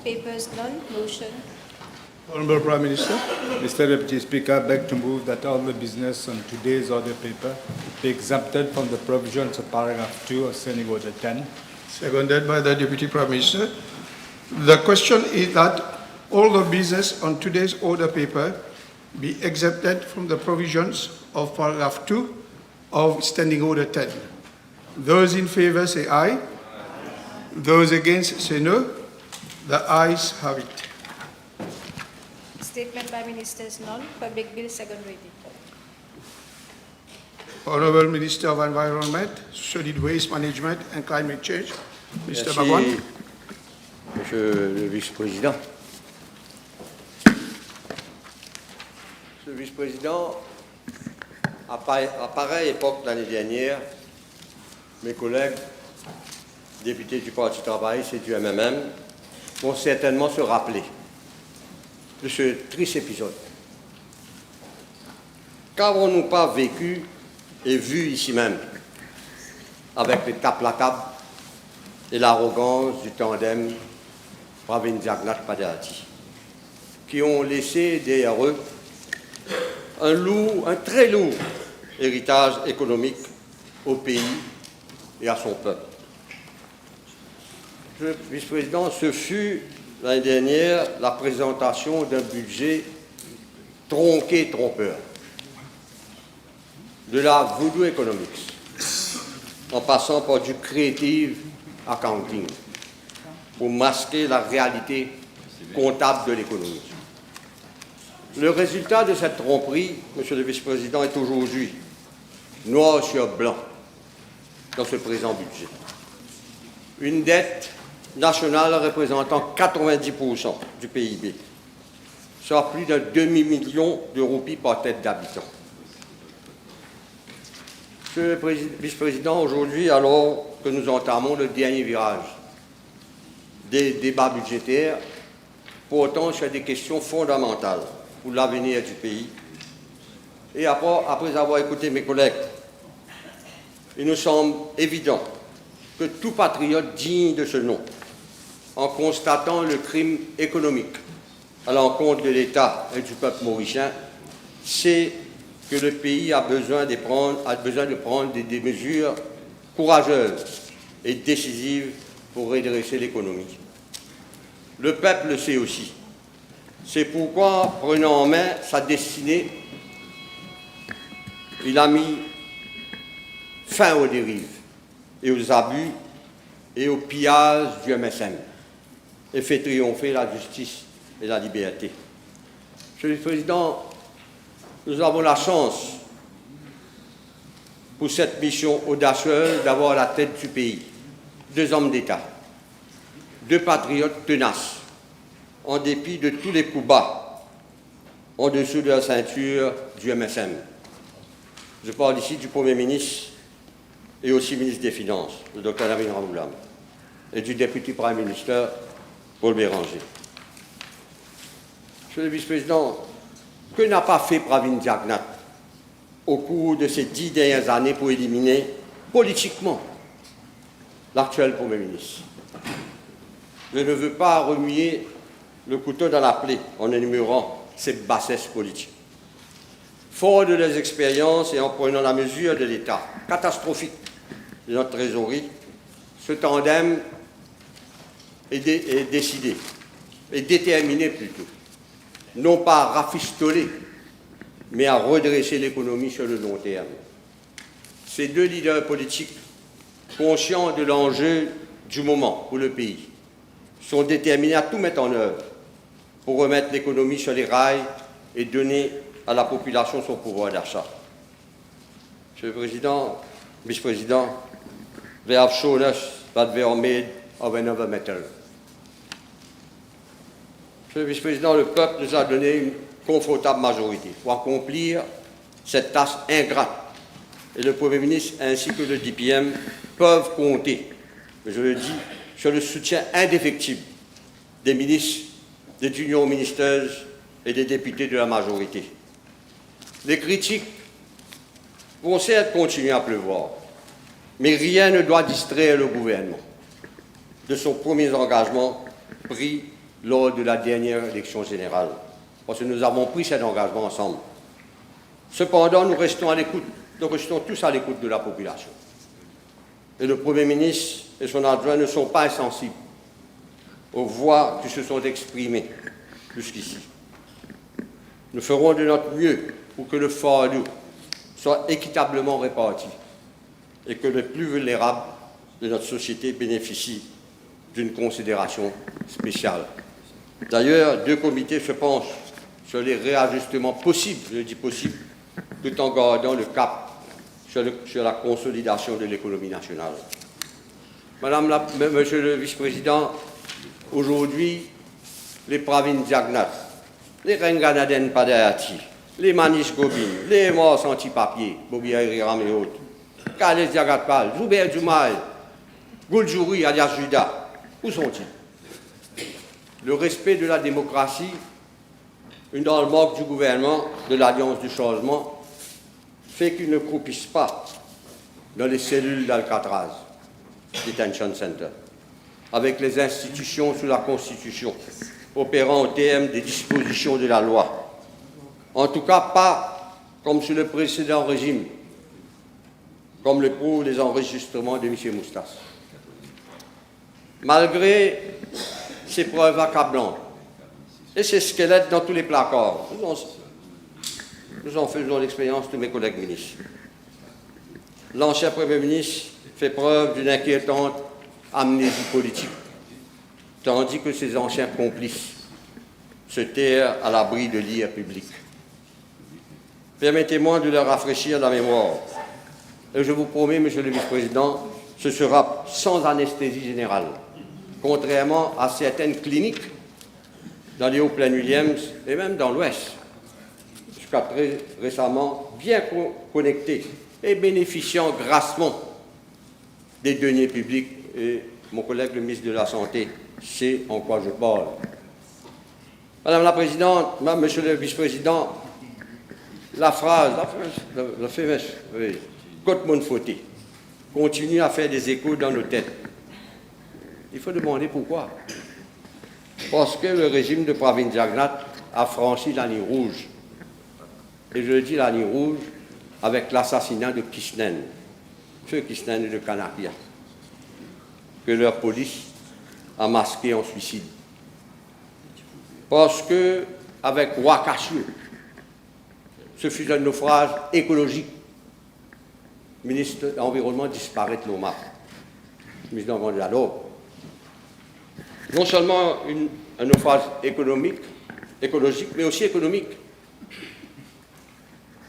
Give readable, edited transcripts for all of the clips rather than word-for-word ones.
Papers none. Motion. Honourable Prime Minister. Mr. Deputy Speaker, I beg to move that all the business on today's order paper be exempted from the provisions of paragraph 2 of Standing Order 10. Seconded by the Deputy Prime Minister. The question is that all the business on today's order paper be exempted from the provisions of paragraph 2 of Standing Order 10. Those in favour say aye. Those against say no. The ayes have it. Statement by Ministers none. Public Bill second reading. Honourable Minister of Environment, Solid Waste Management and Climate Change, Mr. Bagwan. Merci, Monsieur le Vice-président. Monsieur le Vice-président, à pareille époque l'année dernière, mes collègues députés du Parti du Travail, c'est du MMM, vont certainement se rappeler de ce triste épisode. Qu'avons-nous pas vécu et vu ici même avec les tapes la table et l'arrogance du tandem Ravin-Diagnat-Padati, qui ont laissé derrière eux un très lourd héritage économique au pays et à son peuple. Monsieur le Vice-président, ce fut l'année dernière la présentation d'un budget tronqué trompeur, de la voodoo economics, en passant par du creative accounting, pour masquer la réalité comptable de l'économie. Le résultat de cette tromperie, Monsieur le Vice-président, est aujourd'hui noir sur blanc dans ce présent budget. Une dette nationale représentant 90% du PIB, soit plus d'un demi-million de roupies par tête d'habitant. Monsieur le Vice-président, aujourd'hui, alors que nous entamons le dernier virage des débats budgétaires, portant sur des questions fondamentales pour l'avenir du pays, et après avoir écouté mes collègues, il nous semble évident que tout patriote digne de ce nom, en constatant le crime économique à l'encontre de l'État et du peuple mauricien, sait que le pays a besoin de prendre des mesures courageuses et décisives pour redresser l'économie. Le peuple le sait aussi. C'est pourquoi, prenant en main sa destinée, il a mis fin aux dérives et aux abus et au pillage du MSM et fait triompher la justice et la liberté. Monsieur le Président, nous avons la chance, pour cette mission audacieuse, d'avoir à la tête du pays deux hommes d'État, deux patriotes tenaces, en dépit de tous les coups bas, en dessous de la ceinture du MSM. Je parle ici du Premier ministre et aussi ministre des Finances, le Dr Honourable, et du député Prime Minister, Paul Béranger. Monsieur le Vice-président, que n'a pas fait Pravin Diagnat au cours de ces 10 dernières années pour éliminer politiquement l'actuel Premier ministre? Je ne veux pas remuer le couteau dans la plaie en énumérant ces bassesses politiques. Fort de leurs expériences et en prenant la mesure de l'état catastrophique de notre trésorerie, ce tandem est décidé, est déterminé plutôt, non pas à rafistoler, mais à redresser l'économie sur le long terme. Ces deux leaders politiques, conscients de l'enjeu du moment pour le pays, sont déterminés à tout mettre en œuvre pour remettre l'économie sur les rails et donner à la population son pouvoir d'achat. Monsieur le Président, Vice-président, they have shown us that they are made of another metal. Monsieur le Vice-président, le peuple nous a donné une confortable majorité pour accomplir cette tâche ingrate. Et le Premier ministre ainsi que le DPM peuvent compter, mais je le dis, sur le soutien indéfectible des ministres, des union ministers et des députés de la majorité. Les critiques vont certes continuer à pleuvoir, mais rien ne doit distraire le gouvernement de son premier engagement pris lors de la dernière élection générale, parce que nous avons pris cet engagement ensemble. Cependant, nous restons tous à l'écoute de la population. Et le Premier ministre et son adjoint ne sont pas insensibles aux voix qui se sont exprimées jusqu'ici. Nous ferons de notre mieux pour que le fardeau soit équitablement réparti et que les plus vulnérables de notre société bénéficient d'une considération spéciale. D'ailleurs, 2 comités se penchent sur les réajustements possibles, je dis possibles, tout en gardant le cap sur la consolidation de l'économie nationale. Monsieur le vice-président, aujourd'hui, les Pravin Jagnat, les Renganaden Padayati, les Manish Gobin, les Morts anti-papiers, Bobby Riram et autres, Khaled Diagatpal, Zoubert Djoumaï, Gouljouri, alias Judas, où sont-ils? Le respect de la démocratie, une dans le manque du gouvernement de l'Alliance du changement, fait qu'ils ne croupissent pas dans les cellules d'Alcatraz, Detention Center, avec les institutions sous la Constitution, opérant au terme des dispositions de la loi. En tout cas, pas comme sous le précédent régime, comme le prouvent les enregistrements de M. Moustas. Malgré ces preuves accablantes et ces squelettes dans tous les placards, nous en faisons l'expérience de mes collègues ministres. L'ancien Premier ministre fait preuve d'une inquiétante amnésie politique, tandis que ses anciens complices se terrent à l'abri de l'ire public. Permettez-moi de leur rafraîchir la mémoire. Et je vous promets, Monsieur le Vice-président, ce sera sans anesthésie générale, contrairement à certaines cliniques dans les Hauts-Plaines-Williams et même dans l'Ouest, jusqu'à très récemment bien connectées et bénéficiant grassement des deniers publics. Et mon collègue le ministre de la Santé sait en quoi je parle. Madame la Présidente, Monsieur le Vice-président, la phrase, oui, Côte Monfauté, continue à faire des échos dans nos têtes. Il faut demander pourquoi. Parce que le régime de Pravin Jagnat a franchi la ligne rouge. Et je dis la ligne rouge avec l'assassinat de Kishnen, feu Kishnen de Kanakia, que leur police a masqué en suicide. Parce que, avec Wakashu, ce fut un naufrage écologique. Le ministre de l'Environnement disparaît de l'OMA. Le ministre de l'Environnement, non seulement un naufrage écologique, mais aussi économique,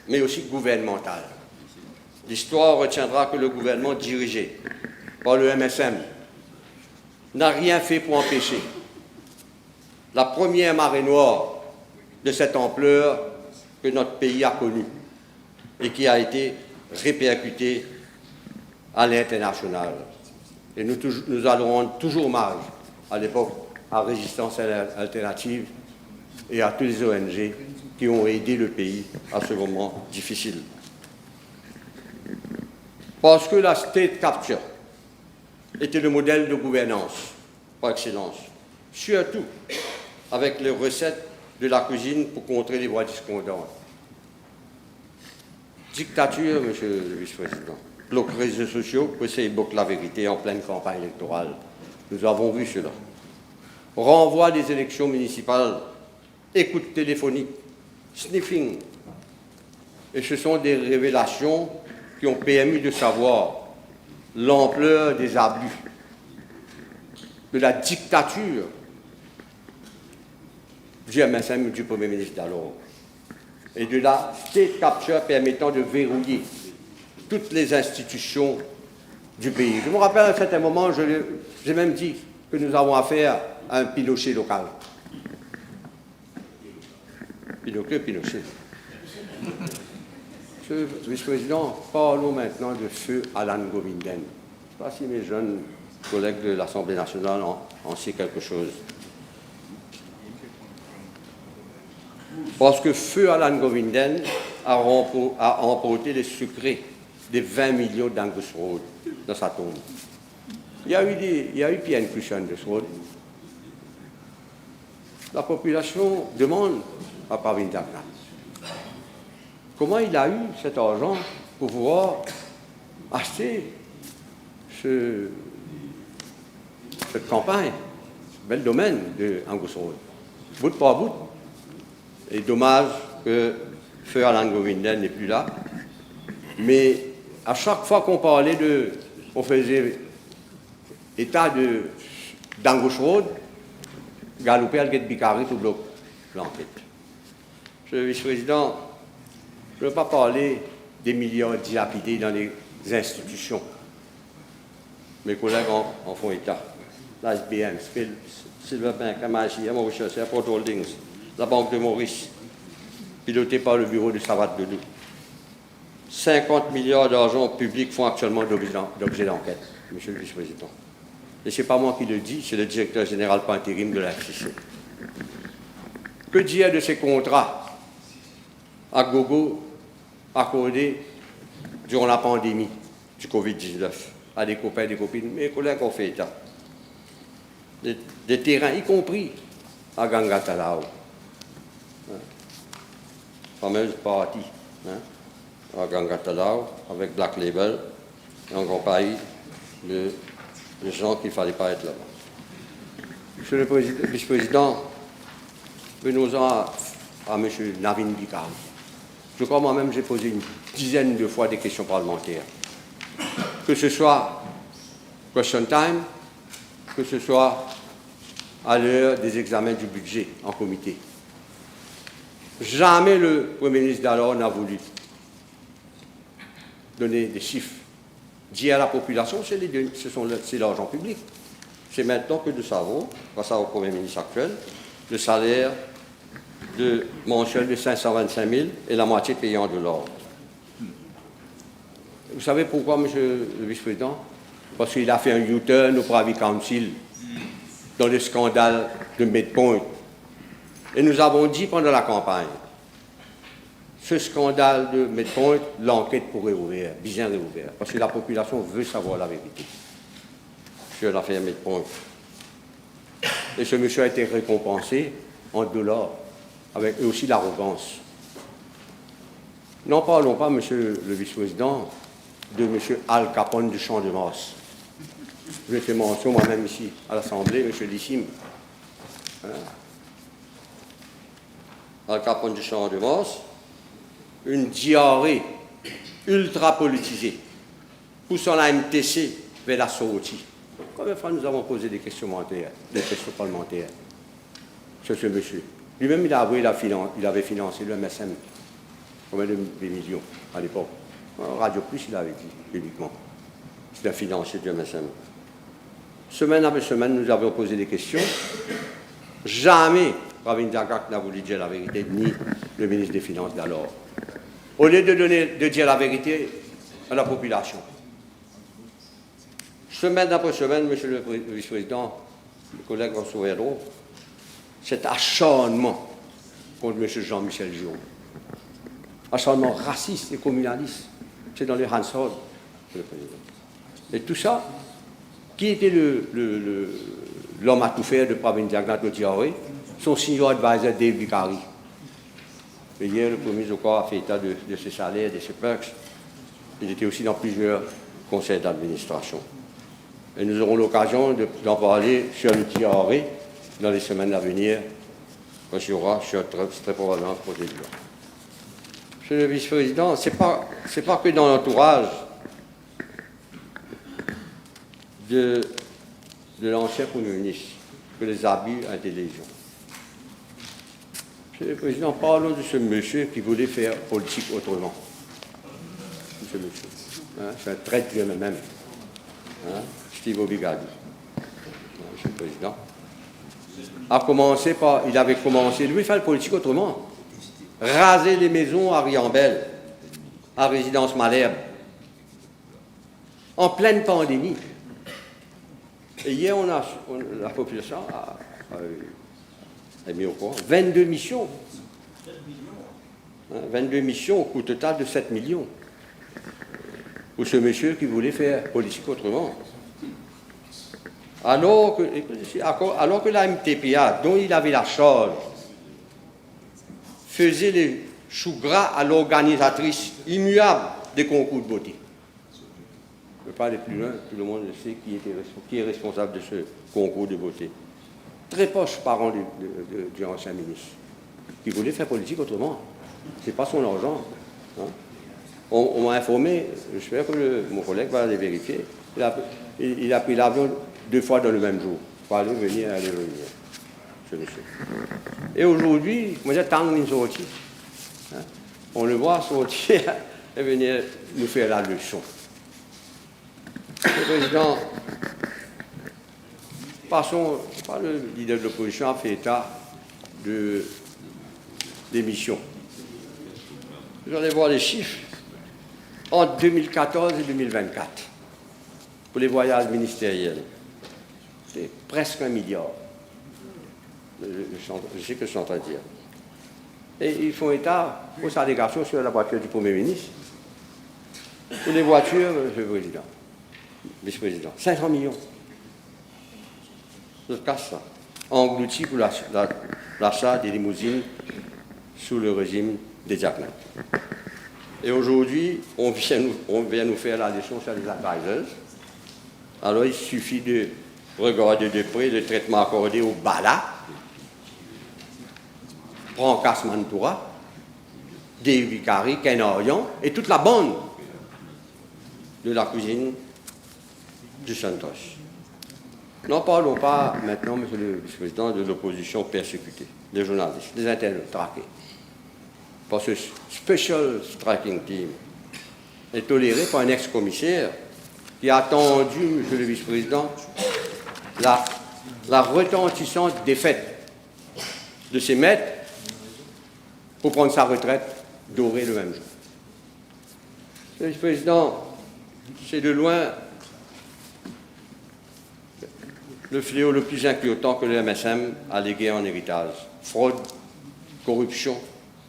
mais aussi gouvernemental. L'histoire retiendra que le gouvernement dirigé par le MSM n'a rien fait pour empêcher la première marée noire de cette ampleur que notre pays a connue et qui a été répercutée à l'international. Et nous allons rendre toujours hommage à l'époque à Résistance alternative et à tous les ONG qui ont aidé le pays à ce moment difficile. Parce que la state capture était le modèle de gouvernance par excellence, surtout avec les recettes de la cuisine pour contrer les voix discordantes. Dictature, Monsieur le Vice-président. Bloc réseaux sociaux, c'est bloc la vérité en pleine campagne électorale. Nous avons vu cela. Renvoi des élections municipales, écoute téléphonique, sniffing. Et ce sont des révélations qui ont permis de savoir l'ampleur des abus, de la dictature du MSM du Premier ministre d'alors, et de la state capture permettant de verrouiller toutes les institutions du pays. Je me rappelle à un certain moment, j'ai même dit que nous avons affaire à un Pinochet local. Pinochet. Monsieur le Vice-président, parlons maintenant de feu Alan Govinden. Je ne sais pas si mes jeunes collègues de l'Assemblée nationale en savent quelque chose. Parce que feu Alan Govinden a emporté les secrets des 20 millions d'Angus Road dans sa tombe. Il y a eu Pierre Cushion de ce road. La population demande à Pravin Jagnat comment il a eu cet argent pour pouvoir acheter cette campagne, ce bel domaine de Angus Road, bout par bout. Et dommage que Feu Alan Govinden n'est plus là. Mais à chaque fois qu'on parlait on faisait état d'Angus Road, galopé à Bicari tout bloc l'enquête. Monsieur le vice-président, je ne veux pas parler des millions dilapidés dans les institutions. Mes collègues en font état. L'ASBM, Silverbank, MIC, Mauritius, Airport Holdings, la Banque de Maurice, pilotée par le bureau de Savate Doudou. 50 milliards d'argent public font actuellement d'objet d'enquête, monsieur le vice-président. Et ce n'est pas moi qui le dis, c'est le directeur général par intérim de la FCC. Que dire de ces contrats à gogo accordés durant la pandémie du Covid-19 à des copains et des copines? Mes collègues ont fait état. Des terrains, y compris à Gangatalao. Fameuse partie à Gangatalao avec Black Label en compagnie de gens qu'il ne fallait pas être là-bas. Monsieur le vice-président, venons-en à M. Navin Bikari. Je crois moi-même j'ai posé une dizaine de fois des questions parlementaires. Que ce soit question time, que ce soit à l'heure des examens du budget en comité. Jamais le Premier ministre d'alors n'a voulu donner des chiffres. Dire à la population, c'est l'argent public. C'est maintenant que nous savons, grâce au Premier ministre actuel, le salaire mensuel de 525 000 et la moitié payant de l'ordre. Vous savez pourquoi, monsieur le vice-président? Parce qu'il a fait un U-turn au Privy Council dans le scandale de Midpoint. Et nous avons dit pendant la campagne, ce scandale de Midpoint, l'enquête pourrait ouvrir, bien réouvrir, parce que la population veut savoir la vérité sur l'affaire Midpoint. Et ce monsieur a été récompensé en dollars, avec aussi l'arrogance. N'en parlons pas, monsieur le vice-président, de monsieur Al Capone du Champ de Mars. Je fais mention moi-même ici à l'Assemblée, monsieur Lissim. Al Capone du Champ de Mars, une diarrhée ultra politisée, poussant la MTC vers la sortie. Combien de fois nous avons posé des questions parlementaires sur ce monsieur? Lui-même, il a avoué il avait financé le MSM. Combien de millions à l'époque? Radio Plus, il avait dit publiquement. C'est un financier du MSM. Semaine après semaine, nous avons posé des questions. Jamais Pravin Jagnat n'a voulu dire la vérité, ni le ministre des Finances d'alors. Au lieu de dire la vérité à la population. Semaine après semaine, monsieur le vice-président, le collègue Rousseau-Hérault, cet acharnement contre M. Jean-Michel Giron. Acharnement raciste et communaliste. C'est dans les Hansard, monsieur le président. Et tout ça, qui était l'homme à tout faire de Pravin Jagnat au Diarrhée? Son senior advisor Dave Bicari. Et hier, le Premier ministre a fait état de ses salaires, de ses perks. Il était aussi dans plusieurs conseils d'administration. Et nous aurons l'occasion d'en parler sur le Diarrhée dans les semaines à venir, quand il y aura très probablement un projet de loi. Monsieur le vice-président, ce n'est pas que dans l'entourage de l'ancien Premier ministre que les abus ont été légion. Monsieur le Président, parlons de ce monsieur qui voulait faire politique autrement. Ce monsieur. C'est un traître lui-même. Steve Obigadi. Monsieur le Président. Il avait commencé, lui, faire la politique autrement. Raser les maisons à Riambel, à Résidence Malherbe, en pleine pandémie. Et hier, la population a mis au courant 22 missions. 22 missions au coût total de 7 millions. Pour ce monsieur qui voulait faire politique autrement. alors que la MTPA, dont il avait la charge, faisait les choux gras à l'organisatrice immuable des concours de beauté. Je ne peux pas aller plus loin, tout le monde le sait qui est responsable de ce concours de beauté. Très proche parent du ancien ministre, qui voulait faire politique autrement. Ce n'est pas son argent. Hein. On m'a informé, j'espère que mon collègue va aller vérifier, il a pris l'avion 2 fois dans le même jour, pour aller revenir. Je le sais. Et aujourd'hui, moi j'ai tant de sortir. On le voit sortir et venir nous faire la leçon. Le président, le leader de l'opposition a fait état des missions. Vous allez voir les chiffres entre 2014 et 2024 pour les voyages ministériels. C'est presque 1 milliard. Je sais que je suis en train de dire. Et ils font état pour sa délégation sur la voiture du Premier ministre. Pour les voitures, Monsieur le Président, vice-président, 500 millions. Je casse ça. Englouti pour l'achat des limousines sous le régime des Adjourned. Et aujourd'hui, on vient nous faire la leçon sur les advisors. Alors il suffit de regarder de près le traitement accordé au Bala, Prancas Mantoura, Dave Vicari, Ken Orion et toute la bande de la cuisine du Santos. N'en parlons pas maintenant, Monsieur le Vice-président, de l'opposition persécutée, des journalistes, des internautes traqués. Parce que ce Special Striking Team est toléré par un ex-commissaire qui a attendu, Monsieur le Vice-président, la retentissante défaite de ses maîtres pour prendre sa retraite dorée le même jour. Monsieur le Vice-président, c'est de loin le fléau le plus inquiétant que le MSM a légué en héritage. Fraude, corruption,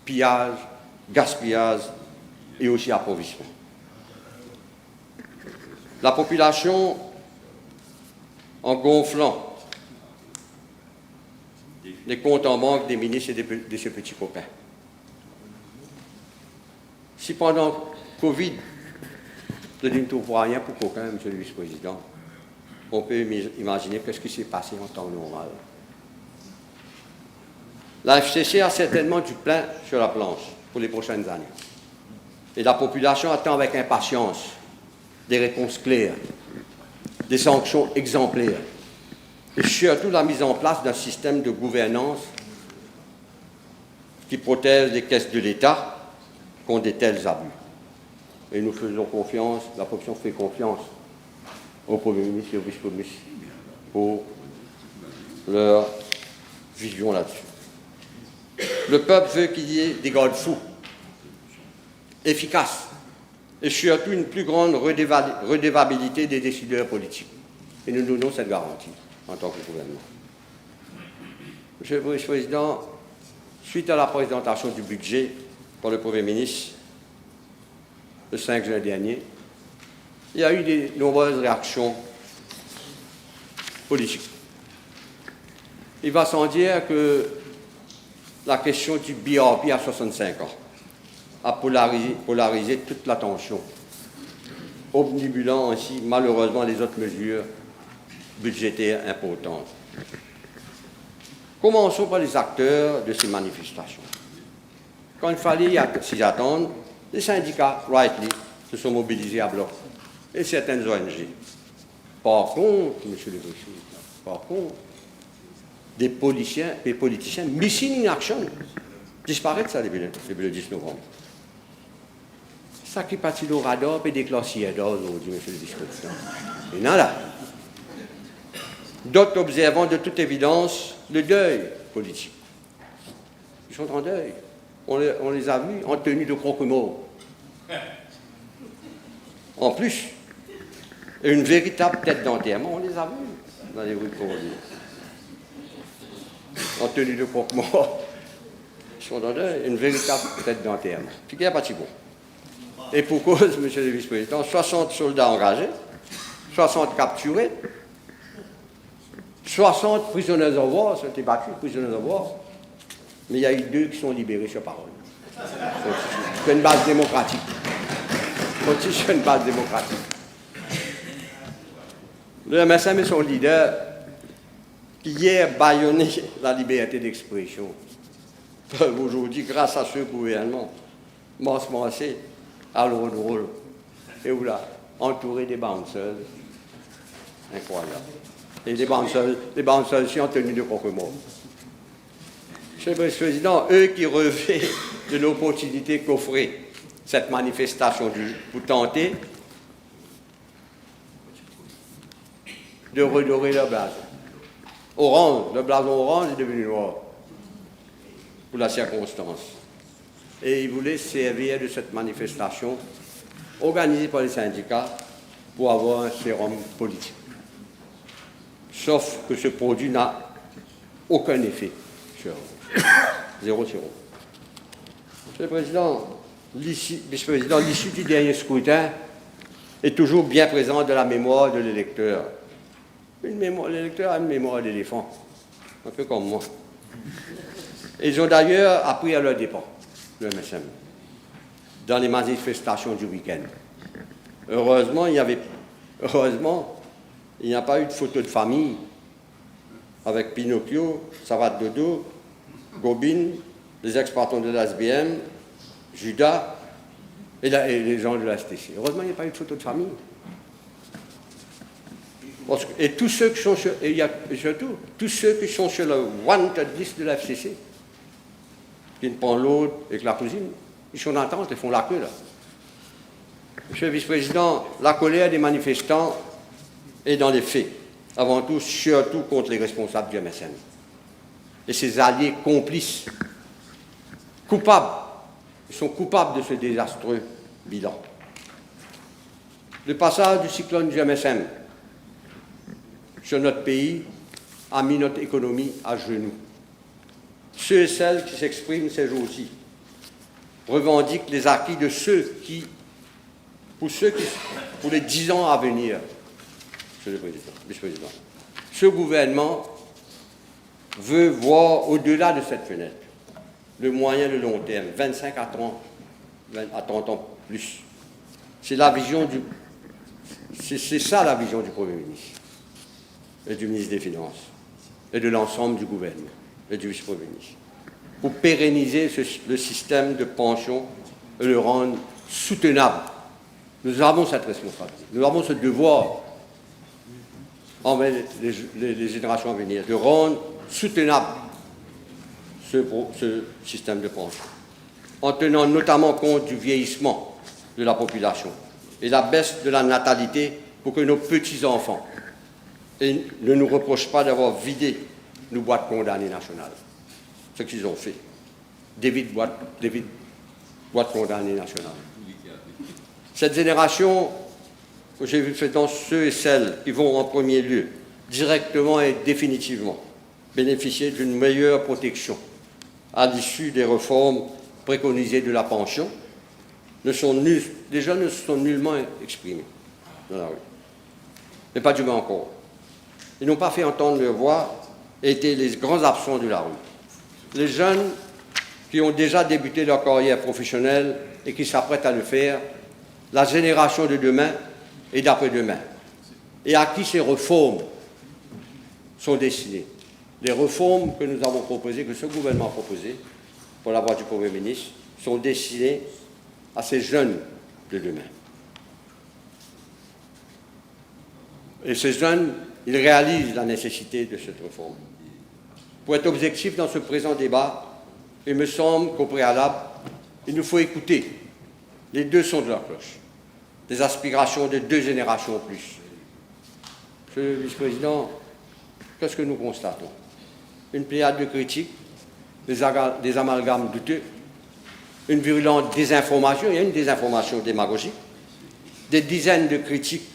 pillage, gaspillage et aussi appauvrissement. La population, en gonflant les comptes en banque des ministres et de ses petits copains. Si pendant Covid, je ne trouve rien pour qu'aucun, Monsieur le Vice-président, on peut imaginer ce qui s'est passé en temps normal. La FCC a certainement du plein sur la planche pour les prochaines années. Et la population attend avec impatience des réponses claires, des sanctions exemplaires, et surtout la mise en place d'un système de gouvernance qui protège les caisses de l'État contre de tels abus. Et nous faisons confiance, la population fait confiance au Premier ministre et au Vice-Premier ministre pour leur vision là-dessus. Le peuple veut qu'il y ait des garde-fous efficaces et surtout une plus grande redevabilité des décideurs politiques. Et nous donnons cette garantie en tant que gouvernement. Monsieur le Vice-président, suite à la présentation du budget par le Premier ministre le 5 juin dernier, il y a eu de nombreuses réactions politiques. Il va sans dire que la question du BRP à 65 ans a polarisé toute l'attention, obnubilant ainsi malheureusement les autres mesures budgétaires importantes. Commençons par les acteurs de ces manifestations. Quand il fallait s'y attendre, les syndicats, rightly, se sont mobilisés à bloc, et certaines ONG. Par contre, Monsieur le Président, des politiciens missing in action disparaissent ça depuis le 10 novembre. Ça qui partit au radar et des classiers aujourd'hui, Monsieur le Vice-président. Et non là. D'autres observant de toute évidence le deuil politique. Ils sont en deuil. On les a vus en tenue de croque-mort. En plus, une véritable tête d'enterrement, on les a vus dans les rues de Cordier. En tenue de croque-mort. Ils sont en deuil, une véritable tête d'enterrement. Ce qui est pas si bon. Et pour cause, Monsieur le Vice-président, 60 soldats engagés, 60 capturés, 60 prisonniers de war, ça a été battu, prisonniers de war, mais il y a eu 2 qui sont libérés sur parole. C'est une base démocratique. C'est une base démocratique. Le MSM et son leader, qui hier bâillonné la liberté d'expression, peuvent aujourd'hui, grâce à ce gouvernement, massé à l'ordre rôle, et voilà, entouré des bouncers. Incroyable. Et les bouncers aussi en tenue de croque-mort. Monsieur le Président, eux qui rêvaient de l'opportunité qu'offrait cette manifestation pour tenter de redorer leur blason. Orange, le blason orange est devenu noir pour la circonstance. Et ils voulaient servir de cette manifestation organisée par les syndicats pour avoir un sérum politique. Sauf que ce produit n'a aucun effet sur eux. 0 sur eux. Monsieur le Président, Vice-président, l'issue du dernier scrutin est toujours bien présente dans la mémoire de l'électeur. L'électeur a une mémoire d'éléphant, un peu comme moi. Ils ont d'ailleurs appris à leur dépens, le MSM, dans les manifestations du week-end. Heureusement, il n'y a pas eu de photo de famille avec Pinocchio, Savate Dodo, Gobine, les ex-patrons de l'ASBM, Judas et les gens de la STC. Heureusement, il n'y a pas eu de photo de famille. Et tous ceux qui sont sur, surtout, tous ceux qui sont sur le wanted list de la FCC, qui ne prend l'autre et que la cousine, ils sont en attente, ils font la queue là. Monsieur le Vice-président, la colère des manifestants est dans les faits, avant tout, surtout contre les responsables du MSN et ses alliés complices, coupables. Ils sont coupables de ce désastreux bilan. Le passage du cyclone du MSM sur notre pays a mis notre économie à genoux. Ceux et celles qui s'expriment ces jours-ci revendiquent les acquis de ceux qui, pour les 10 ans à venir, Monsieur le Président, Vice-président, ce gouvernement veut voir au-delà de cette fenêtre le moyen, le long terme, 25 à 30 ans plus. C'est la vision c'est ça la vision du Premier ministre et du ministre des Finances et de l'ensemble du gouvernement et du vice-premier ministre, pour pérenniser le système de pension et le rendre soutenable. Nous avons cette responsabilité, nous avons ce devoir envers les générations à venir, de rendre soutenable ce système de pension, en tenant notamment compte du vieillissement de la population et la baisse de la natalité pour que nos petits-enfants ne nous reprochent pas d'avoir vidé nos boîtes condamnées nationales. Ce qu'ils ont fait. Des boîtes condamnées nationales. Cette génération, j'ai vu fait dans ceux et celles qui vont en premier lieu, directement et définitivement, bénéficier d'une meilleure protection à l'issue des réformes préconisées de la pension, les jeunes ne se sont nullement exprimés dans la rue. Mais pas du moins encore. Ils n'ont pas fait entendre leur voix et étaient les grands absents de la rue. Les jeunes qui ont déjà débuté leur carrière professionnelle et qui s'apprêtent à le faire, la génération de demain et d'après-demain, et à qui ces réformes sont destinées. Les réformes que nous avons proposées, que ce gouvernement a proposées, pour la voix du Premier ministre, sont destinées à ces jeunes de demain. Et ces jeunes, ils réalisent la nécessité de cette réforme. Pour être objectif dans ce présent débat, il me semble qu'au préalable, il nous faut écouter les deux sons de leur cloche, des aspirations de 2 générations au plus. Monsieur le Vice-président, qu'est-ce que nous constatons? Une pléiade de critiques, des amalgames douteux, une virulente désinformation, il y a une désinformation démagogique, des dizaines de critiques,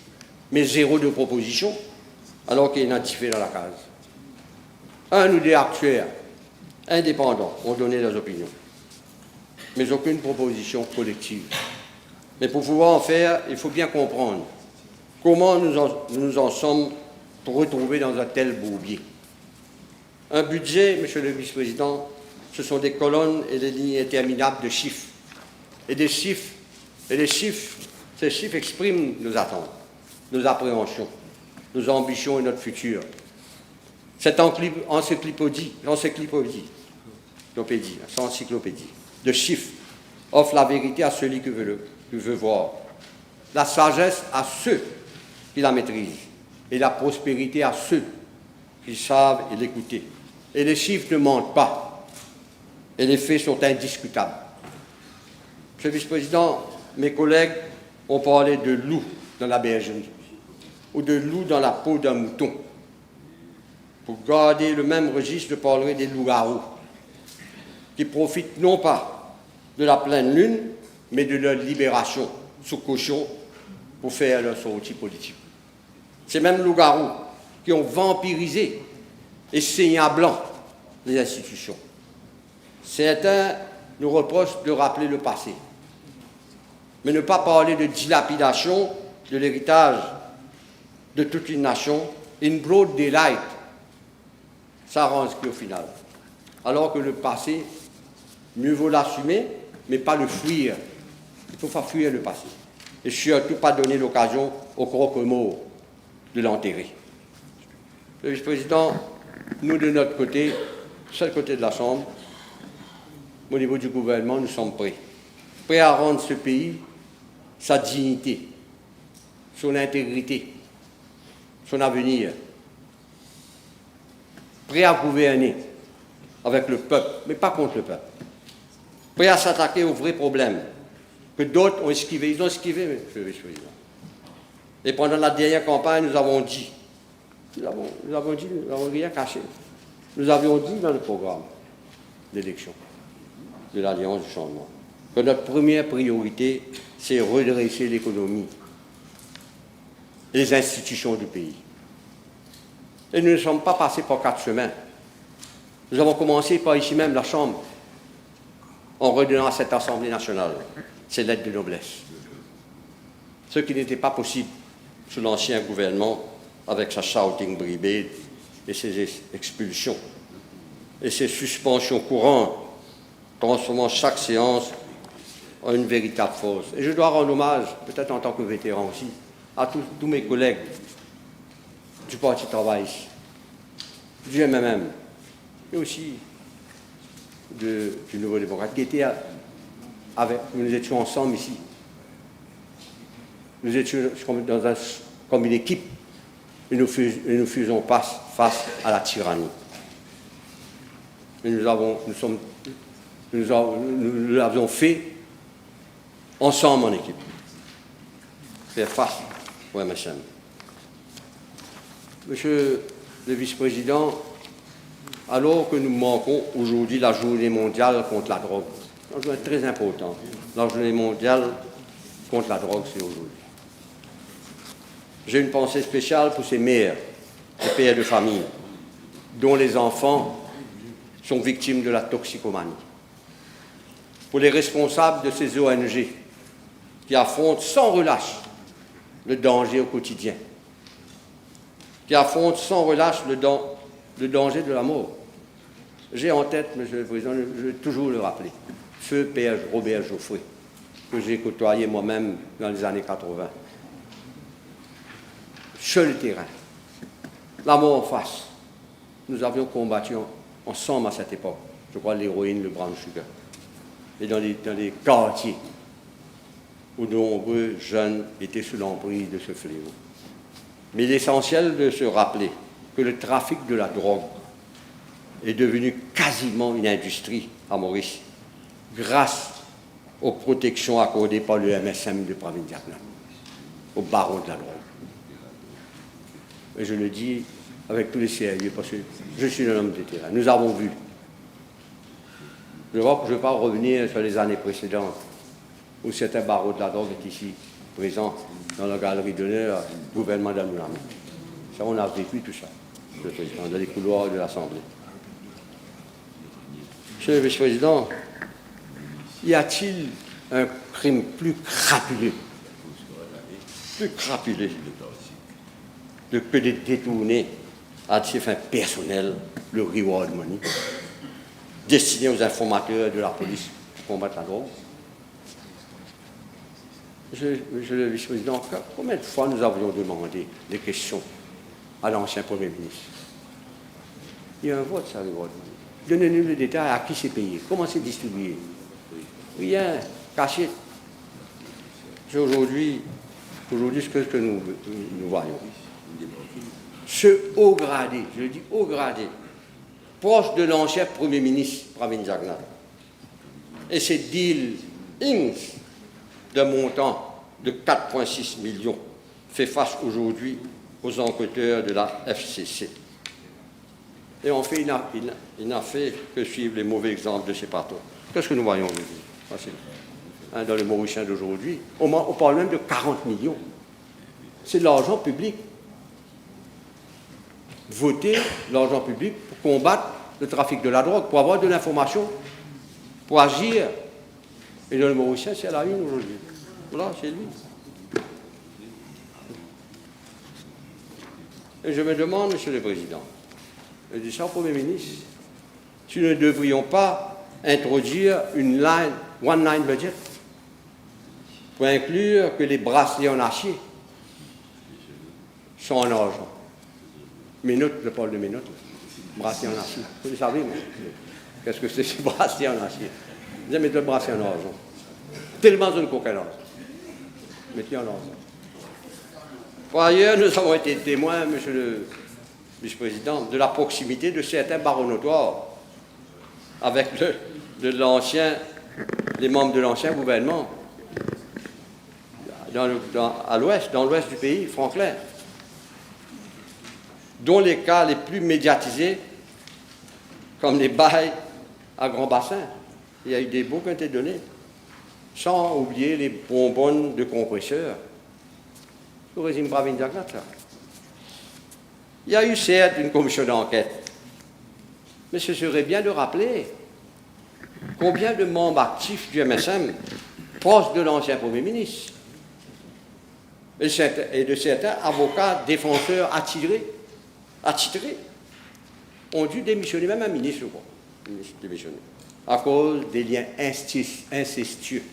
mais 0 de propositions, alors qu'il est identifié dans la case. 1 ou 2 actuaires indépendants ont donné leurs opinions, mais aucune proposition collective. Mais pour pouvoir en faire, il faut bien comprendre comment nous en sommes pour retrouver dans un tel bourbier. Un budget, Monsieur le Vice-président, ce sont des colonnes et des lignes interminables de chiffres. Et des chiffres, ces chiffres expriment nos attentes, nos appréhensions, nos ambitions et notre futur. Cette encyclopédie de chiffres offre la vérité à celui qui veut voir, la sagesse à ceux qui la maîtrisent et la prospérité à ceux qui savent l'écouter. Et les chiffres ne mentent pas et les faits sont indiscutables. Monsieur le Vice-président, mes collègues ont parlé de loup dans la bergerie ou de loup dans la peau d'un mouton. Pour garder le même registre, je parlerai des loups-garous qui profitent non pas de la pleine lune, mais de leur libération sous caution pour faire leur sortie politique. Ces mêmes loups-garous qui ont vampirisé et saigné à blanc les institutions. Certains nous reprochent de rappeler le passé, mais ne pas parler de dilapidation de l'héritage de toute une nation, in broad daylight, ça rend inscrit au final. Alors que le passé, mieux vaut l'assumer, mais pas le fuir. Il ne faut pas fuir le passé. Et surtout pas donner l'occasion au croque-mort de l'enterrer. Le vice-président, nous de notre côté, seul côté de la Chambre, au niveau du gouvernement, nous sommes prêts. Prêts à rendre ce pays sa dignité, son intégrité, son avenir. Prêts à gouverner avec le peuple, mais pas contre le peuple. Prêts à s'attaquer aux vrais problèmes que d'autres ont esquivés. Ils ont esquivé, monsieur le vice-président. Et pendant la dernière campagne, nous avons dit, nous n'avons rien caché. Nous avions dit dans le programme d'élection de l'Alliance du Changement que notre première priorité, c'est redresser l'économie et les institutions du pays. Et nous ne sommes pas passés par 4 chemins. Nous avons commencé par ici même, la Chambre, en redonnant à cette Assemblée nationale ses lettres de noblesse. Ce qui n'était pas possible sous l'ancien gouvernement avec sa shouting brigade et ses expulsions et ses suspensions courantes, transformant chaque séance en une véritable force. Et je dois rendre hommage, peut-être en tant que vétéran aussi, à tous mes collègues du Parti Travail, du MMM, et aussi du Nouveau Démocrate, qui étaient nous étions ensemble ici. Nous étions comme une équipe, et nous faisions face à la tyrannie. Et nous l'avons fait ensemble en équipe. Faire face au MSM. Monsieur le Vice-président, alors que nous manquons aujourd'hui la journée mondiale contre la drogue, une journée très importante, la journée mondiale contre la drogue, c'est aujourd'hui. J'ai une pensée spéciale pour ces mères et pères de famille dont les enfants sont victimes de la toxicomanie. Pour les responsables de ces ONG qui affrontent sans relâche le danger au quotidien, qui affrontent sans relâche le danger de la mort. J'ai en tête, Monsieur le Président, je vais toujours le rappeler, feu Père Robert Geoffroy, que j'ai côtoyé moi-même dans les années 80. Sur le terrain, la mort en face. Nous avions combattu ensemble à cette époque, je crois l'héroïne, le brown sugar, et dans les quartiers où de nombreux jeunes étaient sous l'emprise de ce fléau. Mais l'essentiel de se rappeler que le trafic de la drogue est devenu quasiment une industrie à Maurice, grâce aux protections accordées par le MSM de Pravin Diakna, au baron de la drogue. Et je le dis avec tous les sérieux, parce que je suis un homme de terrain. Nous avons vu. Je ne veux pas revenir sur les années précédentes, où certains barreaux de la drogue est ici, présent dans la galerie d'honneur du gouvernement d'Anoulami. Ça, on a vécu tout ça, le président, dans les couloirs de l'Assemblée. Monsieur le Vice-président, y a-t-il un crime plus crapuleux que de détourner à ses fins personnelles le reward money destiné aux informateurs de la police pour combattre la drogue. Monsieur le vice-président, combien de fois nous avions demandé des questions à l'ancien Premier ministre? Il y a un vote, ça, reward money. Donnez-nous le détail à qui c'est payé, comment c'est distribué. Rien, caché. C'est aujourd'hui ce que nous voyons. Ce haut gradé, je dis haut gradé, proche de l'ancien Premier ministre Pravin Jagnat, et ces deals Ings d'un montant de 4,6 millions fait face aujourd'hui aux enquêteurs de la FCC. Et en fait, il n'a fait que suivre les mauvais exemples de ses patrons. Qu'est-ce que nous voyons aujourd'hui? Dans le Mauritius d'aujourd'hui, on parle même de 40 millions. C'est de l'argent public. Voter l'argent public pour combattre le trafic de la drogue, pour avoir de l'information, pour agir. Et dans le Mauritius, c'est à la une aujourd'hui. Voilà, c'est lui. Et je me demande, Monsieur le Président, je dis ça au Premier ministre, si nous ne devrions pas introduire une one-line budget pour inclure que les bracelets en acier sont en argent. Minute, je parle de minute. Bracelet en acier. Vous le savez, moi. Qu'est-ce que c'est ces bracelets en acier? Vous mettez le bracelet en argent. Tellement une coquelance. Mettez en argent. Par ailleurs, nous avons été témoins, Monsieur le Vice-président, de la proximité de certains barons notoires avec les membres de l'ancien gouvernement dans l'ouest du pays, Franklin, dont les cas les plus médiatisés, comme les bails à grand bassin. Il y a eu des baux qui ont été donnés, sans oublier les bonbonnes de compresseurs. Le régime Pravin Jagnat, ça. Il y a eu certes une commission d'enquête, mais ce serait bien de rappeler combien de membres actifs du MSM, proches de l'ancien Premier ministre, et de certains avocats défenseurs attitrés, ont dû démissionner, même un ministre, démissionner, à cause des liens incestueux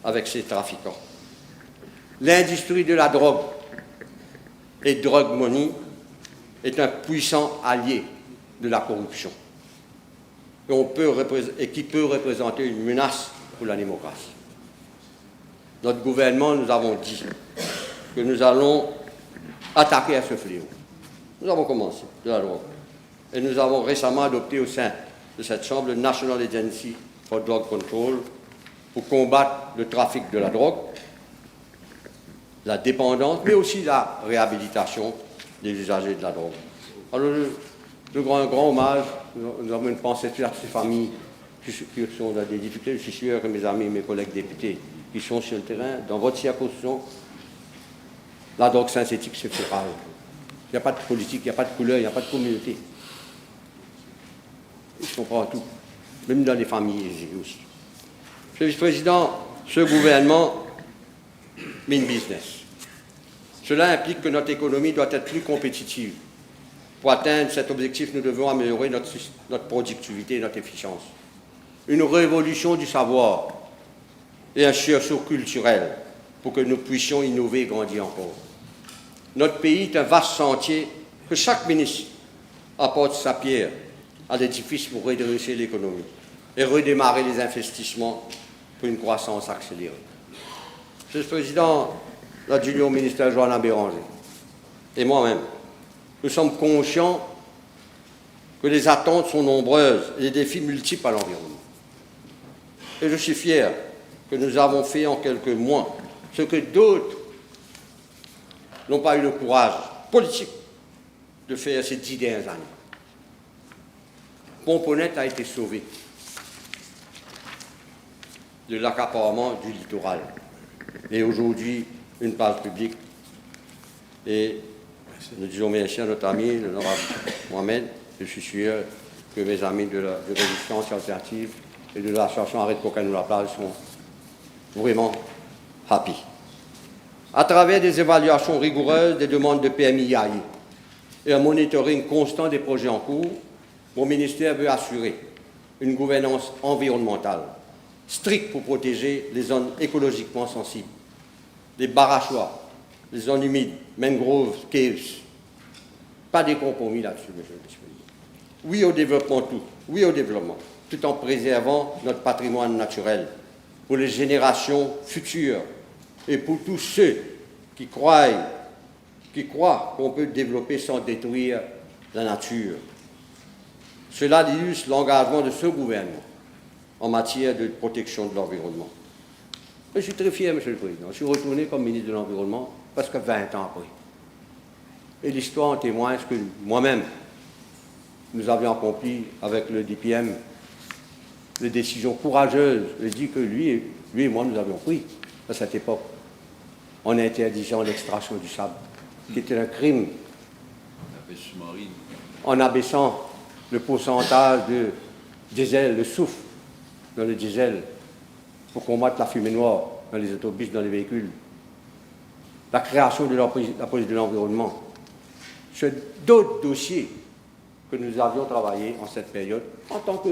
avec ces trafiquants. L'industrie de la drogue et drug money est un puissant allié de la corruption et qui peut représenter une menace pour la démocratie. Notre gouvernement, nous avons dit que nous allons attaquer à ce fléau. Nous avons commencé de la drogue. Et nous avons récemment adopté au sein de cette Chambre le National Agency for Drug Control pour combattre le trafic de la drogue, la dépendance, mais aussi la réhabilitation des usagers de la drogue. Alors, le grand hommage, nous avons une pensée à ces familles qui sont dans des difficultés. Je suis sûr que mes amis, mes collègues députés qui sont sur le terrain, dans votre circonscription, la drogue synthétique, c'est féral. Il n'y a pas de politique, il n'y a pas de couleur, il n'y a pas de communauté. Ils sont partout, même dans les familles aisées aussi. Monsieur le Vice-président, ce gouvernement mean business. Cela implique que notre économie doit être plus compétitive. Pour atteindre cet objectif, nous devons améliorer notre productivité et notre efficience. Une révolution du savoir et un sursaut culturel pour que nous puissions innover et grandir encore. Notre pays est un vaste chantier que chaque ministre apporte sa pierre à l'édifice pour redresser l'économie et redémarrer les investissements pour une croissance accélérée. Monsieur le Président, l'adjoint au ministère Joanna Béranger et moi-même, nous sommes conscients que les attentes sont nombreuses et les défis multiples à l'environnement. Et je suis fier que nous avons fait en quelques mois ce que d'autres n'ont pas eu le courage politique de faire ces 10 dernières années. Pomponette a été sauvé de l'accaparement du littoral. Et aujourd'hui, une place publique. Et nous disons merci à notre ami, l'honorable Mohamed. Je suis sûr que mes amis de résistance alternative et de l'association Arrête Coca nous la place sont vraiment happy. à travers des évaluations rigoureuses des demandes de PMI-AI et un monitoring constant des projets en cours, mon ministère veut assurer une gouvernance environnementale stricte pour protéger les zones écologiquement sensibles, les barachois, les zones humides, mangroves, caves. Pas de compromis là-dessus, monsieur le vice-président. Oui au développement tout en préservant notre patrimoine naturel pour les générations futures et pour tous ceux qui croient qu'on peut développer sans détruire la nature. Cela illustre l'engagement de ce gouvernement en matière de protection de l'environnement. Je suis très fier, monsieur le président. Je suis retourné comme ministre de l'Environnement presque 20 ans après. Et l'histoire en témoigne ce que moi-même, nous avions accompli avec le DPM, les décisions courageuses, je dis que lui et moi, nous avions pris à cette époque, en interdisant l'extraction du sable, qui était un crime, en abaissant le pourcentage de diesel, le soufre dans le diesel, pour combattre la fumée noire dans les autobus, dans les véhicules, la création de la police de l'environnement. Sur d'autres dossiers que nous avions travaillé en cette période, en tant que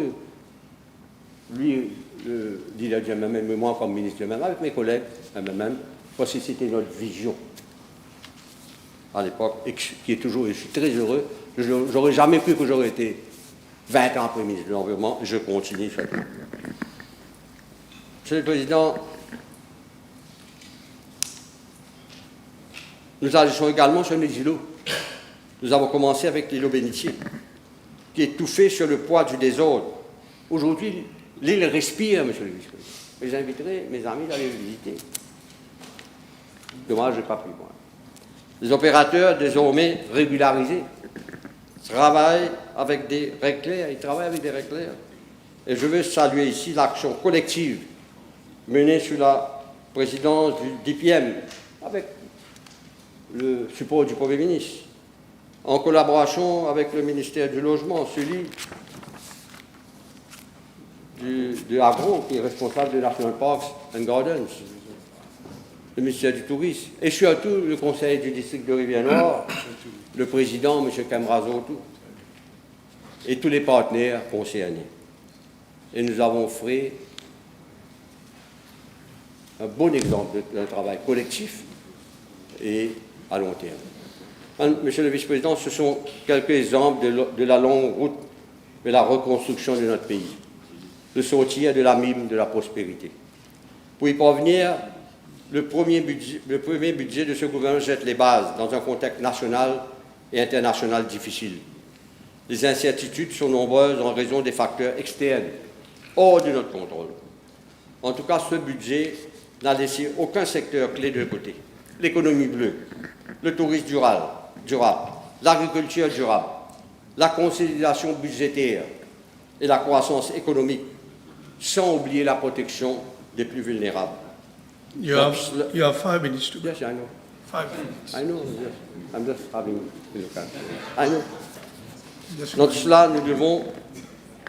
lui, le leader même, et moi comme ministre même, avec mes collègues, même, parce que c'était notre vision à l'époque, et qui est toujours, et je suis très heureux, j'aurais jamais cru que j'aurais été 20 ans après ministre de l'Environnement, je continue ça. Monsieur le Président, nous agissons également sur les îlots. Nous avons commencé avec l'îlot bénitier, qui est étouffé sur le poids du désordre. Aujourd'hui, l'île respire, monsieur le vice-président. Et j'inviterai mes amis d'aller le visiter. Dommage, je n'ai pas pris moi. Les opérateurs, désormais régularisés, travaillent avec des règles claires. Ils travaillent avec des règles claires. Et je veux saluer ici l'action collective menée sous la présidence du DPM, avec le support du Premier ministre, en collaboration avec le ministère du Logement, celui de Agro, qui est responsable de National Parks and Gardens, le ministère du Tourisme, et surtout le conseil du district de Rivière-Noire, le président, M. Camrazo, et tous les partenaires concernés. Et nous avons fait un bon exemple d'un travail collectif et à long terme. Monsieur le vice-président, ce sont quelques exemples de la longue route de la reconstruction de notre pays, de sortir de la mine de la prospérité. Pour y parvenir, le premier budget de ce gouvernement jette les bases dans un contexte national et international difficile. Les incertitudes sont nombreuses en raison des facteurs externes, hors de notre contrôle. En tout cas, ce budget n'a laissé aucun secteur clé de côté. L'économie bleue, le tourisme durable, l'agriculture durable, la consolidation budgétaire et la croissance économique, sans oublier la protection des plus vulnérables. You have 5 minutes to go. Yes, I know. 5 minutes. I know. Yes. I'm just having a look at it. I know. Just Dans tout cela, nous devons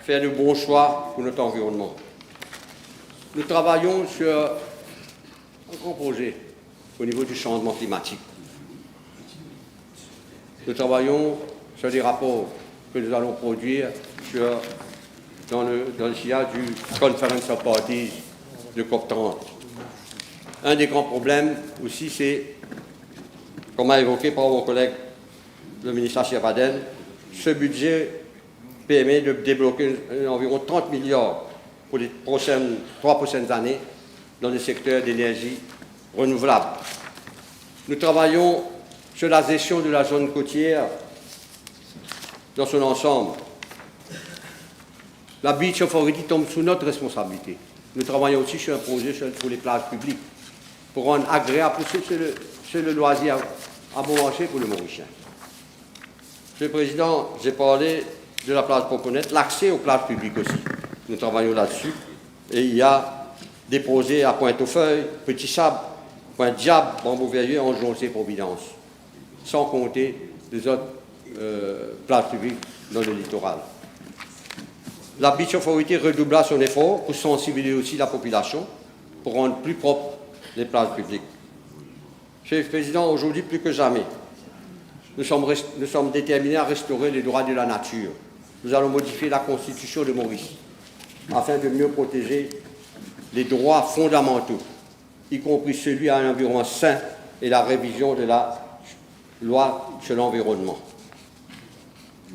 faire de bons choix pour notre environnement. Nous travaillons sur un grand projet au niveau du changement climatique. Nous travaillons sur des rapports que nous allons produire dans le sillage du Conference of Parties de COP30. Un des grands problèmes aussi, c'est, comme a évoqué par mon collègue le ministre Abaden, ce budget permet de débloquer environ 30 milliards pour les 3 prochaines années dans le secteur d'énergie renouvelable. Nous travaillons sur la gestion de la zone côtière dans son ensemble. La Beach Authority tombe sous notre responsabilité. Nous travaillons aussi sur un projet pour les plages publiques, pour rendre agréable, c'est le loisir à bon marché pour le Mauricien. Monsieur le Président, j'ai parlé de la plage Pomponette, l'accès aux plages publiques aussi. Nous travaillons là-dessus. Et il y a des projets à Pointe-aux-Feuilles, Petit Sable, Pointe-Diable, Bambou-Veilleux, Ange-Joncé-Providence, sans compter les autres plages publiques dans le littoral. La Beach Authority redoubla son effort pour sensibiliser aussi la population, pour rendre plus propres les plages publiques. Monsieur le Président, aujourd'hui plus que jamais, nous sommes déterminés à restaurer les droits de la nature. Nous allons modifier la Constitution de Maurice afin de mieux protéger les droits fondamentaux, y compris celui à un environnement sain et la révision de la loi sur l'environnement,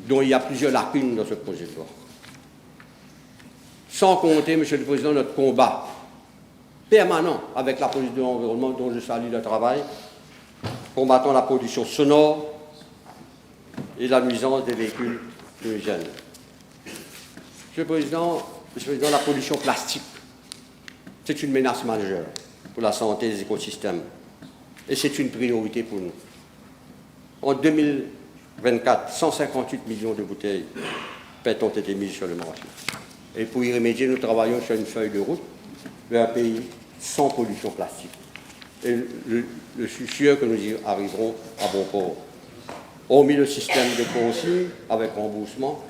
dont il y a plusieurs lacunes dans ce projet de loi. Sans compter, Monsieur le Président, notre combat permanent avec la police de l'environnement, dont je salue le travail, combattant la pollution sonore et la nuisance des véhicules fumigènes. Monsieur le Président, la pollution plastique, c'est une menace majeure pour la santé des écosystèmes et c'est une priorité pour nous. En 2024, 158 millions de bouteilles PET ont été mises sur le marché. Et pour y remédier, nous travaillons sur une feuille de route vers un pays sans pollution plastique. Et je suis sûr que nous y arriverons à bon port. Hormis le système de consigne avec remboursement,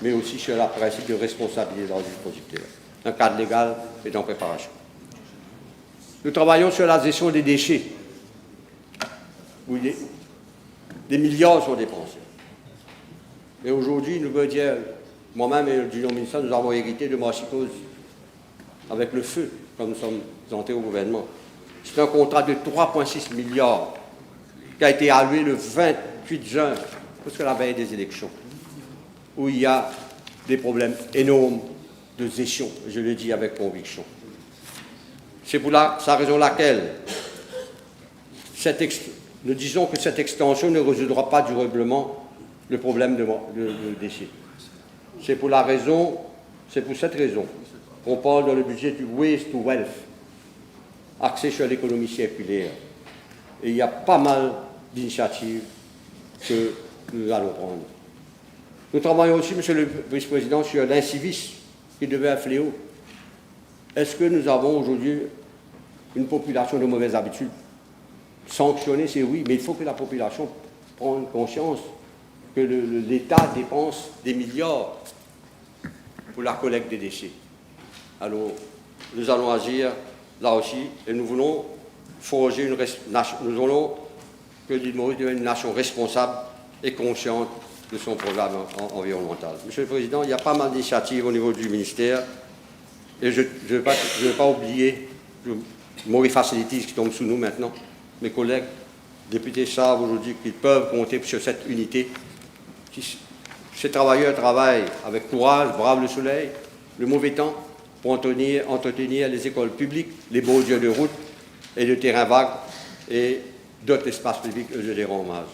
mais aussi sur le principe de responsabilité dans le dispositif. Un cadre légal est en préparation. Nous travaillons sur la gestion des déchets, où des milliards sont dépensés. Et aujourd'hui, nous voulons dire, moi-même et le ministère, nous avons hérité de morcicose avec le feu, quand nous sommes entrés au gouvernement. C'est un contrat de 3,6 milliards qui a été alloué le 28 juin, parce que la veille des élections, où il y a des problèmes énormes de gestion, je le dis avec conviction. C'est pour sa raison laquelle nous disons que cette extension ne résoudra pas durablement le problème de déchets. C'est pour cette raison qu'on parle dans le budget du Waste to Wealth, axé sur l'économie circulaire. Et il y a pas mal d'initiatives que nous allons prendre. Nous travaillons aussi, Monsieur le Vice-président, sur l'incivisme qui devait un fléau. Est-ce que nous avons aujourd'hui une population de mauvaises habitudes? Sanctionner, c'est oui, mais il faut que la population prenne conscience que l'État dépense des milliards pour la collecte des déchets. Alors, nous allons agir là aussi et nous voulons forger nous voulons que l'île Maurice devienne une nation responsable et consciente de son programme environnemental. Monsieur le Président, il y a pas mal d'initiatives au niveau du ministère et je ne veux pas oublier Maurice Facilities qui tombe sous nous maintenant. Mes collègues députés savent aujourd'hui qu'ils peuvent compter sur cette unité. Ces travailleurs travaillent avec courage, bravent le soleil, le mauvais temps, pour entretenir les écoles publiques, les beaux yeux de route et le terrain vague et d'autres espaces publics, je les rends hommage.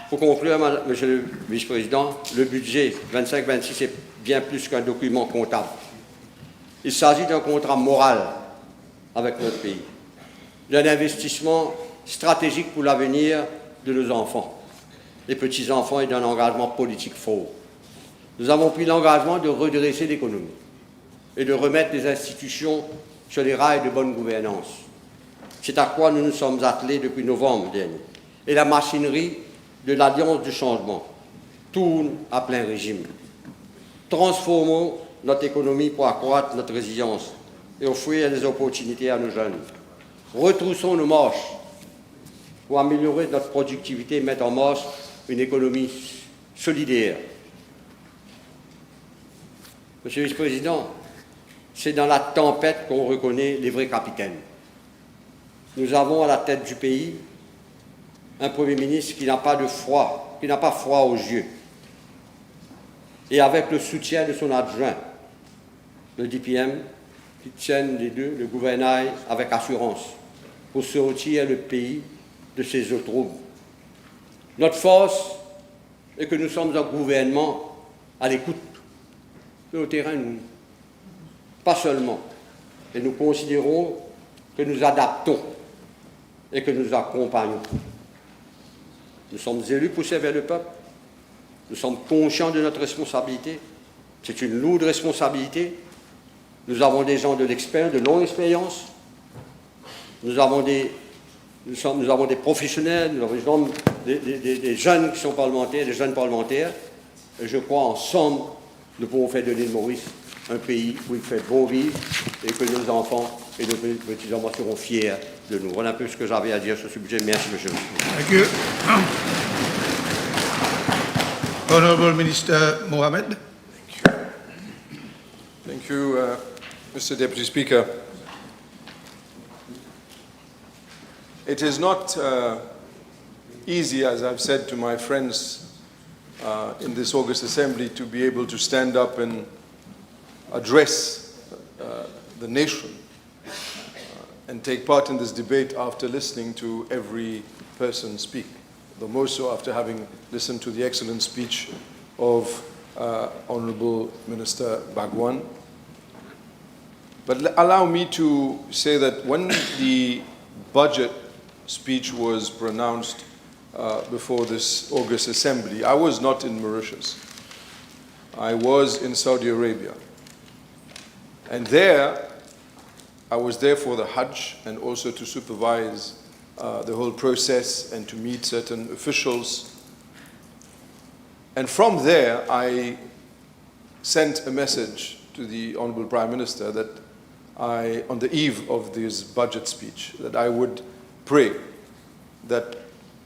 Pour conclure, Monsieur le Vice-président, le budget 25-26 est bien plus qu'un document comptable. Il s'agit d'un contrat moral avec notre pays, d'un investissement stratégique pour l'avenir de nos enfants, des petits-enfants et d'un engagement politique fort. Nous avons pris l'engagement de redresser l'économie et de remettre les institutions sur les rails de bonne gouvernance. C'est à quoi nous nous sommes attelés depuis novembre dernier. Et la machinerie de l'Alliance du changement tourne à plein régime. Transformons notre économie pour accroître notre résilience et offrir des opportunités à nos jeunes. Retroussons nos marches pour améliorer notre productivité et mettre en marche une économie solidaire. Monsieur le Vice-président, c'est dans la tempête qu'on reconnaît les vrais capitaines. Nous avons à la tête du pays un Premier ministre qui n'a pas froid aux yeux. Et avec le soutien de son adjoint, le DPM, qui tiennent les deux le gouvernail avec assurance pour sortir le pays de ses eaux troubles. Notre force est que nous sommes un gouvernement à l'écoute de nos terrains, nous. Pas seulement. Et nous considérons que nous adaptons et que nous accompagnons. Nous sommes élus pour servir le peuple. Nous sommes conscients de notre responsabilité. C'est une lourde responsabilité. Nous avons des gens de l'expérience, de longue expérience. Nous avons des professionnels, nous avons des jeunes qui sont parlementaires, des jeunes parlementaires. Et je crois ensemble, nous pouvons faire de l'île Maurice un pays où il fait bon vivre et que nos enfants et nos petits-enfants seront fiers de nous. Voilà un peu ce que j'avais à dire sur ce budget. Merci, monsieur le Président. Thank you. Honourable Minister Mohamed. Thank you, Mr. Deputy Speaker. It is not easy, as I've said to my friends in this August Assembly, to be able to stand up and address the nation and take part in this debate after listening to every person speak, the more so after having listened to the excellent speech of Honourable Minister Bagwan. But allow me to say that when the budget speech was pronounced before this August Assembly, I was not in Mauritius. I was in Saudi Arabia. And there, I was there for the Hajj and also to supervise the whole process and to meet certain officials. And from there, I sent a message to the Honourable Prime Minister that on the eve of this budget speech, that I would pray that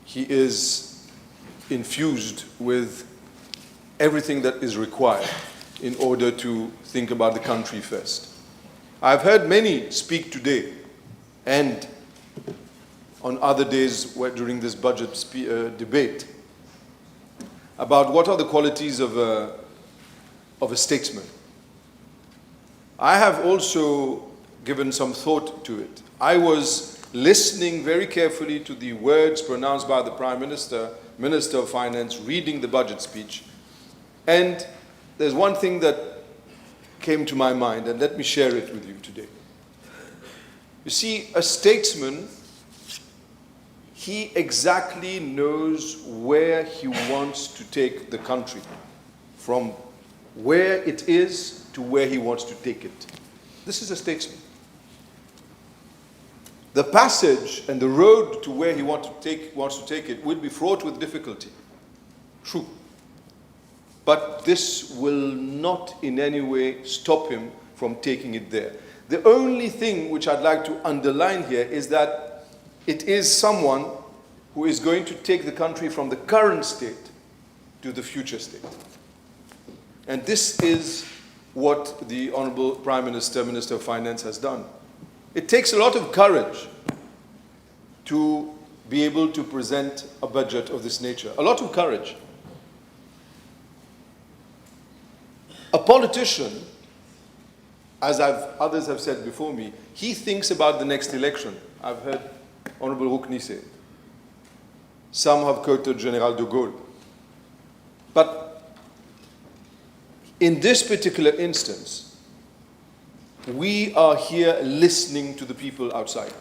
he is infused with everything that is required in order to think about the country first. I've heard many speak today and on other days during this budget debate about what are the qualities of a statesman. I have also given some thought to it. I was listening very carefully to the words pronounced by the Prime Minister, Minister of Finance, reading the budget speech. And there's one thing that came to my mind, and let me share it with you today. You see, a statesman, he exactly knows where he wants to take the country, from where it is to where he wants to take it. This is a statesman. The passage and the road to where he wants to take it will be fraught with difficulty. True. But this will not in any way stop him from taking it there. The only thing which I'd like to underline here is that it is someone who is going to take the country from the current state to the future state. And this is what the Honourable Prime Minister, Minister of Finance has done. It takes a lot of courage to be able to present a budget of this nature. A lot of courage. A politician, as others have said before me, he thinks about the next election. I've heard Honourable Rukni say it. Some have quoted General de Gaulle. But in this particular instance, we are here listening to the people outside.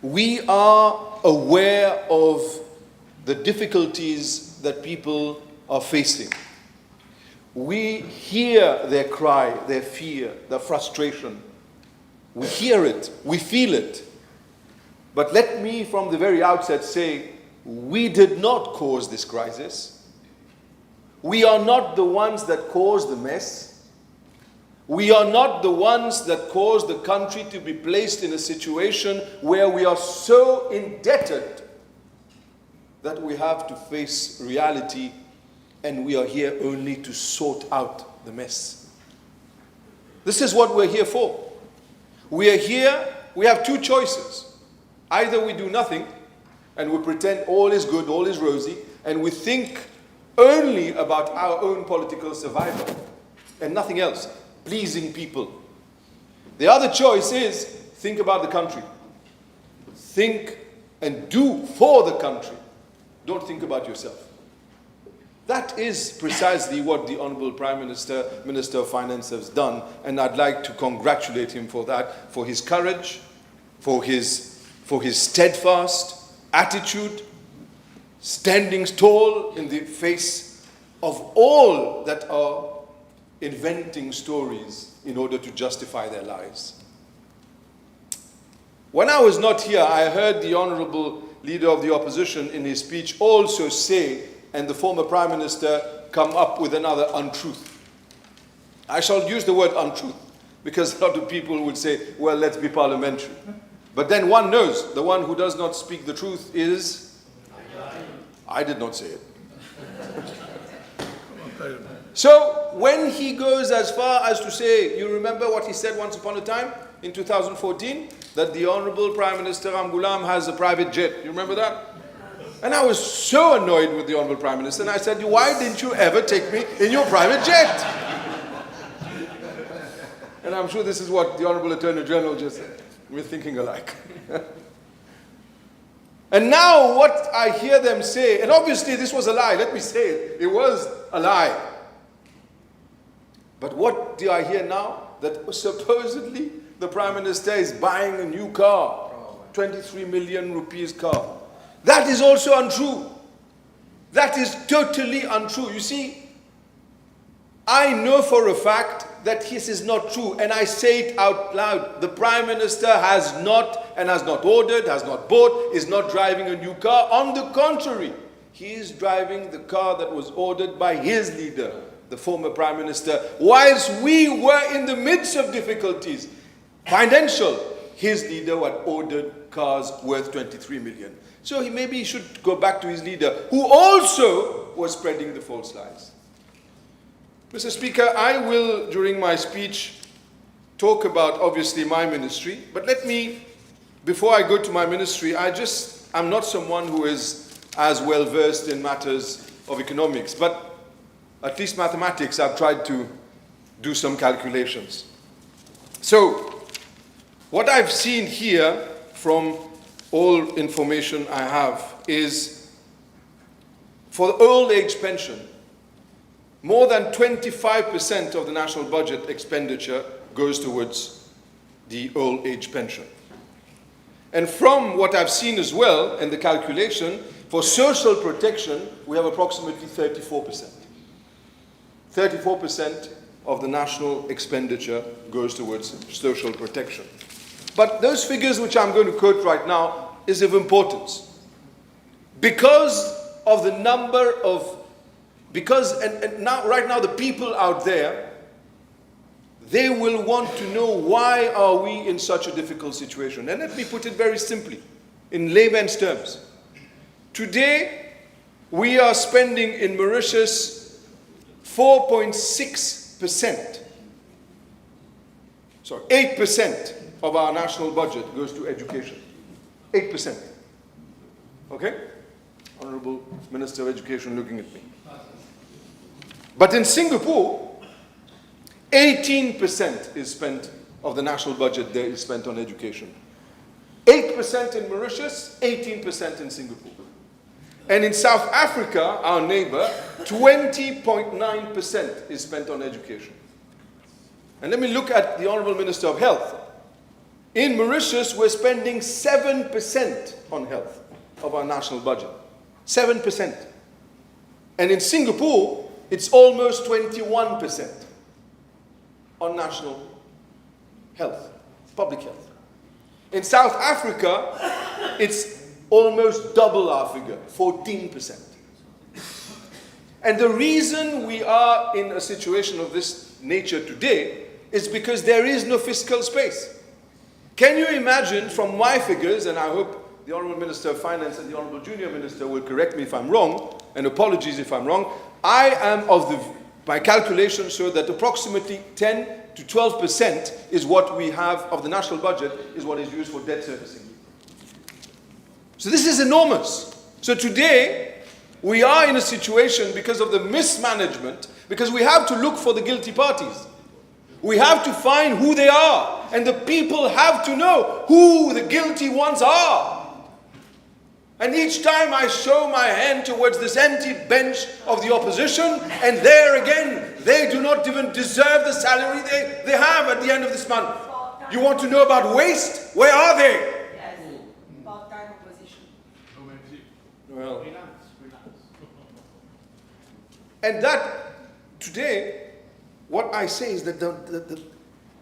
We are aware of the difficulties that people are facing. We hear their cry, their fear, their frustration. We hear it, we feel it. But let me from the very outset say, we did not cause this crisis. We are not the ones that caused the mess. We are not the ones that caused the country to be placed in a situation where we are so indebted that we have to face reality, and we are here only to sort out the mess. This is what we're here for. We are here, we have two choices. Either we do nothing and we pretend all is good, all is rosy, and we think only about our own political survival and nothing else, pleasing people. The other choice is think about the country. Think and do for the country. Don't think about yourself. That is precisely what the Honourable Prime Minister, Minister of Finance has done, and I'd like to congratulate him for that, for his courage, for his steadfast attitude, standing tall in the face of all that are inventing stories in order to justify their lies. When I was not here, I heard the Honourable Leader of the Opposition in his speech also say, and the former Prime Minister come up with another untruth. I shall use the word untruth, because a lot of people would say, well, let's be parliamentary. But then one knows the one who does not speak the truth is... I did not say it. So when he goes as far as to say, you remember what he said once upon a time in 2014? That the Honourable Prime Minister Amgulam has a private jet. You remember that? And I was so annoyed with the Honourable Prime Minister, and I said, why didn't you ever take me in your private jet? And I'm sure this is what the Honourable Attorney General just said. We're thinking alike. And now what I hear them say, and obviously this was a lie, let me say it, it was a lie. But what do I hear now? That supposedly the Prime Minister is buying a new car, 23 million rupees car. That is also untrue. That is totally untrue. You see, I know for a fact that this is not true, and I say it out loud. The Prime Minister has not ordered, has not bought, is not driving a new car. On the contrary, he is driving the car that was ordered by his leader, the former Prime Minister, whilst we were in the midst of difficulties, financial. His leader had ordered cars worth 23 million. So maybe he should go back to his leader, who also was spreading the false lies. Mr. Speaker, I will, during my speech, talk about, obviously, my ministry. But let me, before I go to my ministry, I'm not someone who is as well versed in matters of economics. But at least mathematics, I've tried to do some calculations. So, what I've seen here from all information I have is, for the old age pension, more than 25% of the national budget expenditure goes towards the old age pension. And from what I've seen as well in the calculation, for social protection, we have approximately 34%. 34% of the national expenditure goes towards social protection. But those figures which I'm going to quote right now is of importance. Because of the number of right now the people out there, they will want to know, why are we in such a difficult situation? And let me put it very simply, in layman's terms. Today, we are spending in Mauritius 4.6%. Sorry, 8% of our national budget goes to education. 8%. Okay? Honourable Minister of Education looking at me. But in Singapore, 18% is spent of the national budget there is spent on education. 8% in Mauritius, 18% in Singapore. And in South Africa, our neighbor, 20.9% is spent on education. And let me look at the Honourable Minister of Health. In Mauritius, we're spending 7% on health of our national budget. 7%. And in Singapore, it's almost 21% on national health, public health. In South Africa, it's almost double our figure, 14%. And the reason we are in a situation of this nature today is because there is no fiscal space. Can you imagine, from my figures, and I hope the Honourable Minister of Finance and the Honourable Junior Minister will correct me if I'm wrong, and apologies if I'm wrong, my calculations show that approximately 10 to 12% is what we have of the national budget is what is used for debt servicing. So this is enormous. So today, we are in a situation because of the mismanagement, because we have to look for the guilty parties. We have to find who they are, and the people have to know who the guilty ones are. And each time I show my hand towards this empty bench of the opposition, and there again, they do not even deserve the salary they have at the end of this month. You want to know about waste? Where are they? Yes, part-time opposition. Well, and that, today, what I say is that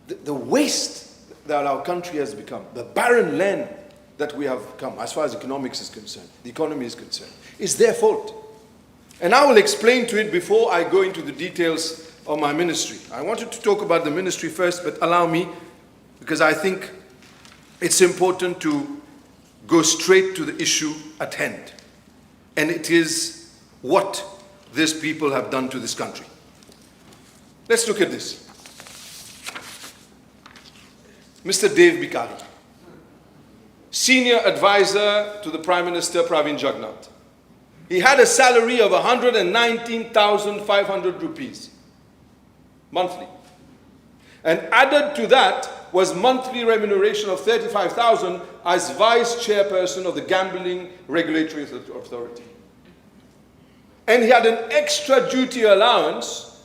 the waste that our country has become, the barren land that we have come, as far as economics is concerned, the economy is concerned, is their fault. And I will explain to it before I go into the details of my ministry. I wanted to talk about the ministry first, but allow me, because I think it's important to go straight to the issue at hand. And it is what these people have done to this country. Let's look at this. Mr. Dave Bikari, senior advisor to the Prime Minister Pravin Jagnnath. He had a salary of 119,500 rupees monthly. And added to that was monthly remuneration of 35,000 as vice chairperson of the Gambling Regulatory Authority. And he had an extra duty allowance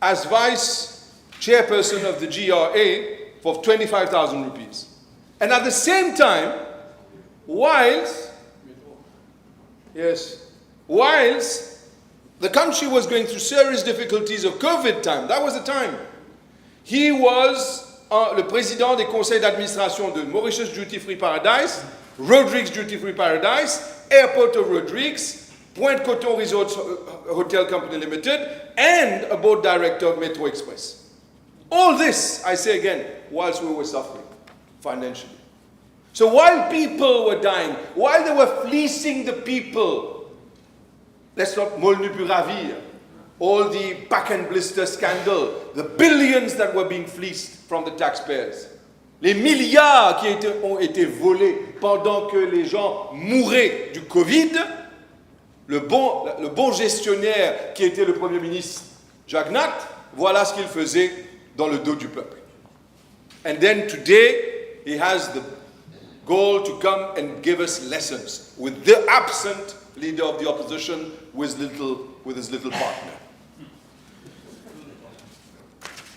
as vice chairperson of the GRA for 25,000 rupees. And at the same time, whilst the country was going through serious difficulties of COVID time, that was the time, he was le président des conseils d'administration de Mauritius Duty Free Paradise, Rodrigues Duty Free Paradise, Airport of Rodrigues, Pointe Coton Resorts Hotel Company Limited, and a board director of Metro Express. All this, I say again, whilst we were suffering financially. So while people were dying, while they were fleecing the people, let's not molnu plus ravir, all the pack and blister scandal, the billions that were being fleeced from the taxpayers, les milliards qui ont été volés pendant que les gens mouraient du Covid, le bon gestionnaire qui était le Premier ministre Jagnnath, voilà ce qu'il faisait dans le dos du peuple. And then today, he has the goal to come and give us lessons with the absent leader of the opposition with his little partner.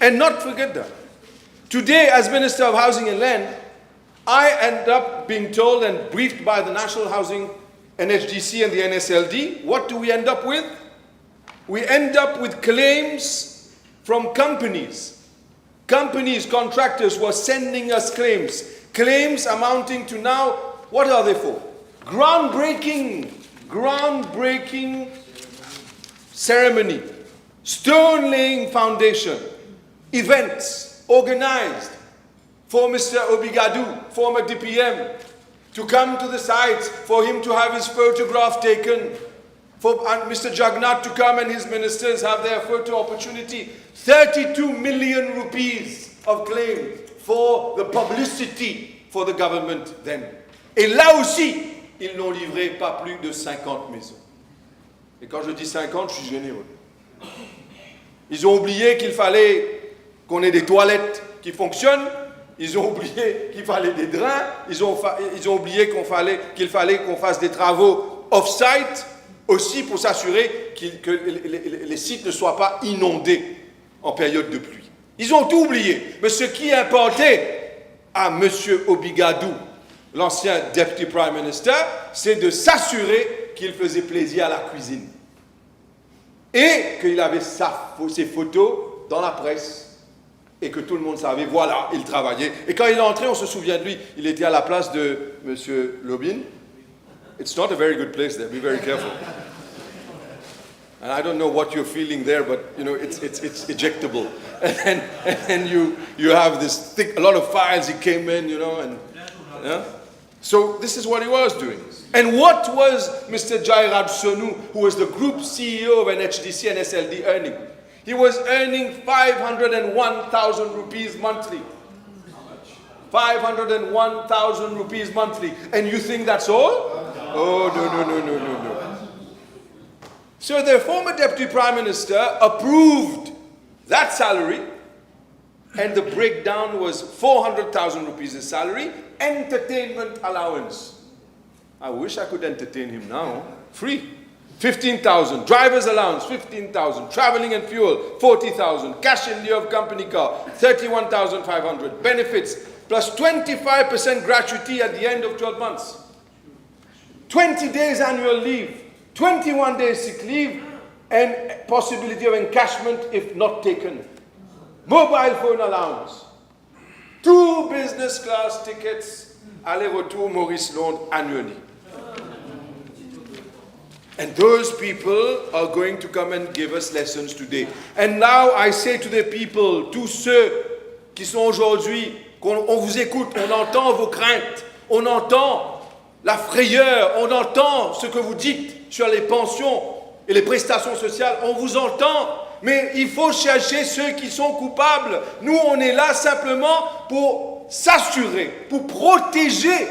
And not forget that. Today, as Minister of Housing and Land, I end up being told and briefed by the National Housing NHDC and the NSLD. What do we end up with? We end up with claims from companies. Companies, contractors were sending us claims amounting to now, what are they for? Groundbreaking ceremony, stone laying foundation, events organized for Mr. Obigadou, former DPM, to come to the sites, for him to have his photograph taken, for Mr. Jagnnath to come and his ministers have their photo opportunity. 32 million rupees of claim for the publicity for the government then. Et là aussi, ils n'ont livré pas plus de 50 maisons. Et quand je dis 50, je suis généreux. Ils ont oublié qu'il fallait qu'on ait des toilettes qui fonctionnent. Ils ont oublié qu'il fallait des drains. Ils ont oublié qu'il fallait qu'on fasse des travaux off-site aussi pour s'assurer que les sites ne soient pas inondés en période de pluie. Ils ont tout oublié. Mais ce qui importait à M. Obigadou, l'ancien Deputy Prime Minister, c'est de s'assurer qu'il faisait plaisir à la cuisine. Et qu'il avait ses photos dans la presse. Et que tout le monde savait, voilà, il travaillait. Et quand il est entré, on se souvient de lui, il était à la place de M. Lobin. It's not a very good place there, be very careful. And I don't know what you're feeling there, but you know, it's ejectable. And you have this thick, a lot of files, he came in, you know, and yeah. So this is what he was doing. And what was Mr. Jairaj Sonu, who was the group CEO of NHDC and SLD, earning? He was earning 501,000 rupees monthly. 501,000 rupees monthly. And you think that's all? Oh, no. So the former Deputy Prime Minister approved that salary, and the breakdown was 400,000 rupees in salary, entertainment allowance. I wish I could entertain him now. Free. 15,000. Driver's allowance, 15,000. Traveling and fuel, 40,000. Cash in lieu of company car, 31,500. Benefits, plus 25% gratuity at the end of 12 months. 20 days annual leave, 21 days sick leave, and possibility of encashment if not taken. Mobile phone allowance. 2 business class tickets, aller-retour Maurice Londres annually. And those people are going to come and give us lessons today. And now I say to the people, tous ceux qui sont aujourd'hui, on vous écoute, on entend vos craintes, on entend la frayeur, on entend ce que vous dites sur les pensions et les prestations sociales, on vous entend, mais il faut chercher ceux qui sont coupables. Nous, on est là simplement pour s'assurer, pour protéger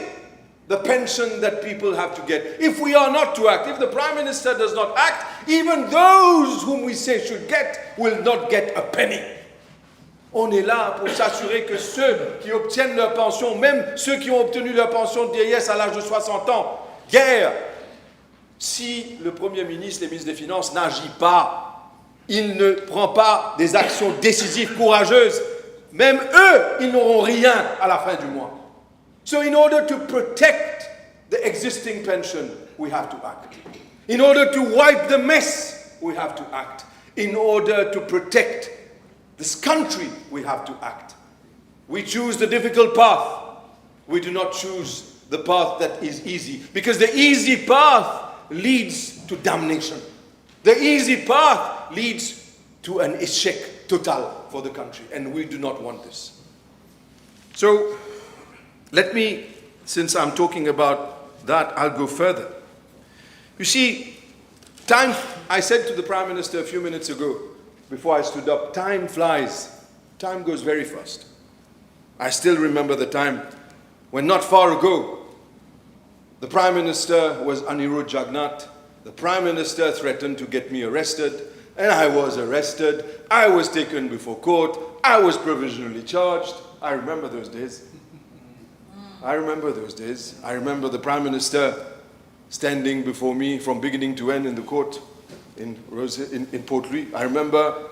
the pension that people have to get. If we are not to act, if the Prime Minister does not act, even those whom we say should get will not get a penny. On est là pour s'assurer que ceux qui obtiennent leur pension, même ceux qui ont obtenu leur pension de vieillesse à l'âge de 60 ans, guère, si le Premier ministre et le ministre des Finances n'agit pas, il ne prend pas des actions décisives, courageuses, même eux, ils n'auront rien à la fin du mois. So in order to protect the existing pension, we have to act. In order to wipe the mess, we have to act. In order to protect this country, we have to act. We choose the difficult path. We do not choose the path that is easy, because the easy path leads to damnation. The easy path leads to an échec total for the country, and we do not want this. So, let me, since I'm talking about that, I'll go further. You see, time, I said to the Prime Minister a few minutes ago, before I stood up, time flies. Time goes very fast. I still remember the time when not far ago, the Prime Minister was Anirudh Jagnnath. The Prime Minister threatened to get me arrested, and I was arrested. I was taken before court. I was provisionally charged. I remember those days. I remember those days. I remember the Prime Minister standing before me from beginning to end in the court in Port Louis. I remember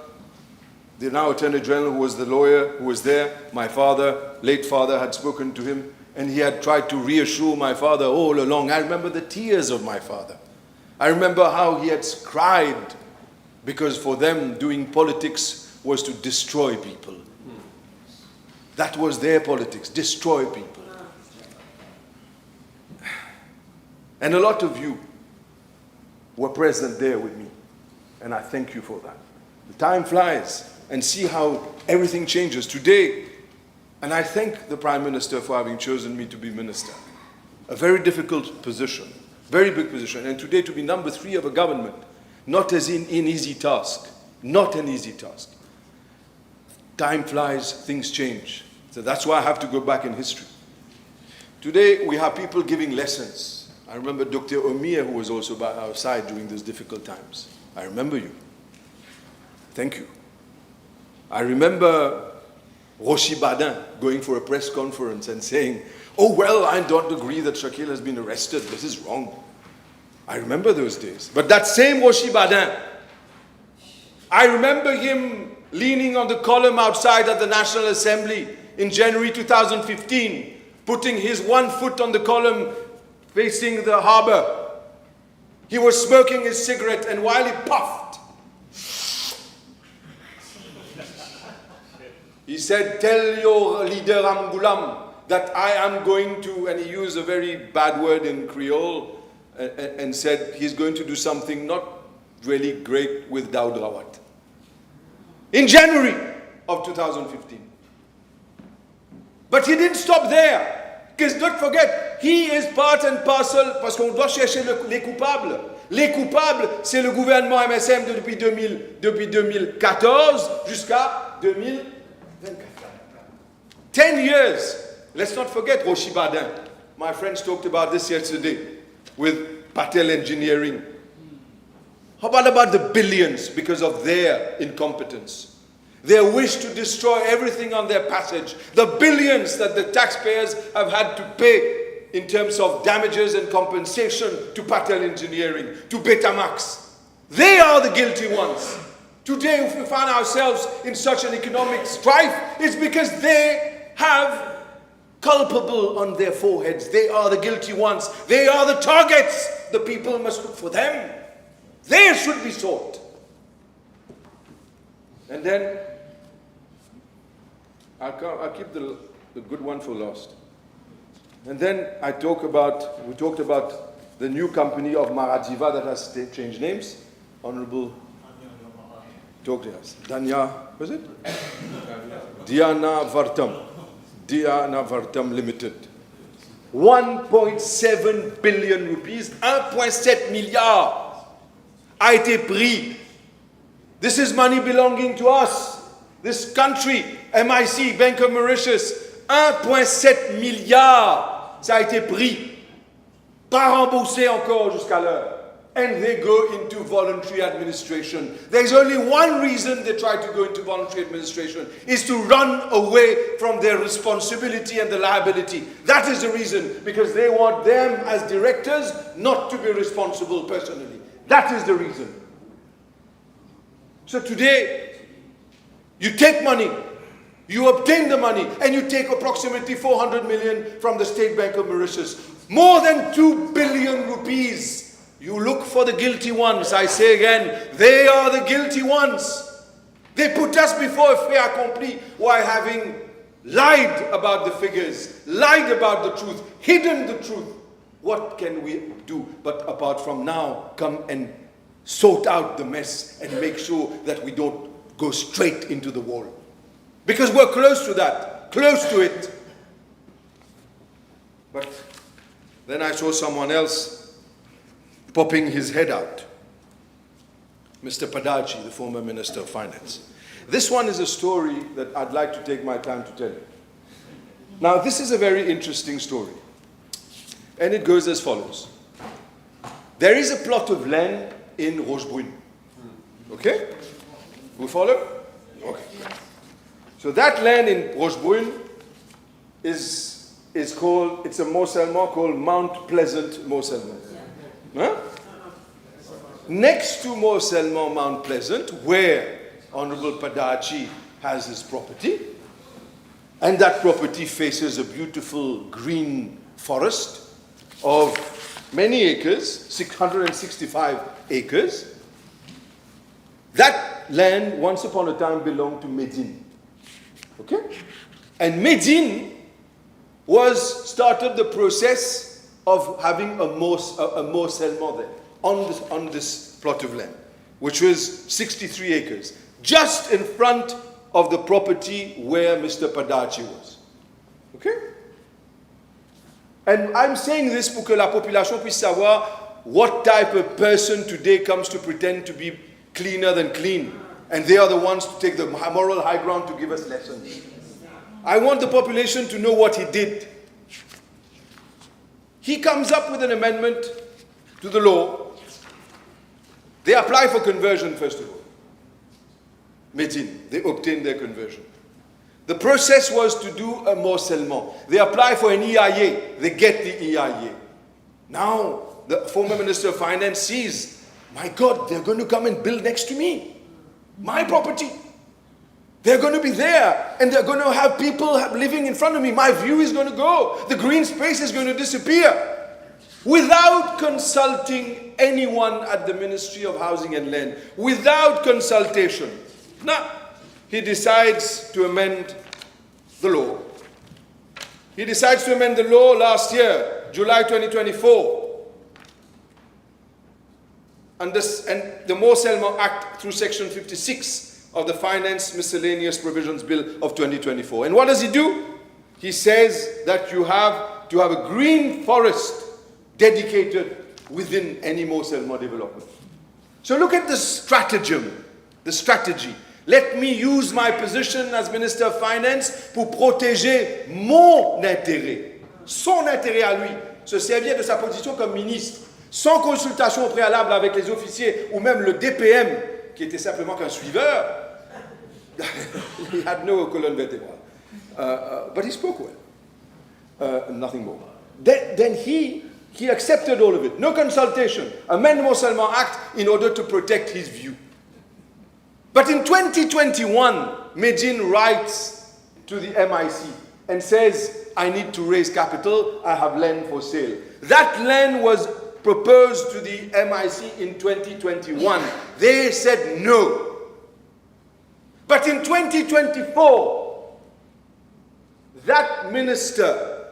the now Attorney General, who was the lawyer who was there. My father, late father, had spoken to him, and he had tried to reassure my father all along. I remember the tears of my father. I remember how he had cried, because for them doing politics was to destroy people. That was their politics, destroy people. And a lot of you were present there with me, and I thank you for that. The time flies, and see how everything changes today. And I thank the Prime Minister for having chosen me to be minister. A very difficult position, very big position, and today to be number 3 of a government, not as an easy task, not an easy task. Time flies, things change. So that's why I have to go back in history. Today we have people giving lessons. I remember Dr. Omir, who was also by our side during those difficult times. I remember you. Thank you. I remember Roshi Badin going for a press conference and saying, oh, well, I don't agree that Shakil has been arrested. This is wrong. I remember those days. But that same Roshi Badin, I remember him leaning on the column outside of the National Assembly in January 2015, putting his one foot on the column facing the harbor. He was smoking his cigarette, and while he puffed, he said, tell your leader Ambulam that I am going to, and he used a very bad word in Creole, and said he's going to do something not really great with Daoud Rawat. In January of 2015. But he didn't stop there. Because don't forget, he is part and parcel, parce qu'on doit chercher les coupables. Les coupables, c'est le gouvernement MSM depuis 2014 jusqu'à 2024. 10 years. Let's not forget Roshi Badin. My friends talked about this yesterday with Patel Engineering. How about the billions because of their incompetence? Their wish to destroy everything on their passage. The billions that the taxpayers have had to pay in terms of damages and compensation to Patel Engineering, to Betamax. They are the guilty ones. Today, if we find ourselves in such an economic strife, it's because they have culpable on their foreheads. They are the guilty ones. They are the targets. The people must look for them. They should be sought. And then, I'll keep the good one for last. And then we talked about the new company of Maradiva that has changed names. Honourable, talk to us. Danya, was it? Diana Vartam Limited. 1.7 billion rupees, 1.7 milliards a été pris. This is money belonging to us. This country, MIC, Bank of Mauritius, 1.7 milliards, ça a été pris. Pas remboursé encore jusqu'à l'heure. And they go into voluntary administration. There's only one reason they try to go into voluntary administration, is to run away from their responsibility and the liability. That is the reason, because they want them as directors not to be responsible personally. That is the reason. So today, you take money, you obtain the money, and you take approximately 400 million from the State Bank of Mauritius. More than 2 billion rupees. You look for the guilty ones. I say again, they are the guilty ones. They put us before a fait accompli while having lied about the figures, lied about the truth, hidden the truth. What can we do but apart from now come and sort out the mess and make sure that we don't go straight into the wall? Because we're close to that, close to it. But then I saw someone else popping his head out. Mr. Padachi, the former Minister of Finance. This one is a story that I'd like to take my time to tell you. Now, this is a very interesting story. And it goes as follows. There is a plot of land in Rochebrune. Okay? We follow? Okay. So that land in Rochebrune is called, it's a morcellement called Mount Pleasant Morcellement. Huh? Next to Morcellement Mount Pleasant, where Honourable Padachi has his property, and that property faces a beautiful green forest of many acres, 665 acres. That land once upon a time belonged to Medine. Okay? And Medine started the process of having a morcellement there, on this plot of land, which was 63 acres, just in front of the property where Mr. Padachi was. Okay? And I'm saying this pour que la population puisse savoir what type of person today comes to pretend to be cleaner than clean. And they are the ones to take the moral high ground to give us lessons. I want the population to know what he did. He comes up with an amendment to the law. They apply for conversion, first of all. Medine, they obtain their conversion. The process was to do a morcellement. They apply for an EIA. They get the EIA. Now, the former Minister of Finance sees, my God, they're going to come and build next to me. My property. They're going to be there, and they're going to have people living in front of me. My view is going to go. The green space is going to disappear. Without consulting anyone at the Ministry of Housing and Land, without consultation. Now, he decides to amend the law. He decides to amend the law last year, July 2024. And the Morcellement Act through Section 56 of the Finance Miscellaneous Provisions Bill of 2024. And what does he do? He says that you have to have a green forest dedicated within any morcellement development. So look at the stratagem, the strategy. Let me use my position as Minister of Finance pour protéger mon intérêt, son intérêt à lui, se servir de sa position comme ministre, sans consultation au préalable avec les officiers ou même le DPM, qui était simplement qu'un suiveur. He had no colonne vertébrale. But he spoke well. Nothing more. Then he accepted all of it. No consultation. Amend Morcellement Act in order to protect his view. But in 2021, Medine writes to the MIC and says, I need to raise capital, I have land for sale. That land was proposed to the MIC in 2021. They said no. But in 2024, that minister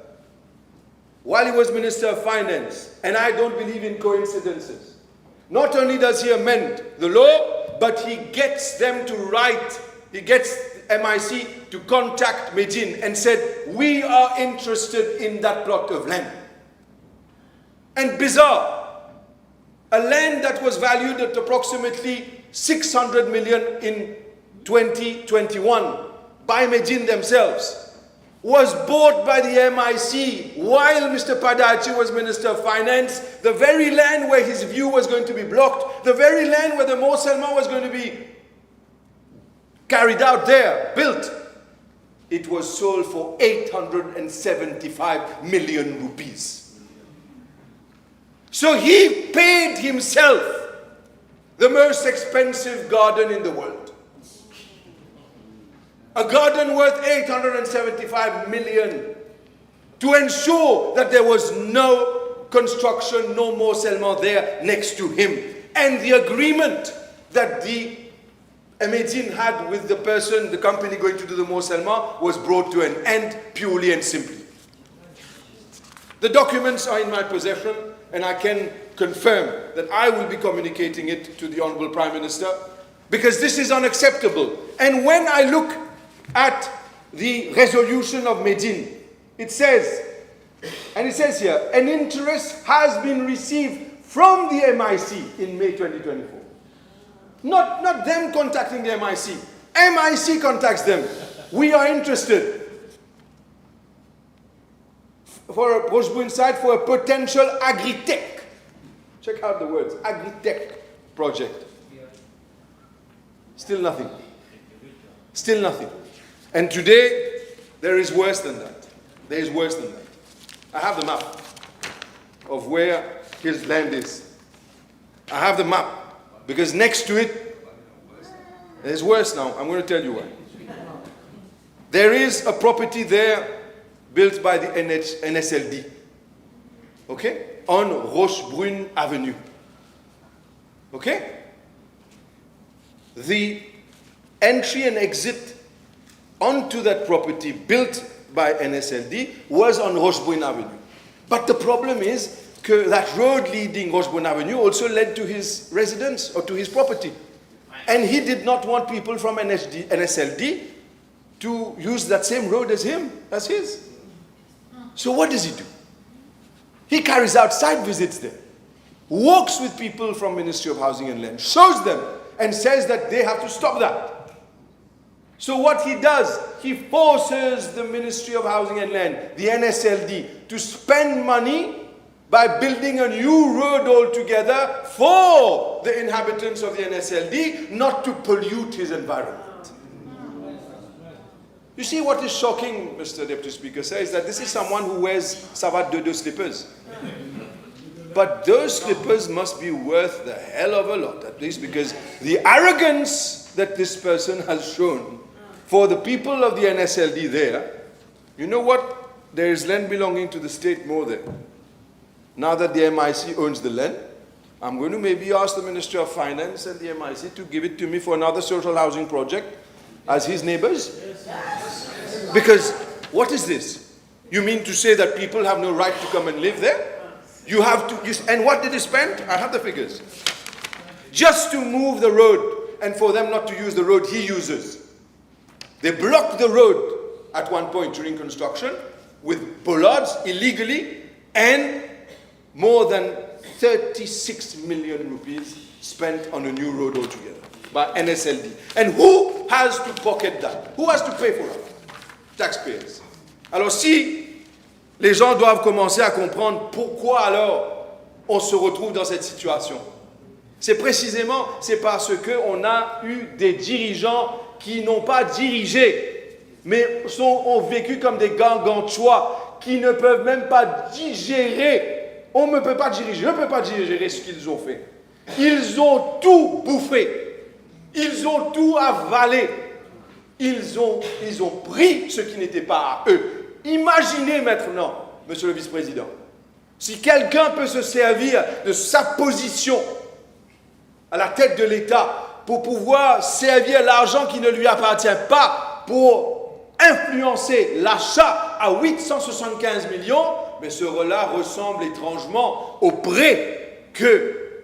while he was Minister of Finance, and I don't believe in coincidences, not only does he amend the law, but he gets them to write, he gets MIC to contact Medin and said, we are interested in that plot of land. And bizarre, a land that was valued at approximately 600 million in 2021 by Medin themselves, was bought by the MIC while Mr. Padachi was Minister of Finance, the very land where his view was going to be blocked, the very land where the Mont Salman was going to be carried out there, built. It was sold for 875 million rupees. So he paid himself the most expensive garden in the world. A garden worth 875 million to ensure that there was no construction, no more Selman there next to him. And the agreement that the Medin had with the person, the company going to do the Mont Salman, was brought to an end purely and simply. The documents are in my possession, and I can confirm that I will be communicating it to the Honourable Prime Minister, because this is unacceptable. And when I look at the resolution of Medin, it says, and it says here, an interest has been received from the MIC in May 2024. Not them contacting the MIC. MIC contacts them. We are interested for a Rochebrune site for a potential agri-tech. Check out the words, agri-tech project. Still nothing. Still nothing. And today, there is worse than that. There is worse than that. I have the map of where his land is. I have the map. Because next to it, there's worse now. I'm going to tell you why. There is a property there built by the NSLD. Okay? On Rochebrune Avenue. Okay? The entry and exit onto that property built by NSLD was on Rochebrune Avenue. But the problem is that road leading Rochebrune Avenue also led to his residence or to his property. And he did not want people from NSLD to use that same road as his. So what does he do? He carries out site visits there, walks with people from Ministry of Housing and Land, shows them and says that they have to stop that. So what he does, he forces the Ministry of Housing and Land, the NSLD, to spend money by building a new road altogether for the inhabitants of the NSLD, not to pollute his environment. You see, what is shocking, Mr. Deputy Speaker, says that this is someone who wears Savat Dodo slippers. But those slippers must be worth the hell of a lot, at least because the arrogance that this person has shown for the people of the NSLD there, you know what? There is land belonging to the state more there. Now that the MIC owns the land, I'm going to maybe ask the Ministry of Finance and the MIC to give it to me for another social housing project as his neighbors. Because what is this? You mean to say that people have no right to come and live there? You have to, and what did he spend? I have the figures. Just to move the road and for them not to use the road he uses. They blocked the road at one point during construction with bollards illegally, and more than 36 million rupees spent on a new road altogether by NSLD. And who has to pocket that? Who has to pay for it? Taxpayers. Alors si les gens doivent commencer à comprendre pourquoi alors on se retrouve dans cette situation, c'est précisément parce qu'on a eu des dirigeants qui n'ont pas dirigé, mais ont vécu comme des gargantuas qui ne peuvent même pas digérer. On ne peut pas diriger, je ne peux pas digérer ce qu'ils ont fait. Ils ont tout bouffé. Ils ont tout avalé. Ils ont pris ce qui n'était pas à eux. Imaginez maintenant, Monsieur le Vice-président, si quelqu'un peut se servir de sa position à la tête de l'État pour pouvoir servir l'argent qui ne lui appartient pas pour influencer l'achat à 875 millions mais ce rôle-là ressemble étrangement au prêt que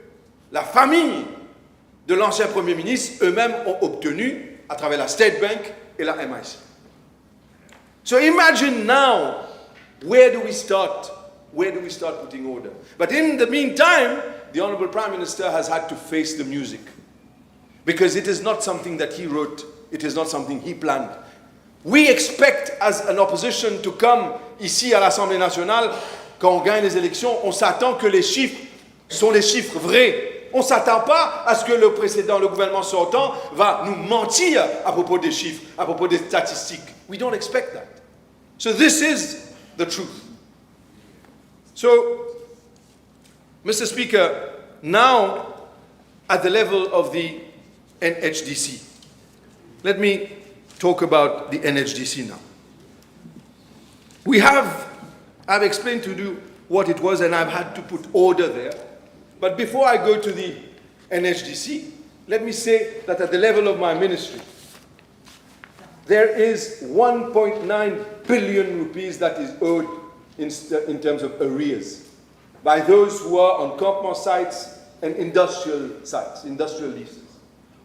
la famille de l'ancien Premier ministre eux-mêmes ont obtenu à travers la State Bank et la MIC. So imagine now, where do we start? Where do we start putting order? But in the meantime, the Honourable Prime Minister has had to face the music. Because it is not something that he wrote, it is not something he planned. We expect as an opposition to come ici à l'Assemblée nationale, quand on gagne les élections, on s'attend que les chiffres sont les chiffres vrais. On ne s'attend pas à ce que le gouvernement sortant va nous mentir à propos des chiffres, à propos des statistiques. We don't expect that. So this is the truth. So, Mr. Speaker, now at the level of the NHDC, let me talk about the NHDC now. I've explained to you what it was, and I've had to put order there. But before I go to the NHDC, let me say that at the level of my ministry, there is 1.9 billion rupees that is owed in terms of arrears by those who are on campement sites and industrial sites, industrial leases.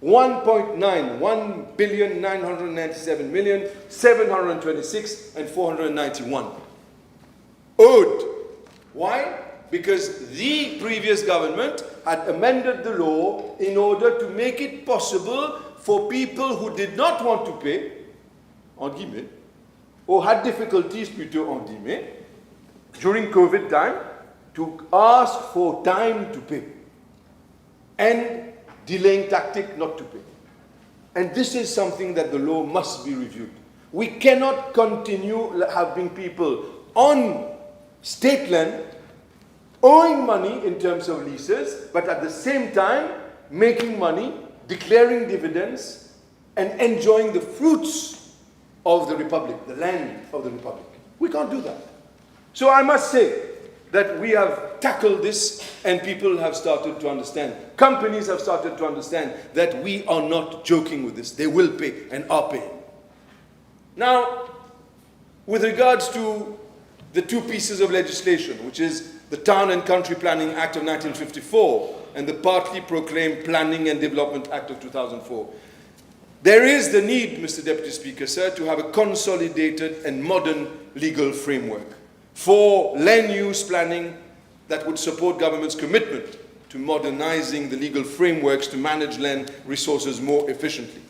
1.997,726 and 491 owed. Why? Because the previous government had amended the law in order to make it possible for people who did not want to pay, en guillemets, or had difficulties, plutôt en guillemets, during COVID time, to ask for time to pay and delaying tactic not to pay. And this is something that the law must be reviewed. We cannot continue having people on state land owing money in terms of leases, but at the same time making money, declaring dividends, and enjoying the fruits of the Republic, the land of the Republic. We can't do that. So I must say that we have tackled this and people have started to understand. Companies have started to understand that we are not joking with this. They will pay and are paying. Now, with regards to the two pieces of legislation, which is the Town and Country Planning Act of 1954 and the partly proclaimed Planning and Development Act of 2004, there is the need, Mr. Deputy Speaker, sir, to have a consolidated and modern legal framework for land use planning that would support government's commitment to modernizing the legal frameworks to manage land resources more efficiently.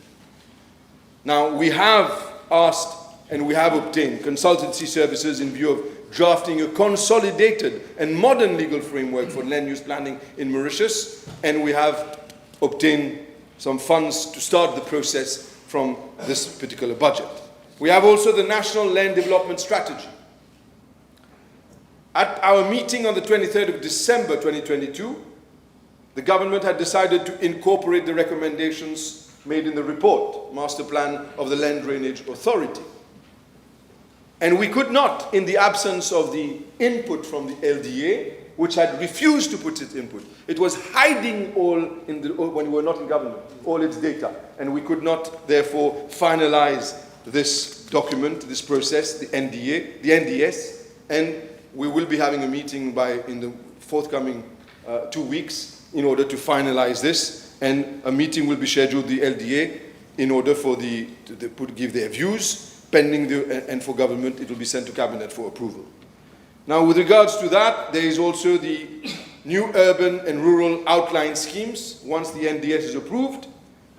Now, we have asked and we have obtained consultancy services in view of drafting a consolidated and modern legal framework for land use planning in Mauritius, and we have obtained some funds to start the process from this particular budget. We have also the National Land Development Strategy. At our meeting on the 23rd of December 2022, the government had decided to incorporate the recommendations made in the report, Master Plan of the Land Drainage Authority. And we could not, in the absence of the input from the LDA, which had refused to put its input. It was hiding when we were not in government, all its data. And we could not, therefore, finalize this document, this process, the NDS, and we will be having a meeting in the forthcoming 2 weeks in order to finalize this, and a meeting will be scheduled with the LDA in order for to give their views, pending and for government it will be sent to cabinet for approval. Now, with regards to that, there is also the new urban and rural outline schemes. Once the NDS is approved,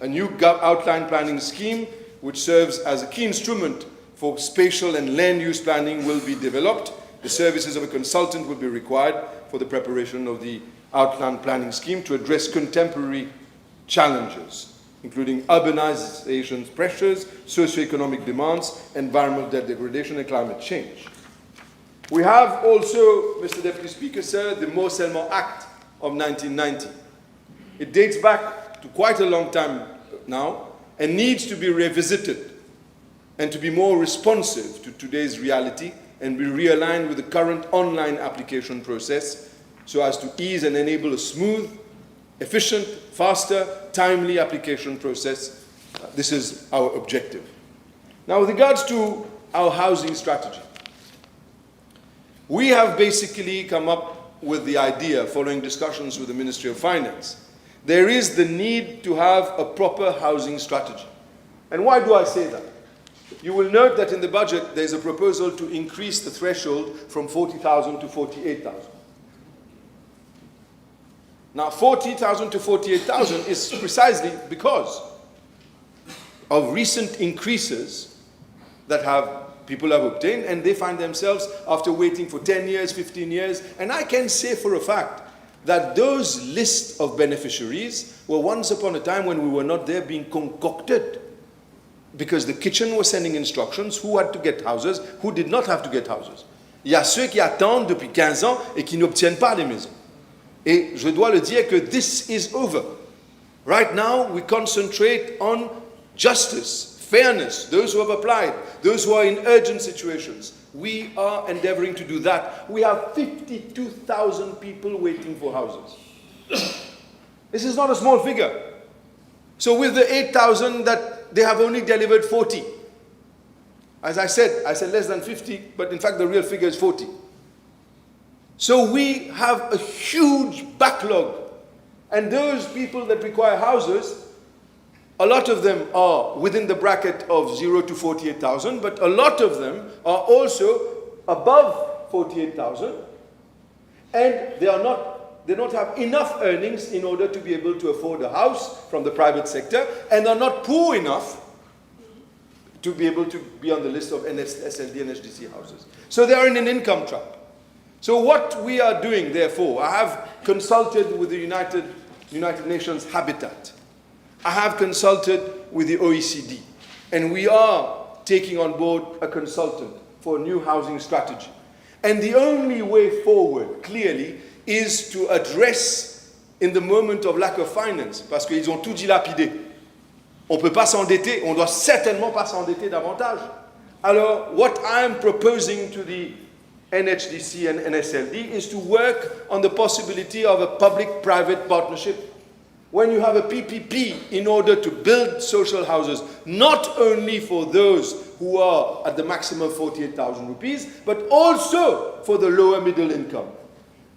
a new outline planning scheme, which serves as a key instrument for spatial and land use planning, will be developed. The services of a consultant will be required for the preparation of the outline planning scheme to address contemporary challenges, including urbanization pressures, socioeconomic demands, environmental degradation, and climate change. We have also, Mr. Deputy Speaker, sir, the Morcellement Act of 1990. It dates back to quite a long time now and needs to be revisited and to be more responsive to today's reality and be realigned with the current online application process so as to ease and enable a smooth, efficient, faster, timely application process. This is our objective. Now, with regards to our housing strategy, We have basically come up with the idea, following discussions with the Ministry of Finance, there is the need to have a proper housing strategy. And why do I say that? You will note that in the budget there's a proposal to increase the threshold from 40,000 to 48,000. Now 40,000 to 48,000 is precisely because of recent increases that people have obtained, and they find themselves after waiting for 10 years, 15 years, and I can say for a fact that those lists of beneficiaries were once upon a time, when we were not there, being concocted because the kitchen was sending instructions who had to get houses, who did not have to get houses. Il y a ceux qui attendent depuis 15 ans et qui n'obtiennent pas les maisons. Et je dois le dire que this is over. Right now we concentrate on justice, fairness, those who have applied, those who are in urgent situations. We are endeavoring to do that. We have 52,000 people waiting for houses. This is not a small figure. So with the 8,000 that they have only delivered 40. As I said less than 50, but in fact the real figure is 40. So we have a huge backlog. And those people that require houses, a lot of them are within the bracket of 0 to 48,000, but a lot of them are also above 48,000, and they don't have enough earnings in order to be able to afford a house from the private sector, and are not poor enough to be able to be on the list of SLD and HDC houses. So they are in an income trap. So what we are doing, therefore, I have consulted with the United Nations Habitat. I have consulted with the OECD, and we are taking on board a consultant for a new housing strategy. And the only way forward, clearly, is to address, in the moment of lack of finance, parce qu'ils ont tout dilapidé. On ne peut pas s'endetter, on doit certainement pas s'endetter davantage. Alors, what I am proposing to the NHDC and NSLD is to work on the possibility of a public-private partnership. When you have a PPP in order to build social houses, not only for those who are at the maximum 48,000 rupees, but also for the lower middle income.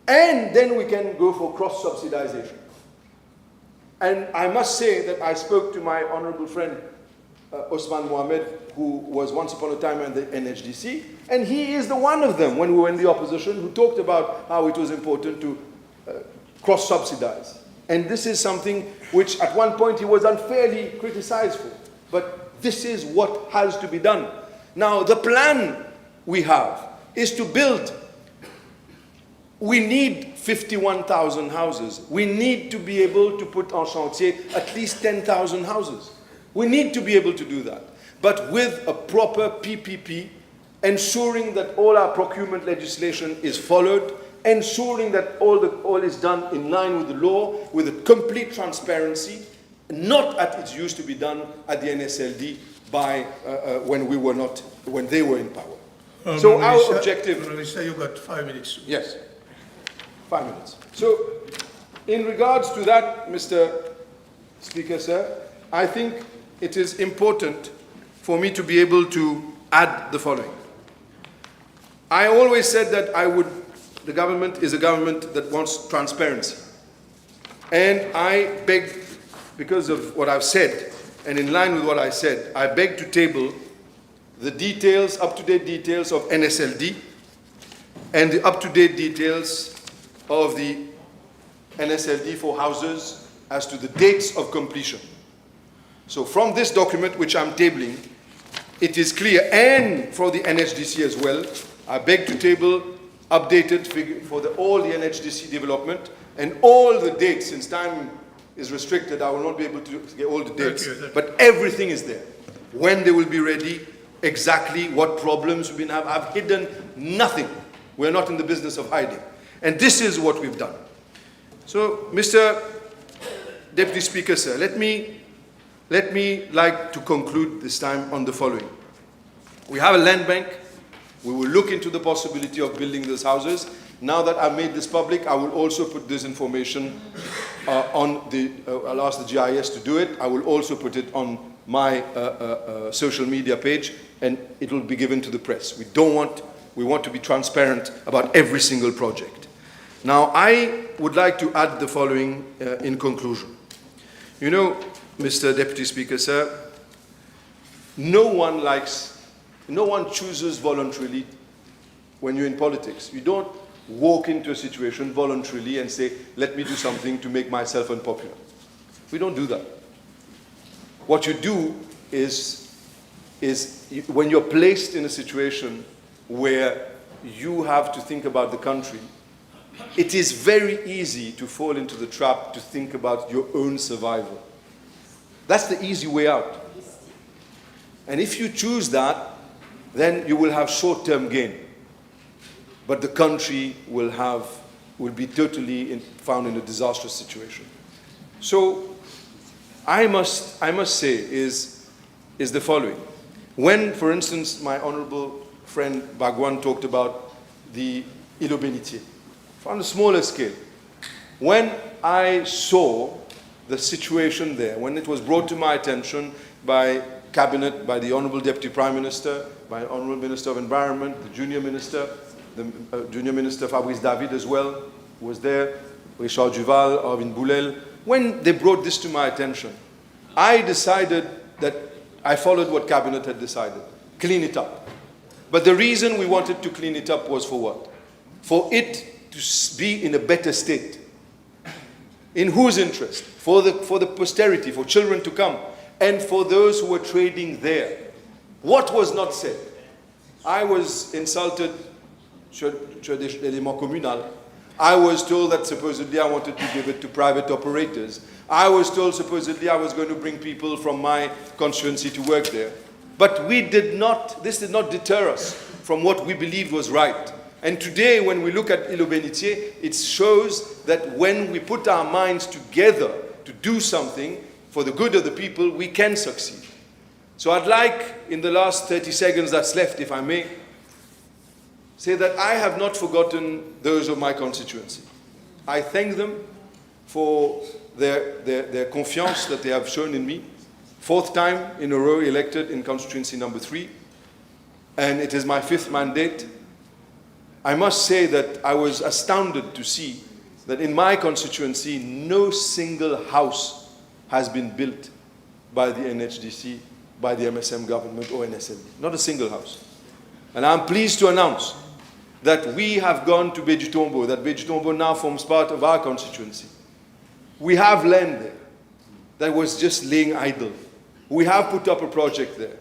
And then we can go for cross-subsidization. And I must say that I spoke to my honourable friend, Osman Mohamed, who was once upon a time in the NHDC, and he is the one of them, when we were in the opposition, who talked about how it was important to cross-subsidize. And this is something which at one point he was unfairly criticized for. But this is what has to be done. Now, the plan we have is to build. We need 51,000 houses. We need to be able to put en chantier at least 10,000 houses. We need to be able to do that. But with a proper PPP, ensuring that all our procurement legislation is followed, ensuring that all is done in line with the law, with a complete transparency, not as it used to be done at the NSLD when they were in power. So our objective... Minister, you got 5 minutes. Yes, 5 minutes. So, in regards to that, Mr. Speaker, sir, I think it is important for me to be able to add the following. I always said that the government is a government that wants transparency. And I beg, because of what I've said, and in line with what I said, I beg to table the details, up-to-date details of NSLD and the up-to-date details of the NSLD for houses as to the dates of completion. So from this document which I'm tabling, it is clear, and for the NHDC as well, I beg to table updated figure for all the NHDC development and all the dates. Since time is restricted, I will not be able to get all the dates, but everything is there. When they will be ready, exactly what problems we've been having. I've hidden nothing. We're not in the business of hiding. And this is what we've done. So, Mr. Deputy Speaker, sir, let me like to conclude this time on the following. We have a land bank. We will look into the possibility of building these houses. Now that I've made this public, I will also put this information I'll ask the GIS to do it. I will also put it on my social media page, and it will be given to the press. We don't want We want to be transparent about every single project. Now, I would like to add the following in conclusion. You know, Mr. Deputy Speaker, sir, no one chooses voluntarily when you're in politics. You don't walk into a situation voluntarily and say, let me do something to make myself unpopular. We don't do that. What you do is when you're placed in a situation where you have to think about the country, it is very easy to fall into the trap to think about your own survival. That's the easy way out. And if you choose that, then you will have short-term gain. But the country will be totally found in a disastrous situation. So I must say is the following. When, for instance, my honourable friend Bagwan talked about the Îlot Bénitier, on a smaller scale, when I saw the situation there, when it was brought to my attention by Cabinet, by the Honourable Deputy Prime Minister, by Honourable Minister of Environment, the Junior Minister Fabrice David as well, who was there, Richard Duval, Arvin Boulel, when they brought this to my attention, I decided that I followed what Cabinet had decided, clean it up. But the reason we wanted to clean it up was for what? For it to be in a better state. In whose interest? For the posterity, for children to come, and for those who were trading there. What was not said? I was insulted sur des éléments communaux. I was told that supposedly I wanted to give it to private operators. I was told supposedly I was going to bring people from my constituency to work there. But this did not deter us from what we believed was right. And today, when we look at Îlot Bénitier, it shows that when we put our minds together to do something for the good of the people, we can succeed. So I'd like, in the last 30 seconds that's left, if I may, say that I have not forgotten those of my constituency. I thank them for their confiance that they have shown in me. 4th time in a row elected in constituency number 3, and it is my 5th mandate. I must say that I was astounded to see that in my constituency, no single house has been built by the NHDC, by the MSM government or NSLD. Not a single house. And I'm pleased to announce that we have gone to Beji-Tombo, that Beji-Tombo now forms part of our constituency. We have land there that was just laying idle. We have put up a project there.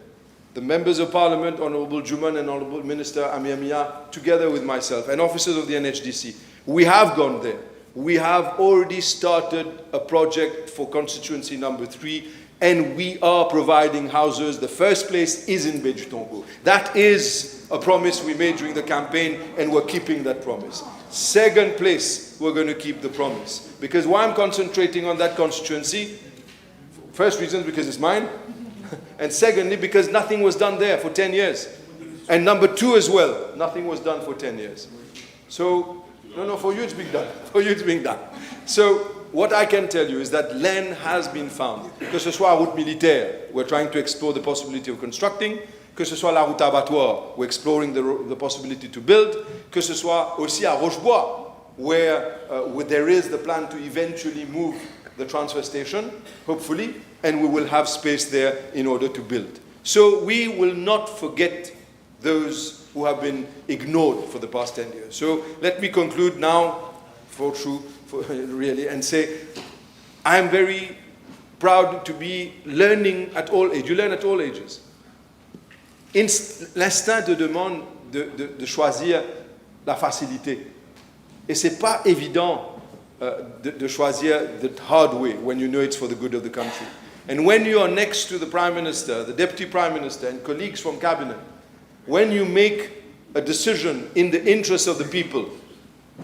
The members of Parliament, Honourable Juman and Honourable Minister Amiamia, together with myself and officers of the NHDC, we have gone there. We have already started a project for constituency number 3, and we are providing houses. The first place is in Beji-Tombo. That is a promise we made during the campaign, and we're keeping that promise. Second place, we're going to keep the promise. Because why I'm concentrating on that constituency, first reason, because it's mine. And secondly, because nothing was done there for 10 years. And number 2 as well, nothing was done for 10 years. So, no, for you it's being done. For you it's being done. So, what I can tell you is that land has been found. Que ce soit la route militaire, we're trying to explore the possibility of constructing. Que ce soit la route abattoir, we're exploring the possibility to build. Que ce soit aussi à Rochebois, where there is the plan to eventually move the transfer station, hopefully, and we will have space there in order to build. So we will not forget those who have been ignored for the past 10 years. So let me conclude now, really, and say, I am very proud to be learning at all ages. You learn at all ages. L'instinct te demande de choisir la facilité. Et c'est pas évident de choisir the hard way when you know it's for the good of the country. And when you are next to the Prime Minister, the Deputy Prime Minister, and colleagues from Cabinet, when you make a decision in the interest of the people,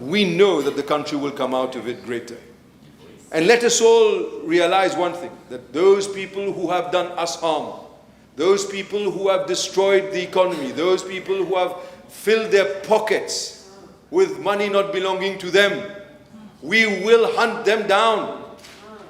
we know that the country will come out of it greater. And let us all realize one thing, that those people who have done us harm, those people who have destroyed the economy, those people who have filled their pockets with money not belonging to them, we will hunt them down.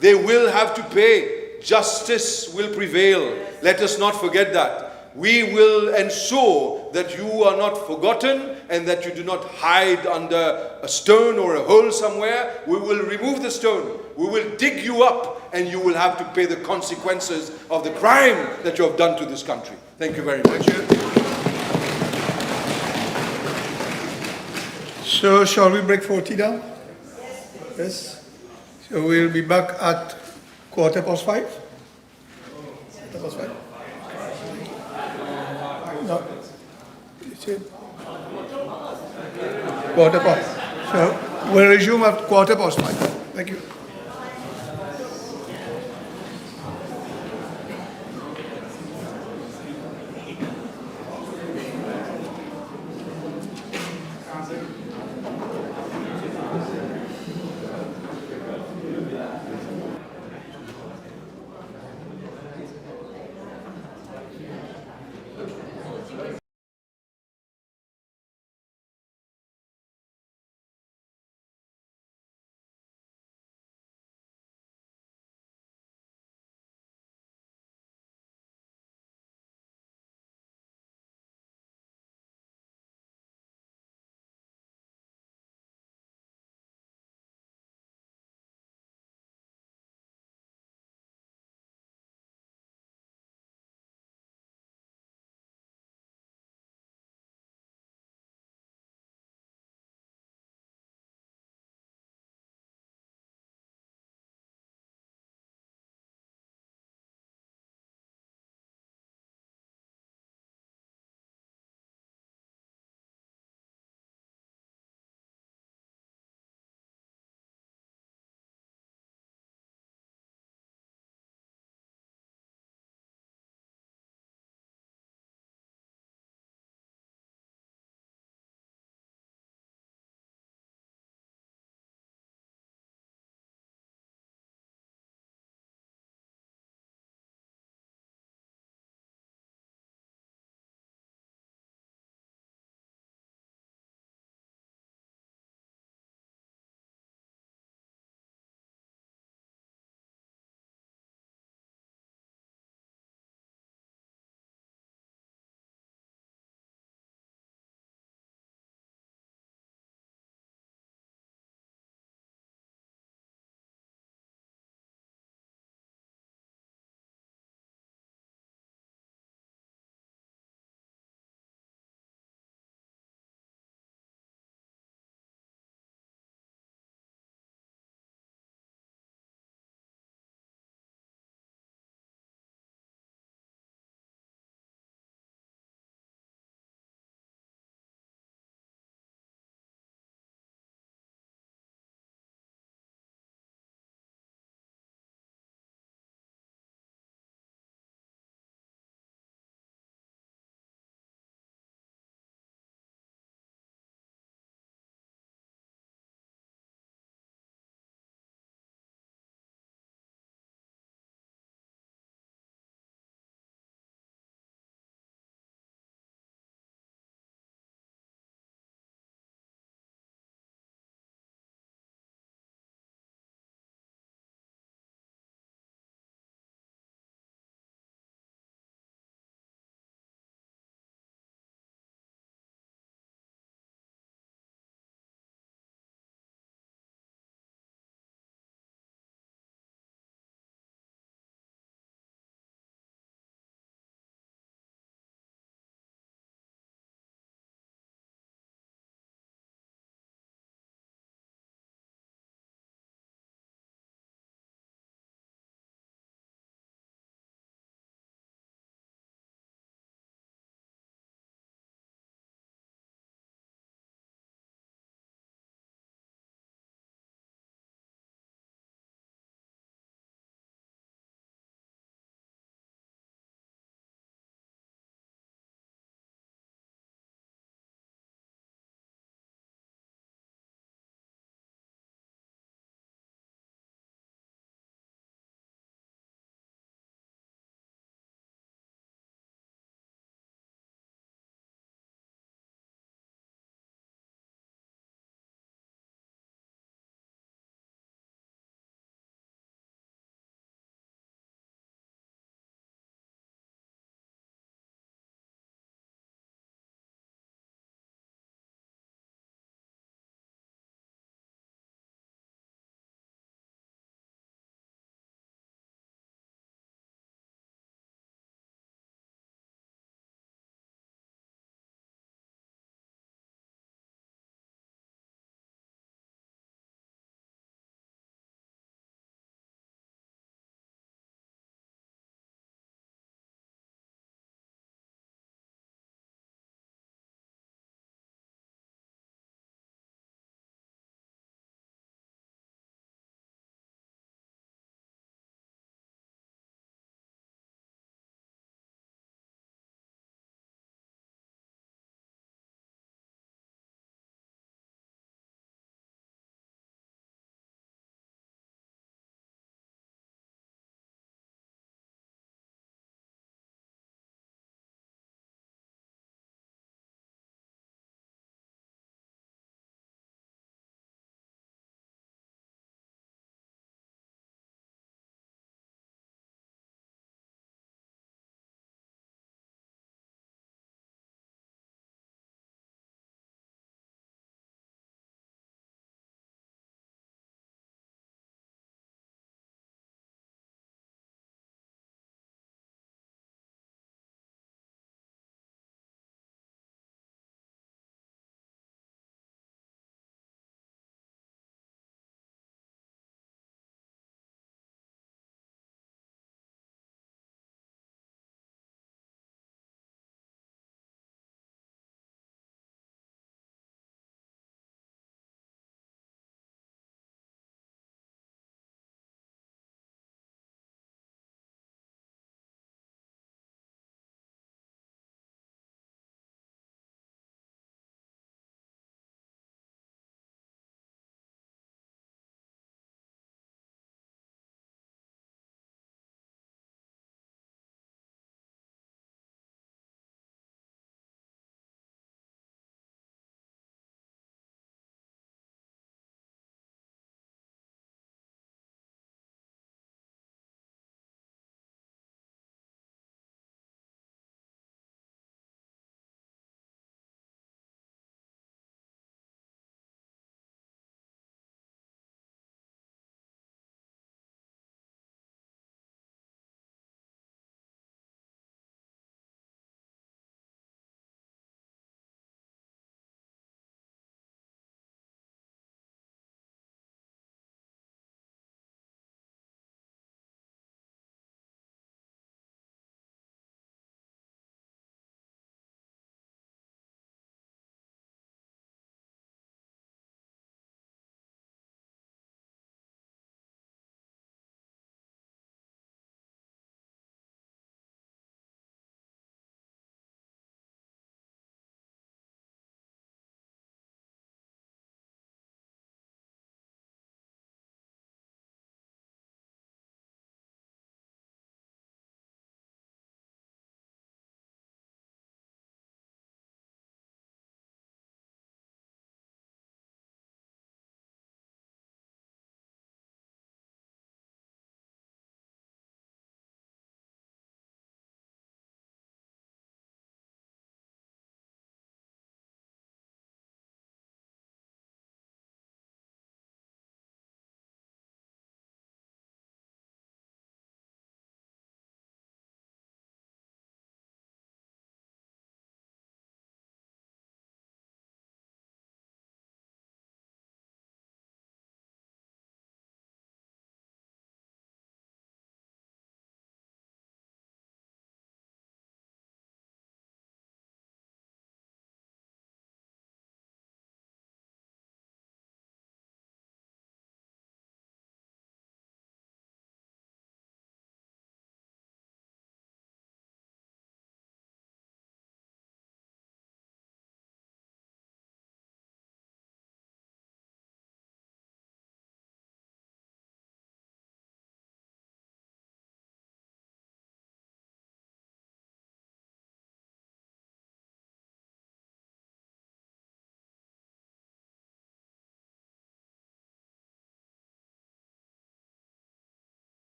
They will have to pay. Justice will prevail. Let us not forget that. We will ensure that you are not forgotten and that you do not hide under a stone or a hole somewhere. We will remove the stone. We will dig you up and you will have to pay the consequences of the crime that you have done to this country. Thank you very much. So shall we break for tea now? Yes. So we'll be back at 5:15? 5:15? No. It's it. 5:15. So we'll resume at 5:15. Thank you.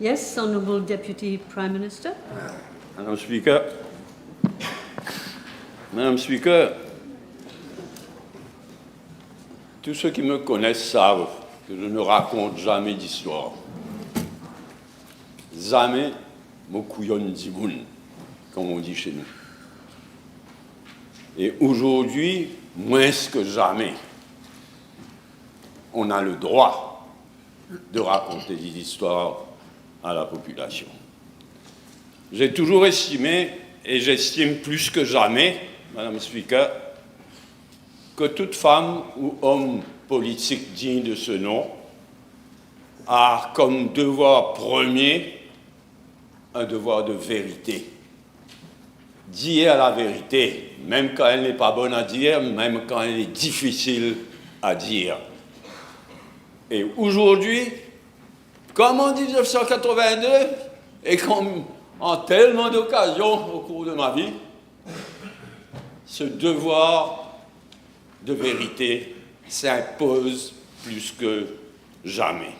Yes, Honourable Deputy Prime Minister. Madam Speaker, Madam Speaker, tous ceux qui me connaissent savent que je ne raconte jamais d'histoire. Jamais mo couillonne dimoun, comme on dit chez nous. Et aujourd'hui, moins que jamais, on a le droit de raconter des histoires à la population. J'ai toujours estimé, et j'estime plus que jamais, Madame Speaker, que toute femme ou homme politique digne de ce nom a comme devoir premier un devoir de vérité. Dire la vérité, même quand elle n'est pas bonne à dire, même quand elle est difficile à dire. Et aujourd'hui, comme en 1982, et comme en tellement d'occasions au cours de ma vie, ce devoir de vérité s'impose plus que jamais.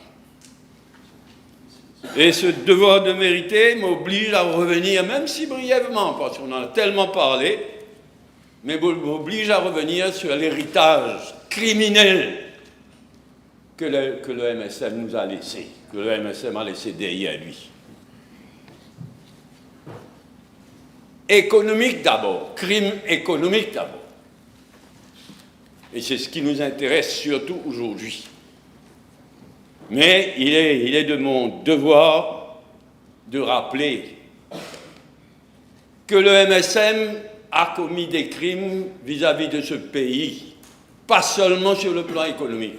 Et ce devoir de vérité m'oblige à revenir, même si brièvement, parce qu'on en a tellement parlé, mais m'oblige à revenir sur l'héritage criminel que le MSM nous a laissé, que le MSM a laissé derrière lui. Économique d'abord, crime économique d'abord. Et c'est ce qui nous intéresse surtout aujourd'hui. Mais il est de mon devoir de rappeler que le MSM a commis des crimes vis-à-vis de ce pays, pas seulement sur le plan économique,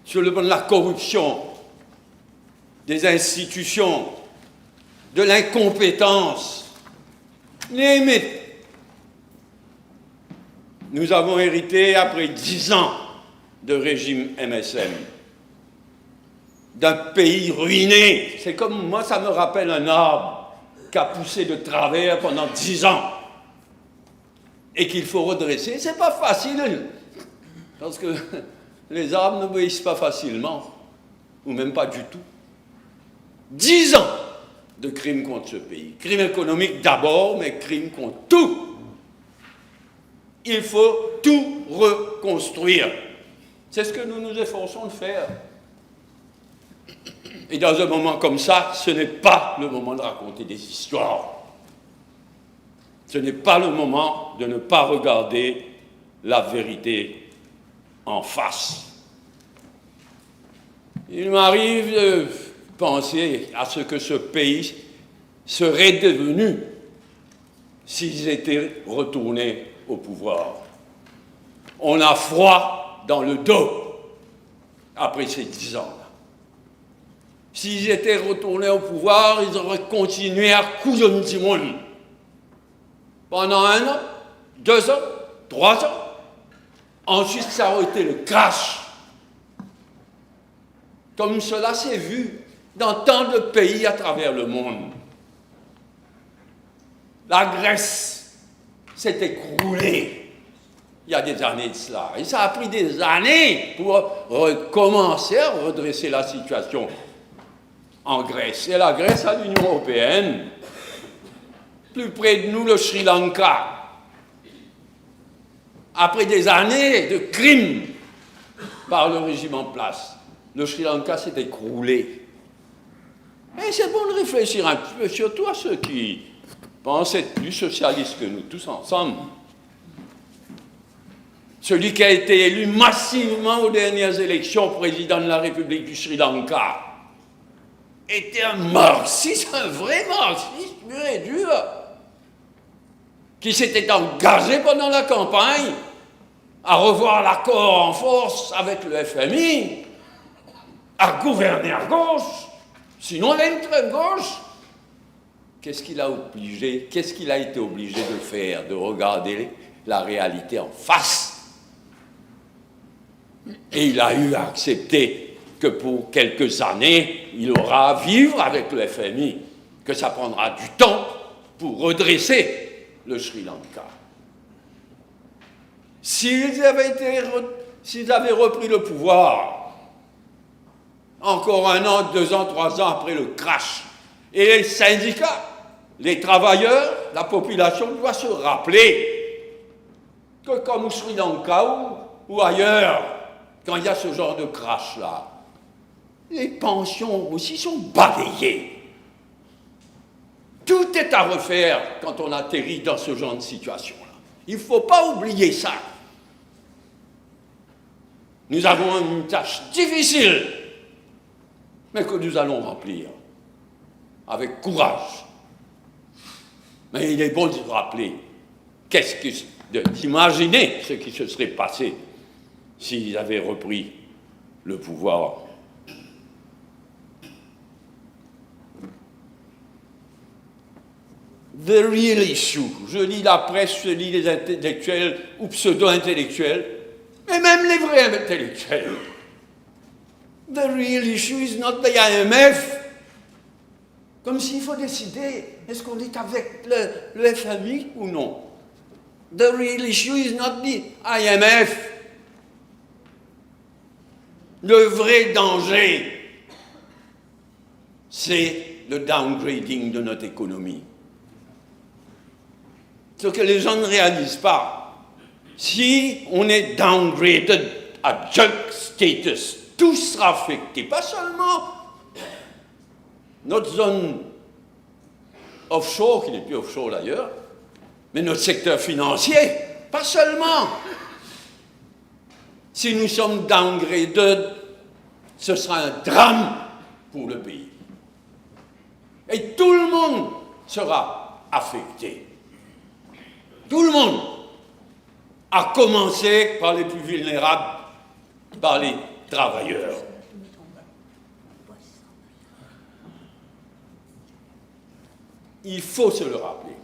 sur le plan de la corruption, des institutions, de l'incompétence. Name it. Nous avons hérité, après 10 ans de régime MSM, d'un pays ruiné. C'est comme moi, ça me rappelle un arbre qui a poussé de travers pendant 10 ans et qu'il faut redresser. C'est pas facile, parce que les arbres n'obéissent pas facilement, ou même pas du tout. 10 ans de crimes contre ce pays. Crimes économiques d'abord, mais crimes contre tout. Il faut tout reconstruire. C'est ce que nous nous efforçons de faire. Et dans un moment comme ça, ce n'est pas le moment de raconter des histoires. Ce n'est pas le moment de ne pas regarder la vérité en face. Il m'arrive de penser à ce que ce pays serait devenu s'ils étaient retournés au pouvoir. On a froid dans le dos après ces 10 ans-là. S'ils étaient retournés au pouvoir, ils auraient continué à couillonner du monde pendant 1 an, 2 ans, 3 ans. Ensuite, ça aurait été le crash. Comme cela s'est vu dans tant de pays à travers le monde. La Grèce s'est écroulée il y a des années de cela. Et ça a pris des années pour recommencer à redresser la situation en Grèce. Et la Grèce à l'Union européenne, plus près de nous, le Sri Lanka. Après des années de crimes par le régime en place, le Sri Lanka s'est écroulé. Et c'est bon de réfléchir un petit peu, surtout à ceux qui pensent être plus socialistes que nous, tous ensemble. Celui qui a été élu massivement aux dernières élections président de la République du Sri Lanka était un marxiste, un vrai marxiste, pur et dur, qui s'était engagé pendant la campagne à revoir l'accord en force avec le FMI, à gouverner à gauche, sinon l'extrême-gauche. Qu'est-ce qu'il a été obligé de faire? De regarder la réalité en face. Et il a eu à accepter que pour quelques années, il aura à vivre avec le FMI, que ça prendra du temps pour redresser le Sri Lanka. S'ils avaient repris le pouvoir, encore 1 an, 2 ans, 3 ans après le crash. Et les syndicats, les travailleurs, la population doit se rappeler que comme au Sri Lanka ou ailleurs, quand il y a ce genre de crash-là, les pensions aussi sont balayées. Tout est à refaire quand on atterrit dans ce genre de situation-là. Il ne faut pas oublier ça. Nous avons une tâche difficile, mais que nous allons remplir avec courage. Mais il est bon de se rappeler d'imaginer ce qui se serait passé s'ils avaient repris le pouvoir. The real issue. Je lis la presse, je lis les intellectuels ou pseudo-intellectuels, mais même les vrais intellectuels. The real issue is not the IMF. Comme s'il faut décider, est-ce qu'on est avec le FMI ou non? The real issue is not the IMF. Le vrai danger, c'est le downgrading de notre économie. Ce que les gens ne réalisent pas, si on est downgraded à junk status, tout sera affecté, pas seulement notre zone offshore, qui n'est plus offshore d'ailleurs, mais notre secteur financier, pas seulement. Si nous sommes downgraded, ce sera un drame pour le pays. Et tout le monde sera affecté. Tout le monde, à commencer par les plus vulnérables, par les travailleurs. Il faut se le rappeler.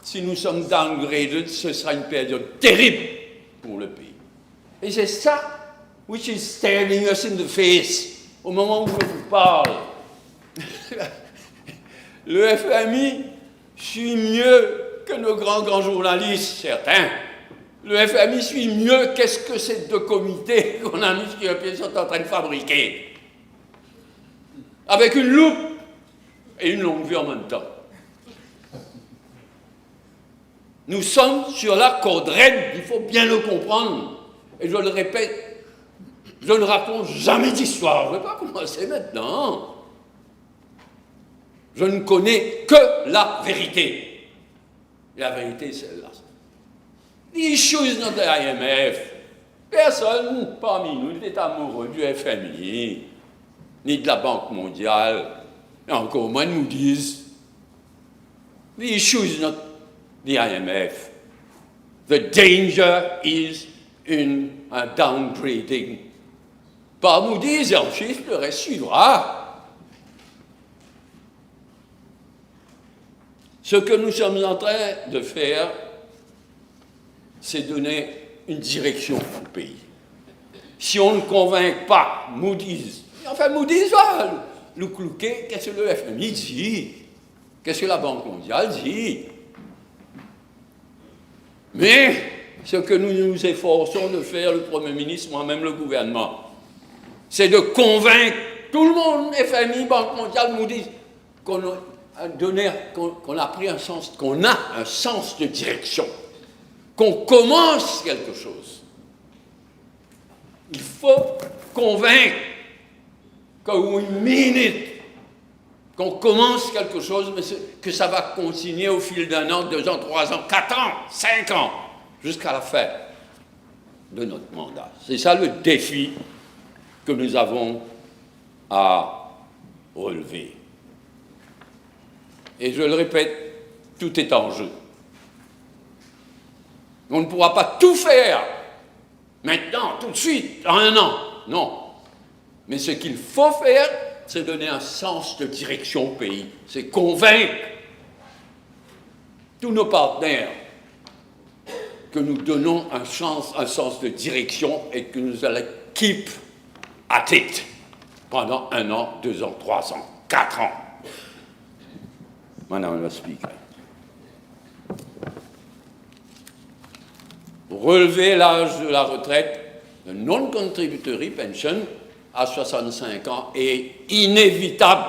Si nous sommes downgraded, ce sera une période terrible pour le pays. Et c'est ça which is staring us in the face au moment où je vous parle. Le FMI suit mieux que nos grands journalistes, certains. Le FMI suit mieux qu'est-ce que ces 2 comités qu'on a mis sur pied sont en train de fabriquer. Avec une loupe et une longue vue en même temps. Nous sommes sur la corde raide, il faut bien le comprendre. Et je le répète, je ne raconte jamais d'histoire. Je ne vais pas commencer maintenant. Je ne connais que la vérité. Et la vérité est celle-là. The issue is not the IMF. Personne parmi nous n'est amoureux du FMI, ni de la Banque mondiale, et encore moins de Moody's. The issue is not the IMF. The danger is in a downgrading. Par Moody's et ensuite le reste suivra. Ce que nous sommes en train de faire, c'est donner une direction au pays. Si on ne convainc pas Moody's, enfin Moody's va nous clouquer, qu'est-ce que le FMI dit, qu'est-ce que la Banque mondiale dit. Mais ce que nous nous efforçons de faire, le Premier ministre, moi-même le gouvernement, c'est de convaincre tout le monde, FMI, Banque mondiale, Moody's, qu'on a pris un sens, qu'on a un sens de direction, qu'on commence quelque chose. Il faut convaincre que we mean it, qu'on commence quelque chose, mais que ça va continuer au fil d'1 an, 2 ans, 3 ans, 4 ans, 5 ans, jusqu'à la fin de notre mandat. C'est ça le défi que nous avons à relever. Et je le répète, tout est en jeu. On ne pourra pas tout faire maintenant, tout de suite, en 1 an. Non. Mais ce qu'il faut faire, c'est donner un sens de direction au pays. C'est convaincre tous nos partenaires que nous donnons un sens de direction et que nous allons keep at it pendant 1 an, 2 ans, 3 ans, 4 ans. Madame la Speaker. Relever l'âge de la retraite, de non-contributory pension, à 65 ans est inévitable.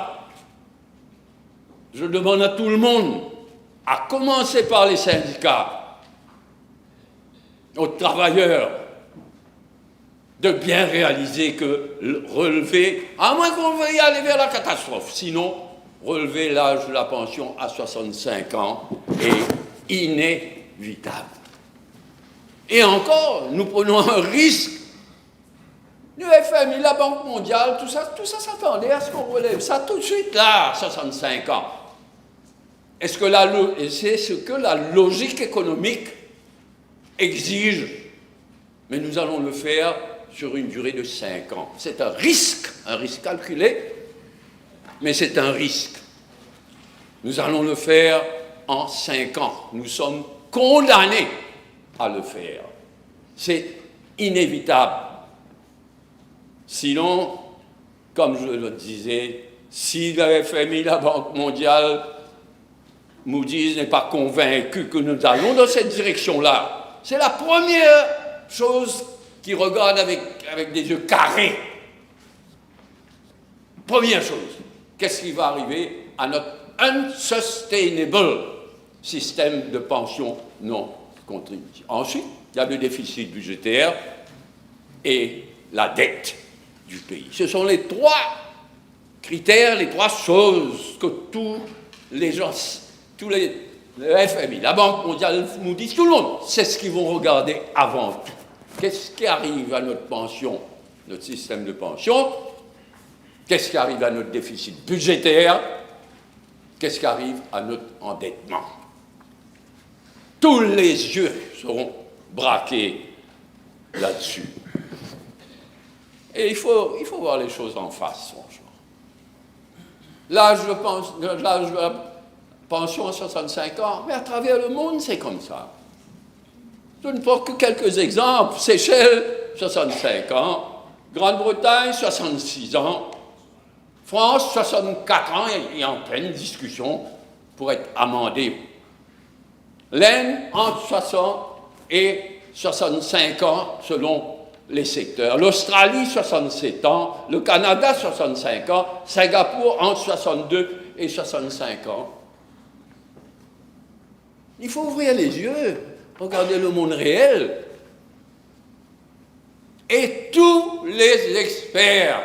Je demande à tout le monde, à commencer par les syndicats, aux travailleurs, de bien réaliser que relever, à moins qu'on veuille aller vers la catastrophe, sinon, relever l'âge de la pension à 65 ans est inévitable. Et encore, nous prenons un risque. Le FMI, la Banque mondiale, tout ça s'attendait à ce qu'on relève ça tout de suite là, à 65 ans. C'est ce que la logique économique exige. Mais nous allons le faire sur une durée de 5 ans. C'est un risque calculé, mais c'est un risque. Nous allons le faire en 5 ans. Nous sommes condamnés à le faire. C'est inévitable. Sinon, comme je le disais, si le FMI, la Banque mondiale, Moody's n'est pas convaincu que nous allons dans cette direction-là, c'est la première chose qu'ils regardent avec des yeux carrés. Première chose, qu'est-ce qui va arriver à notre unsustainable système de pension non contributive? Ensuite, il y a le déficit budgétaire et la dette du pays. Ce sont les 3 critères, les 3 choses que tous les gens, le FMI, la Banque mondiale, nous disent, tout le monde, c'est ce qu'ils vont regarder avant tout. Qu'est-ce qui arrive à notre pension, notre système de pension? Qu'est-ce qui arrive à notre déficit budgétaire? Qu'est-ce qui arrive à notre endettement? Tous les yeux seront braqués là-dessus. Et il faut voir les choses en face, franchement. L'âge de la pension à 65 ans, mais à travers le monde, c'est comme ça. Je ne prends que quelques exemples. Seychelles, 65 ans. Grande-Bretagne, 66 ans. France, 64 ans et en pleine discussion pour être amendé. L'Inde, entre 60 et 65 ans, selon les secteurs. L'Australie, 67 ans. Le Canada, 65 ans. Singapour, entre 62 et 65 ans. Il faut ouvrir les yeux, regarder le monde réel. Et tous les experts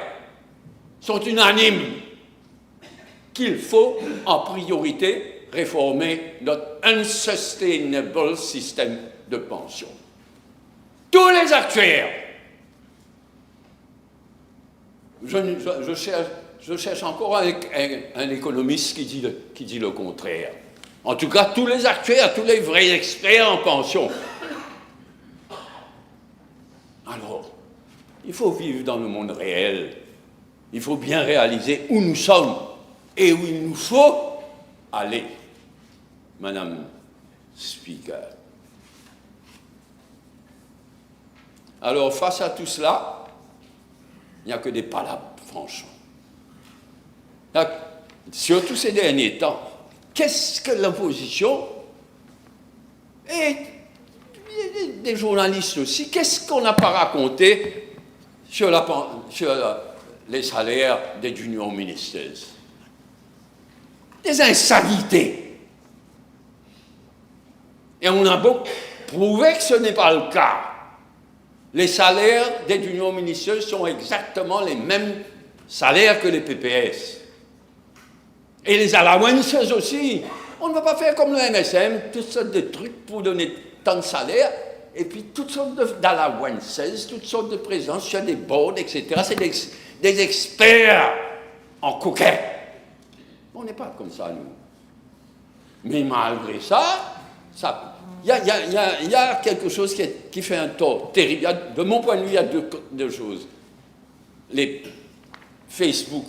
sont unanimes qu'il faut en priorité réformer notre unsustainable système de pension. Tous les actuaires. Je cherche encore un économiste qui dit le contraire. En tout cas, tous les actuaires, tous les vrais experts en pension. Alors, il faut vivre dans le monde réel. Il faut bien réaliser où nous sommes et où il nous faut aller, Madame Speaker. Alors, face à tout cela, il n'y a que des palabres, franchement. Surtout ces derniers temps, qu'est-ce que l'opposition et des journalistes aussi, qu'est-ce qu'on n'a pas raconté sur les salaires des junior ministers? Des insanités. Et on a beau prouver que ce n'est pas le cas. Les salaires des junior ministers sont exactement les mêmes salaires que les PPS. Et les allowances aussi. On ne va pas faire comme le MSM, toutes sortes de trucs pour donner tant de salaires, et puis toutes sortes d'allowances, toutes sortes de présences sur des boards, etc. C'est des experts en coquin. On n'est pas comme ça, nous. Mais malgré ça, il y a quelque chose qui fait un tort terrible. De mon point de vue, il y a deux choses. Les Facebook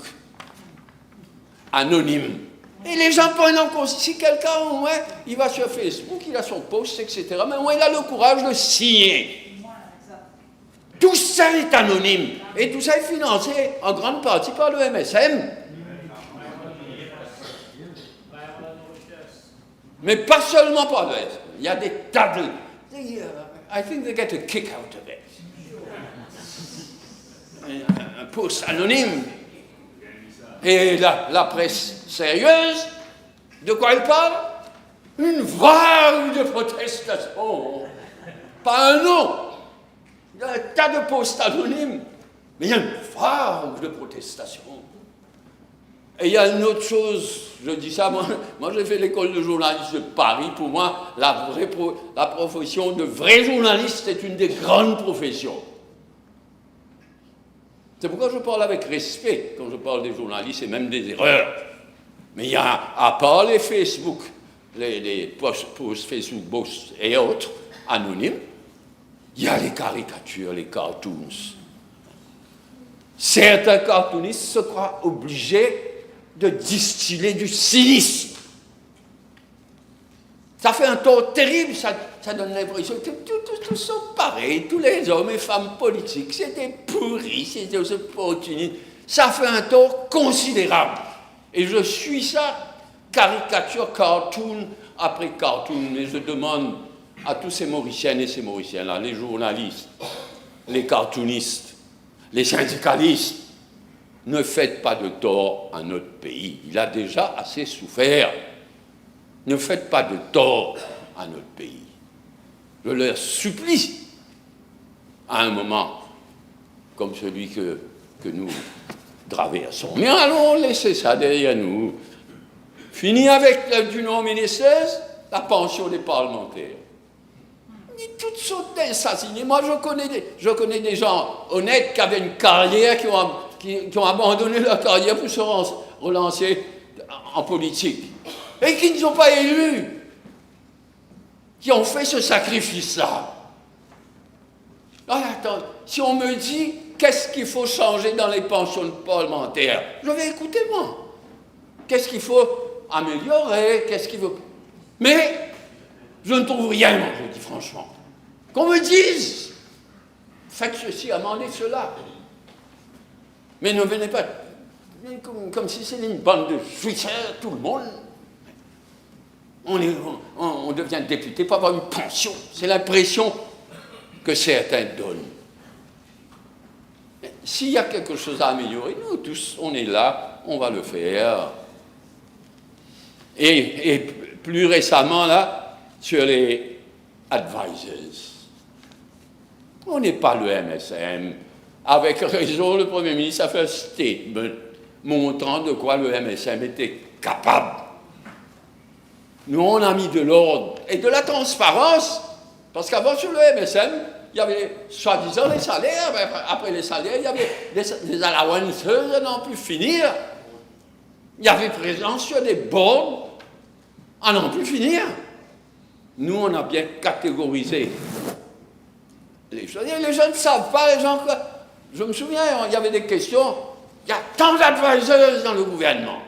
anonymes. Et les gens prennent en compte. Si quelqu'un, au moins, il va sur Facebook, il a son post, etc., mais au moins, il a le courage de signer. Tout ça est anonyme. Et tout ça est financé en grande partie par le MSM. Mais pas seulement par le MSM. Il y a des tas de... I think they get a kick out of it. Un post anonyme. Et la presse sérieuse, de quoi elle parle? Une vague de protestation. Pas un nom. Il y a un tas de postes anonymes, mais il y a une vague de protestation. Et il y a une autre chose, je dis ça, moi j'ai fait l'école de journaliste de Paris. Pour moi, la profession de vrai journaliste est une des grandes professions. C'est pourquoi je parle avec respect quand je parle des journalistes et même des erreurs. Mais il y a, à part les Facebook, les posts Facebook posts et autres anonymes, il y a les caricatures, les cartoons. Certains cartoonistes se croient obligés de distiller du cynisme. Ça fait un tort terrible, ça donne l'impression que tous sont pareils, tous les hommes et femmes politiques, c'est des pourris, c'est des opportunistes. Ça fait un tort considérable. Et je suis ça, caricature, cartoon après cartoon. Et je demande à tous ces Mauriciennes et ces Mauriciens-là, les journalistes, les cartoonistes, les syndicalistes, ne faites pas de tort à notre pays. Il a déjà assez souffert. Ne faites pas de tort à notre pays. Je leur supplie, à un moment comme celui que nous traversons. Mais allons laisser ça derrière nous. Fini avec du non-ministère, la pension des parlementaires. Toutes sortes d'assassinés. Moi, je connais des gens honnêtes qui avaient une carrière, qui ont abandonné leur carrière pour se relancer en politique. Et qui ne sont pas élus. Qui ont fait ce sacrifice-là. Alors, attends, si on me dit qu'est-ce qu'il faut changer dans les pensions parlementaires, je vais écouter moi. Qu'est-ce qu'il faut améliorer, qu'est-ce qu'il faut... Mais je ne trouve rien, moi, je dis franchement. Qu'on me dise, faites ceci, amendez cela. Mais ne venez pas comme si c'était une bande de jouisseurs, tout le monde. On devient député pour avoir une pension. C'est l'impression que certains donnent. S'il y a quelque chose à améliorer, nous tous, on est là, on va le faire. Et plus récemment, là, sur les advisors. On n'est pas le MSM. Avec raison, le Premier ministre a fait un statement montrant de quoi le MSM était capable. Nous, on a mis de l'ordre et de la transparence, parce qu'avant, sur le MSM, il y avait soi-disant les salaires, après les salaires, il y avait des allowances à n'en plus finir. Il y avait présence sur des boards à n'en plus finir. Nous, on a bien catégorisé les choses. Les gens ne savent pas, les gens... Je me souviens, il y avait des questions, il y a tant d'advisors dans le gouvernement.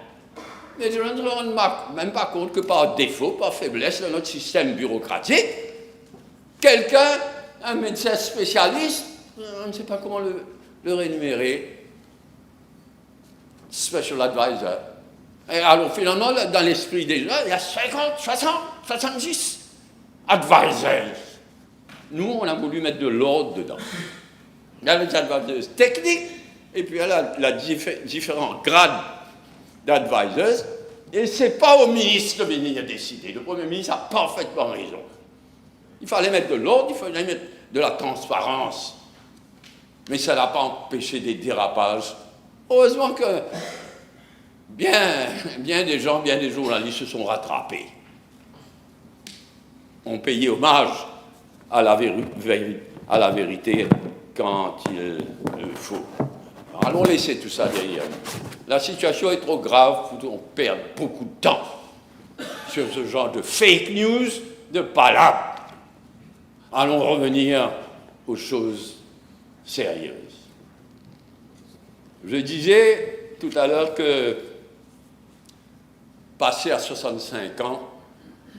Mais je ne me rends même pas compte que par défaut, par faiblesse de notre système bureaucratique, quelqu'un, un médecin spécialiste, on ne sait pas comment le rémunérer, special advisor. Et alors finalement, dans l'esprit des gens, il y a 50, 60, 70 advisors. Nous, on a voulu mettre de l'ordre dedans. Il y a les advisors techniques, et puis il y a différents grades d'advisors, et ce n'est pas au ministre de venir décider. Le Premier ministre a parfaitement raison. Il fallait mettre de l'ordre, il fallait mettre de la transparence. Mais ça n'a pas empêché des dérapages. Heureusement que bien des gens, bien des journalistes se sont rattrapés. On payait hommage à la vérité quand il faut. Alors, allons laisser tout ça derrière nous. La situation est trop grave pour qu'on perde beaucoup de temps sur ce genre de fake news, de palabres. Allons revenir aux choses sérieuses. Je disais tout à l'heure que passer à 65 ans,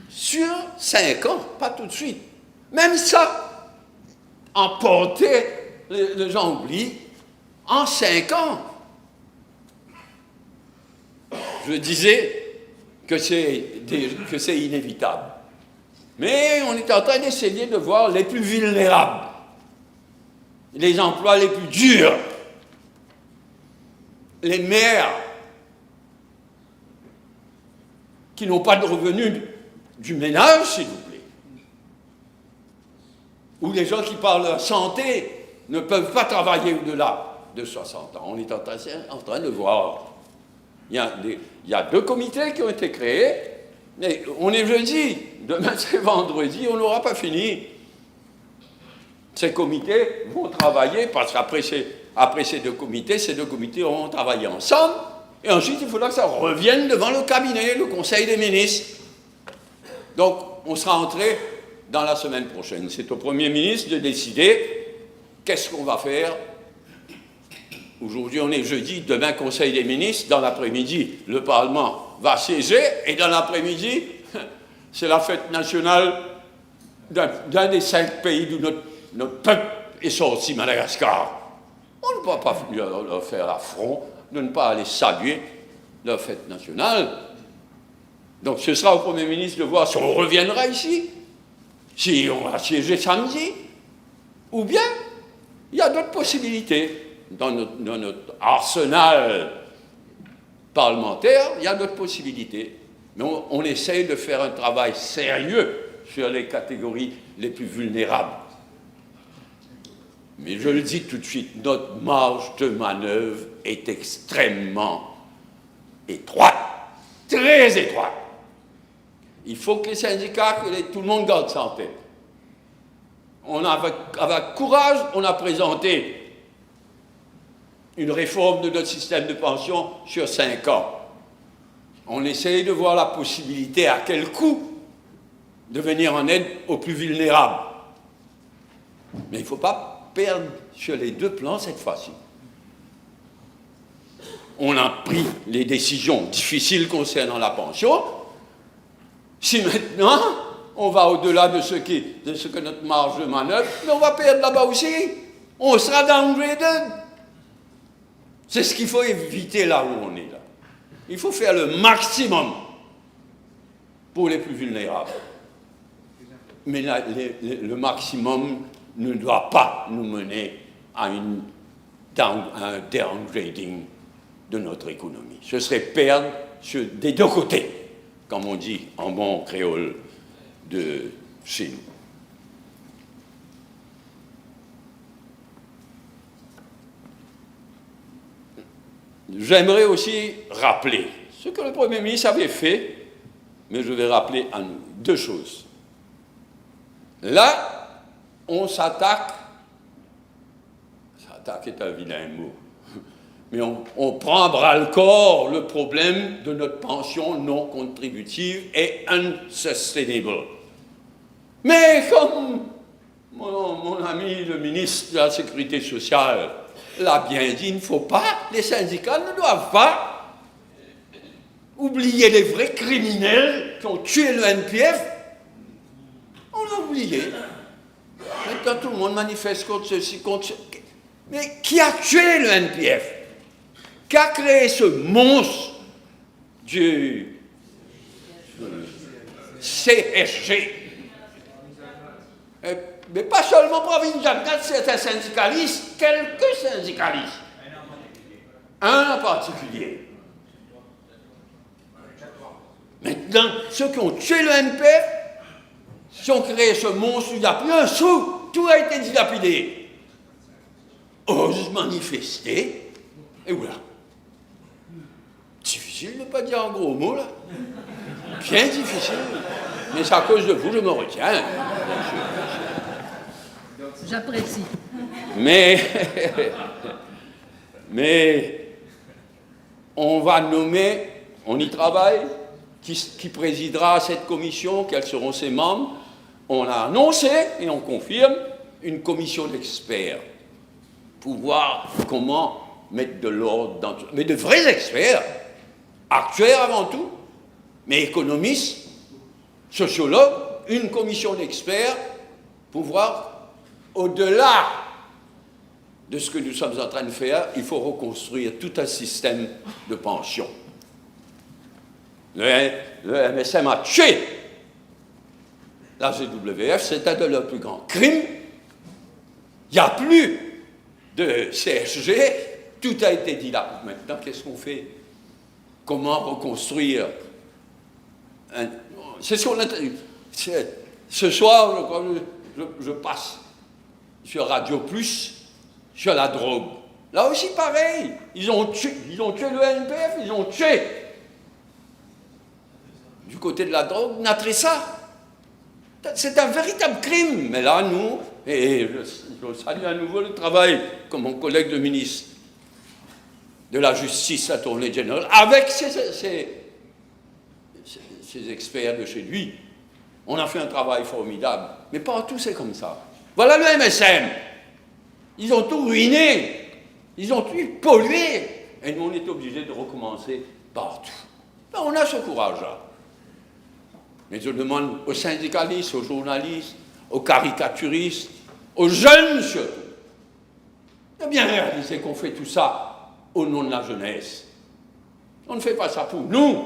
sur 5 ans, pas tout de suite, même ça, emporter, les gens oublient, en 5 ans. Je disais que c'est inévitable. Mais on est en train d'essayer de voir les plus vulnérables, les emplois les plus durs. les mères qui n'ont pas de revenus du ménage, s'il vous plaît, ou les gens qui, par leur santé, ne peuvent pas travailler au-delà de 60 ans. On est en train de voir. Il y a 2 comités qui ont été créés, mais on est jeudi, demain c'est vendredi, on n'aura pas fini. Ces comités vont travailler, parce qu'après ces 2 comités, ces 2 comités vont travailler ensemble, et ensuite il faudra que ça revienne devant le cabinet, le Conseil des ministres. Donc, on sera entré dans la semaine prochaine. C'est au Premier ministre de décider qu'est-ce qu'on va faire. Aujourd'hui, on est jeudi, demain, Conseil des ministres. Dans l'après-midi, le Parlement va siéger, et dans l'après-midi, c'est la fête nationale d'un des 5 pays d'où notre peuple est sorti, Madagascar. On ne va pas leur faire affront de ne pas aller saluer leur fête nationale. Donc ce sera au Premier ministre de voir si on reviendra ici, si on va siéger samedi, ou bien il y a d'autres possibilités. Dans notre arsenal parlementaire, il y a d'autres possibilités. Mais on essaye de faire un travail sérieux sur les catégories les plus vulnérables. Mais je le dis tout de suite, notre marge de manœuvre est extrêmement étroite, très étroite. Il faut que les syndicats, tout le monde garde ça en tête. Avec courage, on a présenté une réforme de notre système de pension sur 5 ans. On essaye de voir la possibilité, à quel coût, de venir en aide aux plus vulnérables. Mais il ne faut pas perdre sur les 2 plans cette fois-ci. On a pris les décisions difficiles concernant la pension. Si maintenant, on va au-delà de ce que notre marge de manœuvre, mais on va perdre là-bas aussi. On sera downgraded. C'est ce qu'il faut éviter là où on est là. Il faut faire le maximum pour les plus vulnérables. Mais le maximum ne doit pas nous mener à un downgrading de notre économie. Ce serait perdre des 2 côtés, comme on dit en bon créole de chez nous. J'aimerais aussi rappeler ce que le Premier ministre avait fait, mais je vais rappeler à nous 2 choses. Là, on s'attaque est un vilain mot, mais on prend à bras-le-corps le problème de notre pension non contributive et unsustainable. Mais comme mon ami le ministre de la Sécurité sociale l'a bien dit, il ne faut pas, les syndicats ne doivent pas oublier les vrais criminels qui ont tué le NPF. On l'a oublié. Maintenant, tout le monde manifeste contre ceci, contre ce... Mais qui a tué le NPF? Qui a créé ce monstre du CSG? Mais pas seulement Provincial, c'est un syndicaliste, quelques syndicalistes. Un en particulier. Maintenant, ceux qui ont tué le NPF, qui ont créé ce monstre, il n'y a plus un sou, tout a été dilapidé. Ose manifester, et voilà. Difficile de ne pas dire en gros mots, là. Bien difficile. Mais c'est à cause de vous, je me retiens. J'apprécie. Mais on va nommer, on y travaille, qui présidera cette commission, quels seront ses membres. On a annoncé, et on confirme, une commission d'experts pour voir comment mettre de l'ordre dans tout. Mais de vrais experts, actuaires avant tout, mais économistes, sociologues, une commission d'experts pour voir au-delà de ce que nous sommes en train de faire, il faut reconstruire tout un système de pension. Le MSM a tué la GWF, c'est un de leurs plus grands crimes. Il n'y a plus de CSG, Tout a été dit là. Maintenant, qu'est-ce qu'on fait? Comment reconstruire C'est ce qu'on a... Ce soir, je passe sur Radio Plus, sur la drogue. Là aussi, pareil. Ils ont tué le NPF, ils ont tué. Du côté de la drogue, Natressa. C'est un véritable crime. Mais là, nous, et je salue à nouveau le travail, comme mon collègue le ministre de la Justice, l'Attorney General, avec ses experts de chez lui. On a fait un travail formidable. Mais partout, c'est comme ça. Voilà le MSM. Ils ont tout ruiné. Ils ont tout pollué. Et nous, on est obligés de recommencer partout. Ben, on a ce courage-là. Mais je demande aux syndicalistes, aux journalistes, aux caricaturistes, aux jeunes surtout, de bien réaliser qu'on fait tout ça au nom de la jeunesse. On ne fait pas ça pour nous.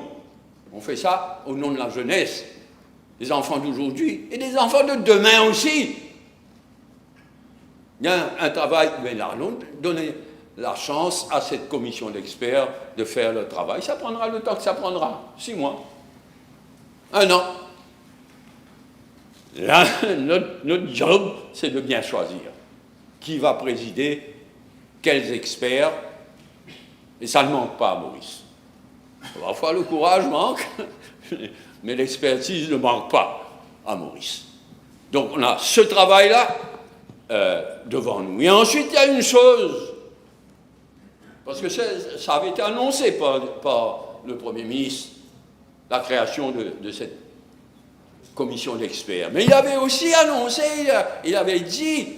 On fait ça au nom de la jeunesse, des enfants d'aujourd'hui et des enfants de demain aussi. Il y a un travail, mais là, donner la chance à cette commission d'experts de faire le travail. Ça prendra le temps que ça prendra, 6 mois, 1 an. Là, notre job, c'est de bien choisir qui va présider, quels experts, et ça ne manque pas à Maurice. Parfois, le courage manque, mais l'expertise ne manque pas à Maurice. Donc, on a ce travail-là devant nous. Et ensuite, il y a une chose, parce que ça avait été annoncé par le Premier ministre, la création de cette commission d'experts. Mais il avait aussi annoncé, il avait dit,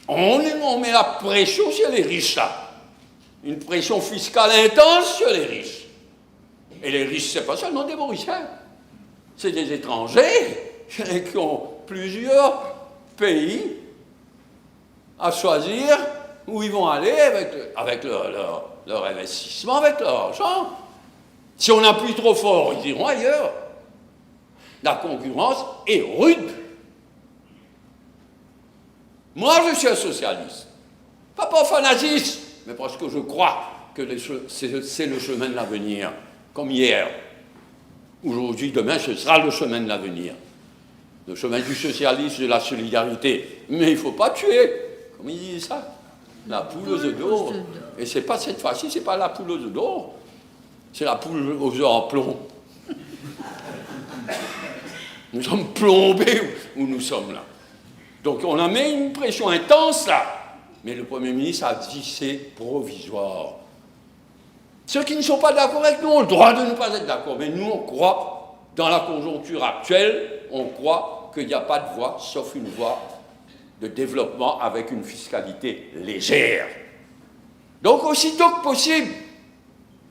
on met la pression sur les riches, là. Une pression fiscale intense sur les riches. Et les riches, ce n'est pas seulement des Mauriciens, c'est des étrangers qui ont plusieurs pays à choisir où ils vont aller avec leur investissement, avec leur argent. Si on appuie trop fort, ils iront ailleurs. La concurrence est rude. Moi, je suis un socialiste. Pas par fanatisme, mais parce que je crois que c'est le chemin de l'avenir. Comme hier. Aujourd'hui, demain, ce sera le chemin de l'avenir. Le chemin du socialisme, de la solidarité. Mais il ne faut pas tuer. Comment il dit ça? La poule aux œufs d'or. Et c'est pas cette fois-ci, c'est pas la poule aux œufs d'or. C'est la poule aux œufs en plomb. Nous sommes plombés où nous sommes là. Donc on a mis une pression intense là. Mais le Premier ministre a dit c'est provisoire. Ceux qui ne sont pas d'accord avec nous ont le droit de ne pas être d'accord. Mais nous, on croit, dans la conjoncture actuelle, on croit qu'il n'y a pas de voie, sauf une voie de développement avec une fiscalité légère. Donc aussitôt que possible,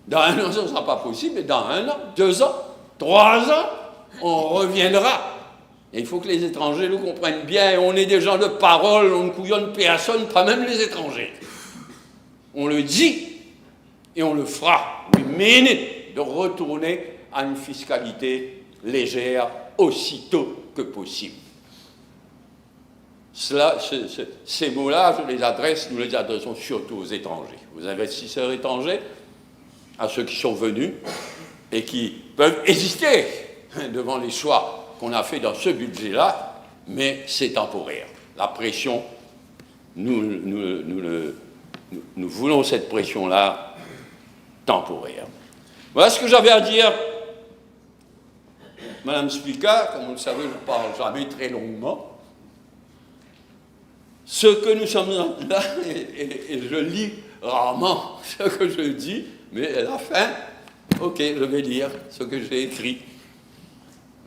dans 1 an, ce ne sera pas possible, mais dans 1 an, 2 ans, 3 ans, on reviendra. Et il faut que les étrangers le comprennent bien. On est des gens de parole, on ne couillonne personne, pas même les étrangers. On le dit et on le fera. We mean it, de retourner à une fiscalité légère aussitôt que possible. Ces mots-là, nous les adressons surtout aux étrangers, aux investisseurs étrangers, à ceux qui sont venus et qui peuvent hésiter devant les choix qu'on a fait dans ce budget-là, mais c'est temporaire. La pression, nous voulons cette pression-là temporaire. Voilà ce que j'avais à dire. Madame Speaker, comme vous le savez, je ne parle jamais très longuement. Ce que nous sommes là, et je lis rarement ce que je dis, mais à la fin, ok, je vais lire ce que j'ai écrit.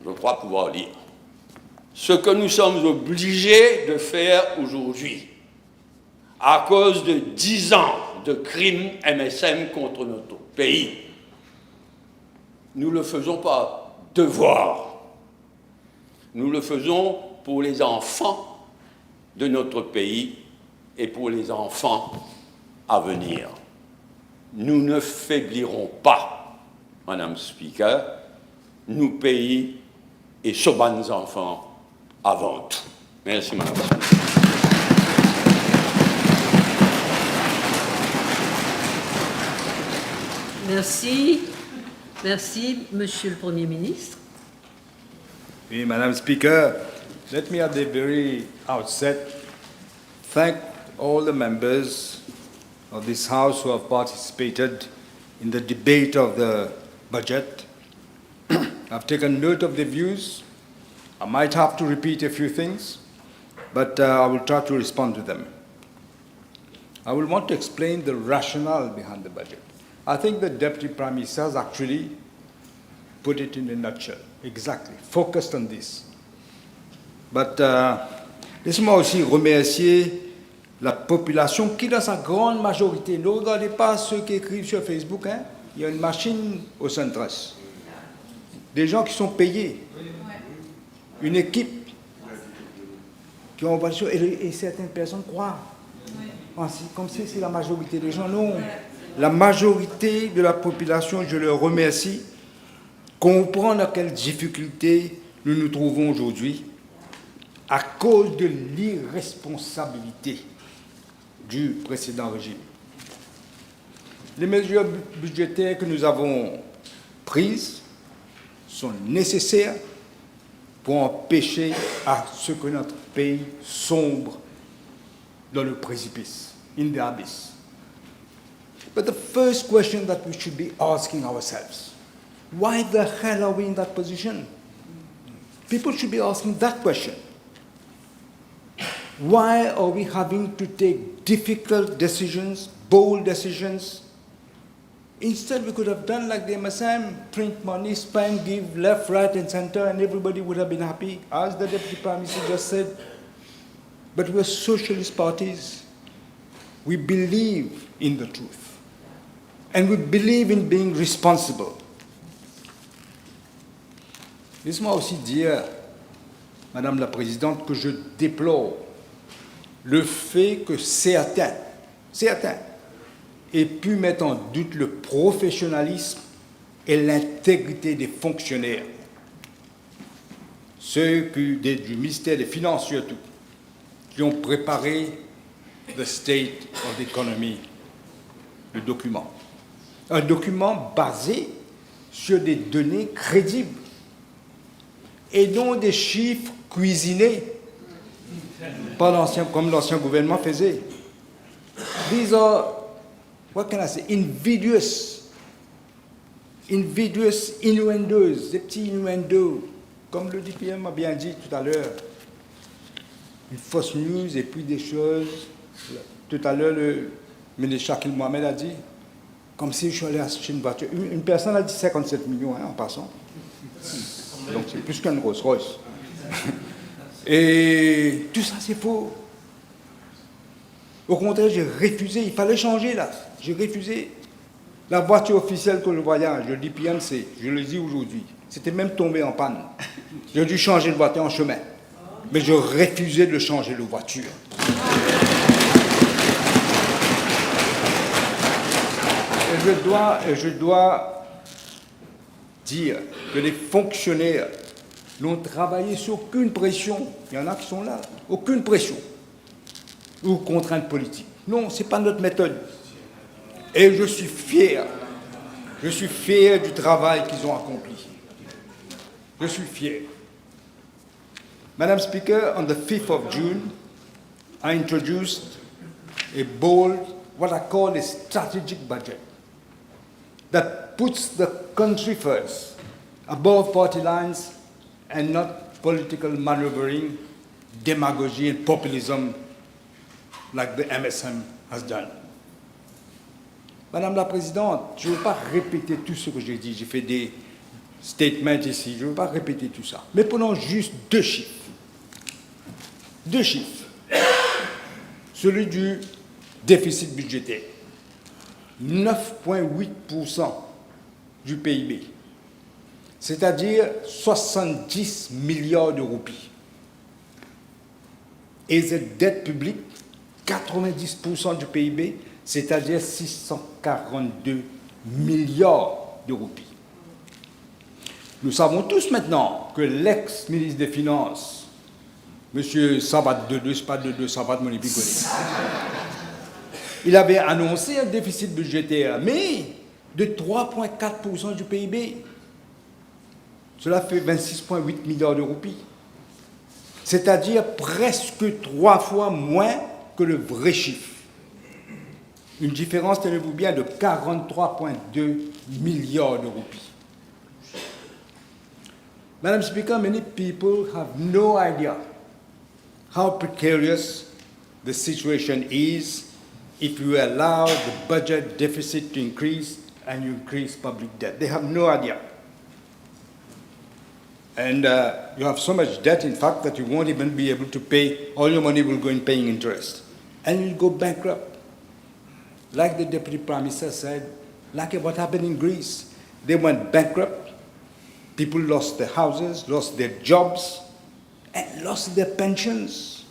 Je crois pouvoir lire. Ce que nous sommes obligés de faire aujourd'hui, à cause de 10 ans de crimes MSM contre notre pays, nous ne le faisons pas devoir. Nous le faisons pour les enfants de notre pays et pour les enfants à venir. Nous ne faiblirons pas, Madame Speaker, nous pays et ce bonnes enfants avant tout. Merci, Madame. Merci. Merci, Monsieur le Premier ministre. Oui, Madam Speaker, let me at the very outset thank all the members of this House who have participated in the debate of the budget. I've taken note of the views. I might have to repeat a few things, but I will try to respond to them. I will want to explain the rationale behind the budget. I think the Deputy Prime Minister has actually put it in a nutshell, exactly, focused on this. But laissez-moi aussi remercier la population qui, dans sa grande majorité, ne regardez pas ceux qui écrivent sur Facebook, hein, il y a une machine au centre. Des gens qui sont payés, une équipe qui ont et certaines personnes croient. Comme si c'est la majorité des gens. Non, la majorité de la population, je leur remercie, comprend dans quelles difficultés nous nous trouvons aujourd'hui à cause de l'irresponsabilité du précédent régime. Les mesures budgétaires que nous avons prises sont nécessaires pour empêcher à ce que notre pays sombre dans le précipice, in the abyss. But the first question that we should be asking ourselves, why the hell are we in that position? People should be asking that question. Why are we having to take difficult decisions, bold decisions? Instead, we could have done like the MSM, print money, spend, give left, right, and center, and everybody would have been happy, as the Deputy Prime Minister just said. But we're socialist parties. We believe in the truth. And we believe in being responsible. Laisse-moi aussi dire, Madame la Présidente, que je déplore le fait que certains aient pu mettre en doute le professionnalisme et l'intégrité des fonctionnaires, ceux du ministère des Finances surtout, qui ont préparé the State of the Economy, le document. Un document basé sur des données crédibles et non des chiffres cuisinés comme l'ancien gouvernement faisait. These are, what can I say, invidious innuendos, des petits innuendos, comme le DPM m'a bien dit tout à l'heure. Une fausse news et puis des choses. Tout à l'heure, le ministre Shakil Mohamed a dit, comme si je suis allé acheter une voiture. Une personne a dit 57 millions en passant. Donc c'est plus qu'un Rolls Royce. Et tout ça, c'est faux. Au contraire, j'ai refusé. Il fallait changer là. J'ai refusé. La voiture officielle que je voyais, je le dis PMC, je le dis aujourd'hui, c'était même tombé en panne. J'ai dû changer de voiture en chemin. Mais je refusais de changer de voiture. Et je dois dire que les fonctionnaires n'ont travaillé sur aucune pression. Il y en a qui sont là. Aucune pression. Ou contrainte politique. Non, ce n'est pas notre méthode. Et je suis fier. Je suis fier du travail qu'ils ont accompli. Je suis fier. Madam Speaker, on the 5th of June, I introduced a bold, what I call a strategic budget that puts the country first, above party lines and not political maneuvering, demagogy and populism like the MSM has done. Madame la Présidente, je ne veux pas répéter tout ce que j'ai dit. J'ai fait des statements ici. Je ne veux pas répéter tout ça. Mais prenons juste deux chiffres. Deux chiffres. Celui du déficit budgétaire. 9,8% du PIB. C'est-à-dire 70 milliards de roupies. Et cette dette publique, 90% du PIB, c'est-à-dire 642 milliards de roupies. Nous savons tous maintenant que l'ex-ministre des Finances, M. Sabat Dedeu, c'est pas Dedeu, Sabat Monipicone, il avait annoncé un déficit budgétaire, mais de 3,4% du PIB. Cela fait 26,8 milliards de roupies. C'est-à-dire presque 3 fois moins que le vrai chiffre. Une différence, tenez-vous bien, de 43,2 milliards de roupies. Madam Speaker, many people have no idea how precarious the situation is if you allow the budget deficit to increase and you increase public debt. They have no idea. And you have so much debt, in fact, that you won't even be able to pay. All your money will go in paying interest. And you'll go bankrupt. Like the Deputy Prime Minister said, like what happened in Greece. They went bankrupt. People lost their houses, lost their jobs, and lost their pensions.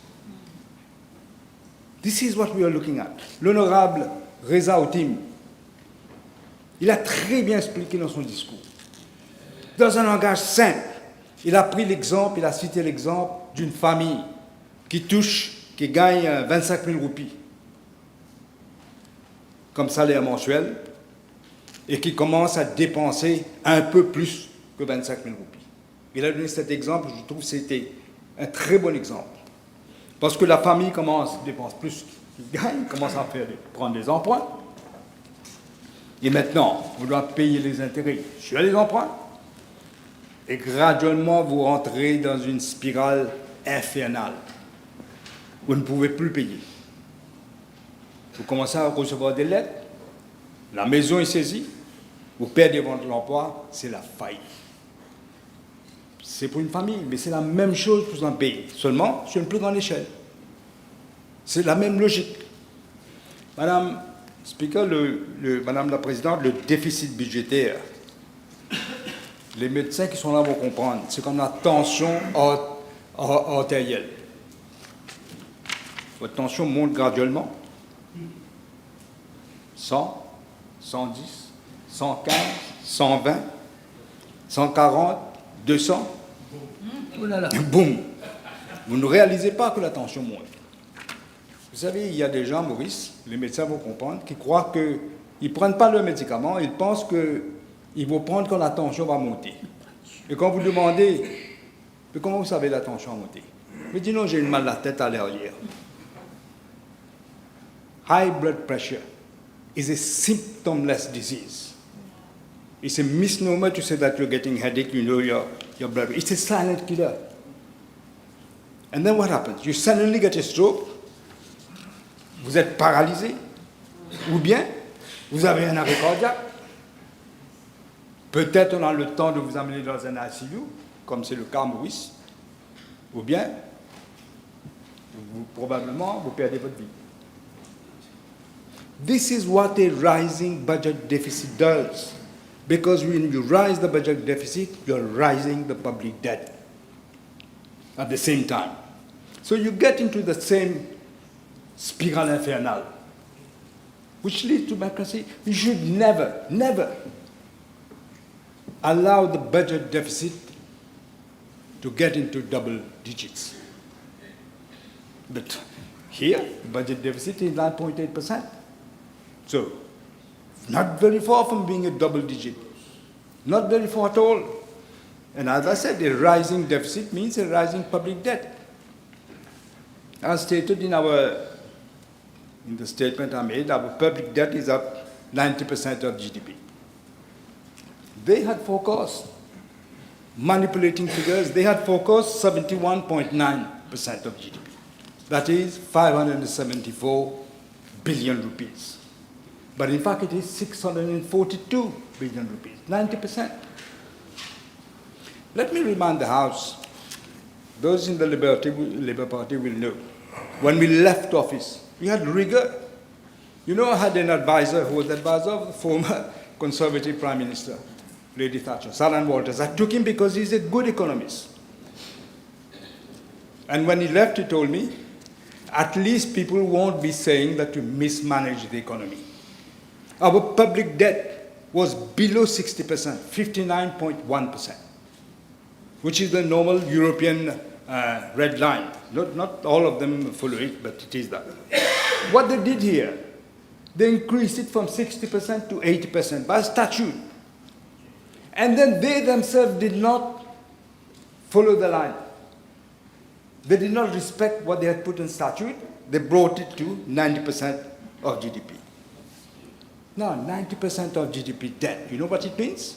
This is what we are looking at. L'honorable Reza Outim, il a très bien expliqué dans son discours. Dans un langage simple, il a pris l'exemple, il a cité l'exemple d'une famille qui gagne 25 000 roupies comme salaire mensuel et qui commence à dépenser un peu plus que 25 000 roupies. Il a donné cet exemple, je trouve que c'était un très bon exemple. Parce que la famille dépense plus qu'il gagne, commence à prendre des emprunts. Et maintenant, vous doit payer les intérêts sur les emprunts. Et graduellement, vous rentrez dans une spirale infernale. Vous ne pouvez plus payer. Vous commencez à recevoir des lettres, la maison est saisie, vous perdez votre emploi, c'est la faillite. C'est pour une famille, mais c'est la même chose pour un pays, seulement sur une plus grande échelle. C'est la même logique. Madame Speaker, Madame la Présidente, le déficit budgétaire, les médecins qui sont là vont comprendre, c'est comme la tension artérielle. Votre tension monte graduellement. 100, 110, 115, 120, 140, 200. Oh là là. Boum. Vous ne réalisez pas que la tension monte. Vous savez, il y a des gens, Maurice, les médecins vont comprendre, qui croient qu'ils ne prennent pas leurs médicaments, ils pensent qu'ils vont prendre quand la tension va monter. Et quand vous demandez, mais comment vous savez la tension a monté? Mais dis non, j'ai une mal à la tête à l'arrière. High blood pressure is a symptomless disease. It's a misnomer to say that you're getting headache, you know your blood pressure. It's a silent killer. And then what happens? You suddenly get a stroke, vous êtes paralysé, ou bien vous avez un arrêt cardiaque. Peut-être on a le temps de vous amener dans un ICU, comme c'est le cas à Maurice, ou bien probablement vous perdez votre vie. This is what a rising budget deficit does. Because when you rise the budget deficit, you're rising the public debt at the same time. So you get into the same spiral infernal, which leads to bankruptcy. You should never, never allow the budget deficit to get into double digits. But here, the budget deficit is 9.8%. So, not very far from being a double digit. Not very far at all. And as I said, a rising deficit means a rising public debt. As stated in the statement I made, our public debt is up 90% of GDP. They had forecast, manipulating figures, they had forecast 71.9% of GDP. That is 574 billion rupees. But in fact, it is 642 billion rupees, 90%. Let me remind the House, those in the Labour Party will know, when we left office, we had rigor. You know, I had an advisor who was the advisor of the former Conservative Prime Minister, Lady Thatcher, Sir Alan Walters. I took him because he's a good economist. And when he left, he told me, at least people won't be saying that you mismanaged the economy. Our public debt was below 60%, 59.1%, which is the normal European red line. Not all of them follow it, but it is that. What they did here, They increased it from 60% to 80% by statute. And then they themselves did not follow the line. They did not respect what they had put in statute. They brought it to 90% of GDP. Now, 90% of GDP debt, you know what it means?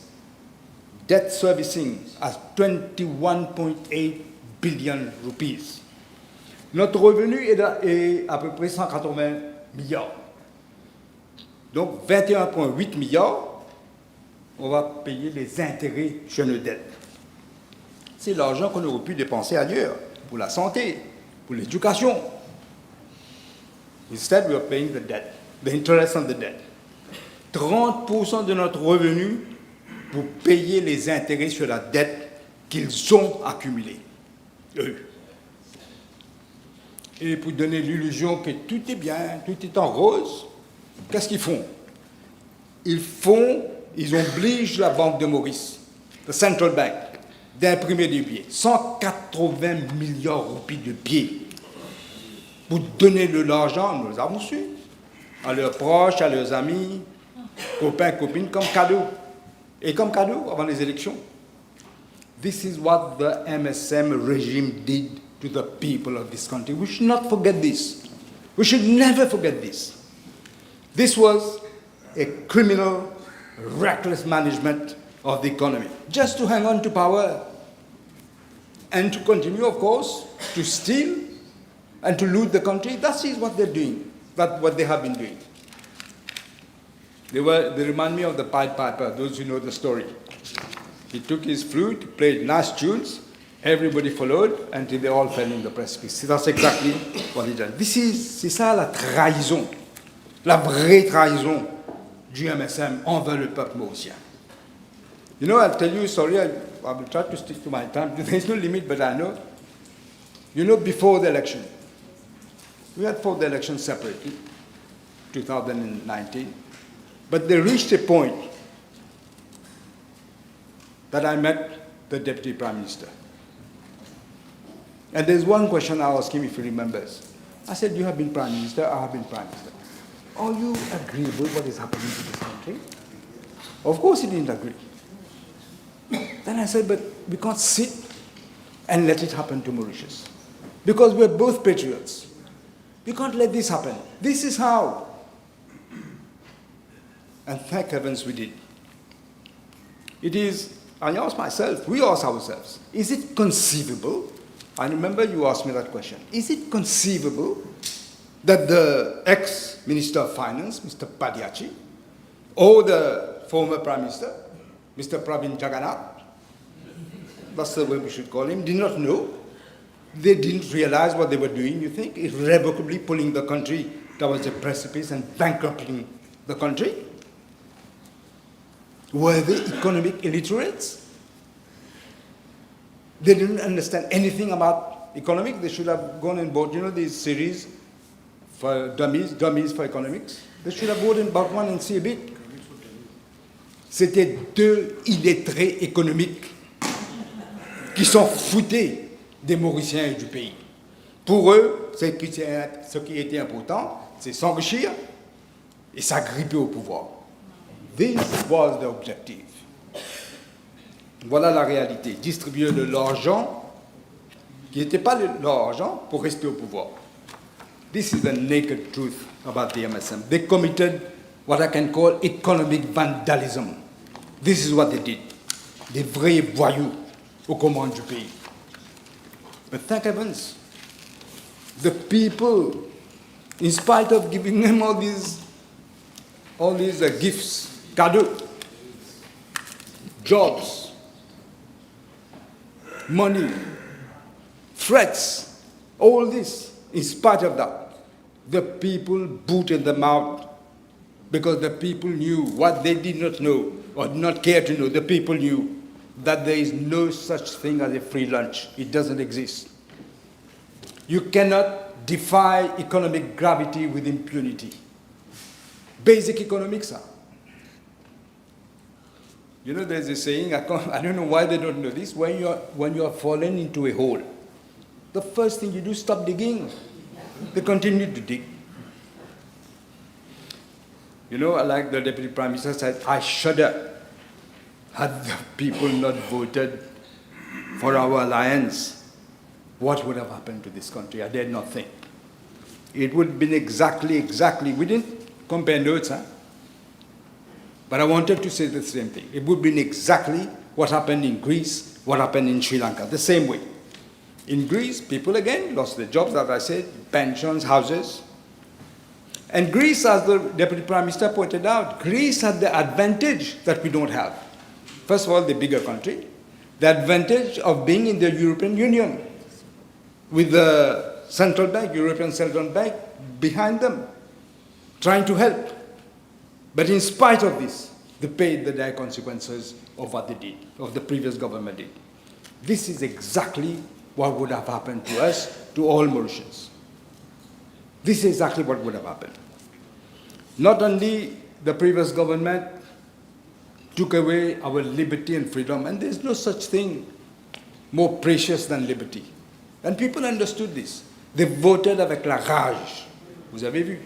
Debt servicing as 21.8 billion rupees. Notre revenu est à peu près 180 milliards. Donc 21,8 milliards, on va payer les intérêts sur nos dettes. C'est l'argent qu'on aurait pu dépenser ailleurs, pour la santé, pour l'éducation. Instead, we are paying the debt, the interest on the debt. 30% de notre revenu pour payer les intérêts sur la dette qu'ils ont accumulée, eux. Et pour donner l'illusion que tout est bien, tout est en rose, qu'est-ce qu'ils font? Ils obligent la Banque de Maurice, the Central Bank, d'imprimer des billets, 180 milliards de roupies de billets, pour donner de l'argent, nous les avons su, à leurs proches, à leurs amis, copains, copines, comme cadeau. Et comme cadeau avant les élections. This is what the MSM regime did to the people of this country. We should not forget this. We should never forget this. This was a criminal, reckless management of the economy, just to hang on to power and to continue, of course, to steal and to loot the country. That is what they're doing, that's what they have been doing. They remind me of the Pied Piper, those who know the story. He took his flute, played nice tunes, everybody followed until they all fell in the precipice. That's exactly what he did. C'est ça la trahison, la vraie trahison du MSM envers le peuple mauricien. You know, I'll tell you a story, I will try to stick to my time. There's no limit, but I know. You know, before the election, we had fought the election separately, 2019. But they reached a point that I met the Deputy Prime Minister. And there's one question I asked him if he remembers. I said, you have been Prime Minister, I have been Prime Minister. Are you agreeable with what is happening to this country? Of course he didn't agree. Then I said, but we can't sit and let it happen to Mauritius. Because we're both patriots. We can't let this happen. This is how. And thank heavens we did. It is, I ask myself, we ask ourselves, is it conceivable? I remember you asked me that question. Is it conceivable that the ex-Minister of Finance, Mr. Padiachi, or the former Prime Minister, Mr. Pravin Jagannath, that's the way we should call him, did not know? They didn't realize what they were doing, you think? Irrevocably pulling the country towards a precipice and bankrupting the country? Were they economic illiterates? They didn't understand anything about economics. They should have gone and bought, you know, these series for dummies for economics. They should have bought and bought one and see a bit. C'était deux illettrés économiques qui s'en foutaient des Mauriciens et du pays. Pour eux, ce qui était important, c'est s'enrichir et s'agripper au pouvoir. This was the objective. Voilà la réalité. Distribuer de l'argent qui n'était pas leur argent pour rester au pouvoir. This is the naked truth about the MSM. They committed what I can call economic vandalism. This is what they did. Des vrais voyous aux commandes du pays. But thank heavens, the people, in spite of giving them all these gifts, cadeaux, jobs, money, threats, all this, in spite of that, the people booted them out because the people knew what they did not know or did not care to know. The people knew that there is no such thing as a free lunch. It doesn't exist. You cannot defy economic gravity with impunity. Basic economics are. You know, there's a saying, I don't know why they don't know this, when you are fallen into a hole, the first thing you do is stop digging. They continue to dig. You know, like the Deputy Prime Minister said, I shudder. Had the people not voted for our alliance, what would have happened to this country? I dare not think. It would have been exactly, we didn't compare notes, huh? But I wanted to say the same thing. It would have been exactly what happened in Greece, what happened in Sri Lanka, the same way. In Greece, people again lost their jobs, as I said, pensions, houses. And Greece, as the Deputy Prime Minister pointed out, Greece had the advantage that we don't have. First of all, the bigger country, the advantage of being in the European Union with the central bank, European Central Bank, behind them, trying to help. But in spite of this, they paid the dire consequences of what they did, of the previous government did. This is exactly what would have happened to us, to all Mauritians. This is exactly what would have happened. Not only the previous government took away our liberty and freedom, and there's no such thing more precious than liberty. And people understood this. They voted avec la rage. Vous avez vu?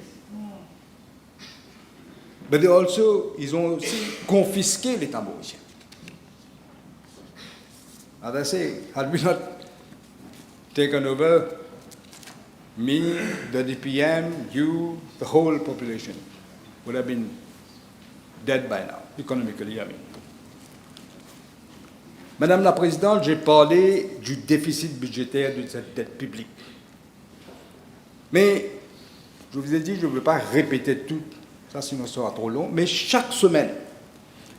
But ils ont aussi confisqué l'État mauricien. As I say, had we not taken over, me, the DPM, you, the whole population would have been dead by now, economically, I mean. Madame la Présidente, j'ai parlé du déficit budgétaire de cette dette publique. Mais, je vous ai dit, je ne veux pas répéter tout, ça sinon ce sera trop long, mais chaque semaine,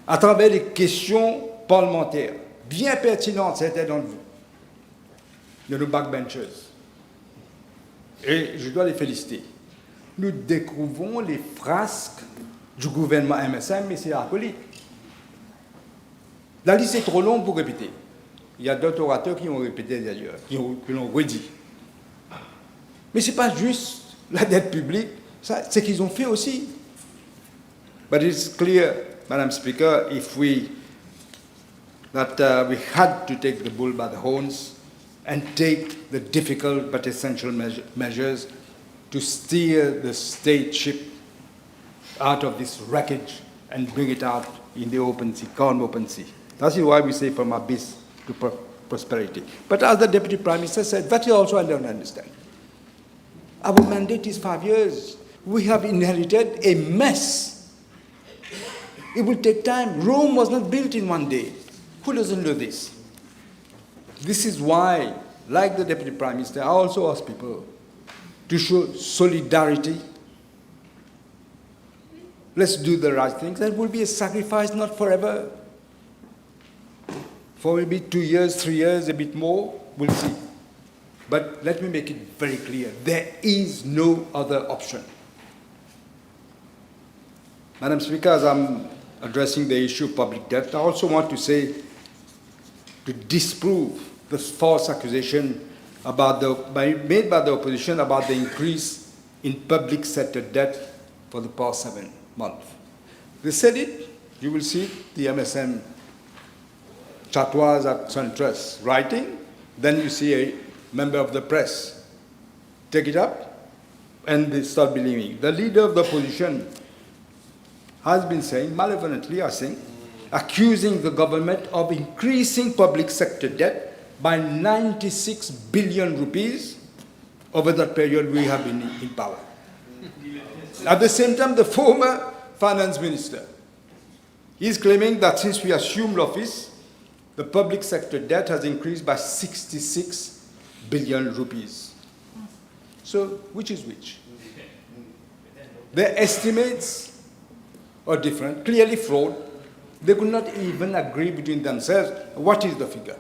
à travers les questions parlementaires, bien pertinentes, certains d'entre vous, de nos backbenchers, et je dois les féliciter, nous découvrons les frasques du gouvernement MSM et ses acolytes. La liste est trop longue pour répéter. Il y a d'autres orateurs qui ont répété d'ailleurs, qui l'ont redit. Mais ce n'est pas juste la dette publique, c'est ce qu'ils ont fait aussi. But it's clear, Madam Speaker, that we had to take the bull by the horns and take the difficult but essential measures to steer the state ship out of this wreckage and bring it out in the open sea, calm open sea. That's why we say from abyss to prosperity. But as the Deputy Prime Minister said, that also I don't understand. Our mandate is 5 years. We have inherited a mess. It will take time. Rome was not built in one day. Who doesn't know this? This is why, like the Deputy Prime Minister, I also ask people to show solidarity. Let's do the right things. That will be a sacrifice, not forever. For maybe 2 years, 3 years, a bit more, we'll see. But let me make it very clear. There is no other option. Madam Speaker, as I'm addressing the issue of public debt, I also want to say, to disprove the false accusation made by the opposition about the increase in public sector debt for the past 7 months. They said it, you will see the MSM Chatwas at SunTrust writing, then you see a member of the press take it up, and they start believing. The leader of the opposition has been saying, malevolently I think, accusing the government of increasing public sector debt by 96 billion rupees over that period we have been in power. At the same time, the former finance minister is claiming that since we assumed office, the public sector debt has increased by 66 billion rupees. So, which is which? Their estimates are different, clearly fraud. They could not even agree between themselves what is the figure.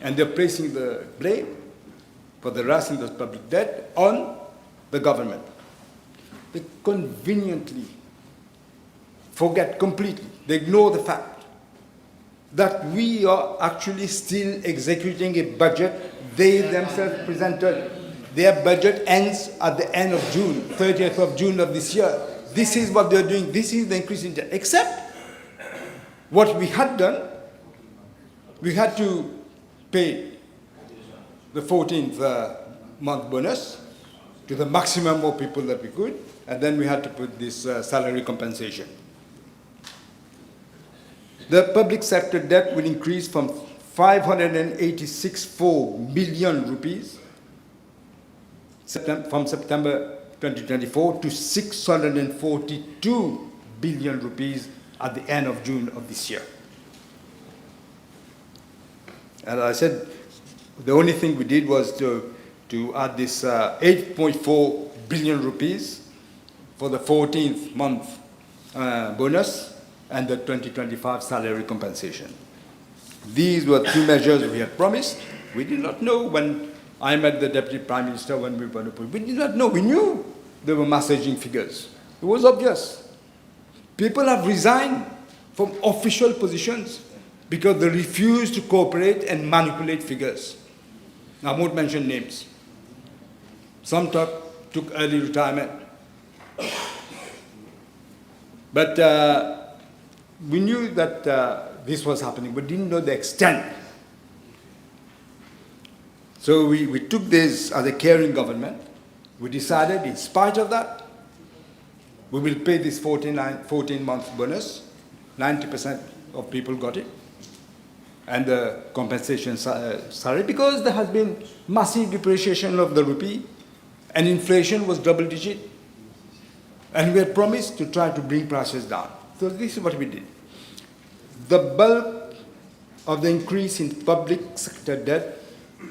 And they're placing the blame for the rise in the public debt on the government. They conveniently forget completely, they ignore the fact that we are actually still executing a budget they themselves presented. Their budget ends at the end of June, 30th of June of this year. This is what they're doing. This is the increase in debt. Except what we had done, we had to pay the 14th month bonus to the maximum of people that we could, and then we had to put this salary compensation. The public sector debt will increase from 586.4 million rupees from September 2024 to 642 billion rupees at the end of June of this year. As I said, the only thing we did was to add this 8.4 billion rupees for the 14th month bonus and the 2025 salary compensation. These were two measures we had promised. We did not know when I met the Deputy Prime Minister when we were appointed. We did not know. We knew there were massaging figures. It was obvious. People have resigned from official positions because they refuse to cooperate and manipulate figures. I won't mention names. Some took early retirement. But we knew that this was happening, but didn't know the extent. So we took this as a caring government. We decided, in spite of that, we will pay this 14-month bonus. 90% of people got it. And the compensation salary, because there has been massive depreciation of the rupee, and inflation was double-digit. And we had promised to try to bring prices down. So this is what we did. The bulk of the increase in public sector debt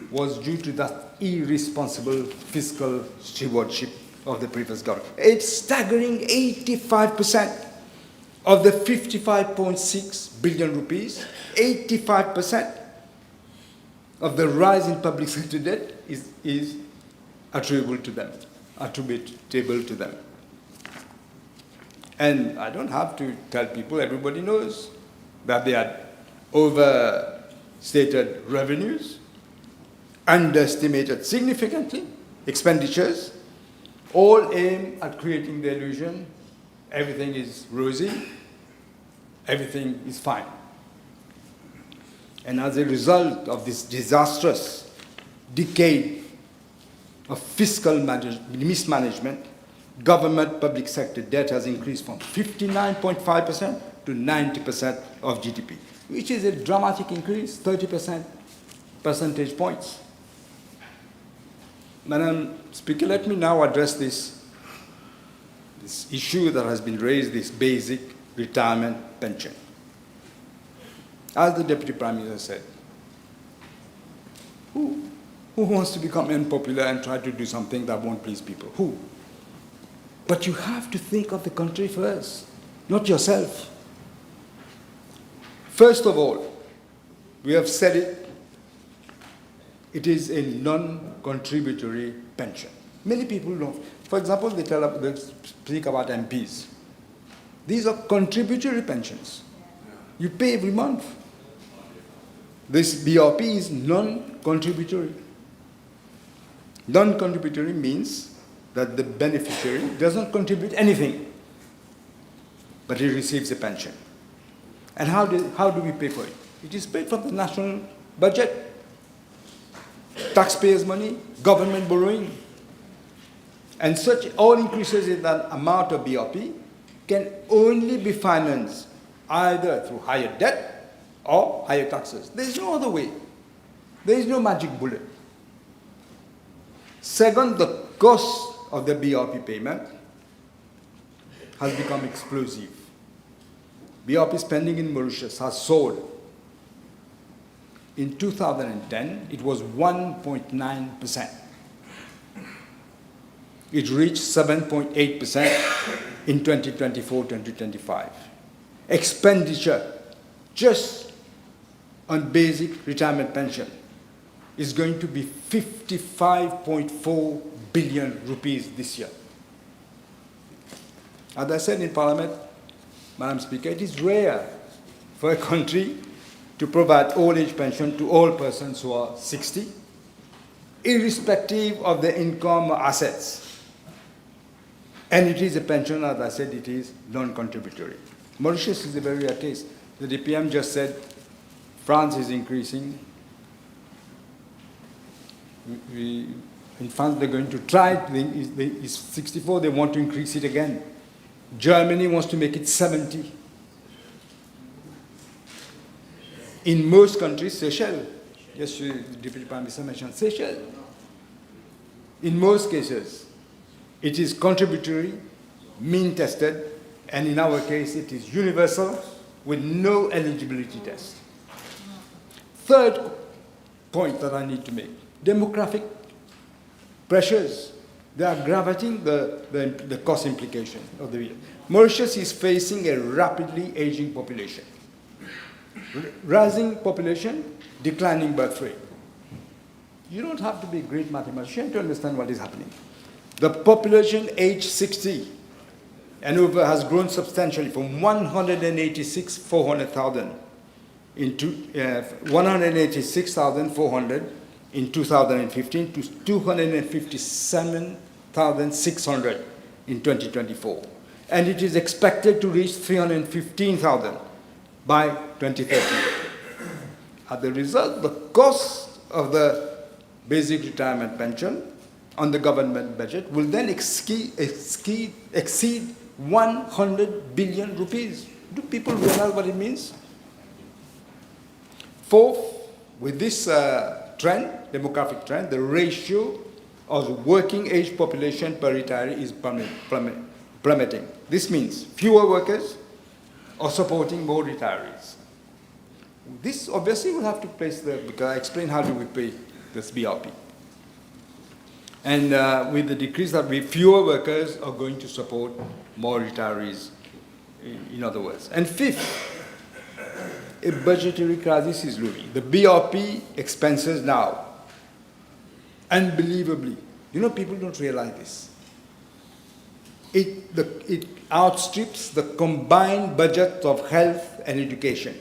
was due to the irresponsible fiscal stewardship of the previous government. It's staggering 85% of the 55.6 billion rupees, 85% of the rise in public sector debt is attributable to them. And I don't have to tell people, everybody knows that they had overstated revenues, underestimated significantly expenditures, all aim at creating the illusion everything is rosy, everything is fine. And as a result of this disastrous decade of fiscal mismanagement, government public sector debt has increased from 59.5% to 90% of GDP, which is a dramatic increase, 30% percentage points. Madam Speaker, let me now address this issue that has been raised, this basic retirement pension. As the Deputy Prime Minister said, who wants to become unpopular and try to do something that won't please people? Who? But you have to think of the country first, not yourself. First of all, we have said it is a non-contributory pension. Many people don't. For example, they speak about MPs. These are contributory pensions. You pay every month. This BRP is non-contributory. Non-contributory means that the beneficiary doesn't contribute anything, but he receives a pension. And how do we pay for it? It is paid from the national budget, taxpayers' money, government borrowing. And such all increases in the amount of BRP can only be financed either through higher debt or higher taxes. There is no other way. There is no magic bullet. Second, the cost of the BRP payment has become explosive. BRP spending in Mauritius has soared. In 2010, it was 1.9%. It reached 7.8% in 2024-2025. Expenditure just on basic retirement pension is going to be 55.4 billion rupees this year. As I said in Parliament, Madam Speaker, it is rare for a country to provide old age pension to all persons who are 60, irrespective of their income or assets. And it is a pension, as I said, it is non-contributory. Mauritius is a very rare case. The DPM just said France is increasing. In France, they're going to try it. It's 64, they want to increase it again. Germany wants to make it 70. In most countries, Seychelles. Yes, the Deputy Prime Minister mentioned Seychelles. In most cases, it is contributory, mean tested, and in our case, it is universal with no eligibility test. Third point that I need to make, demographic pressures. They are aggravating the cost implication of the bill. Mauritius is facing a rapidly aging population. Rising population, declining birth rate. You don't have to be a great mathematician to understand what is happening. The population aged 60 and over has grown substantially from 186,400 in 2015 to 257,600 in 2024. And it is expected to reach 315,000 by 2030. As a result, the cost of the basic retirement pension on the government budget will then exceed 100 billion rupees. Do people realize what it means? Fourth, with this trend, demographic trend, the ratio of the working age population per retiree is plummeting. This means fewer workers are supporting more retirees. This obviously will have to place because I explained how do we pay this BRP. And with the decrease that fewer workers are going to support more retirees, in other words. And fifth, a budgetary crisis is looming. The BRP expenses now, unbelievably, people don't realize this. It outstrips the combined budget of health and education.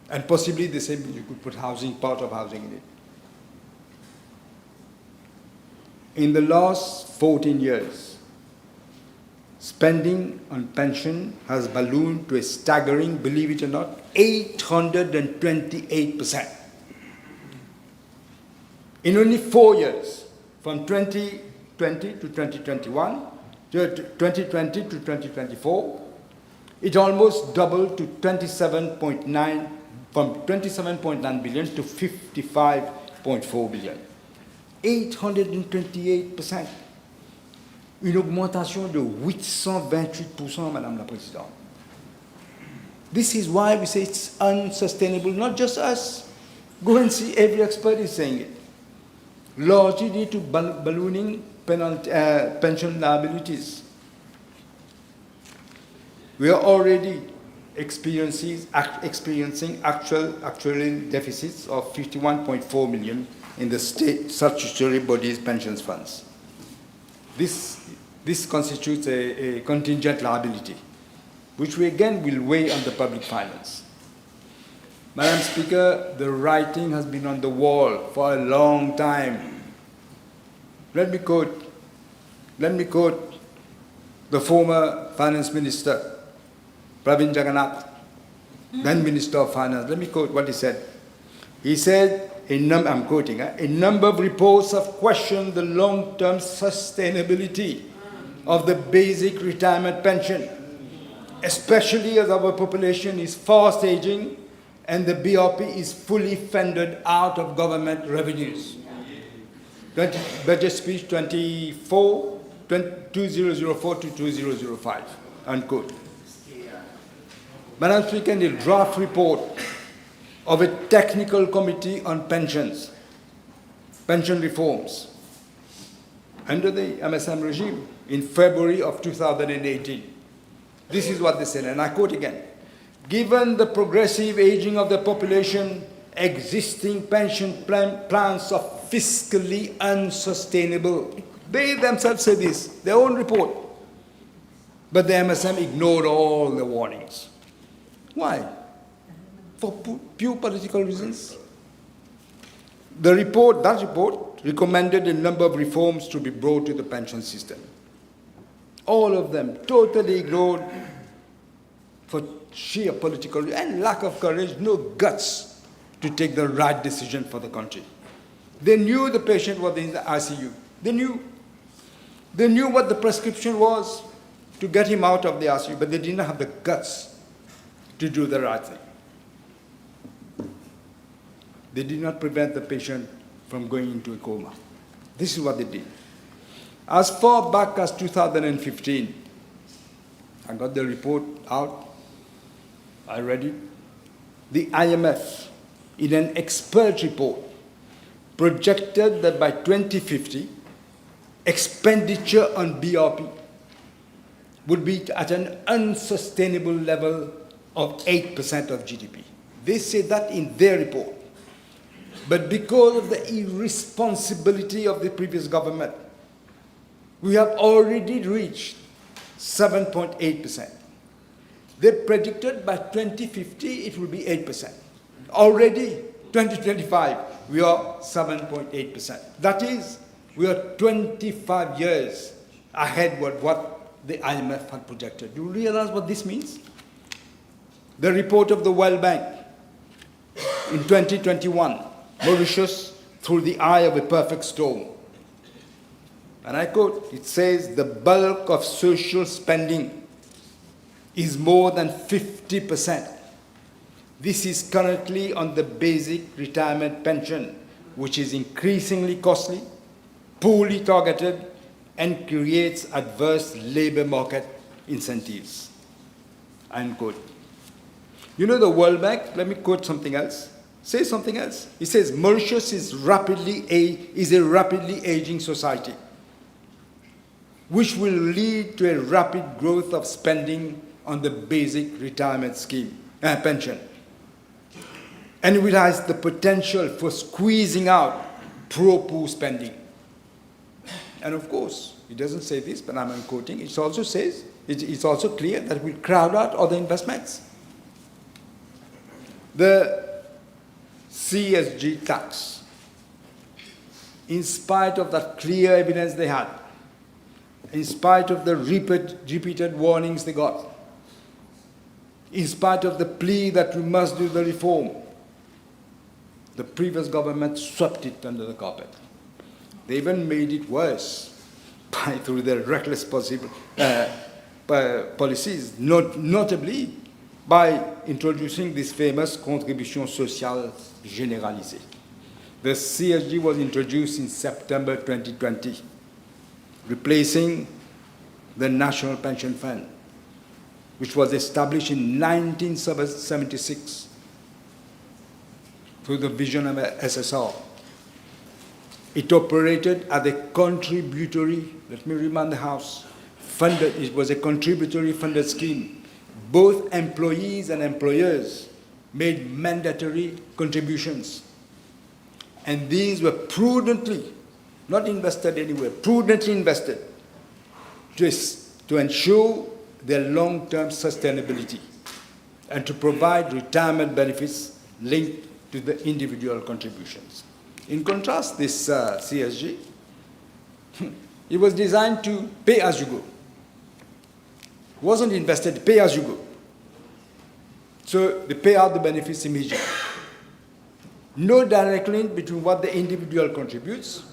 And possibly the same, you could put housing, part of housing in it. In the last 14 years, spending on pension has ballooned to a staggering, believe it or not, 828%. In only 4 years, from 2020 to 2021, 2020 to 2024, it almost doubled to 27.9, from 27.9 billion to 55.4 billion. 828%. Une augmentation de 828%, Madame la Présidente. This is why we say it's unsustainable, not just us. Go and see, every expert is saying it. Largely due to ballooning pension liabilities. We are already experiencing actual deficits of 51.4 million in the state statutory bodies' pensions funds. This constitutes a contingent liability, which we again will weigh on the public finance. Madam Speaker, the writing has been on the wall for a long time. Let me quote the former Finance Minister, Pravin Jagannath, then Minister of Finance. Let me quote what he said. He said, I'm quoting, a number of reports have questioned the long-term sustainability of the basic retirement pension, especially as our population is fast aging and the BRP is fully funded out of government revenues. Budget speech 2004 to 2005, unquote. Madam Speaker, in the draft report of a technical committee on pensions, pension reforms, under the MSM regime in February of 2018. This is what they said, and I quote again. Given the progressive aging of the population, existing pension plans are fiscally unsustainable. They themselves say this, their own report. But the MSM ignored all the warnings. Why? For pure political reasons. That report recommended a number of reforms to be brought to the pension system. All of them totally ignored for sheer political and lack of courage, no guts to take the right decision for the country. They knew the patient was in the ICU. They knew. They knew what the prescription was to get him out of the ICU, but they didn't have the guts to do the right thing. They did not prevent the patient from going into a coma. This is what they did. As far back as 2015, I got the report out, I read it. The IMF, in an expert report, projected that by 2050, expenditure on BRP would be at an unsustainable level of 8% of GDP. They say that in their report. But because of the irresponsibility of the previous government, we have already reached 7.8%. They predicted by 2050 it will be 8%. Already, 2025, we are 7.8%. That is, we are 25 years ahead of what the IMF had projected. Do you realize what this means? The report of the World Bank in 2021, Mauritius through the eye of a perfect storm. And I quote, it says, the bulk of social spending is more than 50%. This is currently on the basic retirement pension, which is increasingly costly, poorly targeted, and creates adverse labor market incentives. End quote. You know the World Bank, let me quote something else. Say something else. It says Mauritius is a rapidly aging society, which will lead to a rapid growth of spending on the basic retirement scheme, pension. And it has the potential for squeezing out pro-poor spending. And of course, it doesn't say this, but I'm quoting, it also says, it's also clear that it will crowd out other investments. The CSG tax, in spite of that clear evidence they had, in spite of the repeated warnings they got, in spite of the plea that we must do the reform, the previous government swept it under the carpet. They even made it worse through their reckless policies, notably by introducing this famous contribution sociale généralisée. The CSG was introduced in September 2020, replacing the National Pension Fund, which was established in 1976 through the vision of SSR. It operated as a contributory, let me remind the House, it was a contributory funded scheme. Both employees and employers made mandatory contributions. And these were prudently, not invested anywhere, prudently invested to ensure their long-term sustainability and to provide retirement benefits linked to the individual contributions. In contrast, this CSG, it was designed to pay as you go. It wasn't invested, pay as you go. So they pay out the benefits immediately. No direct link between what the individual contributes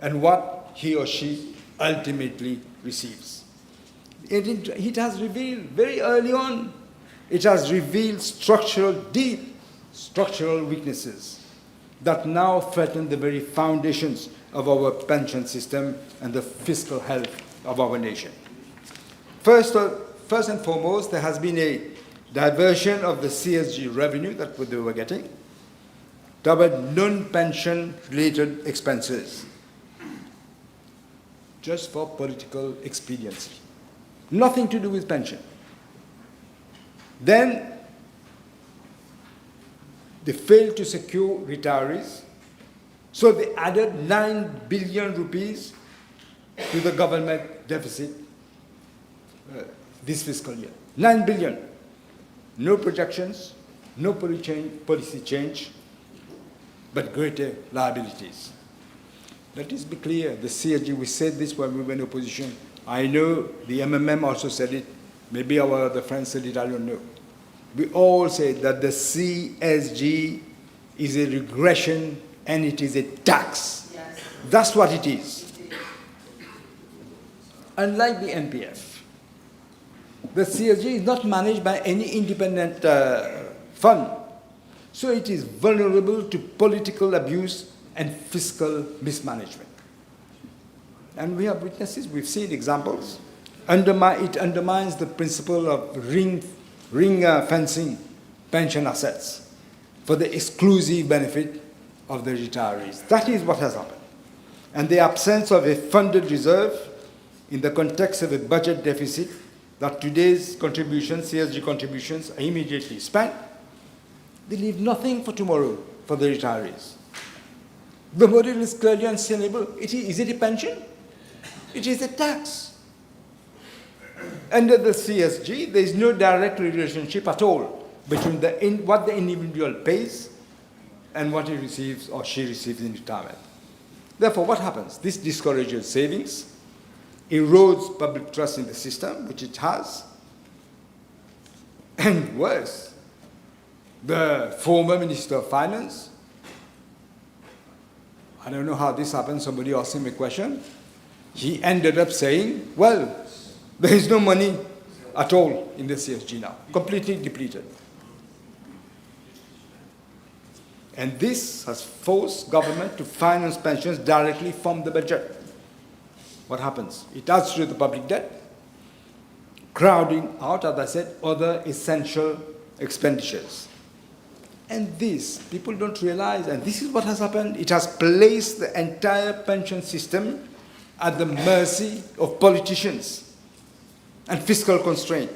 and what he or she ultimately receives. It has revealed very early on, it has revealed deep structural weaknesses that now threaten the very foundations of our pension system and the fiscal health of our nation. First and foremost, there has been a diversion of the CSG revenue that they were getting toward non-pension related expenses, just for political expediency. Nothing to do with pension. Then they failed to secure retirees, so they added 9 billion rupees to the government deficit this fiscal year. 9 billion. No projections, no policy change, but greater liabilities. Let us be clear, the CSG, we said this when we were in opposition. I know the MMM also said it, maybe our other friends said it, I don't know. We all say that the CSG is a regression and it is a tax. That's what it is. Unlike the NPF, the CSG is not managed by any independent fund, so it is vulnerable to political abuse and fiscal mismanagement. And we have witnesses, we've seen examples. It undermines the principle of ring fencing pension assets for the exclusive benefit of the retirees. That is what has happened. And the absence of a funded reserve in the context of a budget deficit that today's contributions, CSG contributions, are immediately spent, they leave nothing for tomorrow for the retirees. The model is clearly unsustainable. Is it a pension? It is a tax. Under the CSG, there is no direct relationship at all between what the individual pays and what he receives or she receives in retirement. Therefore, what happens? This discourages savings, erodes public trust in the system, which it has, and worse, the former Minister of Finance, I don't know how this happened, somebody asked him a question, he ended up saying, well, there is no money at all in the CSG now, completely depleted. And this has forced government to finance pensions directly from the budget. What happens? It adds to the public debt, crowding out, as I said, other essential expenditures. And this, people don't realize, and this is what has happened, it has placed the entire pension system at the mercy of politicians and fiscal constraint.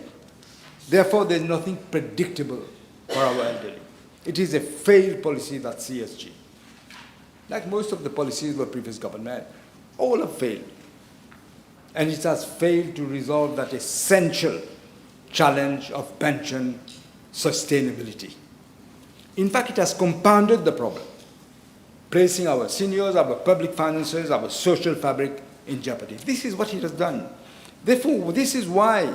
Therefore, there is nothing predictable for our elderly. It is a failed policy, that CSG. Like most of the policies of the previous government, all have failed. And it has failed to resolve that essential challenge of pension sustainability. In fact, it has compounded the problem, placing our seniors, our public finances, our social fabric in jeopardy. This is what it has done. Therefore, this is why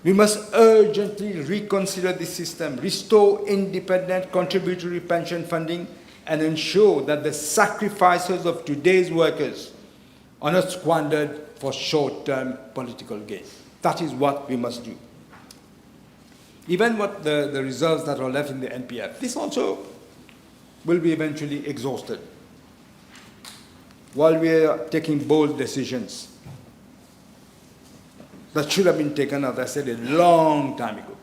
we must urgently reconsider this system, restore independent contributory pension funding, and ensure that the sacrifices of today's workers are not squandered for short-term political gain. That is what we must do. Even what the reserves that are left in the NPF, this also will be eventually exhausted. While we are taking bold decisions that should have been taken, as I said, a long time ago.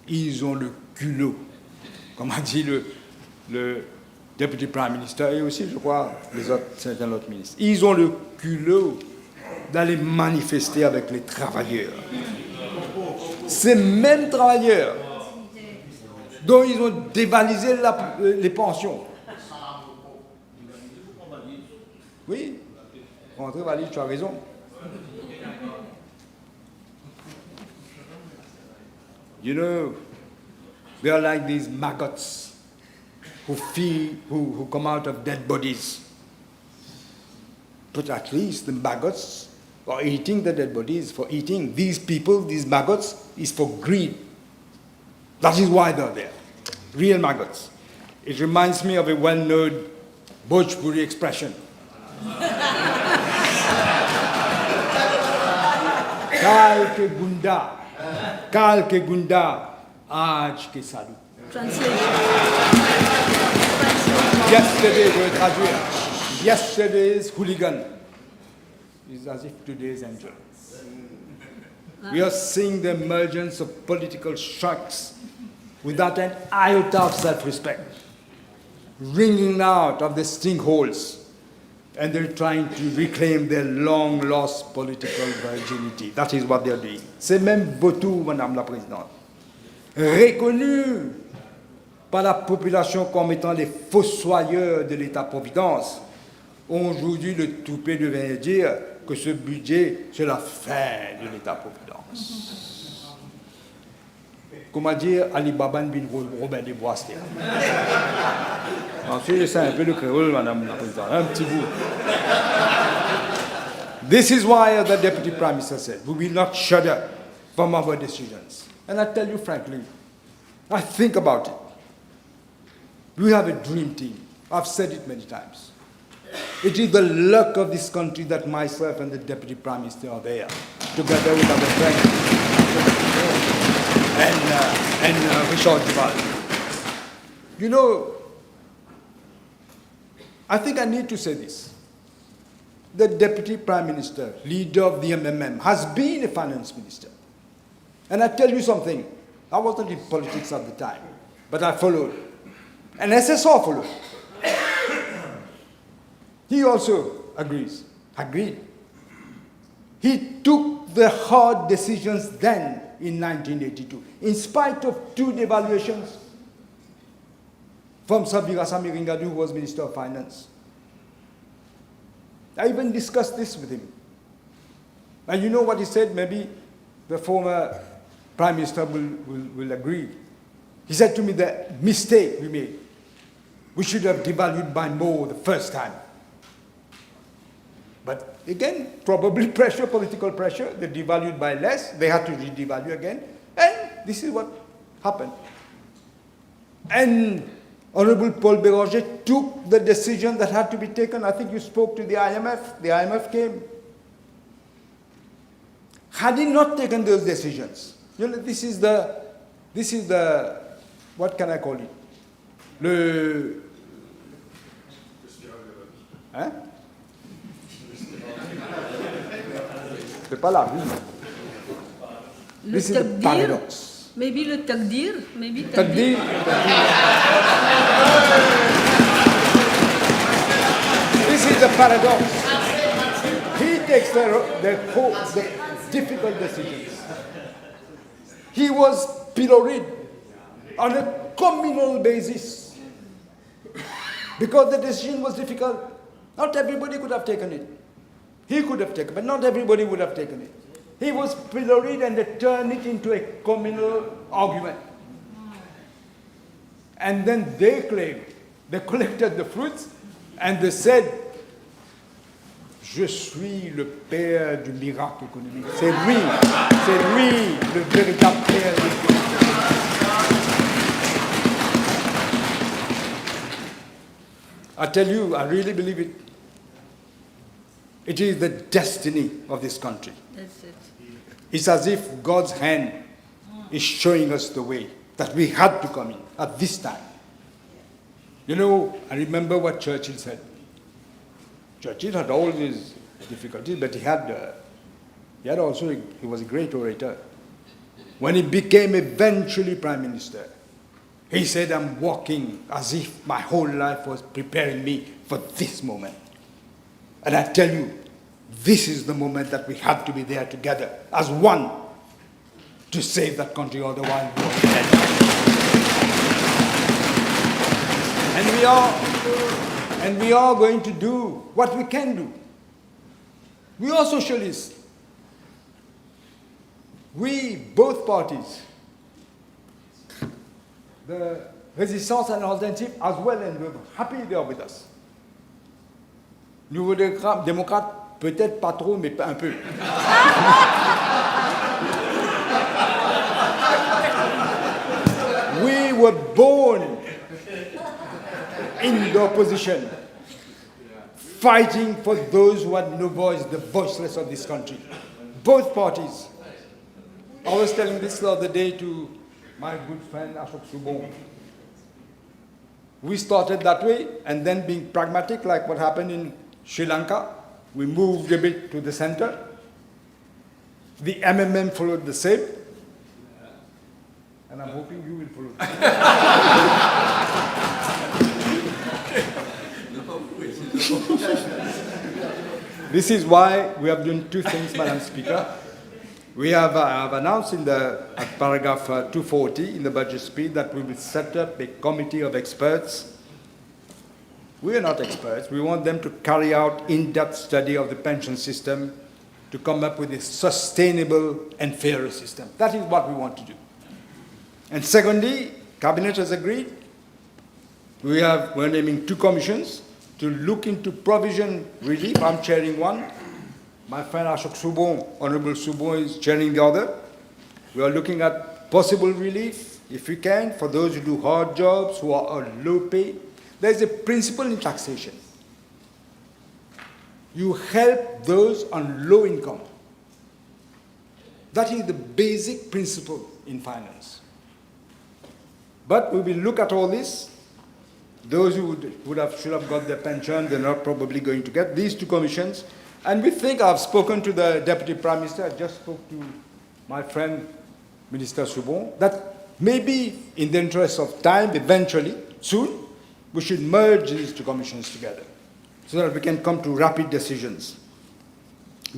Ils ont le culot, comme a dit le Deputy Prime Minister, et aussi, je crois, certains autres ministres. Ils ont le culot d'aller manifester avec les travailleurs. Ces mêmes travailleurs dont ils ont dévalisé les pensions. Oui, André Valide, tu as raison. You know, we are like these maggots who come out of dead bodies. But at least the maggots are eating the dead bodies for eating. These people, these maggots, is for greed. That is why they're there. Real maggots. It reminds me of a well-known Bhojpuri expression. Kal ke gunda, aaj ke sadhu. Translation. Yesterday, je vais traduire. Yesterday's hooligan is as if today's angel. We are seeing the emergence of political sharks without an iota of self-respect, wringing out of the stinkholes, and they're trying to reclaim their long-lost political virginity. That is what they're doing. C'est même Botou, Madame la Présidente, reconnu par la population comme étant les fossoyeurs de l'État-providence. Aujourd'hui, le toupet devait dire que ce budget, c'est la fin de l'État-providence. Comment dire Ali Baban bin Robin des Bois. Ensuite, c'est un peu le créole, Madame la Présidente, un petit bout. This is why the Deputy Prime Minister said, we will not shudder from our decisions. And I tell you frankly, I think about it. We have a dream team. I've said it many times. It is the luck of this country that myself and the Deputy Prime Minister are there, together with our friends and Richard Duval. You know, I think I need to say this. The Deputy Prime Minister, leader of the MMM, has been a finance minister. And I tell you something, I wasn't in politics at the time, but I followed. And SSR followed. He also agreed. He took the hard decisions then in 1982, in spite of 2 devaluations from Sabira Samiringadu, who was Minister of Finance. I even discussed this with him. And you know what he said? Maybe the former Prime Minister will agree. He said to me, the mistake we made, we should have devalued by more the first time. But again, probably pressure, political pressure, they devalued by less, they had to re-devalue again, and this is what happened. And Honourable Paul Béranger took the decision that had to be taken. I think you spoke to the IMF came. Had he not taken those decisions, you know, this is the, what can I call it? Hein? C'est pas la rue. This is the paradox. Maybe le takdir, maybe Takdir. This is the paradox. He takes the difficult decisions. He was pilloried on a communal basis because the decision was difficult. Not everybody could have taken it. He could have taken it, but not everybody would have taken it. He was pilloried and they turned it into a communal argument. And then they claimed, they collected the fruits and they said, je suis le père du miracle économique. C'est lui le véritable père de l'économie. I tell you, I really believe it. It is the destiny of this country. That's it. It's as if God's hand is showing us the way, that we had to come in at this time. You know, I remember what Churchill said. Churchill had all these difficulties, but he was a great orator. When he became eventually Prime Minister, he said, I'm walking as if my whole life was preparing me for this moment. And I tell you, this is the moment that we have to be there together as one to save that country, otherwise we are dead. And we are going to do what we can do. We are socialists. We, both parties, the Resistance and Alternative as well, and we're happy they are with us. Nouveau démocrate, peut-être pas trop, mais un peu. We were born in the opposition, fighting for those who had no voice, the voiceless of this country. Both parties. I was telling this the other day to my good friend Ashok Subon. We started that way, and then being pragmatic, like what happened in Sri Lanka, we moved a bit to the center. The MMM followed the same. And I'm hoping you will follow. This is why we have done 2 things, Madam Speaker. We have announced in at paragraph 240 in the budget speech that we will set up a committee of experts. We are not experts. We want them to carry out in-depth study of the pension system to come up with a sustainable and fairer system. That is what we want to do. And secondly, Cabinet has agreed. We're naming 2 commissions to look into provision relief. I'm chairing one. My friend Ashok Subon, Honourable Subon, is chairing the other. We are looking at possible relief if we can, for those who do hard jobs, who are on low pay, there is a principle in taxation. You help those on low income. That is the basic principle in finance. But we will look at all this. Those who should have got their pension, they're not probably going to get these two commissions. And we think, I've spoken to the Deputy Prime Minister, I just spoke to my friend, Minister Subon, that maybe in the interest of time, eventually, soon, we should merge these two commissions together so that we can come to rapid decisions,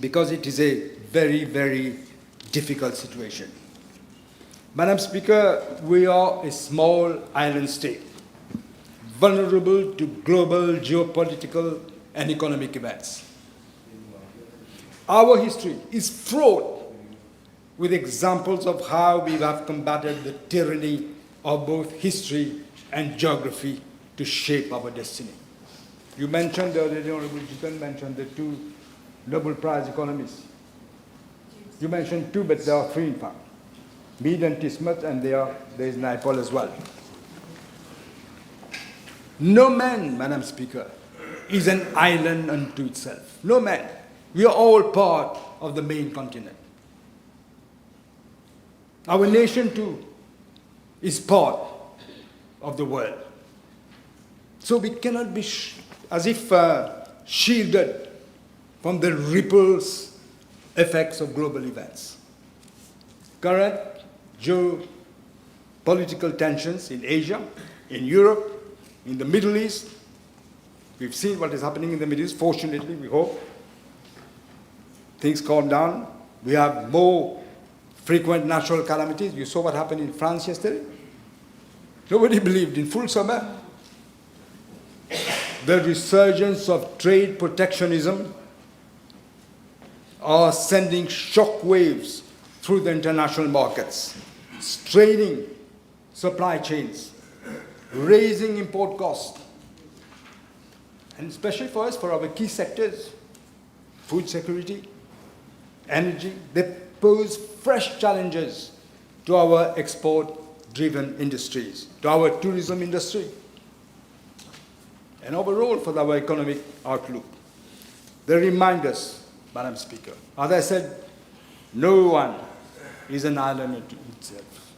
because it is a very, very difficult situation. Madam Speaker, we are a small island state, vulnerable to global geopolitical and economic events. Our history is fraught with examples of how we have combated the tyranny of both history and geography to shape our destiny. You mentioned, the Honourable Jitan mentioned the two Nobel Prize economists. You mentioned two, but there are three in fact. Mead and Tismuth, and there is Naipaul as well. No man, Madam Speaker, is an island unto itself. No man. We are all part of the main continent. Our nation too is part of the world. So we cannot be as if shielded from the ripples effects of global events. Current geopolitical tensions in Asia, in Europe, in the Middle East. We've seen what is happening in the Middle East. Fortunately, we hope things calm down. We have more frequent natural calamities. You saw what happened in France yesterday. Nobody believed in full summer. The resurgence of trade protectionism are sending shock waves through the international markets, straining supply chains, raising import costs, and especially for us, for our key sectors, food security, energy, they pose fresh challenges to our export-driven industries, to our tourism industry, and overall for our economic outlook. They remind us, Madam Speaker, as I said, no one is an island unto itself.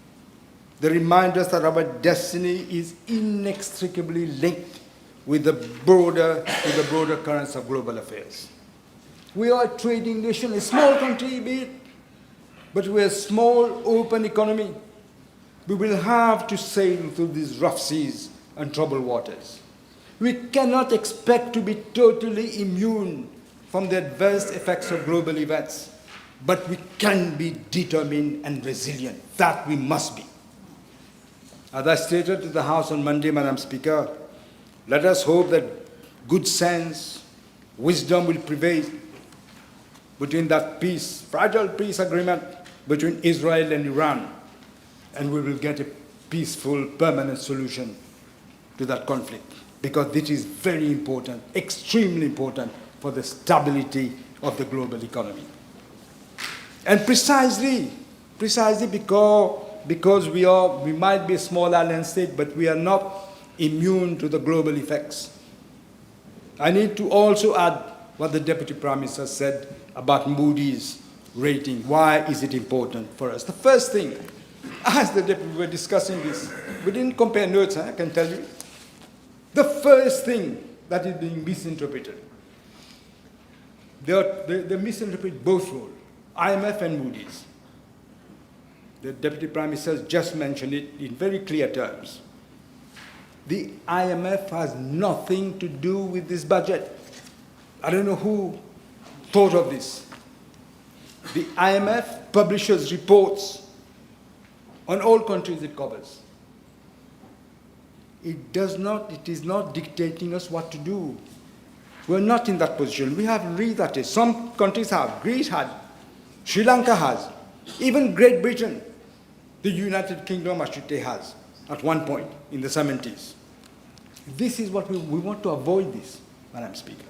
They remind us that our destiny is inextricably linked with the broader currents of global affairs. We are a trading nation, a small country, be it, but we're a small, open economy. We will have to sail through these rough seas and troubled waters. We cannot expect to be totally immune from the adverse effects of global events, but we can be determined and resilient. That we must be. As I stated to the House on Monday, Madam Speaker, let us hope that good sense, wisdom will prevail between that peace, fragile peace agreement between Israel and Iran, and we will get a peaceful, permanent solution to that conflict, because this is very important, extremely important for the stability of the global economy. And precisely because we might be a small island state, but we are not immune to the global effects. I need to also add what the Deputy Prime Minister said about Moody's rating. Why is it important for us? The first thing, as the Deputy, we were discussing this, we didn't compare notes, I can tell you. The first thing that is being misinterpreted, they misinterpret both roles, IMF and Moody's. The Deputy Prime Minister just mentioned it in very clear terms. The IMF has nothing to do with this budget. I don't know who thought of this. The IMF publishes reports on all countries it covers. It is not dictating us what to do. We're not in that position. We have read that. Some countries have. Greece had. Sri Lanka has. Even Great Britain, the United Kingdom, I should say, has at one point in the 70s. This is what we want to avoid this, Madam Speaker.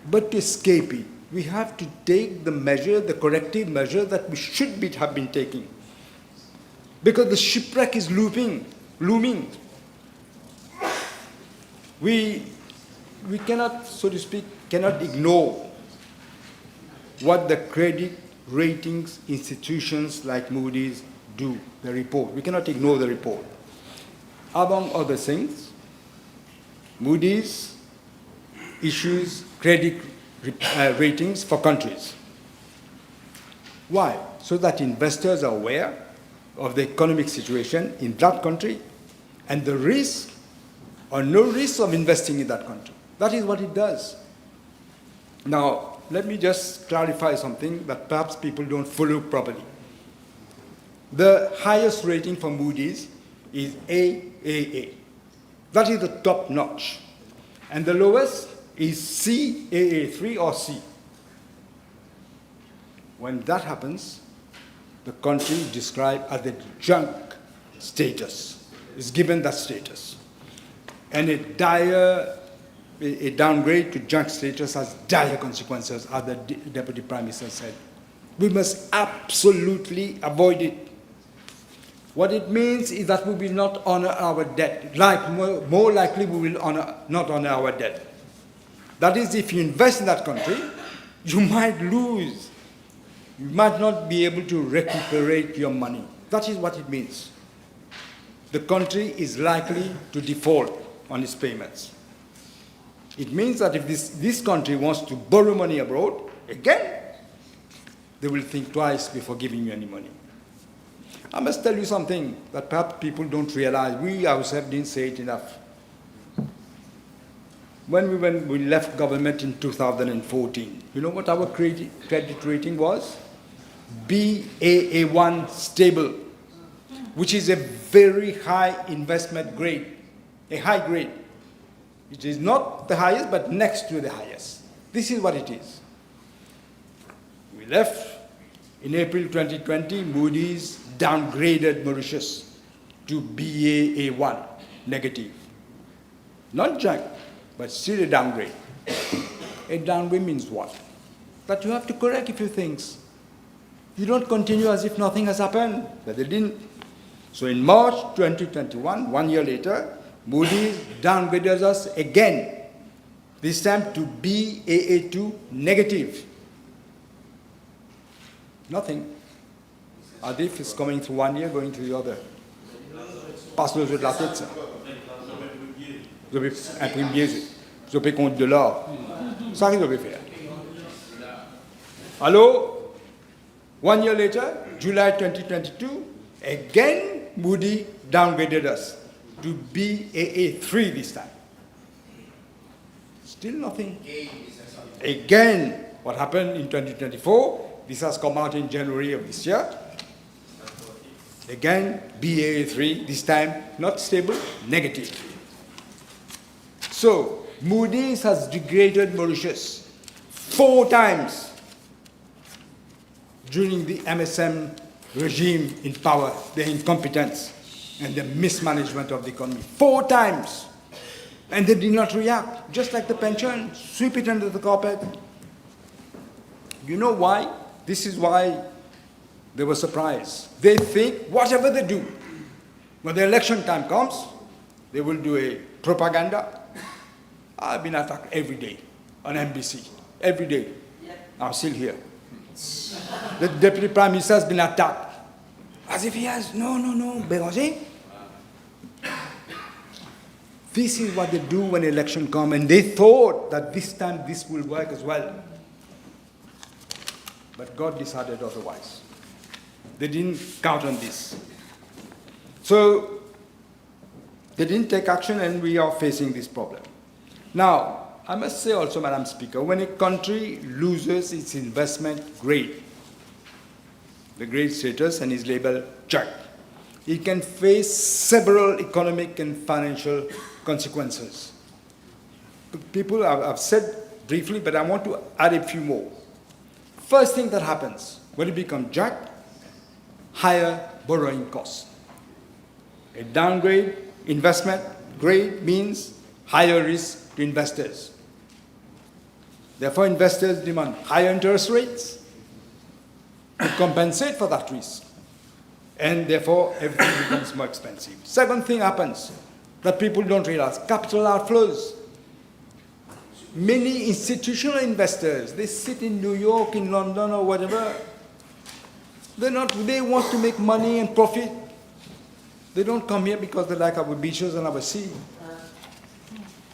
But to escape it, we have to take the measure, the corrective measure that we should have been taking. because the shipwreck is looming. We cannot, so to speak, cannot ignore what the credit ratings institutions like Moody's do, the report. We cannot ignore the report. Among other things, Moody's issues credit ratings for countries. Why? So that investors are aware of the economic situation in that country and the risk or no risk of investing in that country. That is what it does. Now, let me just clarify something that perhaps people don't follow properly. The highest rating for Moody's is AAA. That is the top notch. And the lowest is CAA3 or C. When that happens, the country is described as the junk status, is given that status. And a downgrade to junk status has dire consequences, as the Deputy Prime Minister said. We must absolutely avoid it. What it means is that we will not honor our debt. More likely we will not honor our debt. That is, if you invest in that country, you might lose. You might not be able to recuperate your money. That is what it means. The country is likely to default on its payments. It means that if this country wants to borrow money abroad, again, they will think twice before giving you any money. I must tell you something that perhaps people don't realize. We ourselves didn't say it enough. When we left government in 2014, you know what our credit rating was? Baa1 stable, which is a very high investment grade, a high grade. It is not the highest, but next to the highest. This is what it is. We left in April 2020. Moody's downgraded Mauritius to Baa1, negative. Not junk, but still a downgrade. A downgrade means what? That you have to correct a few things. You don't continue as if nothing has happened, but they didn't. So in March 2021, 1 year later, Moody's downgraded us again, this time to Baa2 negative. Nothing. As if it's coming through 1 year, going through the other. Passe-le de la tête, ça. Vous avez imprimé, vous avez compte de l'or. Ça, vous avez fait. Hello? 1 year later, July 2022, again Moody downgraded us to Baa3 this time. Still nothing. Again, what happened in 2024? This has come out in January of this year. Again, Baa3, this time not stable, negative. So, Moody's has degraded Mauritius 4 times during the MSM regime in power, the incompetence and the mismanagement of the economy. 4 times. And they did not react, just like the pension, sweep it under the carpet. You know why? This is why they were surprised. They think whatever they do, when the election time comes, they will do a propaganda. I've been attacked every day on NBC, every day. I'm still here. The Deputy Prime Minister has been attacked. As if he has, no, Béranger. This is what they do when election comes, and they thought that this time this will work as well. But God decided otherwise. They didn't count on this. So they didn't take action, and we are facing this problem. Now, I must say also, Madam Speaker, when a country loses its investment grade, the grade status, and is labeled junk, it can face several economic and financial consequences. People have said briefly, but I want to add a few more. First thing that happens when it becomes junk, higher borrowing costs. A downgrade investment grade means higher risk to investors. Therefore, investors demand higher interest rates to compensate for that risk. And therefore, everything becomes more expensive. Second thing happens that people don't realize, capital outflows. Many institutional investors, they sit in New York, in London or whatever. They want to make money and profit. They don't come here because they like our beaches and our sea.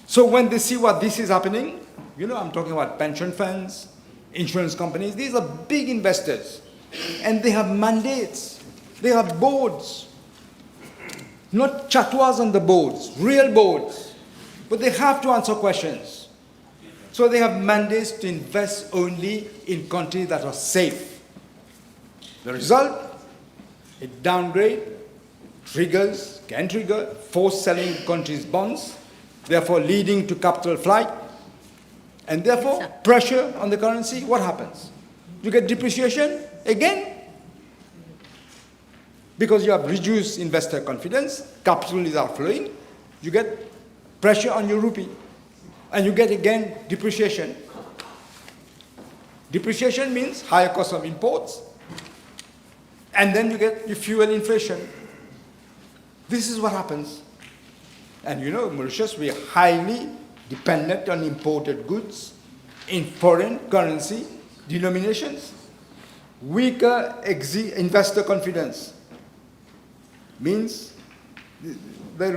So when they see what this is happening, I'm talking about pension funds, insurance companies, these are big investors. And they have mandates, they have boards. Not chatwas on the boards, real boards. But they have to answer questions. So they have mandates to invest only in countries that are safe. The result, a downgrade can trigger forced selling countries' bonds, therefore leading to capital flight, and therefore pressure on the currency. What happens? You get depreciation again, because you have reduced investor confidence, capital is outflowing, you get pressure on your rupee, and you get again depreciation. Depreciation means higher cost of imports, and then you get your fuel inflation. This is what happens. And Mauritius, we are highly dependent on imported goods in foreign currency denominations. Weaker investor confidence means the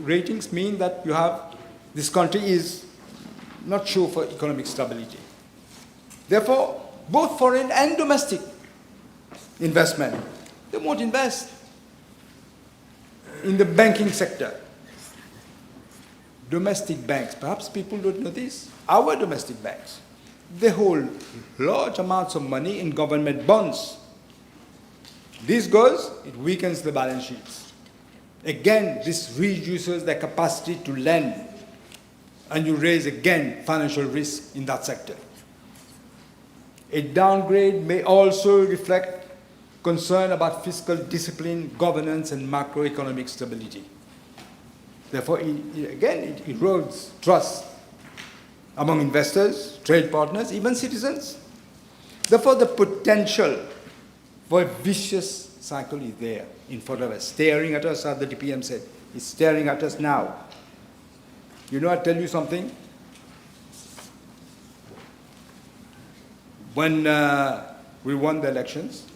ratings mean that this country is not sure for economic stability. Therefore, both foreign and domestic investment, they won't invest in the banking sector. Domestic banks, perhaps people don't know this, our domestic banks, they hold large amounts of money in government bonds. This goes, it weakens the balance sheets. Again, this reduces their capacity to lend, and you raise again financial risk in that sector. A downgrade may also reflect concern about fiscal discipline, governance, and macroeconomic stability. Therefore, it erodes trust among investors, trade partners, even citizens. Therefore, the potential for a vicious cycle is there in front of us, staring at us, as the DPM said. It's staring at us now. I tell you something. When we won the elections,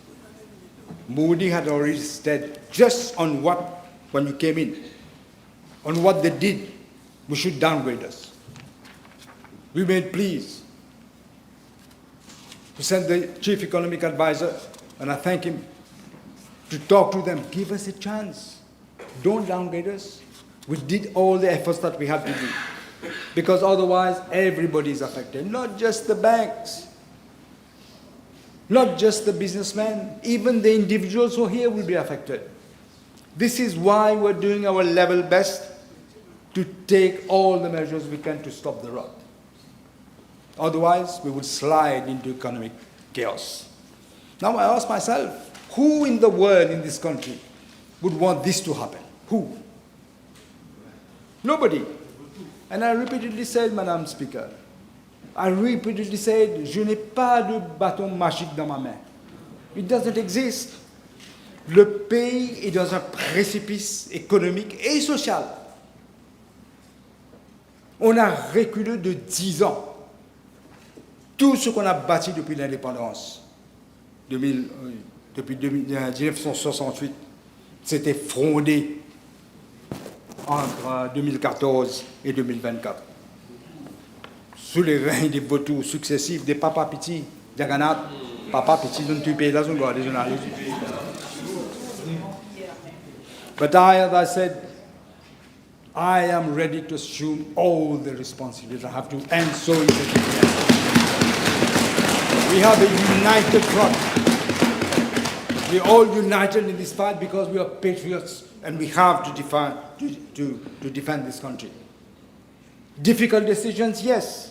Modi had already said, just on when you came in, on what they did, we should downgrade us. We made pleas. We sent the chief economic advisor, and I thank him, to talk to them. Give us a chance. Don't downgrade us. We did all the efforts that we had to do. Because otherwise, everybody is affected. Not just the banks. Not just the businessmen. Even the individuals who are here will be affected. This is why we're doing our level best to take all the measures we can to stop the rot. Otherwise, we would slide into economic chaos. Now I ask myself, who in the world, in this country, would want this to happen? Who? Nobody. And I repeatedly said, Madam Speaker, I repeatedly said, je n'ai pas de bâton magique dans ma main. It doesn't exist. Le pays est dans un précipice économique et social. On a reculé de 10 ans. Tout ce qu'on a bâti depuis l'indépendance, depuis 1968, s'était frondé entre 2014 et 2024. Sous les règnes des vautours successifs, des papas petits, Diaganat, papa petit, dans tout pays, là, on doit des journalistes. But as I said, I am ready to assume all the responsibilities I have to, and so is the DPM. We have a united front. We're all united in this fight because we are patriots and we have to defend this country. Difficult decisions, yes.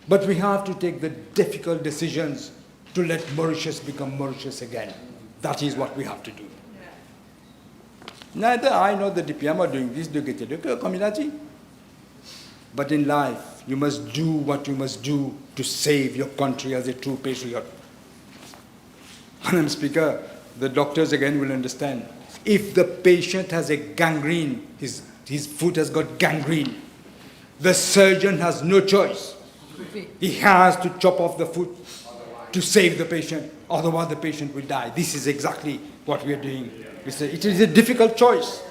But we have to take the difficult decisions to let Mauritius become Mauritius again. That is what we have to do. Neither I nor the DPM are doing this de gaieté de cœur, comme il a dit. But in life, you must do what you must do to save your country as a true patriot. Madam Speaker, the doctors again will understand. If the patient has a gangrene, his foot has got gangrene, the surgeon has no choice. He has to chop off the foot to save the patient, otherwise the patient will die. This is exactly what we are doing. It is a difficult choice.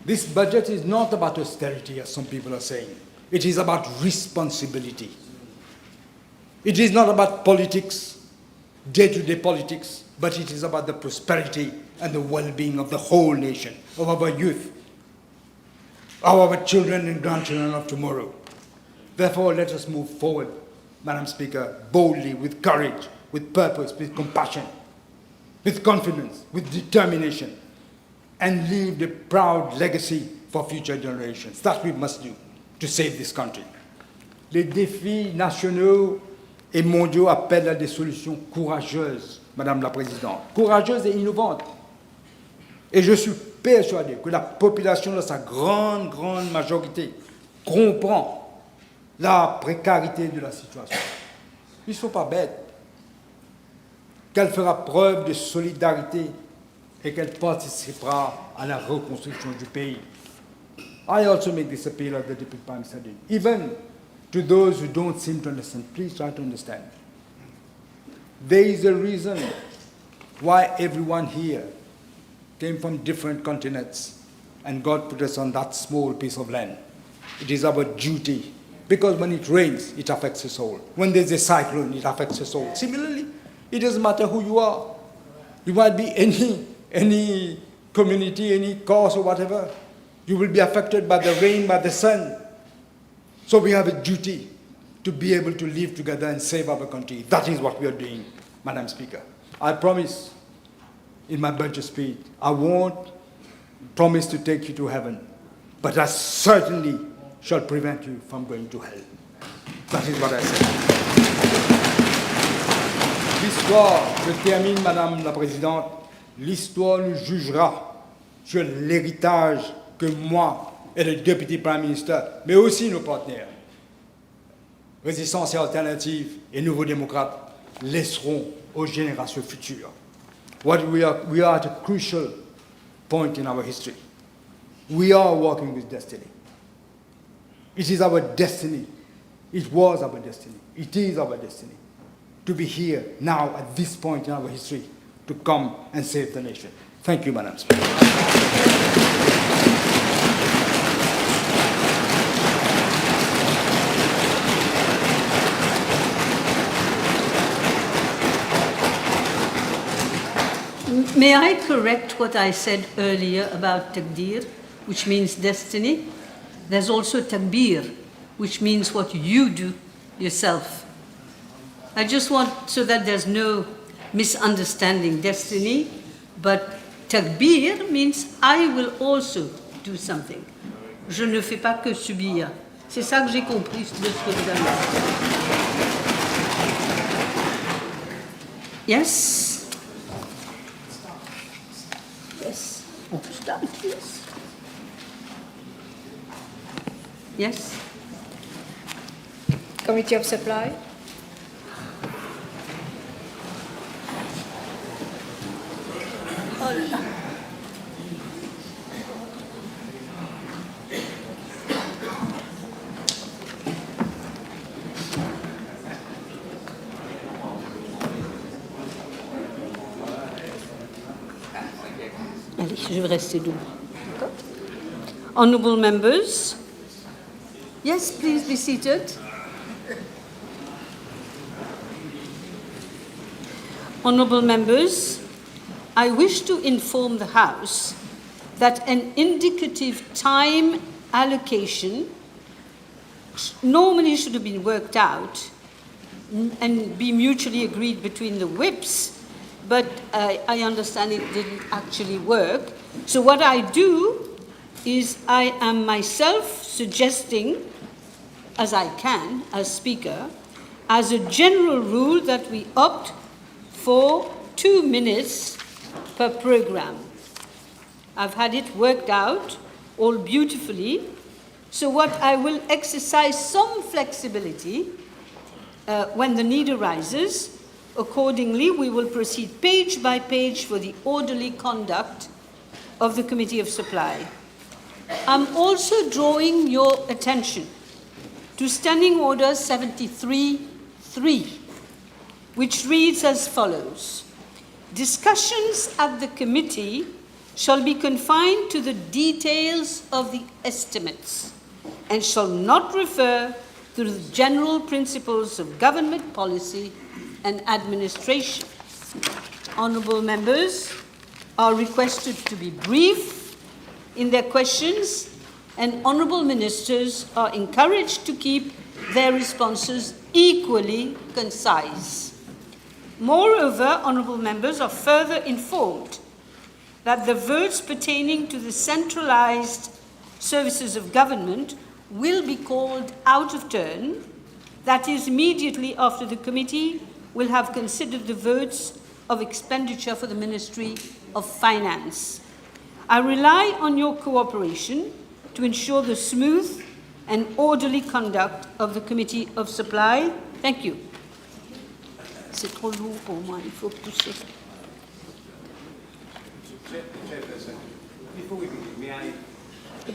This budget is not about austerity, as some people are saying. It is about responsibility. It is not about politics, day-to-day politics, but it is about the prosperity and the well-being of the whole nation, of our youth, of our children and grandchildren of tomorrow. Therefore, let us move forward, Madam Speaker, boldly, with courage, with purpose, with compassion, with confidence, with determination, and leave the proud legacy for future generations. That we must do to save this country. Les défis nationaux et mondiaux appellent à des solutions courageuses, Madame la Présidente, courageuses et innovantes. Et je suis persuadé que la population, dans sa grande majorité, comprend la précarité de la situation. Ils ne sont pas bêtes. Qu'elle fera preuve de solidarité et qu'elle participera à la reconstruction du pays. I also make this appeal as the Deputy Prime Minister did. Even to those who don't seem to understand, please try to understand. There is a reason why everyone here came from different continents and God put us on that small piece of land. It is our duty, because when it rains, it affects us all. When there's a cyclone, it affects us all. Similarly, it doesn't matter who you are. You might be any community, any cause or whatever. You will be affected by the rain, by the sun. So we have a duty to be able to live together and save our country. That is what we are doing, Madam Speaker. I promise in my budget speech, I won't promise to take you to heaven, but I certainly shall prevent you from going to hell. That is what I said. L'histoire, je termine, Madame la Présidente, l'histoire nous jugera sur l'héritage que moi et le Deputy Prime Minister, mais aussi nos partenaires, Résistance et Alternative et Nouveaux Démocrates, laisseront aux générations futures. We are at a crucial point in our history. We are working with destiny. It is our destiny. It was our destiny. It is our destiny to be here now at this point in our history to come and save the nation. Thank you, Madam Speaker. May I correct what I said earlier about takdir, which means destiny? There's also takbir, which means what you do yourself. I just want, so that there's no misunderstanding, destiny, but takbir means I will also do something. Je ne fais pas que subir. C'est ça que j'ai compris de ce que vous avez dit. Yes? Yes. Oh, start, yes. Yes? Committee of Supply. Allez, je vais rester debout. Honourable members. Yes, please be seated. Honourable members, I wish to inform the House that an indicative time allocation normally should have been worked out and be mutually agreed between the whips, but I understand it didn't actually work. So what I do is I am myself suggesting, as I can, as Speaker, as a general rule that we opt for 2 minutes per program. I've had it worked out all beautifully. So what I will exercise some flexibility when the need arises. Accordingly, we will proceed page by page for the orderly conduct of the Committee of Supply. I'm also drawing your attention to Standing Order 73-3, which reads as follows. Discussions at the committee shall be confined to the details of the estimates and shall not refer to the general principles of government policy and administration. Honourable members are requested to be brief in their questions, and honourable ministers are encouraged to keep their responses equally concise. Moreover, honourable members are further informed that the votes pertaining to the centralised services of government will be called out of turn, that is, immediately after the committee will have considered the votes of expenditure for the Ministry of Finance. I rely on your cooperation to ensure the smooth and orderly conduct of the Committee of Supply. Thank you. C'est trop lourd pour moi, il faut pousser.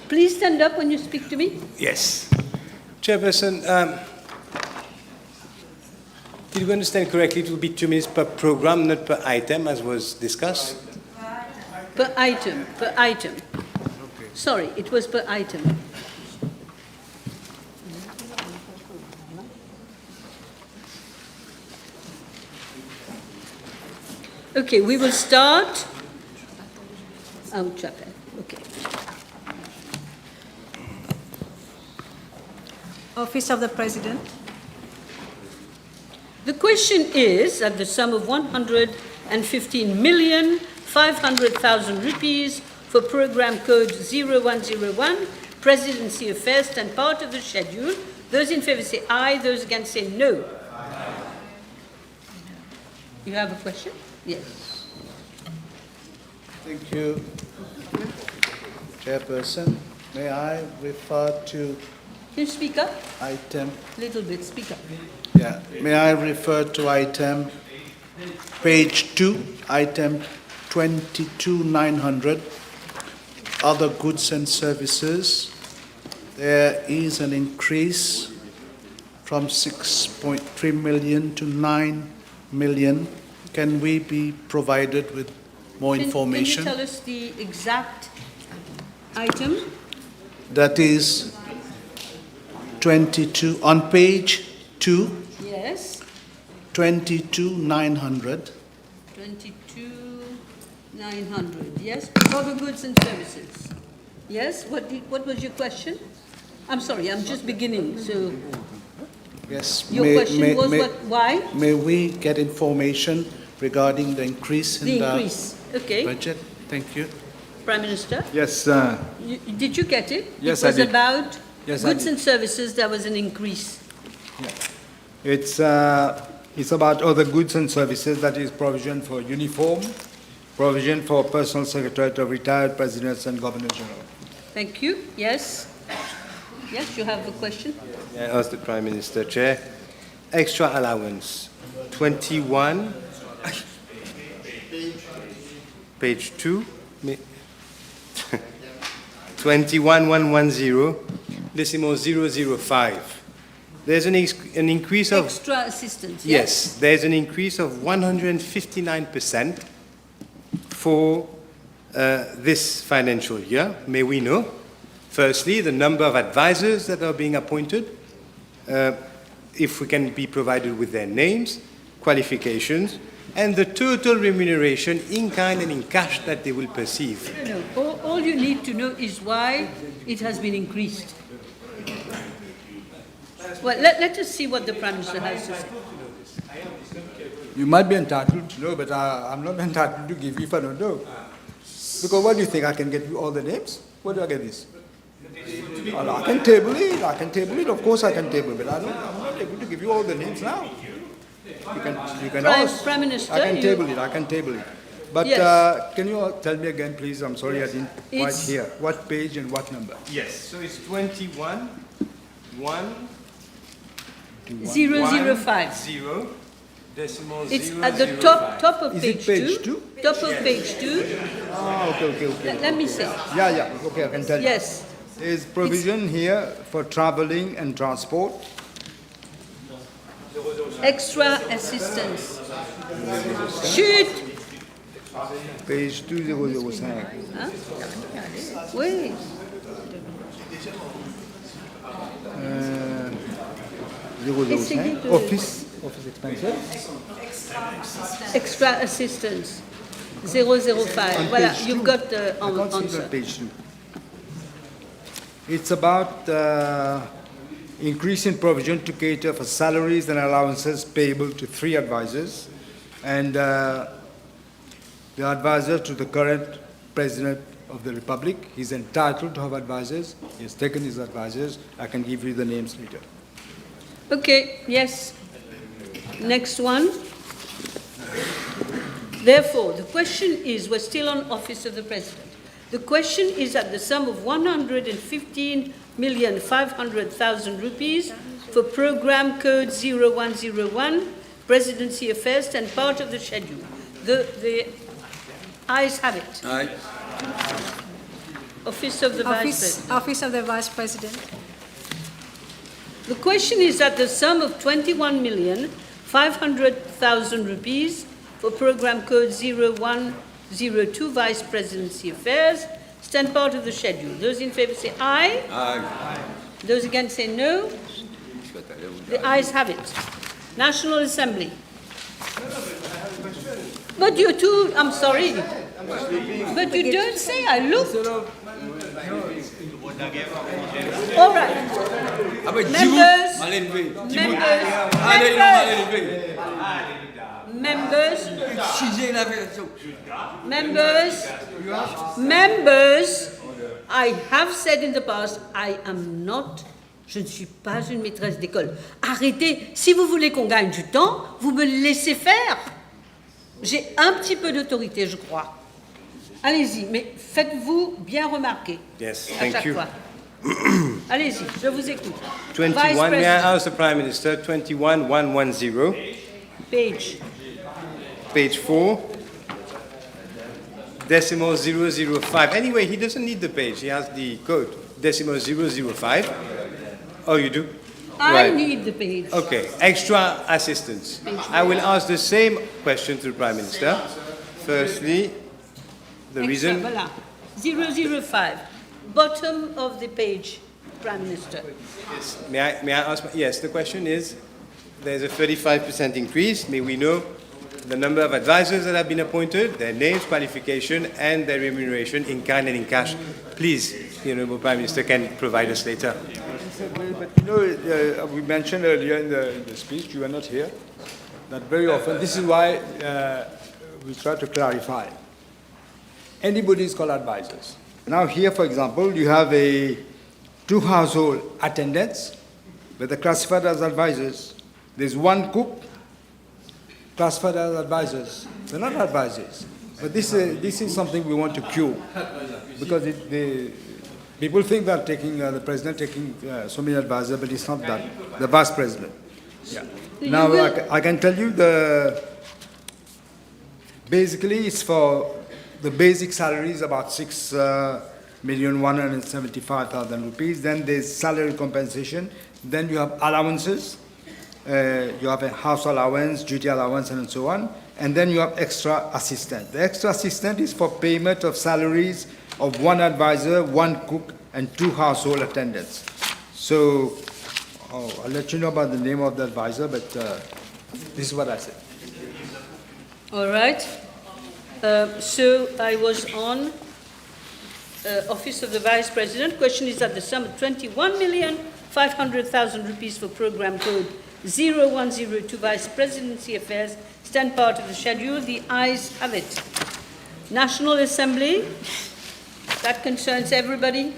Please stand up when you speak to me. Yes. Chairperson, did we understand correctly it will be 2 minutes per program, not per item, as was discussed? Per item, per item. Sorry, it was per item. Okay, we will start. Okay. Office of the President. The question is at the sum of 115,500,000 rupees for program code 0101, Presidency Affairs, and part of the schedule. Those in favour say aye, those against say no. You have a question? Yes. Thank you, Chairperson. May I refer to Can you speak up? item? Little bit, speak up. Yeah. May I refer to item page 2, item 22,900, other goods and services. There is an increase from 6.3 million to 9 million. Can we be provided with more information? Can you tell us the exact item? That is 22 on page 2. Yes. 22,900. 22,900. Yes. Other goods and services. Yes. What was your question? I'm sorry. I'm just beginning. So. Yes. Your question was what? Why? May we get information regarding the increase in the Okay. budget? Thank you. Prime Minister. Yes, Did you get it? Yes, it was I did. about Yes, I goods did. and services. There was an increase. it's about other goods and services, that is provision for uniform, provision for personal secretariat of retired presidents and governor general. Thank you. Yes. Yes, you have a question. I asked the Prime Minister, Chair. Extra allowance, 21, page 2, 21,110, decimal 005. There's an increase of... Extra assistance. Yes, there's an increase of 159% for this financial year. May we know, firstly, the number of advisors that are being appointed, if we can be provided with their names, qualifications, and the total remuneration in kind and in cash that they will perceive. No. All you need to know is why it has been increased. Well, let us see what the Prime Minister has to say. You might be entitled to know, but I'm not entitled to give you if I don't know. Because what do you think, I can get you all the names? Where do I get this? Well, I can table it, of course I can table it, but I'm not able to give you all the names now. You can ask. Prime Minister, I can table it. But Yes. can you tell me again, please? I'm sorry, I didn't quite It's- hear. What page and what number? Yes, so it's 21, 1, 005. 0, It's at the top of Is it page page 2. two? Top of page 2. Ah, okay. Let me say. Yeah, okay, I can tell you. Yes. There's provision here for traveling and transport. Extra assistance. Chut. Page 2005. Hein? Oui. Essayez de- Office expenses. Extra assistance. 005. On Voilà, page you've two. got the I can't see it answer. on page 2. It's about increase in provision to cater for salaries and allowances payable to 3 advisors, and the advisor to the current President of the Republic. He's entitled to have advisors. He has taken his advisors. I can give you the names later. Okay, yes. Next one. Therefore, the question is, we're still on Office of the President. The question is that the sum of 115,500,000 rupees for program code 0101, Presidency Affairs, and part of the schedule. The ayes have it. Aye. Office of the Vice President. Office of the Vice President. The question is that the sum of 21,500,000 rupees for program code 0102 Vice Presidency Affairs stand part of the schedule. Those in favor say aye. Aye. Those against say no. The ayes have it. National Assembly. But you too, I'm sorry. But you don't say, I looked. All right. Members, I have said in the past, je ne suis pas une maîtresse d'école. Arrêtez, si vous voulez qu'on gagne du temps, vous me laissez faire. J'ai un petit peu d'autorité, je crois. Allez-y, mais faites-vous bien remarquer. Yes, à thank chaque you. fois. Allez-y, je vous écoute. 21, Vice may I President. ask the Prime Minister, 21110, page 4, decimal 005. Anyway, he doesn't need the page, he has the code, decimal 005. Oh, you do? I Right. need the page. Okay, extra assistance. I will ask the same question to the Prime Minister. Firstly, the Extra, reason... Voilà. 005. Bottom of the page, Prime Minister. May I ask, yes, the question is, there's a 35% increase. May we know the number of advisors that have been appointed, their names, qualification, and their remuneration in kind and in cash? Please, the Honourable Prime Minister can provide us later. But you know, we mentioned earlier in the speech, you were not here, that very often, this is why we try to clarify. Anybody is called advisors. Now here, for example, you have 2 household attendants, but they're classified as advisors. There's 1 cook, classified as advisors. They're not advisors. But this is something we want to cure, because people think that the president taking so many advisors, but it's not that. The vice president. Yeah. Now I can tell you basically it's for the basic salary is about 6,175,000 rupees. Then there's salary compensation. Then you have allowances. You have a house allowance, duty allowance, and so on. And then you have extra assistant. The extra assistant is for payment of salaries of 1 advisor, 1 cook, and 2 household attendants. So I'll let you know about the name of the advisor, but this is what I said. All right. So I was on Office of the Vice President. Question is that the sum of 21,500,000 rupees for program code 0102 Vice Presidency Affairs stand part of the schedule. The ayes have it. National Assembly. That concerns everybody.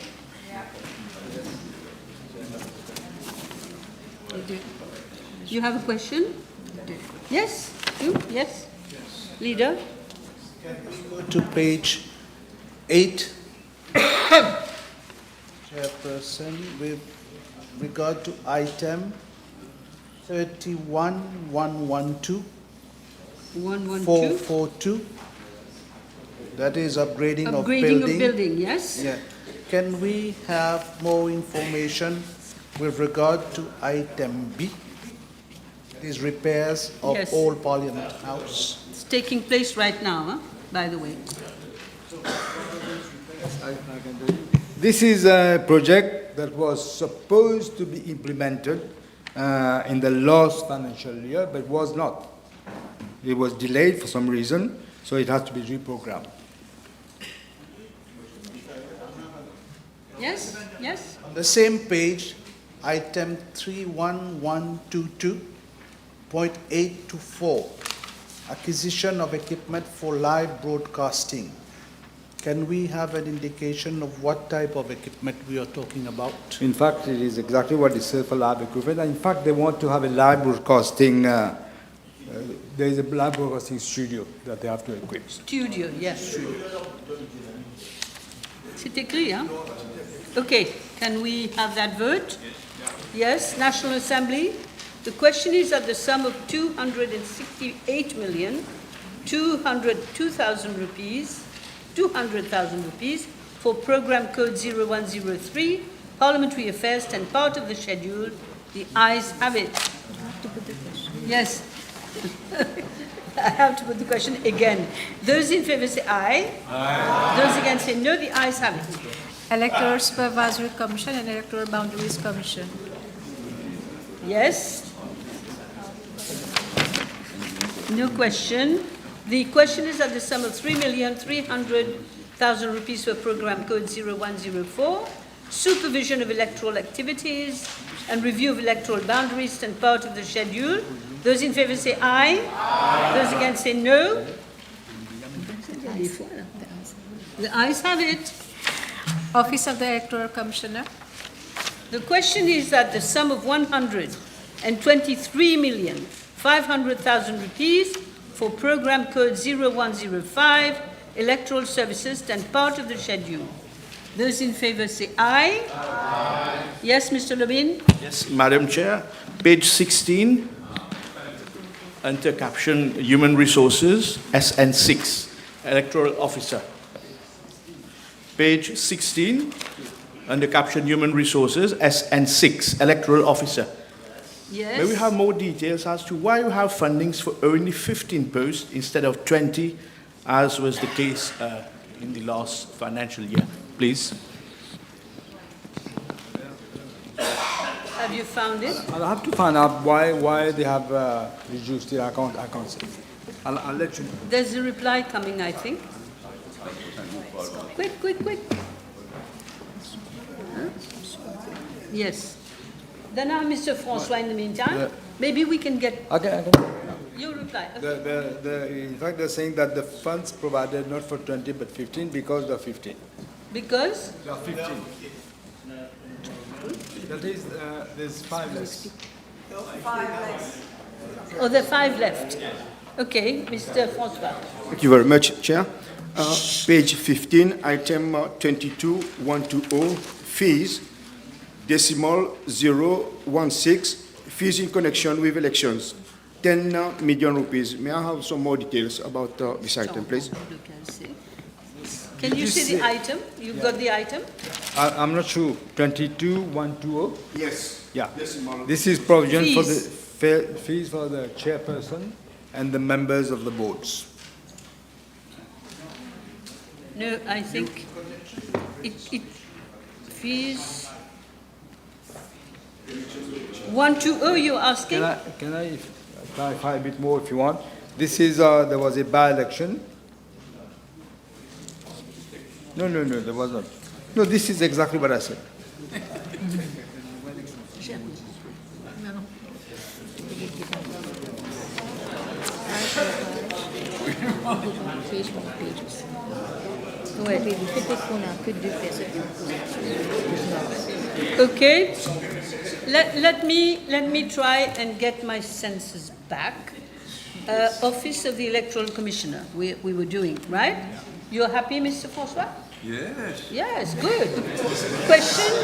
You have a question? Yes? You? Yes? Leader? Go to page 8, Chairperson, with regard to item 31112, 112. 442. That is upgrading of Upgrading building. of building, yes? Yeah. Can we have more information with regard to item B? These repairs of Yes. Old Parliament House. It's taking place right now, huh? By the way. This is a project that was supposed to be implemented in the last financial year, but was not. It was delayed for some reason, so it has to be reprogrammed. Yes? Yes? On the same page, item 31122.824, acquisition of equipment for live broadcasting. Can we have an indication of what type of equipment we are talking about? In fact, it is exactly what it says for live equipment. In fact, they want to have a live broadcasting, there is a live broadcasting studio that they have to equip. Studio, yes. C'est écrit, hein? Okay, can we have that vote? Yes, National Assembly. The question is that the sum of 268,202,000 rupees, 200,000 rupees for program code 0103, Parliamentary Affairs and part of the schedule. The ayes have it. Yes. I have to put the question again. Those in favour say aye. Aye. Those against say no. The ayes have it. Electoral Supervisory Commission and Electoral Boundaries Commission. Yes. No question. The question is that the sum of 3,300,000 rupees for program code 0104, supervision of electoral activities and review of electoral boundaries and part of the schedule. Those in favour say aye. Aye. Those against say no. The ayes have it. Office of the Electoral Commissioner. The question is that the sum of 123,500,000 rupees for program code 0105, electoral services and part of the schedule. Those in favour say aye. Aye. Yes, Mr. Lobin? Yes, Madam Chair. Page 16, under caption Human Resources, SN6, Electoral Officer. Page 16, under caption Human Resources, SN6, Electoral Officer. Yes. May we have more details as to why you have fundings for only 15 posts instead of 20, as was the case in the last financial year, please? Have you found it? I'll have to find out why they have reduced it. I can't say. I'll let you know. There's a reply coming, I think. Quick, quick, quick. Huh? Yes. Then now, Mr. François, in the meantime, maybe we can get Okay. your reply. Okay. In fact, they're saying that the funds provided not for 20 but 15 because they're 15. Because? They are 15. That is, there's 5 less. Oh, there are 5 left. Okay, Mr. François. Thank you very much, Chair. Page 15, item 22120, fees, decimal 016, fees in connection with elections, 10 million rupees. May I have some more details about this item, please? Can you see the item? You've got the item? I'm not sure. 22120? Yes. Yeah. Decimal. This is provision for the Fees. fees for the chairperson and the members of the boards. No, I think it fees 120, you're asking? Can I clarify a bit more if you want? This is, there was a by-election. No, there was not. No, this is exactly what I said. Ouais. Okay. Let me try and get my senses back. Office of the Electoral Commissioner, we were doing, right? You're happy, Mr. François? Yes. Yes, good. Question?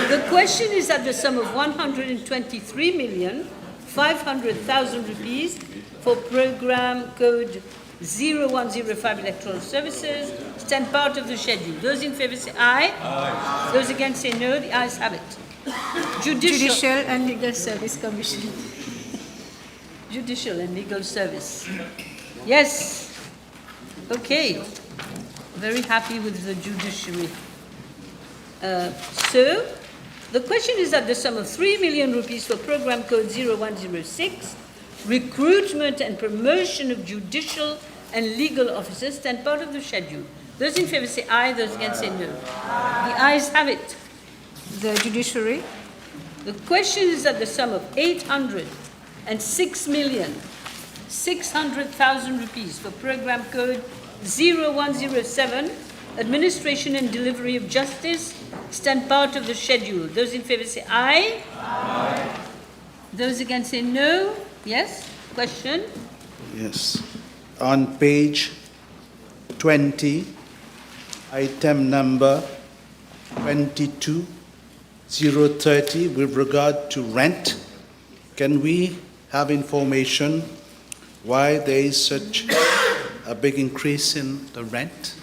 The question is at the sum of 123,500,000 500,000 rupees for program code 0105 electoral services, stand part of the schedule. Those in favour say aye. Aye. Those against say no. The ayes have it. Judicial and Legal Service Commission. Judicial and Legal Service. Yes. Okay. Very happy with the judiciary. So, the question is that the sum of 3 million rupees for program code 0106, recruitment and promotion of judicial and legal officers, stand part of the schedule. Those in favour say aye, those against say no. The ayes have it. The Judiciary. The question is that the sum of 806,600,000 rupees for program code 0107, administration and delivery of justice, stand part of the schedule. Those in favour say aye. Aye. Those against say no. Yes? Question? Yes. On page 20, item number 22030, with regard to rent, can we have information why there is such a big increase in the rent?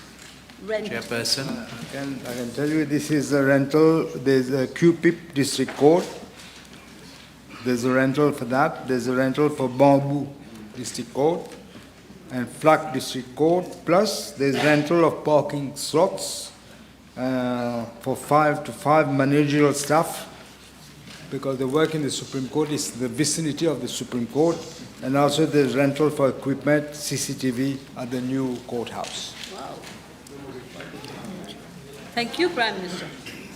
Chairperson? I can tell you this is a rental. There's a QPIP district court. There's a rental for that. There's a rental for Bamboo district court and Flak district court. Plus there's rental of parking slots for 5 to 5 managerial staff, because the work in the Supreme Court is the vicinity of the Supreme Court, and also there's rental for equipment, CCTV at the new courthouse. Wow. Thank you, Prime Minister.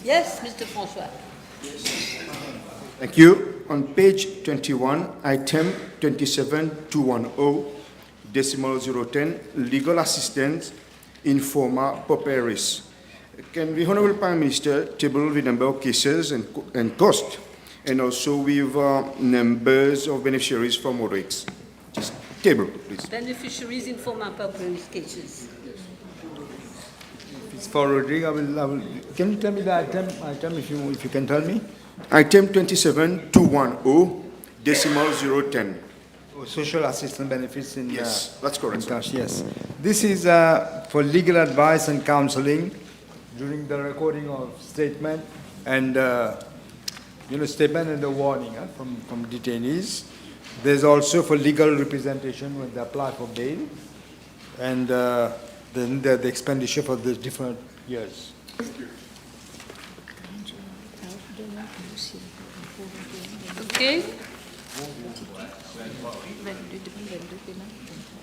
Yes, Mr. François. Thank you. On page 21, item 27210, decimal 010, legal assistance in forma pauperis. Can the Honourable Prime Minister table the number of cases and cost, and also with numbers of beneficiaries from Rodrigues? Just table, please. Beneficiaries in forma pauperis cases. It's for Rodrigues. I will. Can you tell me the item if you can tell me? Item 27210, decimal 010. Oh, social assistance benefits in... Yes, that's correct. Yes. This is for legal advice and counseling during the recording of statement and, statement and the warning from detainees. There's also for legal representation when they apply for bail, and then the expenditure for the different years. Okay.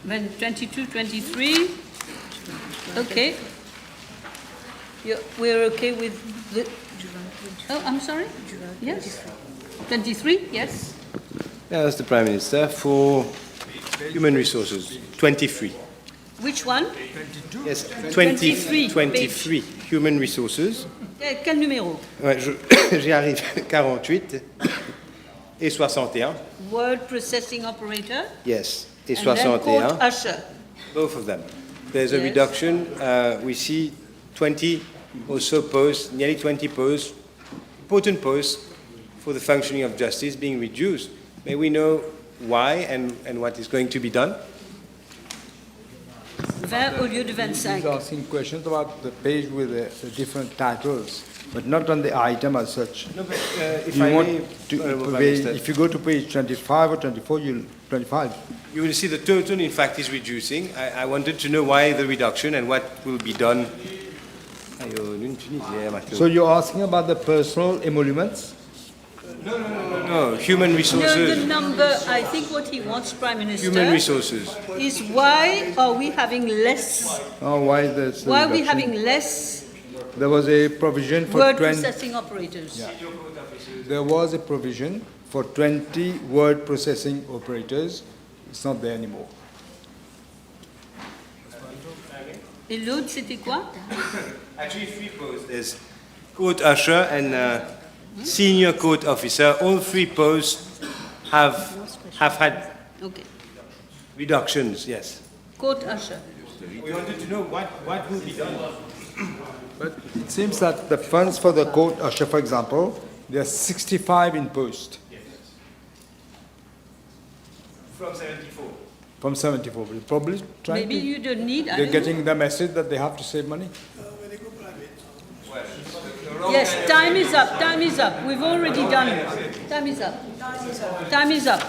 When 22, 23. Okay. We're okay with the... Oh, I'm sorry? Yes. 23, yes. Yeah, that's the Prime Minister. For human resources, 23. Which one? Yes, 23. 23. Human resources. Quel numéro? Ouais, j'y arrive. 48 et 61. Word processing operator. Yes, et And then 61. court usher. Both of them. There's a Yes. reduction. We see 20 or so posts, nearly 20 posts, important posts for the functioning of justice being reduced. May we know why and what is going to be done? 20 au lieu de 25. He's asking questions about the page with the different titles, but not on the item as such. No, but if You I want may, to- Honourable Prime Minister, if you go to page 25 or 24, 25. you will see the total, in fact, is reducing. I wanted to know why the reduction and what will be done. So you're asking about the personal emoluments? No, human No, resources. the number, I think what he wants, Prime Minister, Human resources. is why are we having less, Oh, why there's a why are we reduction? having less There was a provision for word 20. processing operators? There was a provision for 20 word processing operators. It's not there anymore. Et l'autre, c'était quoi? Actually, 3 posts. There's court usher and senior court officer. All 3 posts have had Okay. reductions, yes. Court usher. We wanted to know what will be done. But it seems that the funds for the court usher, for example, there are 65 in post. From 74. From 74. We're probably trying Maybe to... you don't need, I They're don't know. getting the message that they have to save money? Yes, time is up, time is up. We've already done it. Time is up. Time is up.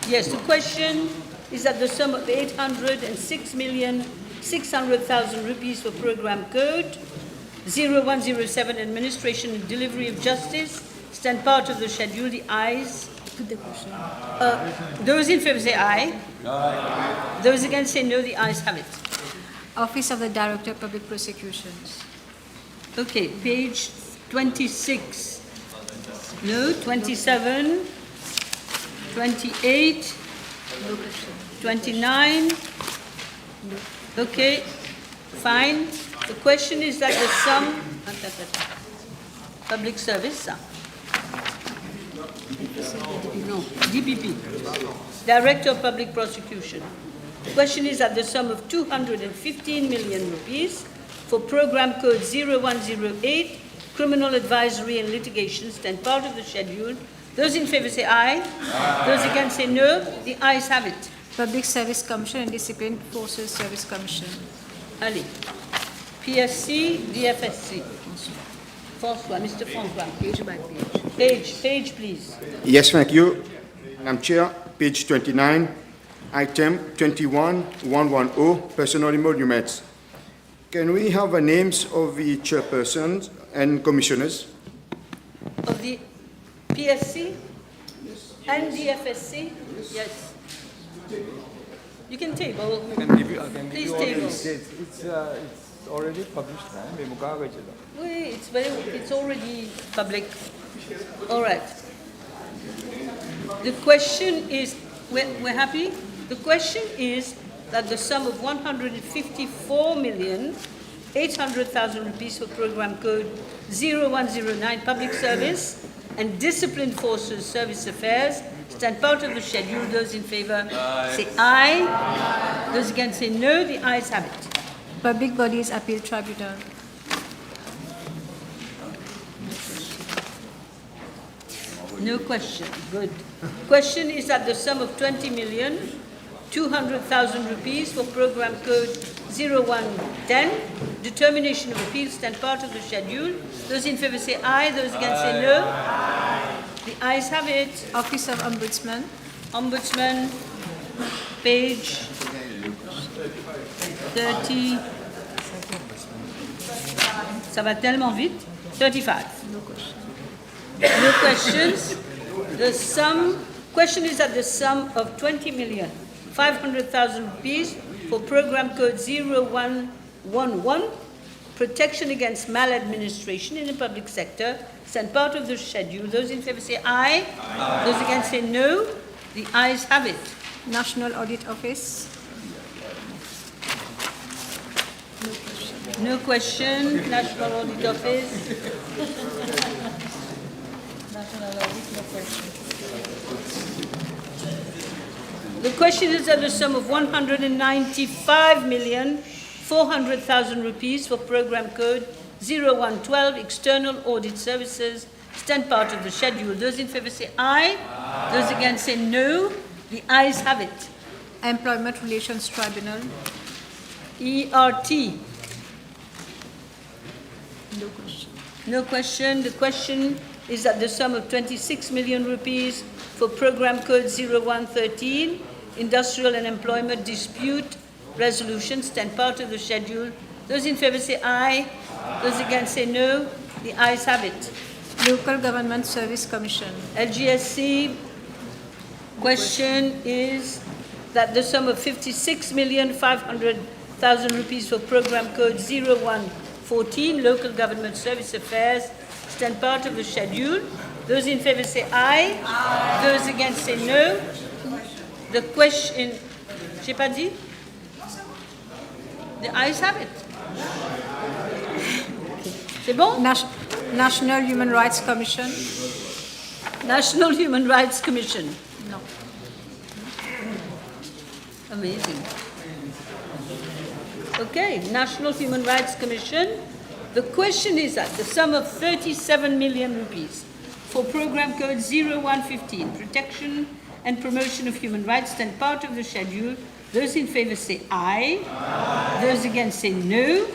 Yes, the question is that the sum of 806,600,000 rupees for program code 0107 administration and delivery of justice stand part of the schedule. The ayes. Those in favour say aye. Aye. Those against say no. The ayes have it. Office of the Director of Public Prosecutions. Okay, page 26. No, 27, 28, 29. Okay, fine. The question is that the sum, public service, no, DPP, Director of Public Prosecution. The question is that the sum of 215 million rupees for program code 0108, criminal advisory and litigation, stand part of the schedule. Those in favour say aye. Aye. Those against say no. The ayes have it. Public Service Commission and Disciplined Forces Service Commission. Allez. PSC, DFSC. François, Mr. François. Page by page. Page, please. Yes, thank you. Madam Chair, page 29, item 21110, personal emoluments. Can we have the names of the chairpersons and commissioners? Of the PSC and DFSC? Yes. You can table. Please table. It's already published, right? Oui, it's already public. All right. The question is, we're happy? The question is that the sum of 154,800,000 rupees for program code 0109 public service and disciplined forces service affairs stand part of the schedule. Those in favour say aye. Those against say no. The ayes have it. Public Bodies Appeal Tribunal. No question. Good. Question is that the sum of 20,200,000 rupees for program code 0110, determination of appeals, stand part of the schedule. Those in favour say aye. Those against say no. Aye. The ayes have it. Office of Ombudsman. Ombudsman, page 30. Ça va tellement vite. 35. No questions. The sum, question is that the sum of 20,500,000 rupees for program code 0111, protection against maladministration in the public sector, stand part of the schedule. Those in favour say aye. Aye. Those against say no. The ayes have it. National Audit Office. No question. National Audit Office. National Audit, no question. The question is that the sum of 195,400,000 rupees for program code 0112 external audit services stand part of the schedule. Those in favour say aye. Aye. Those against say no. The ayes have it. Employment Relations Tribunal. ERT. No question. No question. The question is that the sum of 26 million rupees for program code 0113, industrial and employment dispute resolution, stand part of the schedule. Those in favour say aye. Those against say no. The ayes have it. Local Government Service Commission. LGSC. Question is that the sum of 56,500,000 rupees for program code 0114, local government service affairs, stand part of the schedule. Those in favour say aye. Aye. Those against say no. The question, j'ai pas dit? The ayes have it. C'est bon? National Human Rights Commission. National Human Rights Commission. No. Amazing. Okay, National Human Rights Commission. The question is that the sum of 37 million rupees for program code 0115, protection and promotion of human rights stand part of the schedule. Those in favour say aye. Those against say no.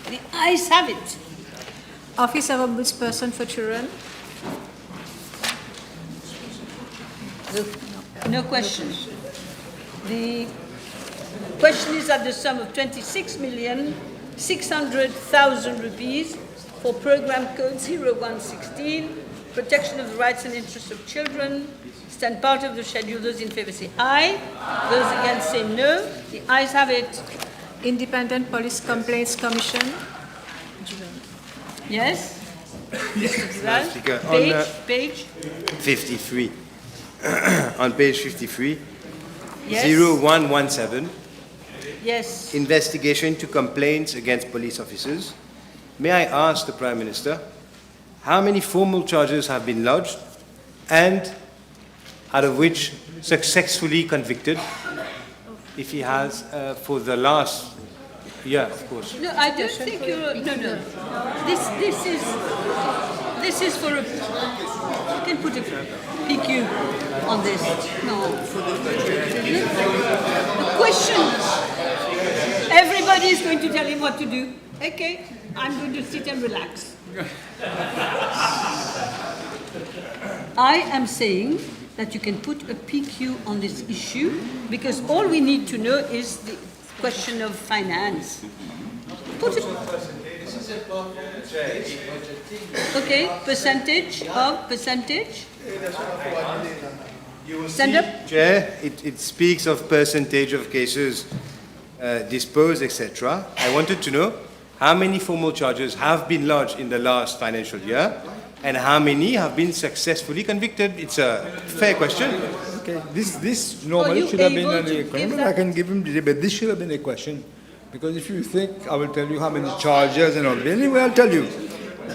The ayes have it. Office of Ombudsperson for Children. No question. The question is at the sum of 26,600,000 rupees for Programme Code 0116, Protection of the Rights and Interests of Children, stand part of the schedule. Those in favour say aye. Those against say no. The ayes have it. Independent Police Complaints Commission. Yes? Madam Speaker, on Page? 53. On page 53, Yes. 0117, Yes. investigation to complaints against police officers. May I ask the Prime Minister, how many formal charges have been lodged and out of which successfully convicted, if he has, for the last year, of course? No, I don't think you're. No. This is for a. You can put a PQ on this. No. The question. Everybody is going to tell him what to do. Okay, I'm going to sit and relax. I am saying that you can put a PQ on this issue because all we need to know is the question of finance. Put it. Okay, percentage. Stand up. Chair, it speaks of percentage of cases disposed, etc. I wanted to know how many formal charges have been lodged in the last financial year and how many have been successfully convicted. It's a fair question. Okay, this normally you should have been able a to question, give but I that? can give him the but this should have been a question. Because if you think, I will tell you how many charges and all. Anyway, I'll tell you.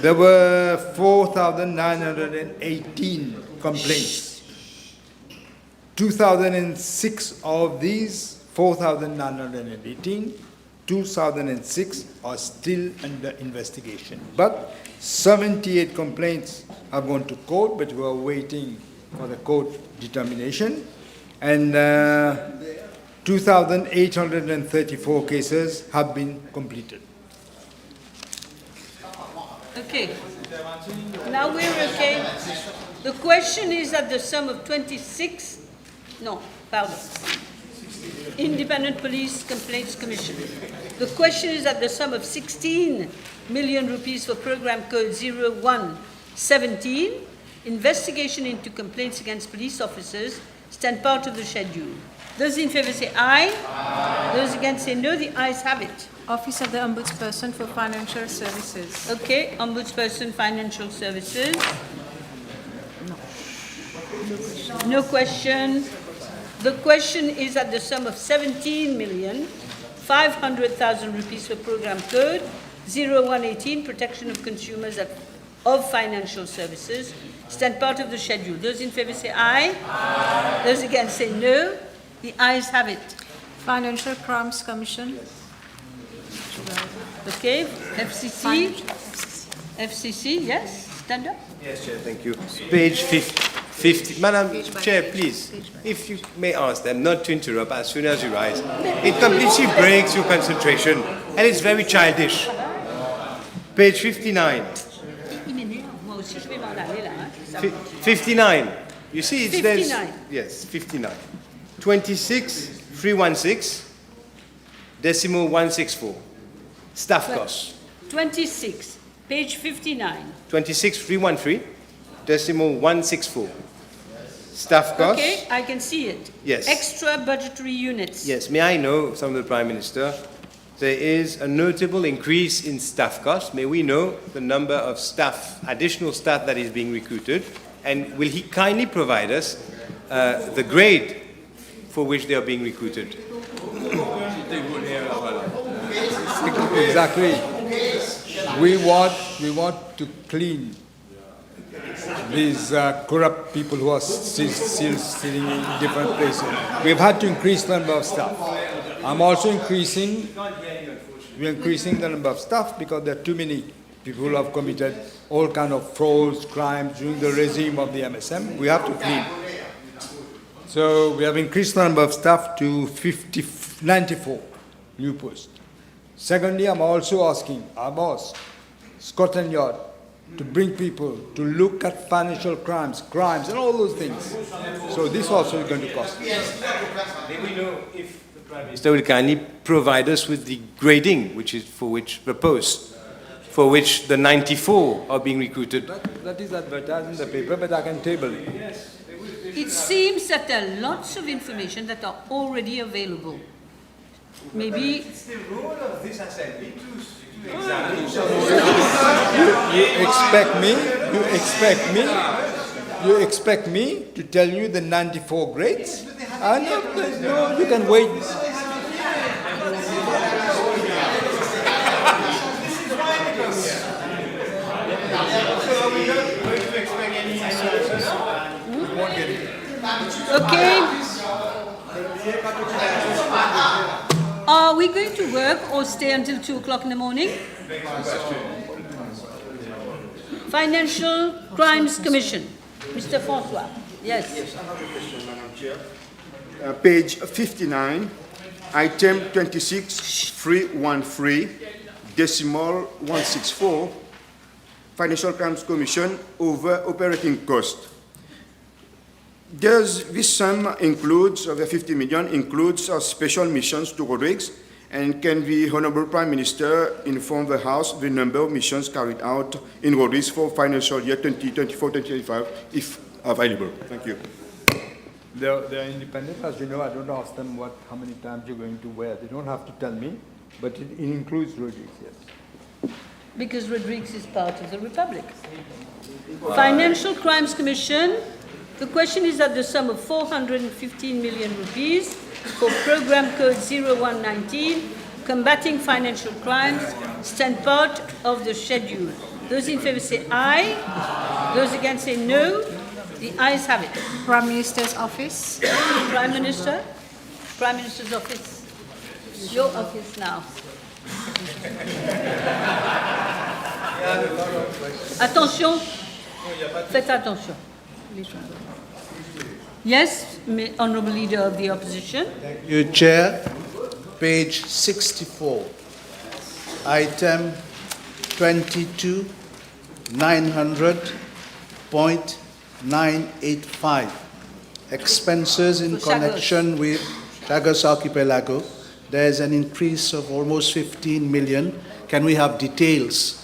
There were 4,918 complaints. 2,006 of these 4,918, 2,006 are still under investigation. But 78 complaints have gone to court, but we are waiting for the court determination. And 2,834 cases have been completed. Okay. Now we're okay. The question is at the sum of 26. No, pardon. Independent Police Complaints Commission. The question is at the sum of 16 million rupees for Programme Code 0117, investigation into complaints against police officers, stand part of the schedule. Those in favour say aye. Those against say no. The ayes have it. Office of the Ombudsperson for Financial Services. Okay, Ombudsperson Financial Services. No question. The question is at the sum of 17,500,000 rupees for Programme Code 0118, Protection of Consumers of Financial Services. Stand part of the schedule. Those in favour say aye. Those against say no. The ayes have it. Financial Crimes Commission. Okay, FCC. FCC, yes. Stand up. Yes, Chair, thank you. Page 50. Madam Chair, please, if you may ask them not to interrupt as soon as you rise. It completely breaks your concentration and it's very childish. Page 59. 59. You see, it's 59. Yes, 59. 26,316, decimal 164. Staff costs. 26, page 59. 26,313, decimal 164. Staff costs. Okay, I can see it. Yes. Extra budgetary units. Yes, may I know from the Prime Minister, there is a notable increase in staff costs. May we know the number of staff, additional staff that is being recruited, and will he kindly provide us the grade for which they are being recruited? Exactly. We want to clean these corrupt people who are still sitting in different places. We've had to increase the number of staff. I'm also increasing the number of staff because there are too many people who have committed all kind of frauds, crimes during the regime of the MSM. We have to clean. So we have increased the number of staff to 94 new posts. Secondly, I'm also asking our boss, Scotland Yard, to bring people to look at financial crimes, and all those things. So this also is going to cost. May we know if the Prime Minister will kindly provide us with the grading, which is for which the post, for which the 94 are being recruited. That is advertised in the paper, but I can table it. It seems that there are lots of information that are already available. Maybe It's the role of this assembly to examine. You expect me to tell you the 94 grades? No, you can wait. Okay. Are we going to work or stay until 2 o'clock in the morning? Financial Crimes Commission. Mr. François. Yes. Another question, Madam Chair. Page 59, item 26313, decimal 164, Financial Crimes Commission over operating cost. Does this sum includes, the 50 million, includes special missions to Rodrigues? And can the Honourable Prime Minister inform the House the number of missions carried out in Rodrigues for financial year 2024-2025, if available? Thank you. They're independent, as you know. I don't ask them how many times you're going to wear. They don't have to tell me, but it includes Rodrigues, yes. Because Rodrigues is part of the Republic. Financial Crimes Commission, the question is that the sum of 415 million rupees for Program Code 0119, combating financial crimes, stand part of the schedule. Those in favour say aye. Those against say no. The ayes have it. Prime Minister's Office. Prime Minister, Prime Minister's Office, your office now. Attention, faites attention. Yes, Honourable Leader of the Opposition. You Chair, page 64, item 22,900.985, expenses in For Chagos. connection with Chagos Archipelago. There is an increase of almost 15 million. Can we have details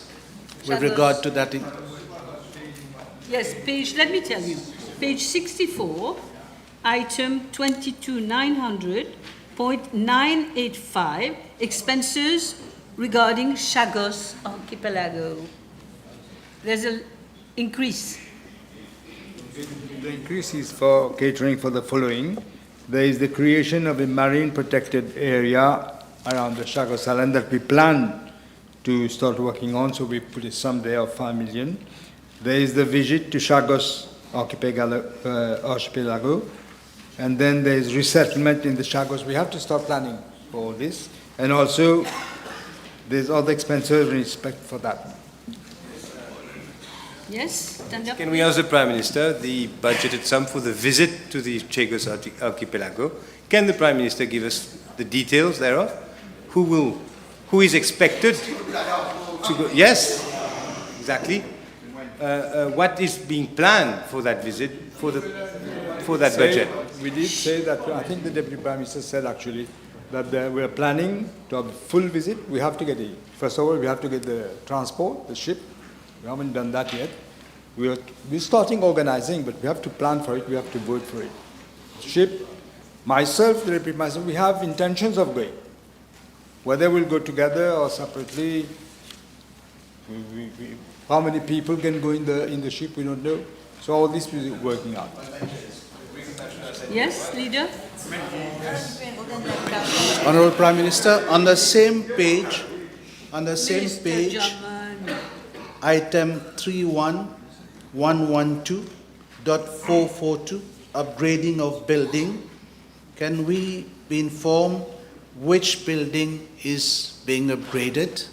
with Chagos. regard to that? Yes, page, let me tell you, page 64, item 22,900.985, expenses regarding Chagos Archipelago. There's an increase. The increase is for catering for the following. There is the creation of a marine protected area around the Chagos Island that we plan to start working on, so we put a sum there of 5 million. There is the visit to Chagos Archipelago, and then there is resettlement in the Chagos. We have to start planning for all this, and also there's other expenses in respect for that. Yes, stand up. Can we ask the Prime Minister the budgeted sum for the visit to the Chagos Archipelago? Can the Prime Minister give us the details thereof? Who is expected to go? Yes, exactly. What is being planned for that visit, for that budget? We did say that, I think the Deputy Prime Minister said actually, that we are planning to have a full visit. We have to get first of all, we have to get the transport, the ship. We haven't done that yet. We're starting organizing, but we have to plan for it, we have to vote for it. Ship, myself, the Deputy Prime Minister, we have intentions of going. Whether we'll go together or separately, how many people can go in the ship, we don't know. So all this we're working out. Yes, Leader? Honourable Prime Minister, on the same page, Minister German. item 31112.442, upgrading of building. Can we be informed which building is being upgraded?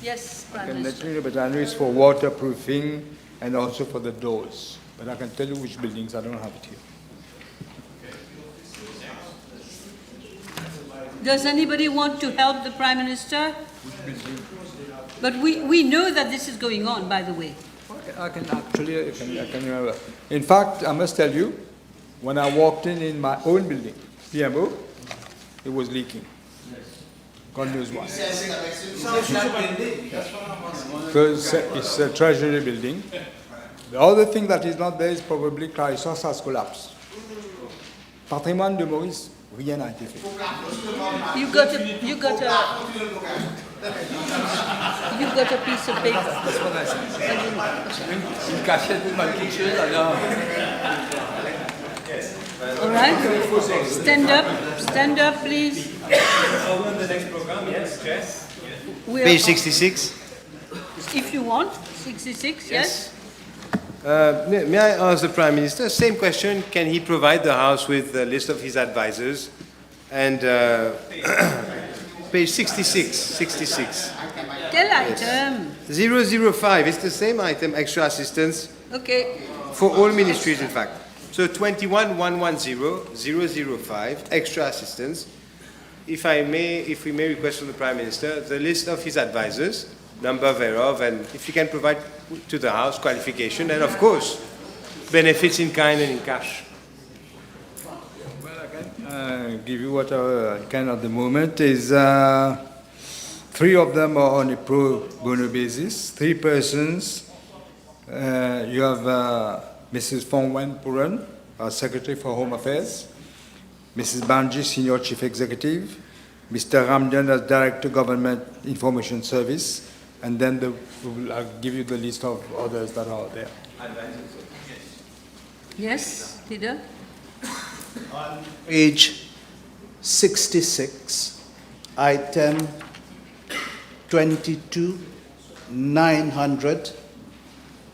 Yes, Prime And Minister. naturally, but I know it's for waterproofing and also for the doors. but I can tell you which buildings. I don't have it here. Does anybody want to help the Prime Minister? But we know that this is going on, by the way. I can remember. In fact, I must tell you, when I walked in my own building, PMO, it was leaking. God knows why. Because it's a treasury building. The other thing that is not there is probably Clarissos has collapsed. Patrimoine de Maurice, rien n'a été fait. You got a piece of paper. That's what I said. Une cachette de quelque chose, alors. All right. Stand up, please. The next program, yes. Page 66. If you want, 66, yes. May I ask the Prime Minister, same question, can he provide the House with a list of his advisors? And page 66. Quel item? 005, it's the same item, extra assistance, Okay. for all ministries in fact. So 21,110, 005, extra assistance. If we may request from the Prime Minister, the list of his advisors, number thereof, and if he can provide to the House qualification, and of course, benefits in kind and in cash. Well, I can give you what I can at the moment. Is 3 of them are on a pro bono basis, 3 persons. You have Mrs. Fong Wen Puran, our Secretary for Home Affairs, Mrs. Banji, Senior Chief Executive, Mr. Ramjan as Director Government Information Service, and then I'll give you the list of others that are there. Yes, Peter? On page 66, item 22,900,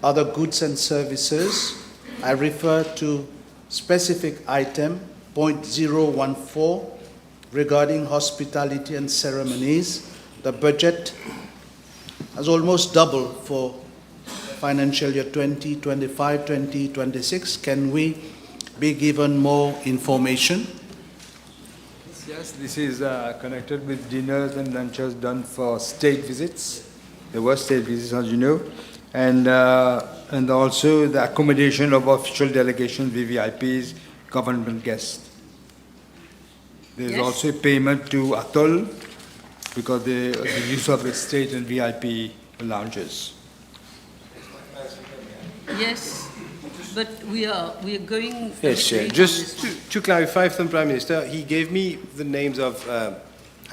other goods and services. I refer to specific item .014 regarding hospitality and ceremonies. The budget has almost doubled for financial year 2025-2026. Can we be given more information? Yes, this is connected with dinners and lunches done for state visits. There were state visits, as you know, and also the accommodation of official delegations, VVIPs, government guests. There is Yes. also a payment to Atoll because the use of the state and VIP lounges. Yes. But we are going... Yes, straight on just this. to clarify from the Prime Minister, he gave me the names of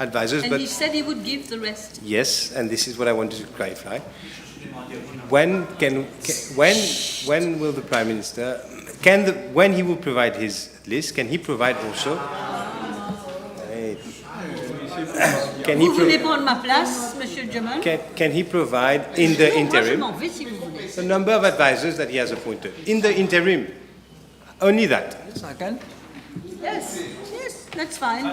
advisors, And but he said he would give the rest. yes, and this is what I wanted to clarify. When will the Prime Minister, when he will provide his list, can he provide also? Can he Vous voulez prendre ma place, Monsieur Adjournment? can he provide in the Non, moi, je interim m'en vais si vous voulez. the number of advisors that he has appointed in the interim? Only that. Yes, I can. Yes, that's fine.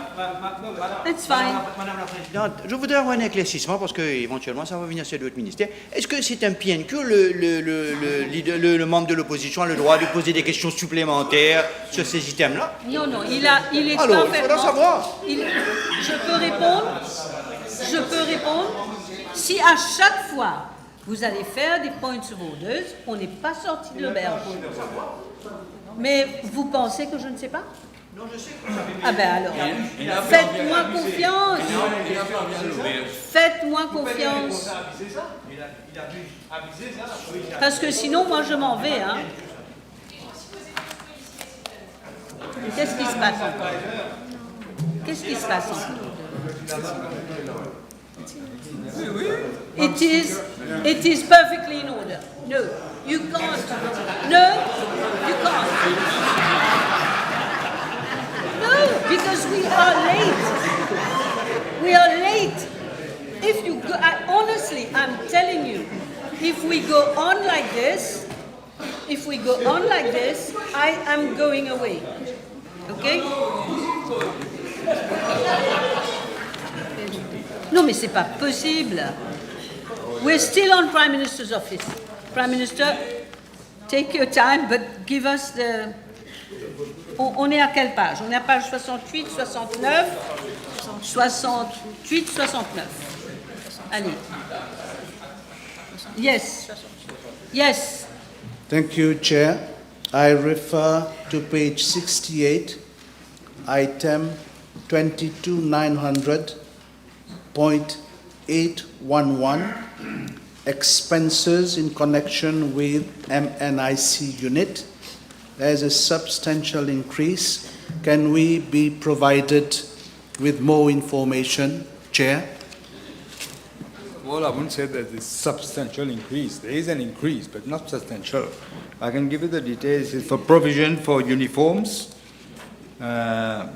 That's fine. Madame la Présidente, je voudrais avoir un éclaircissement parce que éventuellement ça va venir sur d'autres ministères. Est-ce que c'est un PNQ, le membre de l'opposition a le droit de poser des questions supplémentaires sur ces items-là? Non, il est Alors, il parfaitement... faudra savoir. Je peux répondre. Si à chaque fois, vous allez faire des points of orders, on n'est pas sorti de l'auberge. Mais vous pensez que je ne sais pas? Non, je sais que vous savez. Ah ben alors, faites-moi confiance. Faites-moi confiance. Parce que sinon, moi, je m'en vais. Hein. Qu'est-ce qui se passe encore? Qu'est-ce qui se passe encore? It is perfectly in order. No, you can't. No, you can't. No, because we are late. We are late. If you go, honestly, I'm telling you, if we go on like this, I am going away. Okay? Non, mais c'est pas possible. We're still on Prime Minister's office. Prime Minister, take your time, but give us the... On est à quelle page? On est à page 68, 69, 68, 69. Allez. Yes. Yes. Thank you, Chair. I refer to page 68, item 22900.811, expenses in connection with MNIC unit. There is a substantial increase. Can we be provided with more information, Chair? Well, I wouldn't say that it's substantial increase. There is an increase, but not substantial. I can give you the details. It's for provision for uniforms, and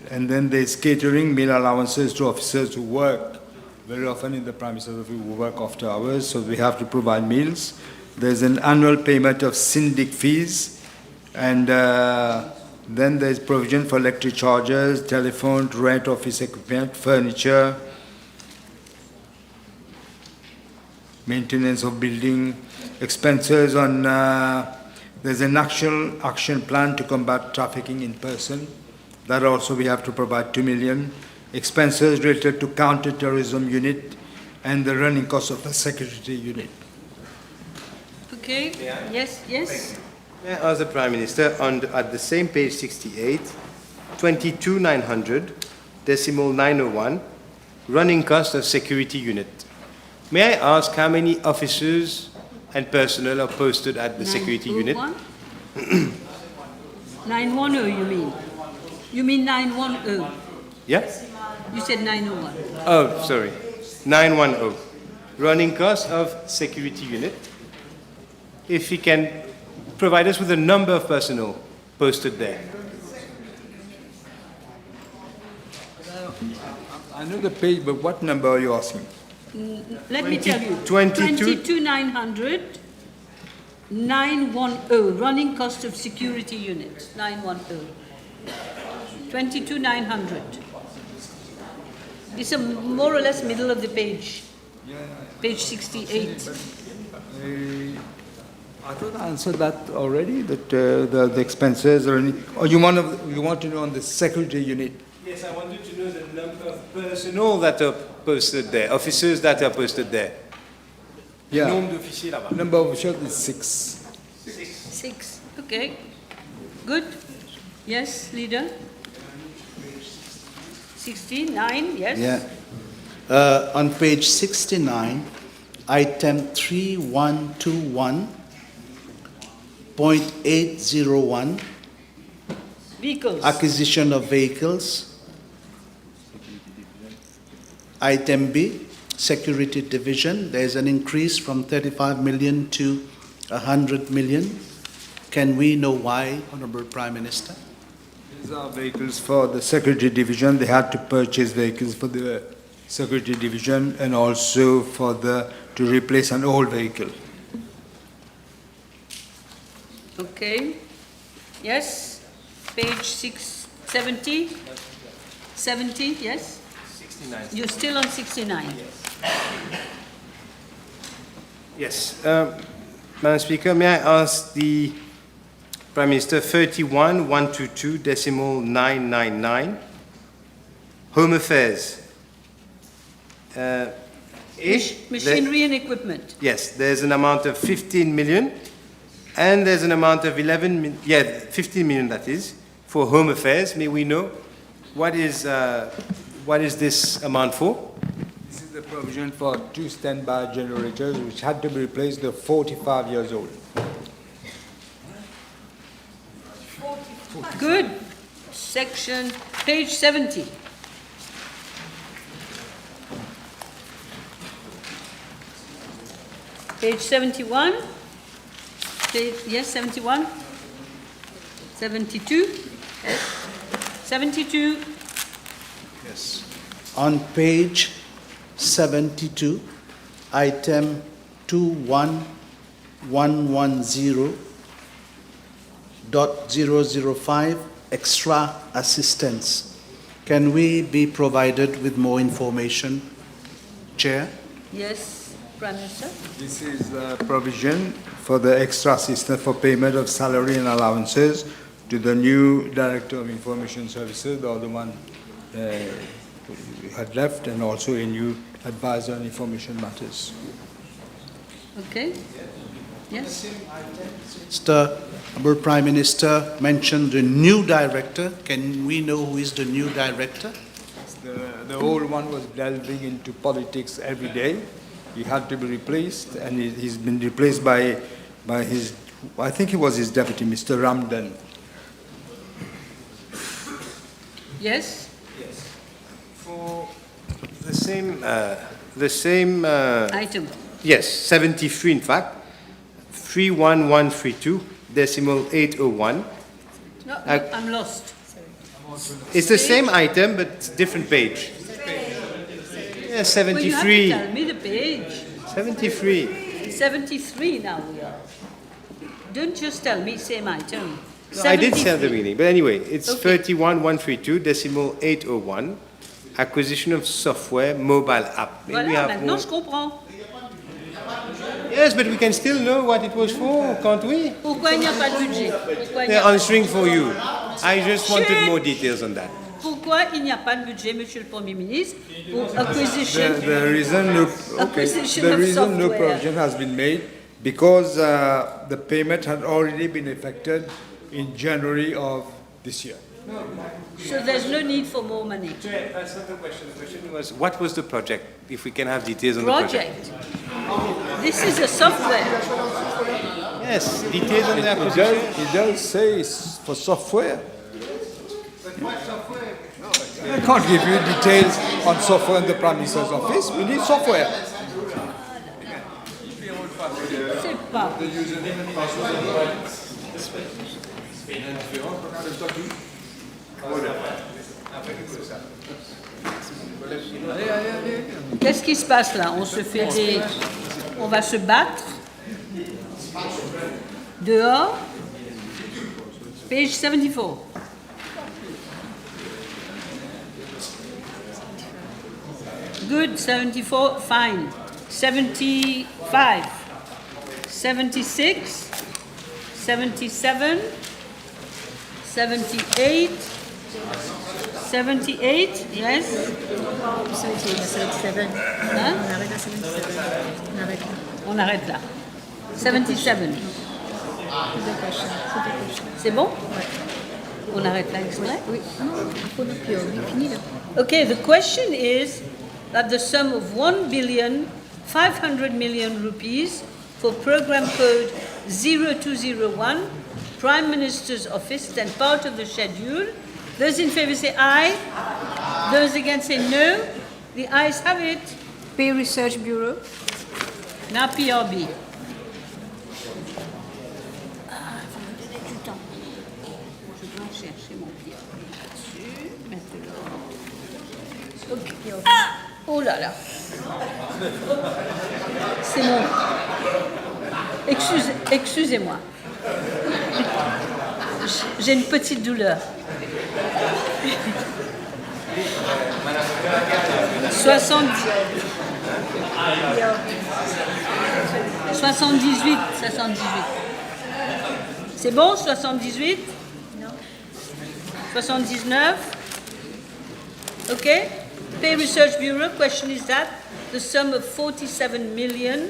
then there's catering, meal allowances to officers who work very often in the premises, who work after hours, so we have to provide meals. There's an annual payment of syndic fees, and then there's provision for electric charges, telephone, rent, office equipment, furniture, maintenance of building, expenses on, there's an action plan to combat trafficking in person. That also we have to provide 2 million. Expenses related to counter-terrorism unit and the running cost of the security unit. Okay. Yes, yes. May I ask the Prime Minister, at the same page 68, 22,900.901, running cost of security unit. May I ask how many officers and personnel are posted at the security unit? 910, you mean? You mean 910? Yeah? You said 901. Oh, sorry. 910. Running cost of security unit. If he can provide us with a number of personnel posted there. I know the page, but what number are you asking? Let me tell you. 22,900. 910, running cost of security unit, 910. 22,900. It's a more or less middle of the page. Page 68. I thought I answered that already, that the expenses or any, or you want to know on the security unit? Yes, I wanted to know the number of personnel that are posted there, officers that are posted there. Yeah. Nombre d'officiers là-bas. Number of officers is 6. 6, okay. Good. Yes, leader? 69, yes? Yeah. On page 69, item 3121.801, Vehicles. acquisition of vehicles. Item B, security division, there is an increase from 35 million to 100 million. Can we know why, Honourable Prime Minister? These are vehicles for the security division. They had to purchase vehicles for the security division and also to replace an old vehicle. Okay. Yes. Page 670. 70, yes? 69. You're still on 69. Yes. Madam Speaker, may I ask the Prime Minister 31,122.999, Home Affairs. Machinery and equipment. Yes, there's an amount of 15 million, and there's an amount of 15 million that is, for Home Affairs. May we know what is this amount for? This is the provision for 2 standby generators which had to be replaced. They're 45 years old. Good. Section, page 70. Page 71. Yes, 71. 72. Yes. 72. Yes. On page 72, item 21110.005, extra assistance. Can we be provided with more information, Chair? Yes. Prime Minister. This is the provision for the extra assistance for payment of salary and allowances to the new Director of Information Services, the other one who had left, and also a new advisor on information matters. Okay. Yes. Mr. Honourable Prime Minister mentioned the new director. Can we know who is the new director? The old one was delving into politics every day. He had to be replaced, and he's been replaced by his, I think he was his deputy, Mr. Ramdan. Yes. Yes. For the same Item. yes, 73 in fact, 31132 decimal 801. No, I'm lost. It's the same item but different page. Yeah, Well, you have to 73. tell me the page. 73. 73 now we are. Don't just tell me same item. No, I did say at the 73. beginning, but anyway, it's Okay. 31132 decimal 801. Acquisition of software mobile app. May we Voilà, have maintenant more? je comprends. Yes, but we can still know what it was for, can't we? Pourquoi il n'y a pas de budget? Pourquoi il n'y a They're pas- answering for you. I just wanted Chut. more details on that. Pourquoi il n'y a pas de budget, Monsieur le Premier ministre, pour acquisition? The reason no, Acquisition the of reason no software. provision has been made because the payment had already been effected in January of this year. So there's no need for more money. That's not the question. The question was, what was the project? If we can have details on the project. Project. This is a software. Yes, details on the It acquisition. does, it does say it's for software. I can't give you details on software in the Prime Minister's office. We need software. C'est pas. Qu'est-ce qui se passe là? On se fait des... On va se battre dehors. Page 74. Good, 74, fine. 75, 76, 77, 78, 78, yes. 77. Hein? On arrête à 77. On arrête là. On arrête là. 77. C'est bon? On arrête là exprès? Oui. Non, on n'a plus, on est fini là. Okay, the question is that the sum of 1,500,000,000 rupees for program code 0201, Prime Minister's Office, and part of the schedule. Those in favour say aye. Those against say no. The ayes have it. Peer Research Bureau. Now PRB. Je dois chercher mon PRB là-dessus. Maintenant. Ok. Ah! Oh là là. C'est mon... Excusez-moi. J'ai une petite douleur. 78. C'est bon, 78? Non. 79? Okay. Pay Research Bureau, question is that the sum of 47 million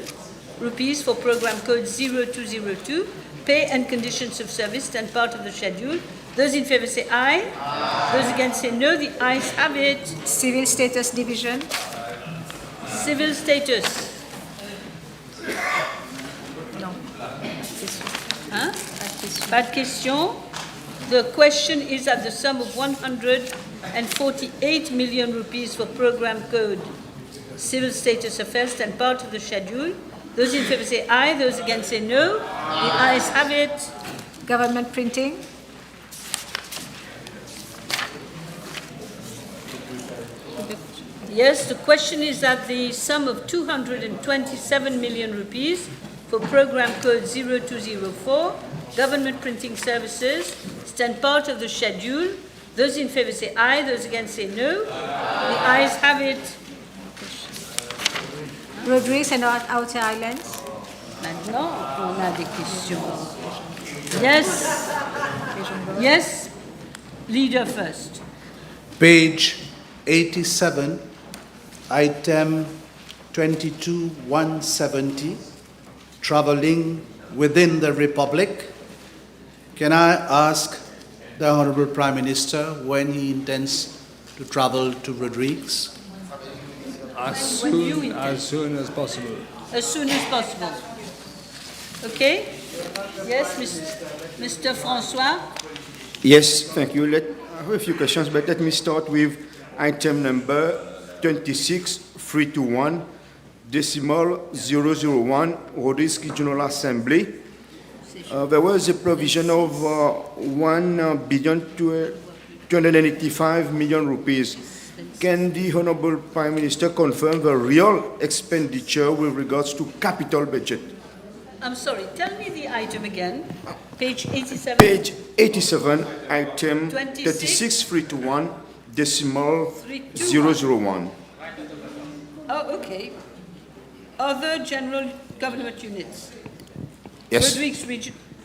rupees for program code 0202, pay and conditions of service and part of the schedule. Those in favour say aye. Those against say no. The ayes have it. Civil Status Division. Civil status. Non. Hein? Pas de question. The question is that the sum of 148 million rupees for program code civil status affairs and part of the schedule. Those in favour say aye. Those against say no. The ayes have it. Government Printing. Yes, the question is that the sum of 227 million rupees for program code 0204, government printing services, stand part of the schedule. Those in favour say aye, those against say no. The ayes have it. Rodrigues and Outer Islands. Maintenant, on a des questions. Yes. Yes. Leader first. Page 87, item 22-170, traveling within the Republic. Can I ask the Honourable Prime Minister when he intends to travel to Rodrigues? As When you soon intend. possible. As soon as possible. Okay? Yes, Mr. François? Yes, thank you. I have a few questions, but let me start with item number 26-321, decimal 001, Rodrigues Regional Assembly. There was a provision of 1,285 million rupees. Can the Honourable Prime Minister confirm the real expenditure with regards to capital budget? I'm sorry, tell me the item again. Page 87. Page 87, item 26? 36-321, decimal 321. 001. Oh, okay. Other general government units. Yes. Rodrigues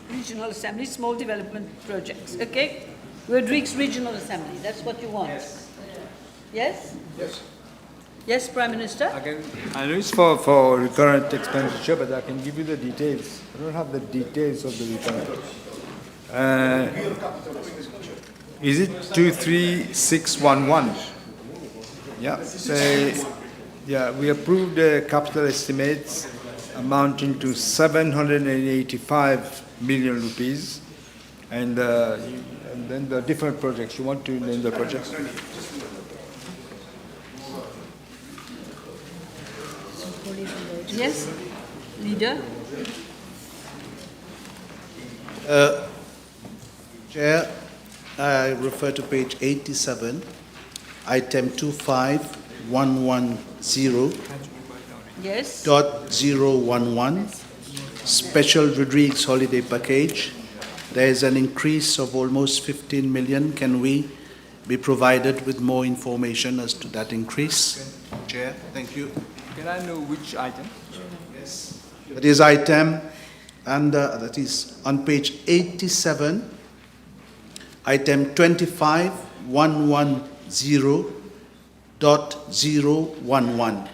Regional Assembly, small development projects. Okay? Rodrigues Regional Assembly, that's what you want. Yes? Yes. Yes, Prime Minister? I know it's for recurrent expenditure, but I can give you the details. I don't have the details of the recurrent. Is it 23611? Yeah. We approved the capital estimates amounting to 785 million rupees, and then the different projects. You want to name the projects? Yes? Leader? Chair, I refer to page 87, item 25110. Yes? .011, Special Rodrigues Holiday Package. There is an increase of almost 15 million. Can we be provided with more information as to that increase? Chair, thank you. Can I know which item? Yes. That is item, and that is on page 87, item 25110.011.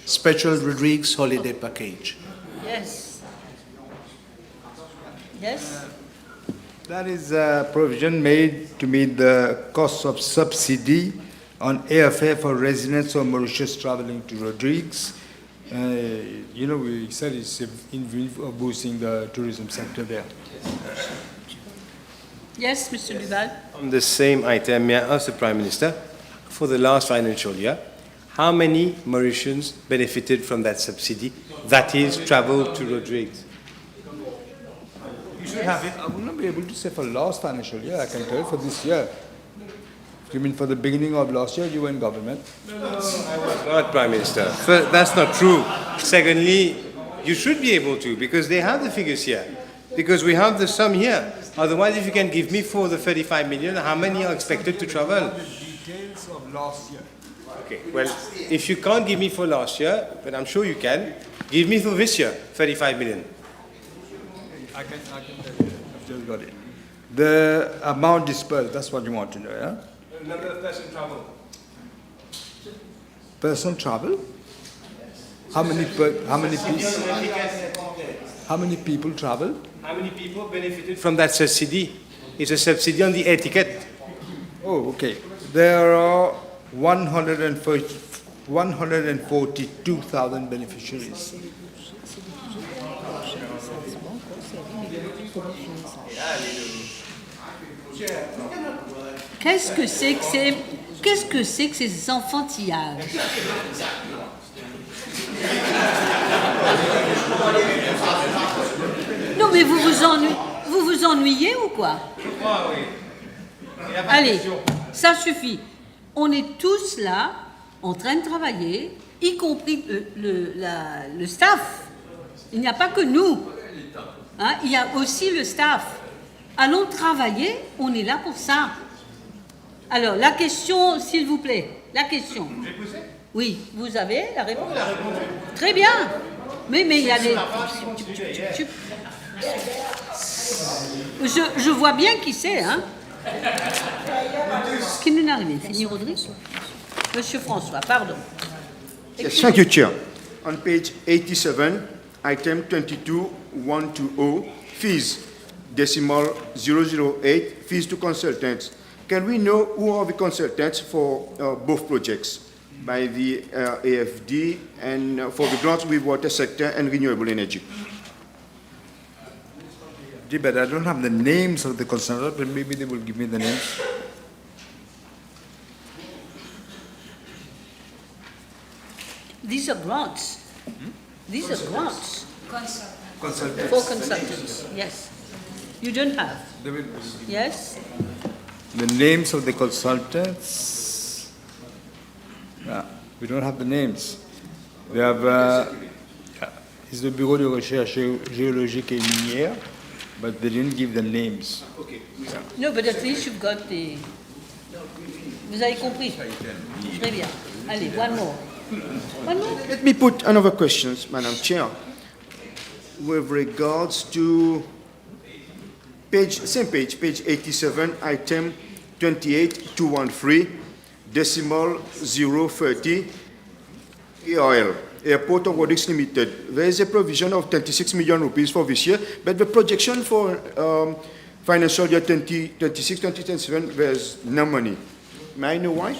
Special Rodrigues Holiday Package. Yes. Yes? That is a provision made to meet the cost of subsidy on airfare for residents of Mauritius traveling to Rodrigues. We said it's in view of boosting the tourism sector there. Yes, Mr. Duval? On the same item, may I ask the Prime Minister, for the last financial year, how many Mauritians benefited from that subsidy, that is, travel to Rodrigues? You should have it. I will not be able to say for last financial year. I can tell you for this year. You mean for the beginning of last year you were in government? Not, Prime Minister. First, that's not true. Secondly, you should be able to, because they have the figures here. Because we have the sum here. Otherwise, if you can give me for the 35 million, how many are expected to travel? Details of last year. Okay, well, if you can't give me for last year, but I'm sure you can, give me for this year, 35 million. I can tell you. I've just got it. The amount dispersed, that's what you want to know, yeah? Number of person travel. Personal travel? How many people travel? How many people benefited from that subsidy? It's a subsidy on the air ticket. Oh, okay. There are 142,000 beneficiaries. Qu'est-ce que c'est que ces enfantillages? Non, mais vous vous ennuyez ou quoi? Allez, ça suffit. On est tous là, en train de travailler, y compris le staff. Il n'y a pas que nous. Hein, il y a aussi le staff. Allons travailler, on est là pour ça. Alors, la question, s'il vous plaît, la question. Oui, vous avez la réponse. Très bien. Mais il y a des... Je vois bien qui c'est, hein. Qui nous est arrivé? Fini Rodrigues? Monsieur François, pardon. Yes, thank you, Chair. On page 87, item 22120, fees, decimal 008, fees to consultants. Can we know who are the consultants for both projects by the AFD and for the grants with water sector and renewable energy? But I don't have the names of the consultants, but maybe they will give me the names. These are grants. These are grants. Consultants. For consultants, yes. You don't have? Yes? The names of the consultants, we don't have the names. We have, it's the Bureau de Recherche Géologique et Minière, but they didn't give the names. Okay. No, but at least you've got the... Vous avez compris? Très bien. Allez, one more. One more? Let me put another question, Madam Chair, with regards to same page, page 87, item 28213, decimal 030, ARL, Airport of Rodrigues Limited. There is a provision of 26 million rupees for this year, but the projection for financial year 2026-2027, there's no money. May I know why?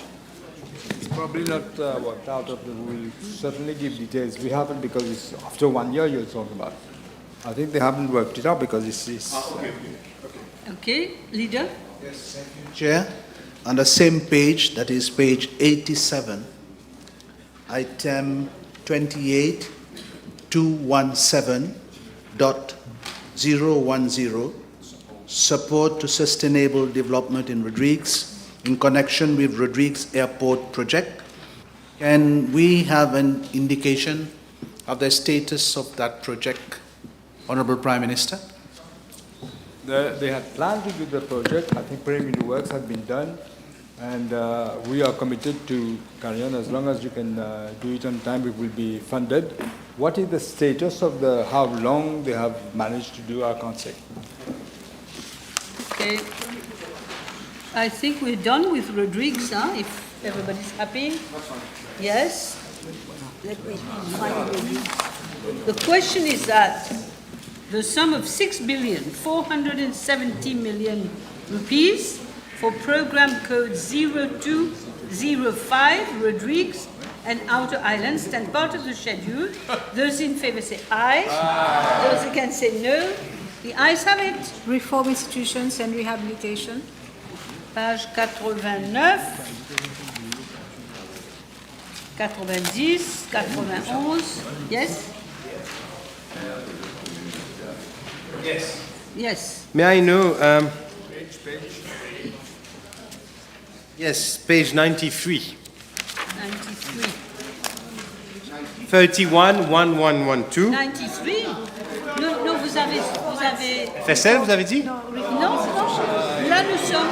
It's probably not worked out of the, we'll certainly give details. We haven't because it's after 1 year you're talking about. I think they haven't worked it out because it's... Okay, leader? Yes, thank you, Chair. On the same page, that is page 87, item 28217.010, support to sustainable development in Rodrigues in connection with Rodrigues Airport project. Can we have an indication of the status of that project, Honourable Prime Minister? They had planned to do the project. I think preliminary works have been done, and we are committed to carry on. As long as you can do it on time, it will be funded. What is the status of how long they have managed to do, I can't say. Okay. I think we're done with Rodrigues, huh? If everybody's happy. Yes? Let me find Rodrigues. The question is that the sum of 6,470 million rupees for program code 0205 Rodrigues and Outer Islands stand part of the schedule. Those in favor say aye. Those against say no. The ayes have it. Reform institutions and rehabilitation. Page 89, 90, 91. Yes? Yes. Yes. May I know? Yes, page 93. 93. 311112. 93? Non, vous avez... Fessel, vous avez dit? Non. Là, nous sommes...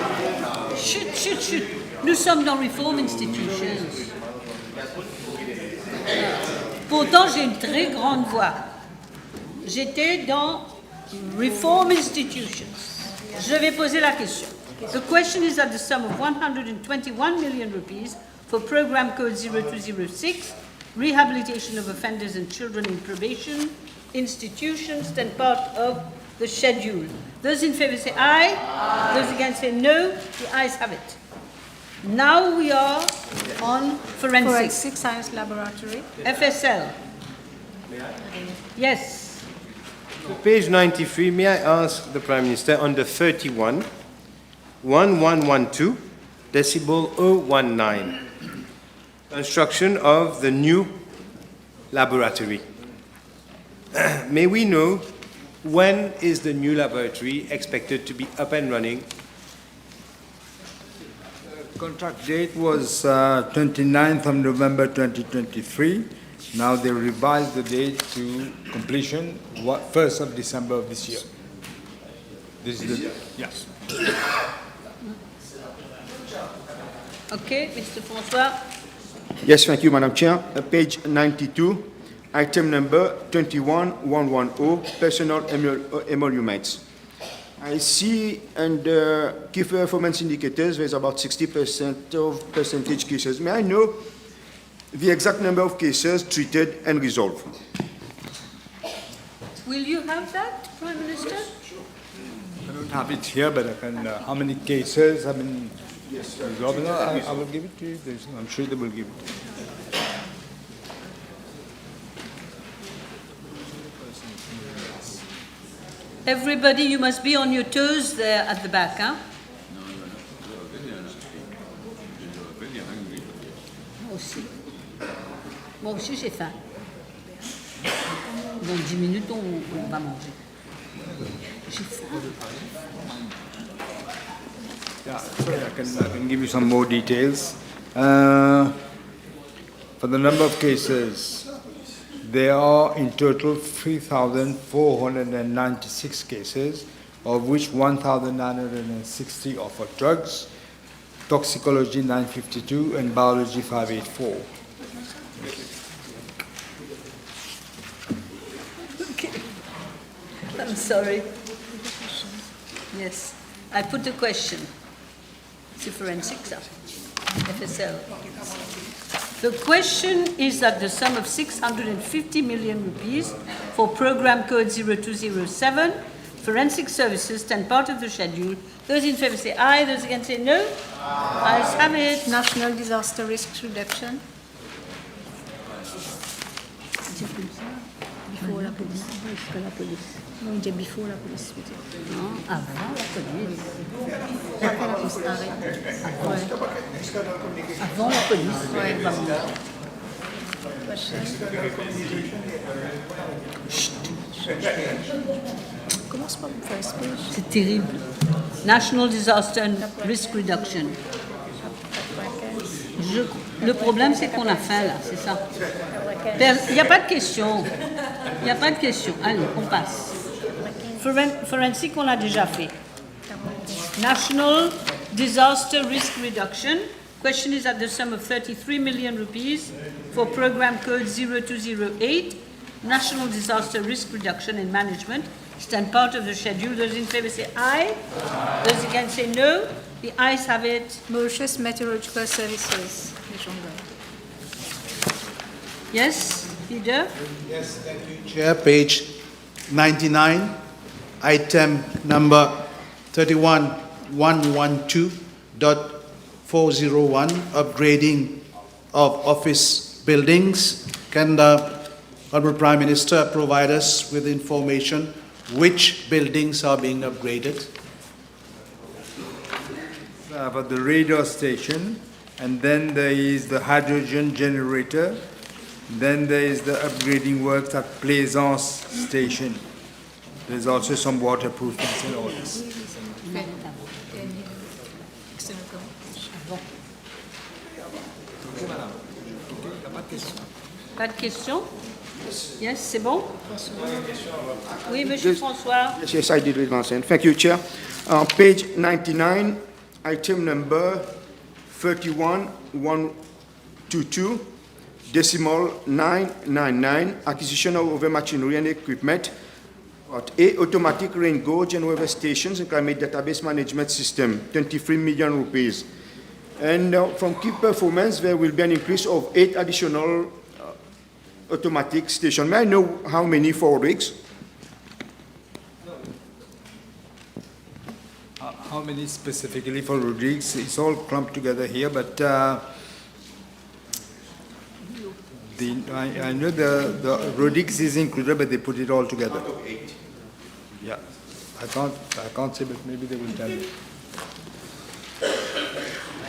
Chut. Nous sommes dans Reform Institutions. Pourtant, j'ai une très grande voix. J'étais dans Reform Institutions. Je vais poser la question. The question is that the sum of 121 million rupees for program code 0206, rehabilitation of offenders and children in probation institutions, then part of the schedule. Those in favor say aye. Those against say no. The ayes have it. Now we are on forensics. Forensic Science Laboratory. FSL. Yes. Page 93, may I ask the Prime Minister, under 31, 1112, decibel 019, construction of the new laboratory. May we know when is the new laboratory expected to be up and running? The contract date was 29th of November 2023. Now they revised the date to completion 1st of December of this year. This is the, yes. Okay, Mr. François. Yes, thank you, Madam Chair. Page 92, item number 21110, personal emoluments. I see under key performance indicators, there's about 60% of percentage cases. May I know the exact number of cases treated and resolved? Will you have that, Prime Minister? I don't have it here, but I can, how many cases have been resolved? No, I will give it to you. I'm sure they will give it to you. Everybody, you must be on your toes there at the back, hein? Moi aussi. Moi aussi, j'ai faim. Dans 10 minutes, on va manger. J'ai faim. Yeah, sorry, I can give you some more details. For the number of cases, there are in total 3,496 cases, of which 1,960 are for drugs, toxicology 952, and biology 584. Okay. I'm sorry. Yes, I put a question. C'est forensic, ça. FSL. The question is that the sum of 650 million rupees for program code 0207, forensic services, stand part of the schedule. Those in favour say aye, those against say no. Ayes have it. National Disaster Risk Reduction. Before la police. Jusqu'à la police. Non, il dit before la police. Non, avant la police. Après la police, arrête. Ouais. Avant la police. Ouais. Commence par le first page. C'est terrible. National Disaster and Risk Reduction. Le problème, c'est qu'on a faim, là, c'est ça. Il n'y a pas de question. Il n'y a pas de question. Allez, on passe. Forensic, on l'a déjà fait. National Disaster Risk Reduction. Question is at the sum of 33 million rupees for program code 0208, National Disaster Risk Reduction and Management. Stand part of the schedule. Those in favour say aye. Those against say no. The ayes have it. Mauritius Meteorological Services. Yes, leader? Yes, thank you, Chair. Page 99, item number 31112.401, upgrading of office buildings. Can the Honourable Prime Minister provide us with information which buildings are being upgraded? About the radar station, and then there is the hydrogen generator, then there is the upgrading works at Plaisance station. There's also some waterproofing and all this. Pas de questions? Yes, c'est bon? Oui, Monsieur François. Yes, I did read consent. Thank you, Chair. Page 99, item number 31122, decimal 999, acquisition of over machinery and equipment at automatic rain gauge and weather stations and climate database management system, 23 million rupees. And from key performance, there will be an increase of 8 additional automatic stations. May I know how many for Rodrigues? How many specifically for Rodrigues? It's all clumped together here, but I know the Rodrigues is included, but they put it all together. Out of 8. Yeah, I can't say, but maybe they will tell you.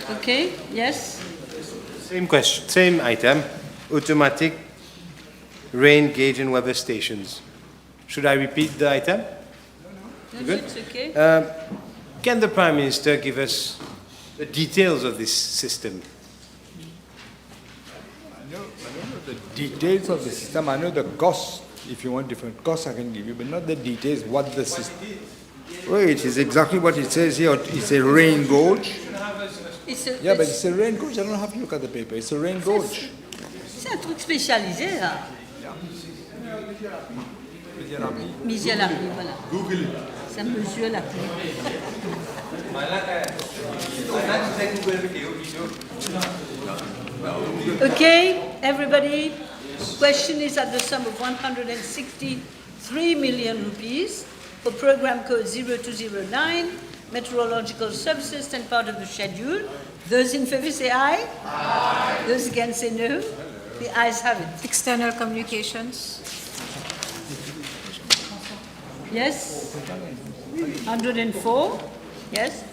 Okay, yes? Same question, same item, automatic rain gauge and weather stations. Should I repeat the item? No, Good? it's okay. Can the Prime Minister give us the details of this system? I know the details of the system. I know the cost. If you want different costs, I can give you, but not the details, what the system. Well, it is exactly what it says here. It's a rain gauge. Yeah, but it's a rain gauge. I don't have to look at the paper. It's a rain gauge. C'est un truc spécialisé, là. Mesure la pluie, voilà. Google. Ça mesure la pluie. Okay, everybody. Question is at the sum of 163 million rupees for program code 0209, meteorological services and part of the schedule. Those in favor say aye. Aye. Those against say no. The ayes have it. External communications. Yes? 104? Yes?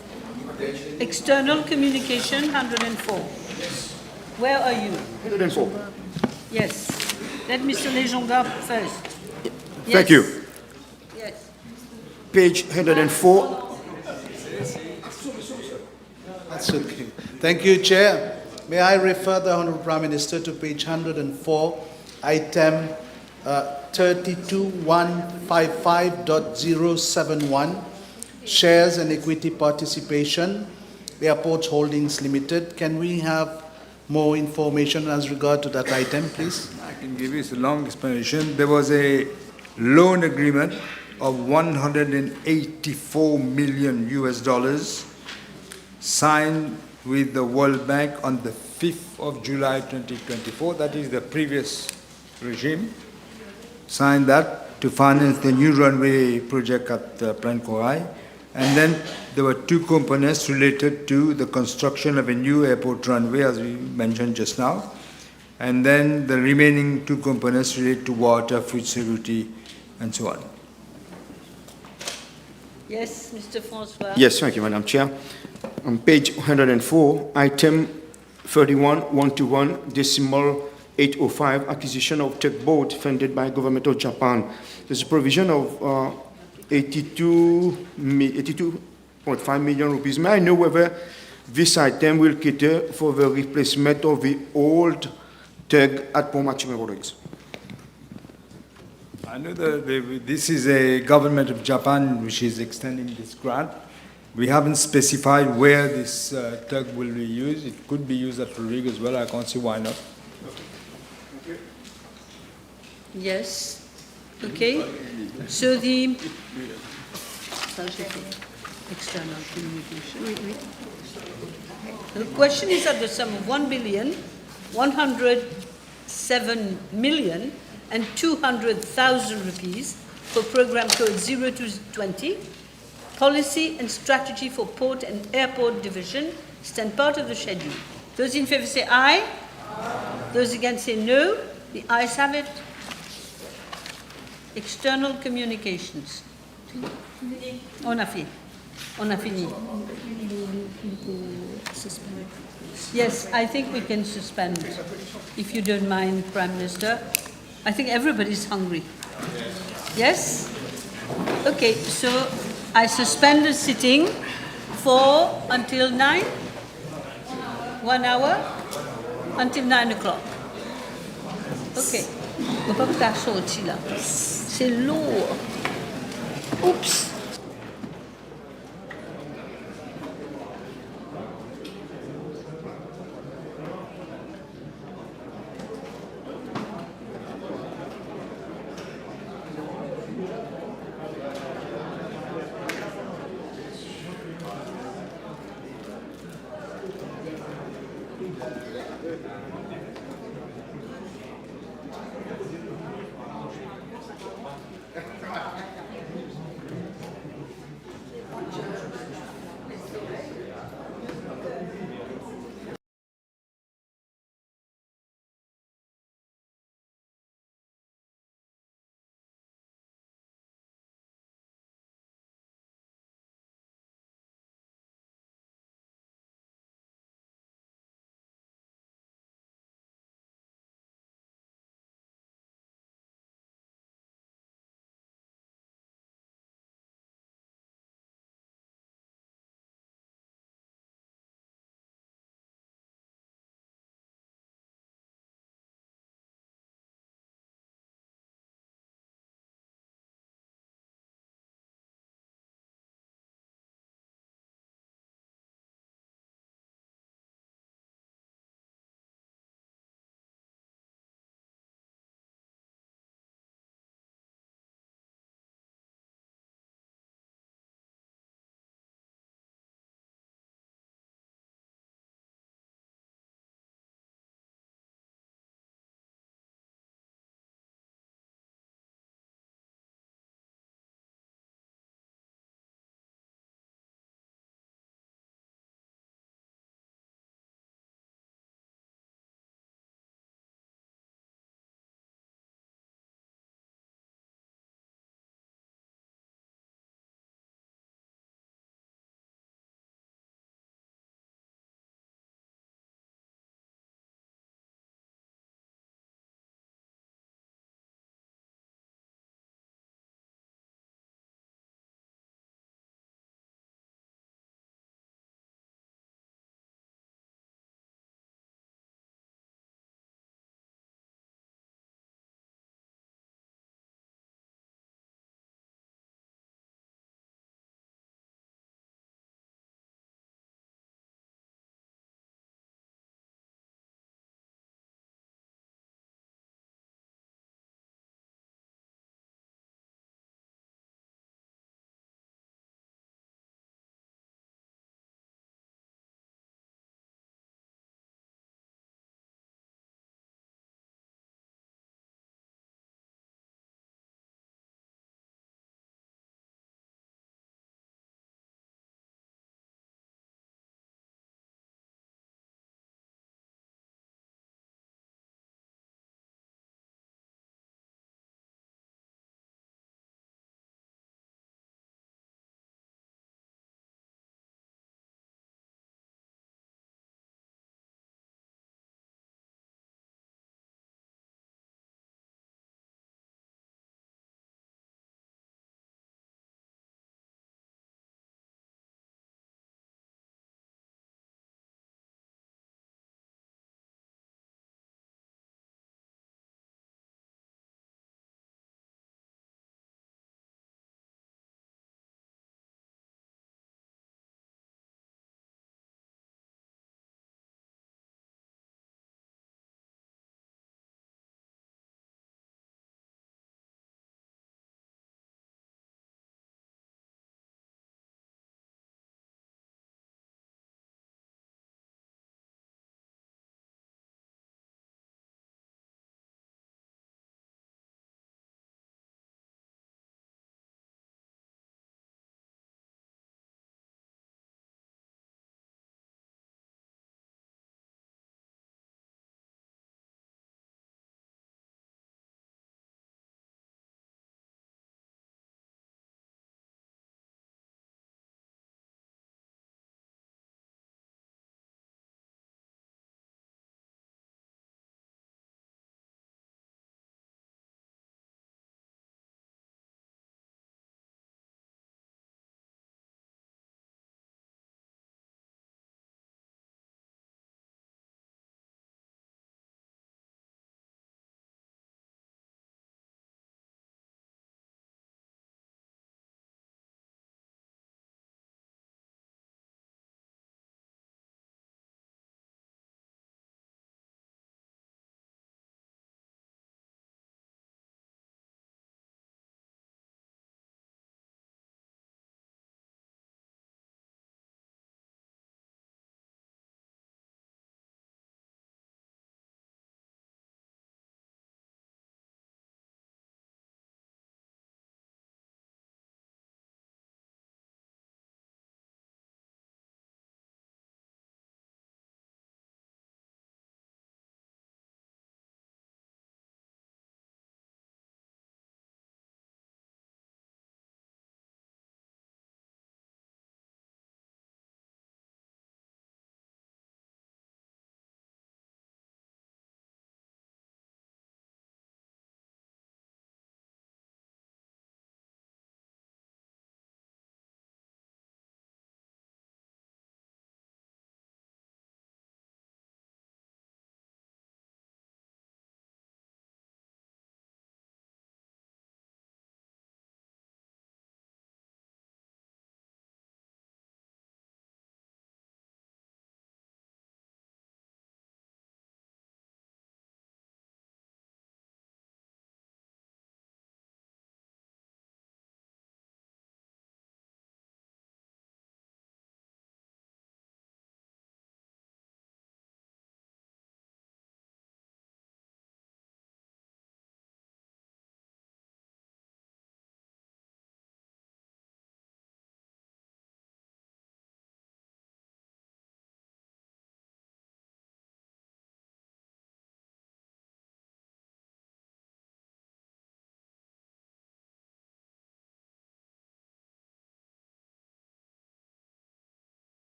External communication, 104. Where are you? 104. Yes. Let Mr. Lejonga first. Yes. Thank you. Yes. Page 104. That's okay. Thank you, Chair. May I refer the Honourable Prime Minister to page 104, item 32155.071, shares and equity participation, Airports Holdings Limited. Can we have more information as regard to that item, please? I can give you a long explanation. There was a loan agreement of $184 million signed with the World Bank on the 5th of July 2024. That is the previous regime. Signed that to finance the new runway project at Plan Korai. And then there were two components related to the construction of a new airport runway, as we mentioned just now. And then the remaining two components relate to water, food security, and so on. Yes, Mr. Francois. Yes, thank you, Madam Chair. On page 104, item 31121.805, acquisition of tugboat funded by Government of Japan. There's a provision of 82.5 million rupees. May I know whether this item will cater for the replacement of the old tug at Port Rodrigues? I know that this is a government of Japan which is extending this grant. We haven't specified where this tug will be used. It could be used at Rodrigues as well. I can't see why not. Yes. Okay. So the external communication. The question is at the sum of 1,107,200,000 rupees for program code 0220, policy and strategy for port and airport division, stand part of the schedule. Those in favor say aye. Aye. Those against say no. The ayes have it. External communications. On a fini. On a fini. Yes, I think we can suspend, if you don't mind, Prime Minister. I think everybody's hungry. Yes? Okay, so I suspend the sitting until 9? 1 hour? Until 9 o'clock. Okay. On va pas sortir là. C'est lourd. Oups.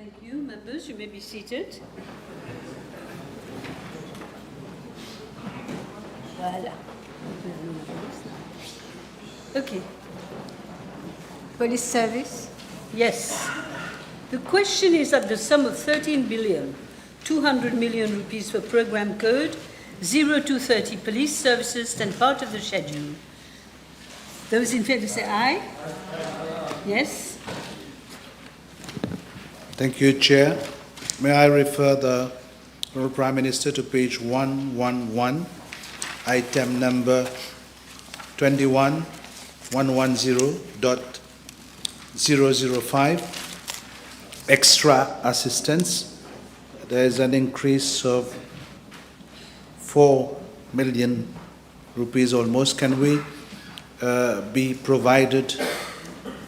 Thank you, members. You may be seated. Voilà. Okay. Police Service. Yes. The question is that the sum of 13 billion 200 million rupees for program code 0230 police services stand part of the schedule. Those in favour say aye. Yes. Thank you, Chair. May I refer the Honourable Prime Minister to page 111, item number 21.110.005, extra assistance. There is an increase of 4 million rupees almost. Can we be provided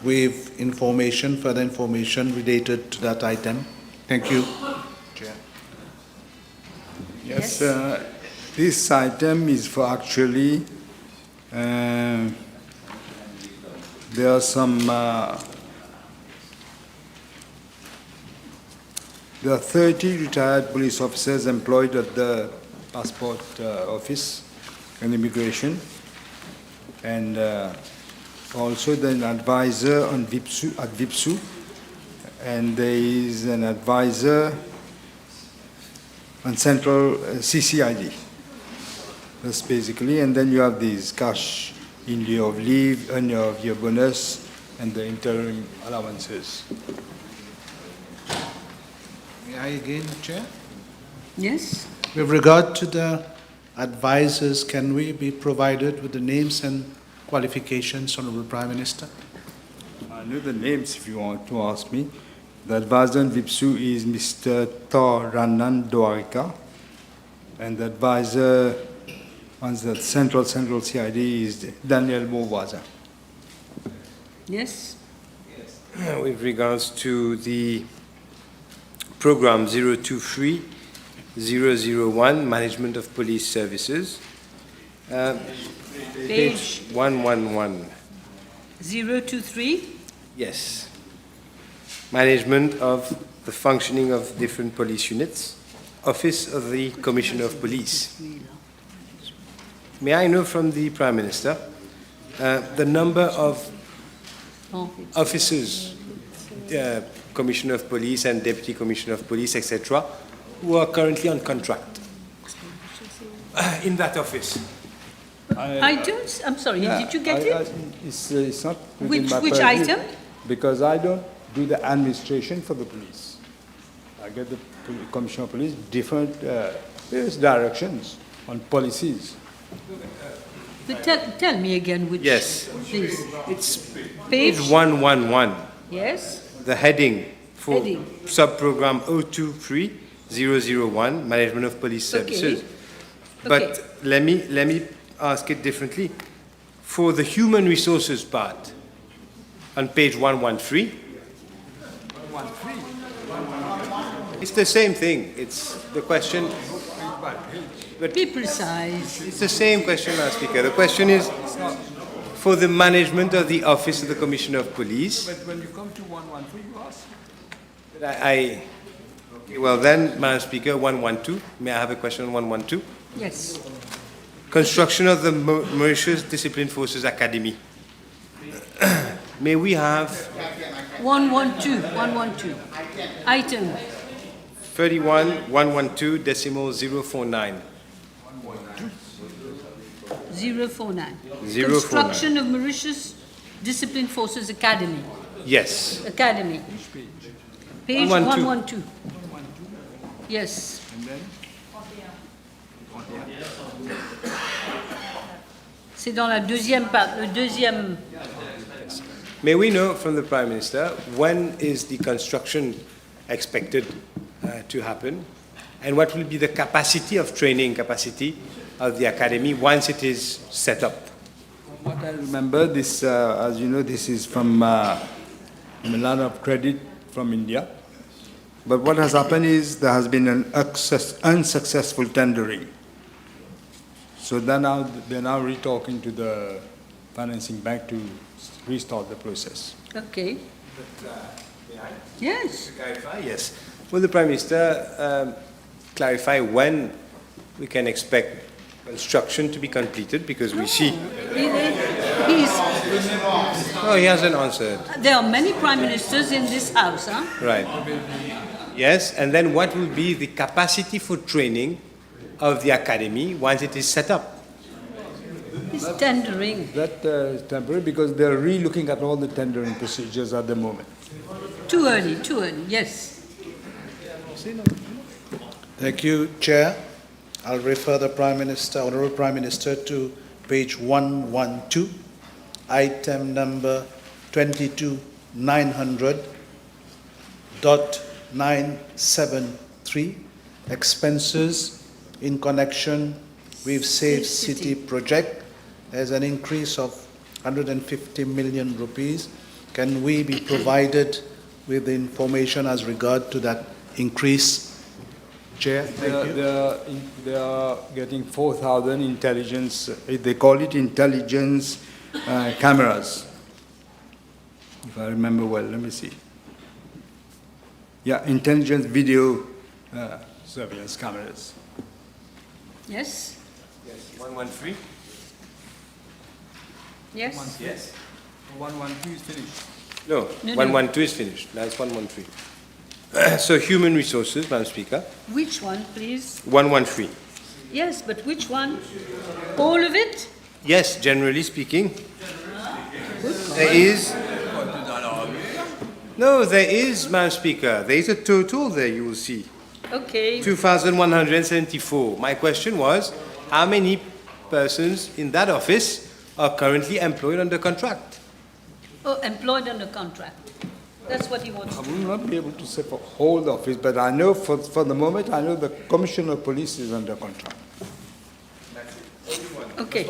with information, further information related to that item? Thank you, Chair. Yes, this item is for actually, there are some, there are 30 retired police officers employed at the passport office and immigration, and also an advisor on VIPSU, at VIPSU, and there is an advisor on central CCID. That's basically, and then you have these cash in lieu of leave, in lieu of your bonus, and the interim allowances. May I again, Chair? Yes. With regard to the advisors, can we be provided with the names and qualifications, Honourable Prime Minister? I know the names if you want to ask me. The advisor on VIPSU is Mr. Ranan Dwarika, and the advisor on the central CID is Daniel Mouvaza. Yes. With regards to the program 023-001, Management of Police Services, page 111. 023. Yes. Management of the functioning of different police units, Office of the Commissioner of Police. May I know from the Prime Minister the number of officers, Commissioner of Police and Deputy Commissioner of Police, etc., who are currently on contract in that office? I'm sorry, did you get it? It's not within my Which purview, item? because I don't do the administration for the police. I get the Commissioner of Police different various directions on policies. But tell me again which. Yes. Please. It's Page. page 111. Yes. The heading for Heading. sub-program 023001, Management of Police Services. Okay. But Okay. let me ask it differently. For the human resources part, on page 113, it's the same thing. It's the question. But Be precise. it's the same question, Madam Speaker. The question is for the management of the Office of the Commissioner of Police. But when you come to 113, you ask. Okay, well then, Madam Speaker, 112. May I have a question on 112? Yes. Construction of the Mauritius Discipline Forces Academy. May we have 112. Item. 31.112.049. 049. 049. Construction of Mauritius Discipline Forces Academy. Yes. Academy. Page 112. Yes. C'est dans la deuxième part, le deuxième. May we know from the Prime Minister when is the construction expected to happen, and what will be the capacity of training capacity of the academy once it is set up? What I remember, this, as you know, this is from a line of credit from India. But what has happened is there has been an unsuccessful tendering. So they're now re-talking to the financing bank to restart the process. Okay. But, Yes. Clarify, yes. Will the Prime Minister clarify when we can expect construction to be completed? Because we see... No, he hasn't answered. There are many Prime Ministers in this House, huh? Right. Yes, and then what will be the capacity for training of the Academy once it is set up? He's tendering. That is temporary because they're re-looking at all the tendering procedures at the moment. Too early, yes. Thank you, Chair. I'll refer the Prime Minister, Honourable Prime Minister, to page 112, item number 22,900.973, expenses in connection with Safe City project. There's an increase of 150 million rupees. Can we be provided with the information as regard to that increase? Chair, thank you. They are getting 4,000 intelligence, they call it intelligence cameras. If I remember well, let me see. Yeah, intelligence video surveillance cameras. Yes? Yes, 113? Yes? Yes. 112 is finished. No, No, 112 is finished. That's 113. So human resources, Madam Speaker. Which one, please? 113. Yes, but which one? All of it? Yes, generally speaking. There is... No, there is, Madam Speaker. There is a total there, you will see. Okay. 2,174. My question was, how many persons in that office are currently employed under contract? Oh, employed under contract. That's what he wants I to will not be able to say for whole office, but I know for the moment, I know the Commissioner of Police is under contract. Okay.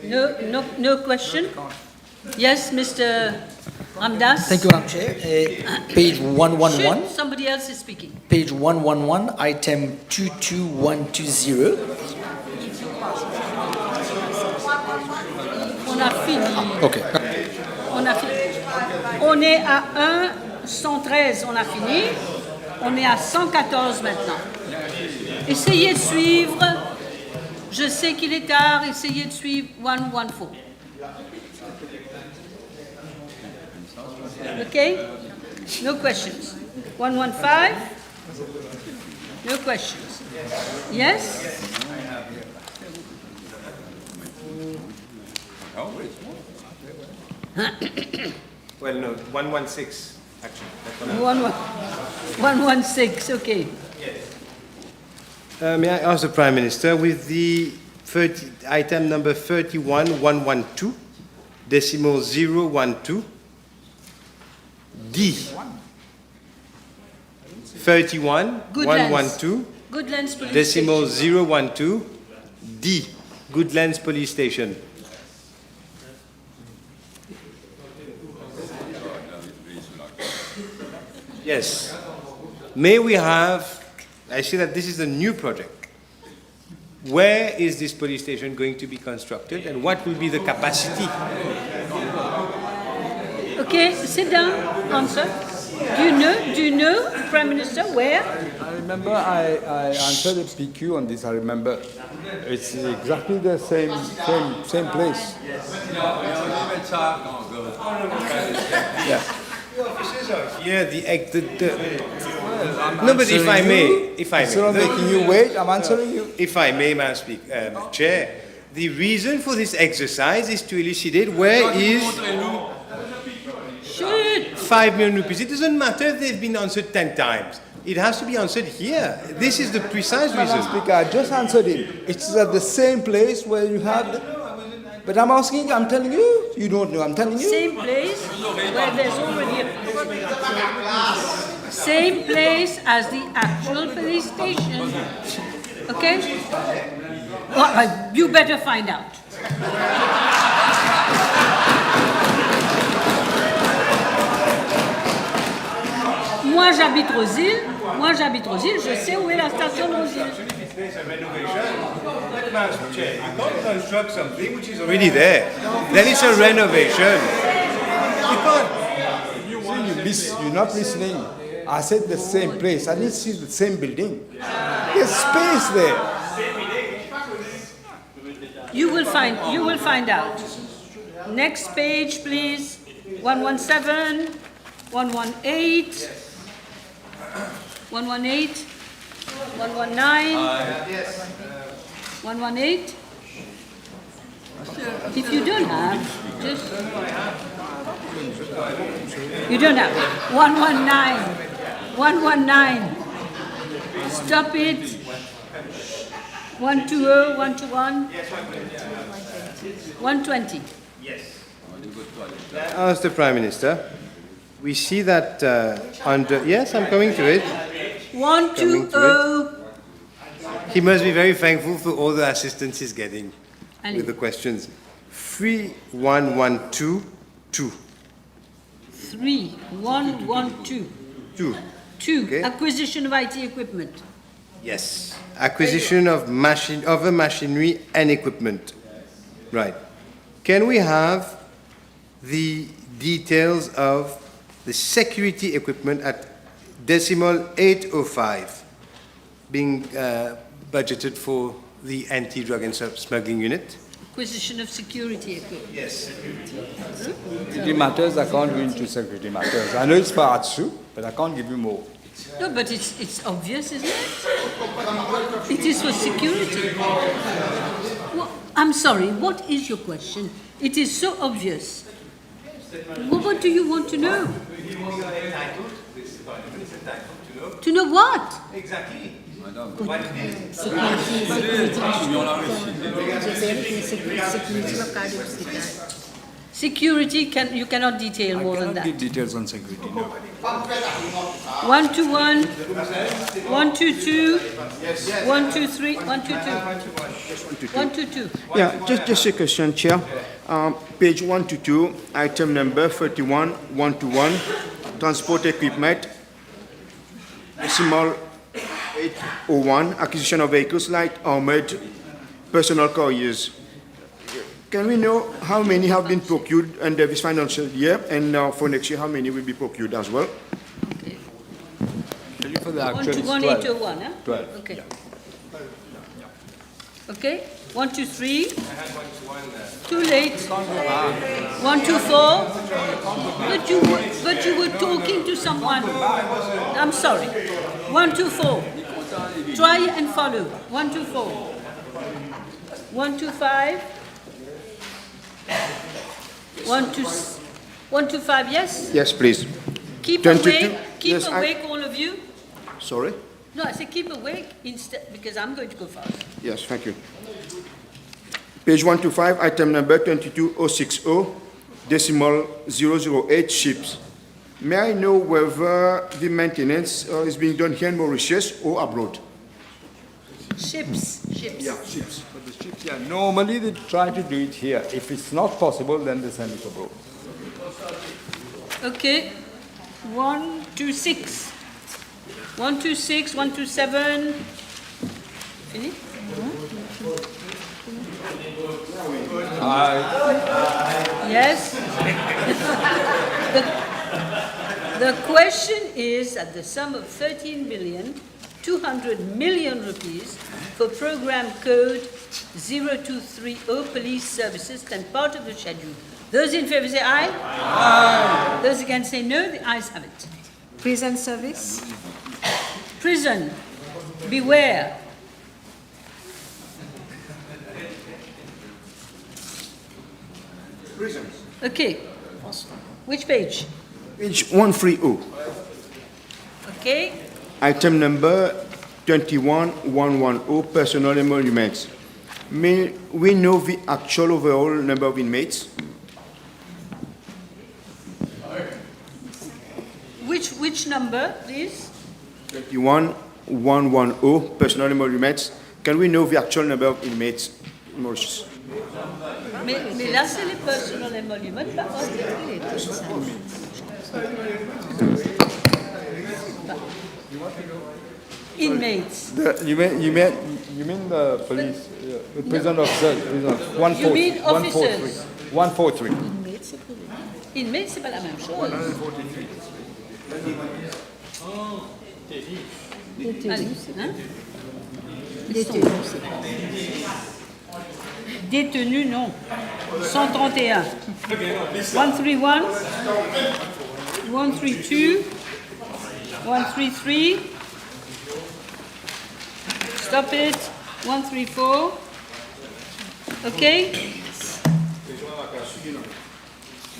No question? Yes, Mr. Ramdas? Thank you, Madam Chair. Page 111. Shit, somebody else is speaking. Page 111, item 22120. On a fini. Okay. On a fini. On est à 113, on a fini. On est à 114 maintenant. Essayez de suivre. Je sais qu'il est tard. Essayez de suivre 114. Okay? No questions. 115? No questions. Yes? Well, no, 116, actually. 116, okay. May I ask the Prime Minister, with the item number 31112, decimal 012, D. 31112, Goodlands Police decimal Station. 012, D. Goodlands Police Station. Yes. May we have, I see that this is a new project. Where is this police station going to be constructed and what will be the capacity? Okay, sit down, answer. Do you know, Prime Minister, where? I remember I answered the PQ on this, I remember. It's exactly the same place. Yeah. The officers are here, no, but if I may, Instead of making you wait, I'm answering you. If I may, Madam Speaker, Chair, the reason for this exercise is to elucidate where is 5 million rupees. It doesn't matter if they've been answered 10 times. It has to be answered here. This is the precise reason. Madam Speaker, I just answered him. It's at the same place where you have the... But I'm asking, I'm telling you, you don't know, I'm telling you. Same place where there's already a same place as the actual police station. Okay? Well, you better find out. Moi j'habite aux îles, je sais où est la station aux îles. You can't construct something which is already there. Then it's a renovation. You can't. You're not listening. I said the same place. I didn't see the same building. There's space there. You will find out. Next page, please. 117, 118, 118, 119, 118. If you don't have, just... You don't have. 119, 119. Stop it. 120, 121. 120. Mr. Prime Minister, we see that under... Yes, I'm coming to it. 120. He must be very thankful for all the assistance he's getting Allez. with the questions. 31122. 3112. 2. 2. Okay. Acquisition of IT equipment. Yes. Acquisition of other machinery and equipment. Right. Can we have the details of the security equipment at decimal 805 being budgeted for the anti-drug and smuggling unit? Acquisition of security equipment. Yes. Security matters, I can't go into security matters. I know it's for ATSU, but I can't give you more. No, but it's obvious, isn't it? It is for security. Well, I'm sorry, what is your question? It is so obvious. Well, what do you want to know? To know what? Exactly. Security, you cannot detail more than that. Give details on security, no. 121, 122, 123, 122. 122. Yeah, just a question, Chair. Page 122, item number 31, 121, transport equipment, decimal 801, acquisition of vehicles, light armored personal carriers. Can we know how many have been procured under this financial year, and for next year, how many will be procured as well? Okay. Tell you for the actual, it's 121, huh? 12. Okay. Okay, 123. Too late. 124. But you were talking to someone. I'm sorry. 124. Try and follow. 124. 125. 125. Yes. Yes, please. Keep 22. awake. Keep Yes, awake, all of you. Sorry? No, I say keep awake instead because I'm going to go fast. Yes, thank you. Page 125, item number 22060, decimal 008, ships. May I know whether the maintenance is being done here in Mauritius or abroad? Ships. Yeah, ships. For the ships, yeah. Normally they try to do it here. If it's not possible, then they send it abroad. Okay. 126. 126, 127. Fini? Yes. The question is at the sum of 13,200,000,000 rupees for program code 0230 police services and part of the schedule. Those in favor say aye. Aye. Those against say no. The ayes have it. Prison service. Prison. Beware. Prisons. Okay. Which page? Page 130. Okay. Item number 21110, personnel emoluments. May we know the actual overall number of inmates? Which number, please? 21110, personnel emoluments. Can we know the actual number of inmates in Mauritius? Mais là, c'est les personal emoluments, pas related. Inmates. You mean the police, the prison officers, 143. You mean officers? 143. Inmates, c'est pas la même chose. Allez, hein? Détenu, détenu, non. 131. 131, 132, 133. Stop it. 134. Okay?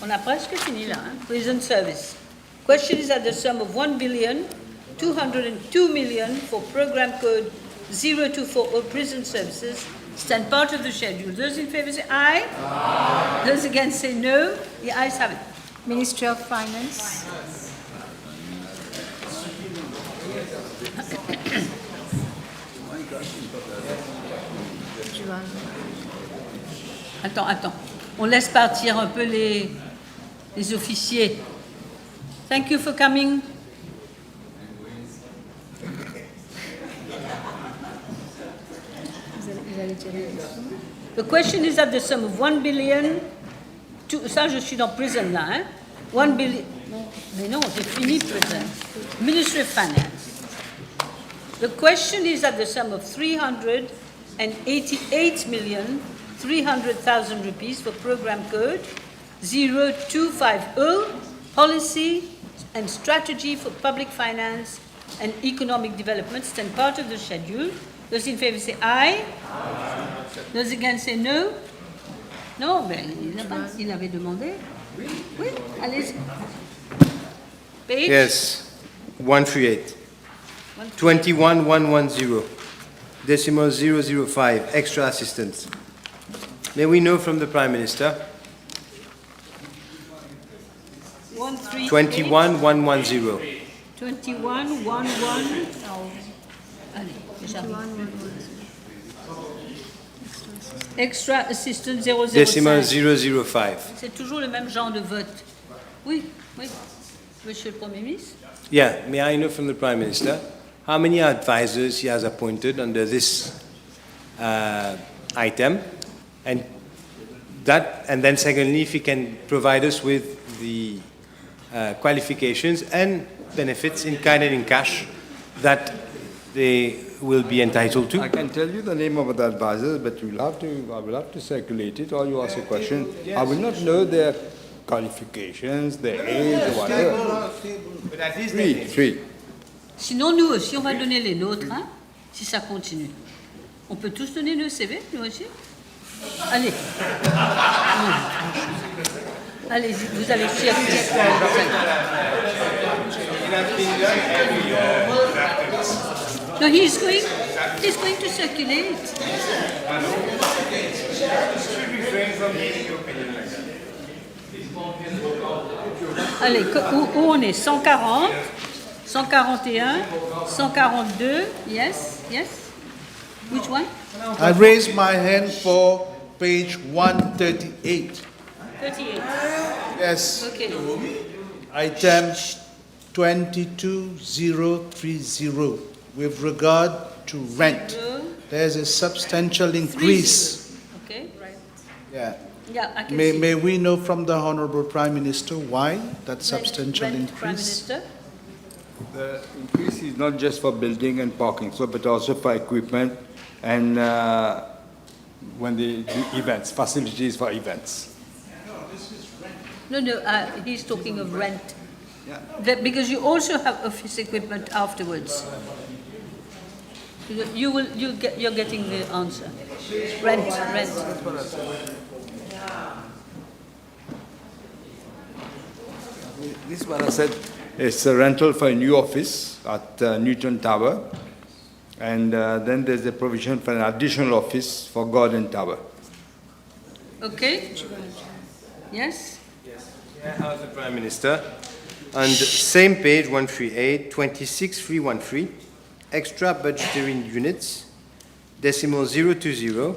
On a presque fini là. Hein? Prison service. Question is at the sum of 1,202,000,000 for program code 0240 prison services. Stand part of the schedule. Those in favour say aye. Aye. Those against say no. The ayes have it. Ministry of Finance. Attends. On laisse partir un peu les officiers. Thank you for coming. The question is at the sum of 1 billion. Ça, je suis dans prison là. Hein? 1 billion. Mais non, j'ai fini prison. Ministry of Finance. The question is at the sum of 388,300,000 rupees for program code 0250, policy and strategy for public finance and economic development. Stand part of the schedule. Those in favor say aye. Those against say no. Non, ben, il avait demandé. Oui, allez-y. Page? Yes, 138. 21,110. Decimal 005, extra assistance. May we know from the Prime Minister? 21,110. 21,110. Allez, j'arrive. Extra assistance 005. Decimal 005. C'est toujours le même genre de vote. Oui. Monsieur le Premier ministre. Yeah, may I know from the Prime Minister how many advisors he has appointed under this item, and then secondly, if he can provide us with the qualifications and benefits in kind and in cash that they will be entitled to. I can tell you the name of the advisors, but I will have to circulate it, or you ask a question. I will not know their qualifications, their age, or whatever. But at least Three. Sinon, nous aussi, on va donner les nôtres, hein, si ça continue. On peut tous donner nos CV, nous aussi. Allez. Allez, vous allez circuler. No, he's going to circulate. Allez, où on est? 140, 141, 142. Yes. Which one? I raise my hand for page 138. 38. Yes. Okay. Item 22030 with regard to rent. There's a substantial increase. Okay. Yeah. Yeah, I can see. May we know from the Honourable Prime Minister why that substantial Rent, Prime increase? Minister. The increase is not just for building and parking, but also for equipment and when they do events, facilities for events. No, he's talking of rent. Because you also have office equipment afterwards. You're getting the answer. Rent. This is what I said. It's a rental for a new office at Newton Tower. And then there's a provision for an additional office for Gordon Tower. Okay? Yes? How's the Prime Minister? On the same page, 138, 26313, extra budgetary units, decimal 020,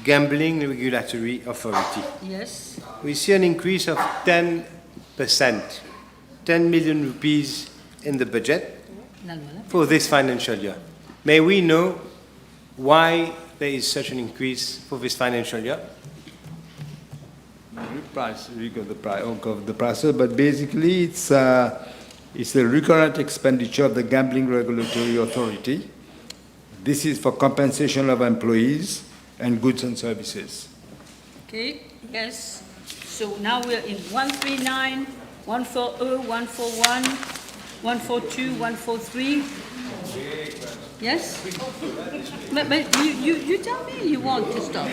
gambling regulatory authority. Yes. We see an increase of 10%, 10 million rupees in the budget for this financial year. May we know why there is such an increase for this financial year? We got the prices, but basically it's It's a recurrent expenditure of the Gambling Regulatory Authority. This is for compensation of employees and goods and services. Okay, yes. So now we're in 139, 140, 141, 142, 143. Yes? But you tell me you want to stop.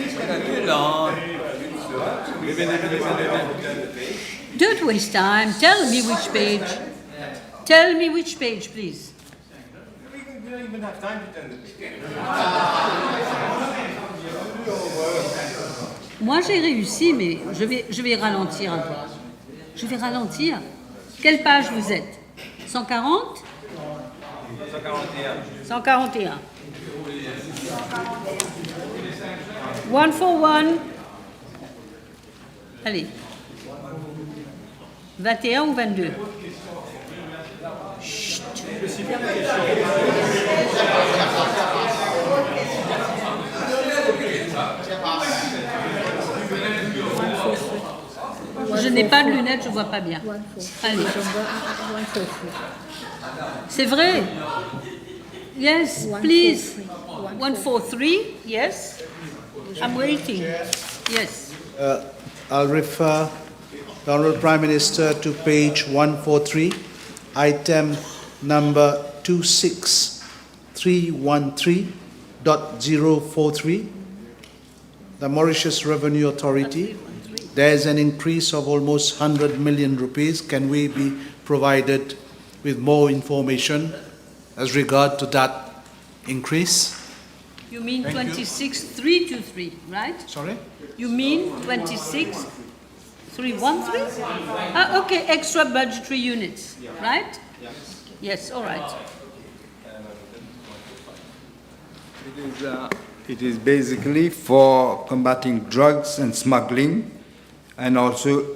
Don't waste time. Tell me which page. Tell me which page, please. We don't even have time to turn the page. Moi, j'ai réussi, mais je vais ralentir un peu. Je vais ralentir. Quelle page vous êtes? 140? 141. 141. Allez. 21 ou 22? Chut. Je n'ai pas de lunettes, je ne vois pas bien. Allez. C'est vrai. Yes, please. 143, yes. I'm waiting. Yes. I'll refer the Honourable Prime Minister to page 143, item number 26313.043. The Mauritius Revenue Authority. There is an increase of almost 100 million rupees. Can we be provided with more information as regard to that increase? You mean 26,323, right? Sorry? You mean 26,313? Okay, extra budgetary units, right? Yes, all right. It is basically for combating drugs and smuggling, and also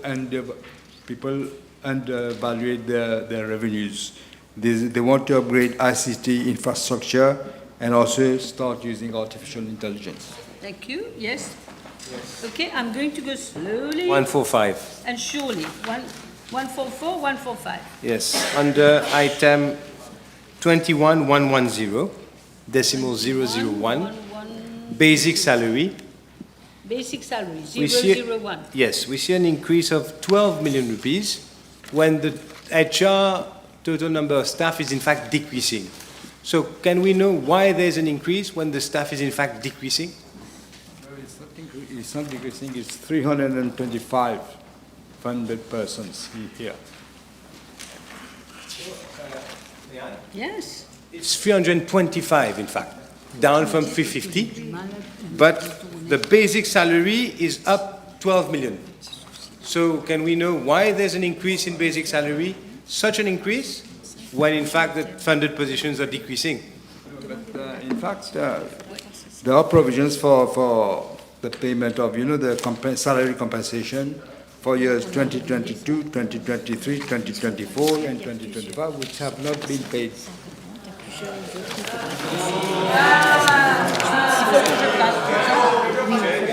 people undervaluate their revenues. They want to upgrade ICT infrastructure and also start using artificial intelligence. Thank you. Yes. Okay, I'm going to go slowly 145. and surely. 144, 145. Yes, under item 21110, decimal 001, basic salary. Basic salary, We see- 001. Yes, we see an increase of 12 million rupees when the HR total number of staff is in fact decreasing. So can we know why there's an increase when the staff is in fact decreasing? No, it's not decreasing, it's 325 funded persons here. Yes. It's 325 in fact, down from 350, but the basic salary is up 12 million. So can we know why there's an increase in basic salary, such an increase, when in fact the funded positions are decreasing? But in fact, there are provisions for the payment of, the salary compensation for years 2022, 2023, 2024, and 2025, which have not been paid.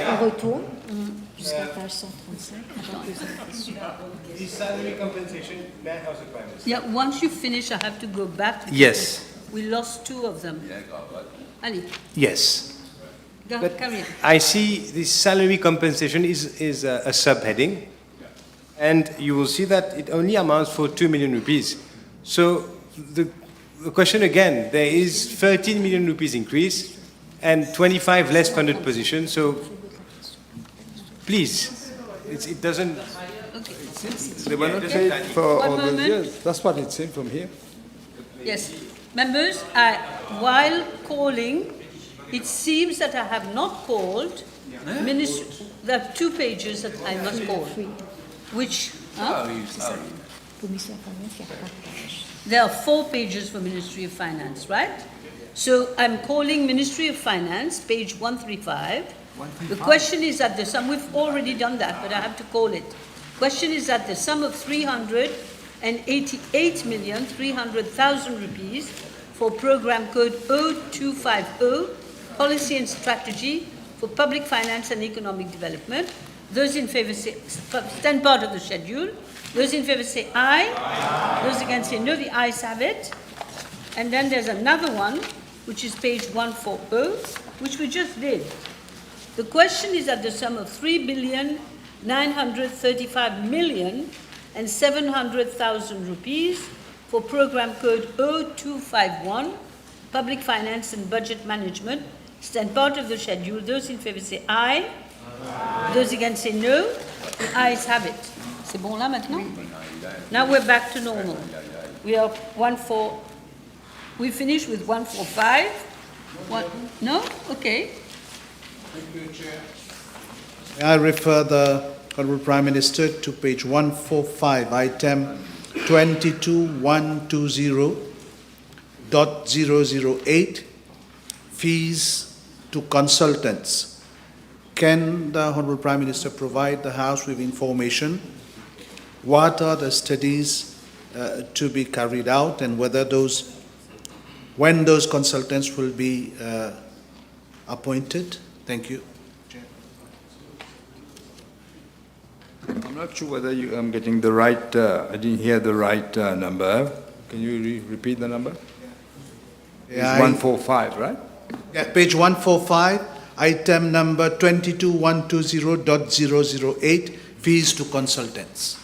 On retourne jusqu'à page 135. The salary compensation, may I have the Prime Minister? Yeah, once you finish, I have to go back. To Yes. We lost two of them. Allez, Yes. carry on. I see this salary compensation is a subheading, and you will see that it only amounts for 2 million rupees. So the question again, there is 13 million rupees increase and 25 less funded positions. So please, it doesn't. They were not paid for all One those moment. years. That's what it's saying from here. Yes. Members, while calling, it seems that I have not called ministry. There are two pages that I must call. Which? There are 4 pages for Ministry of Finance, right? So I'm calling Ministry of Finance, page 135. The question is that the sum, we've already done that, but I have to call it. Question is that the sum of 388,300,000 rupees for program code 0250, Policy and Strategy for Public Finance and Economic Development. Those in favour stand part of the schedule. Those in favor say aye. Those against say no. The ayes have it. And then there's another one, which is page 140, which we just did. The question is at the sum of 3,935,700,000 rupees for program code 0251, Public Finance and Budget Management. Stand part of the schedule. Those in favor say aye. Those against say no. The ayes have it. C'est bon là maintenant? Now we're back to normal. We are we finish with 145. No? Okay. May I refer the Honourable Prime Minister to page 145, item 22120.008, fees to consultants. Can the Honourable Prime Minister provide the House with information? What are the studies to be carried out, and when those consultants will be appointed? Thank you. I'm not sure whether I'm getting the right, I didn't hear the right number. Can you repeat the number? Yeah, it's 145, right? Yeah, page 145, item number 22120.008, fees to consultants.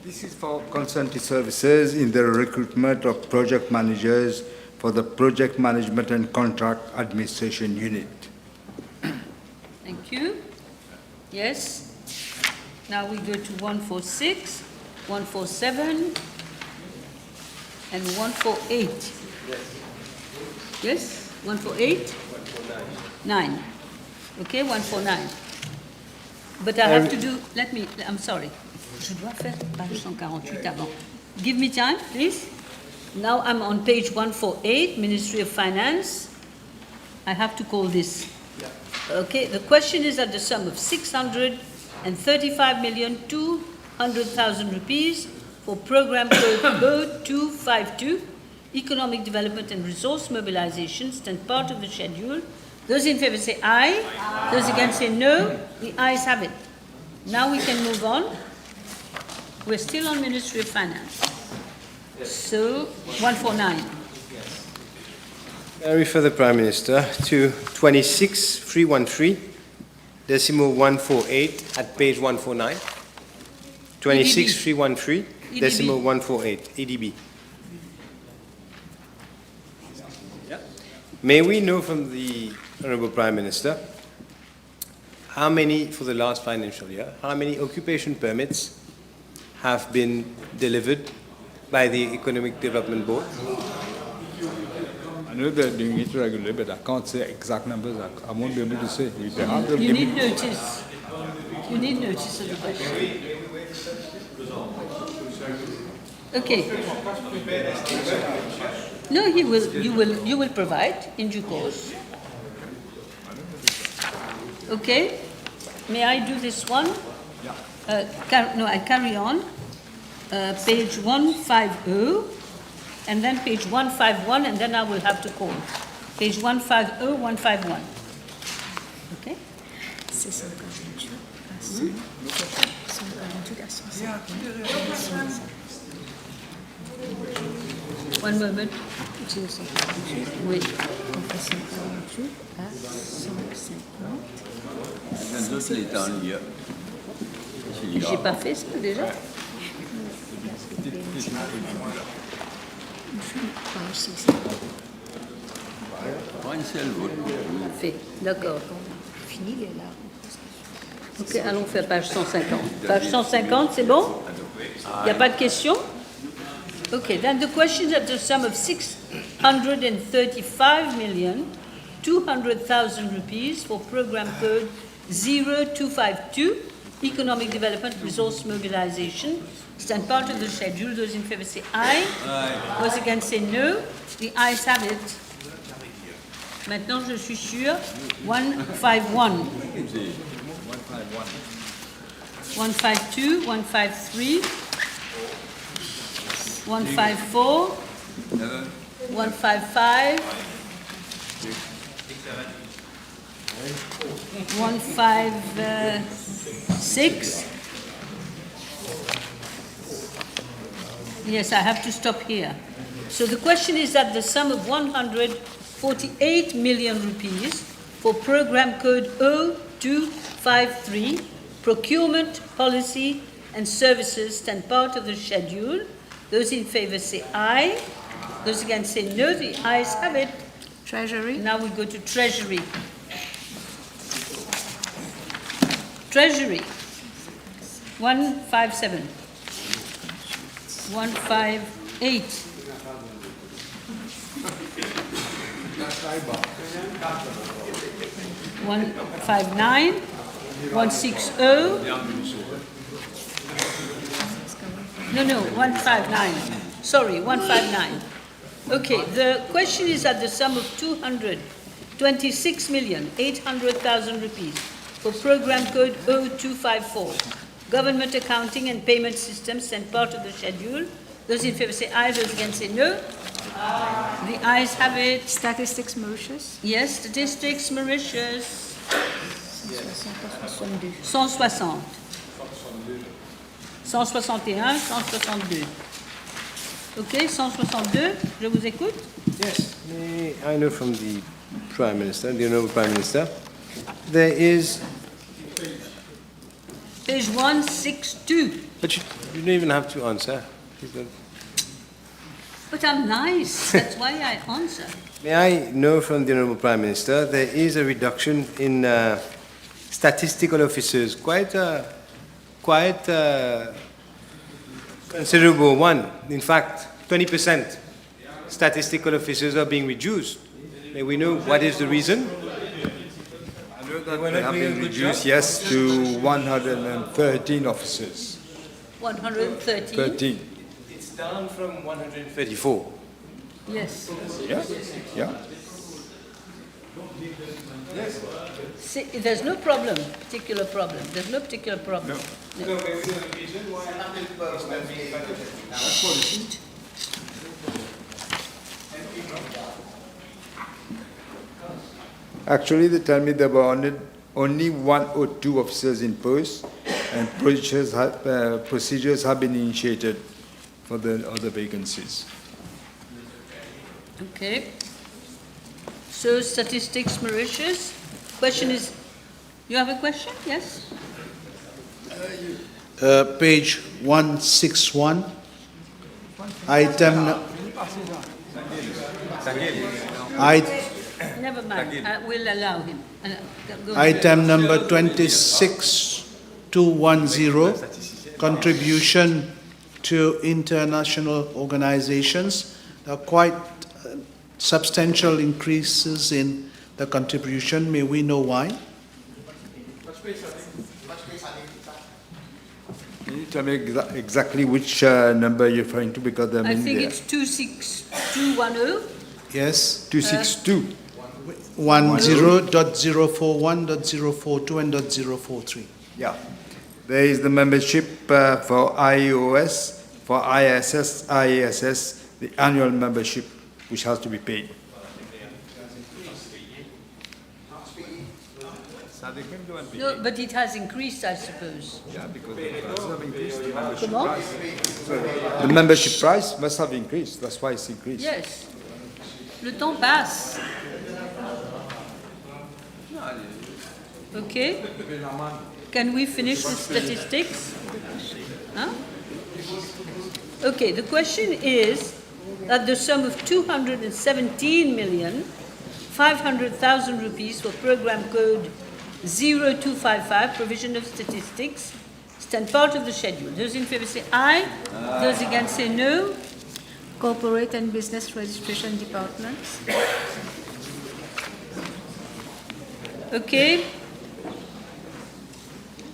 This is for consultancy services in the recruitment of project managers for the Project Management and Contract Administration Unit. Thank you. Yes. Now we go to 146, 147, and 148. Yes? 148? 9. Okay, 149. But I have to do, I'm sorry. Je dois faire page 148 avant. Give me time, please. Now I'm on page 148, Ministry of Finance. I have to call this. Okay, the question is at the sum of 635,200,000 rupees for program code 252, Economic Development and Resource Mobilization, stand part of the schedule. Those in favor say aye. Those against say no. The ayes have it. Now we can move on. We're still on Ministry of Finance. So, 149. I refer the Prime Minister to 26313, decimal 148 at page 149. 26313, decimal 148, EDB. May we know from the Honourable Prime Minister how many, for the last financial year, how many occupation permits have been delivered by the Economic Development Board? I know they're doing it regularly, but I can't say exact numbers. I won't be able to say. You need notice. You need notice of the question. Okay. No, you will provide in due course. Okay. May I do this one? I carry on. Page 150, and then page 151, and then I will have to call. Page 150, 151. Okay? C'est 148 à 148 à 150. One moment. Oui. On fait 148 à 150. J'ai pas fait ça déjà? Fait, d'accord. Fini, il est là. Ok, allons faire page 150. Page 150, c'est bon? Il n'y a pas de questions? Okay, then the question is at the sum of 635,200,000 rupees for program code 0252, Economic Development Resource Mobilization. Stand part of the schedule. Those in favor say aye. Those against say no. The ayes have it. Maintenant, je suis sur 151. 152, 153, 154, 155, 156. Yes, I have to stop here. So the question is that the sum of 148 million rupees for program code 0253, procurement, policy and services stand part of the schedule. Those in favor say aye. Those against say no. The ayes have it. Treasury. Now we go to Treasury. Treasury, 157, 158, 159, 160. No, 159. Sorry, 159. Okay, the question is that the sum of 226,800,000 rupees for program code 0254, government accounting and payment systems and part of the schedule. Those in favor say aye, those against say no. The ayes have it. Statistics Mauritius. Yes, statistics Mauritius. 160. 161, 162. Ok, 162, je vous écoute. Yes, I know from the Prime Minister, the Honourable Prime Minister, there is... Page 162. But you don't even have to answer. But I'm nice, that's why I answer. May I know from the Honourable Prime Minister, there is a reduction in statistical officers, quite a considerable one. In fact, 20% statistical officers are being reduced. May we know what is the reason? I know that they have been reduced, yes, to 113 officers. 113? 13. It's down from 134. Yes. Yeah. Yes. See, there's no problem, particular problem. There's no particular problem. No, maybe the reason why Actually, they tell me there were only 102 officers in post, and procedures have been initiated for the other vacancies. Okay. So statistics Mauritius. Question is, you have a question? Yes? Page 161, item... Never mind, we'll allow him. Go Item number 26210, contribution to international organizations. There are quite substantial increases in the contribution. May we know why? Can you tell me exactly which number you're referring to? Because there are I many think there. it's 26210. Yes. 262. 10.041.042 and .043. Yeah. There is the membership for IOS, for ISS, IASS, the annual membership, which has to be paid. No, but it has increased, I suppose. Yeah, because the prices have increased. The membership Comment? price. The membership price must have increased. That's why it's increased. Yes. Le temps passe. Okay. Can we finish the statistics? Huh? Okay, the question is that the sum of 217,500,000 rupees for program code 0255, provision of statistics, stand part of the schedule. Those in favor say aye. Those against say no. Corporate and Business Registration Departments. Okay.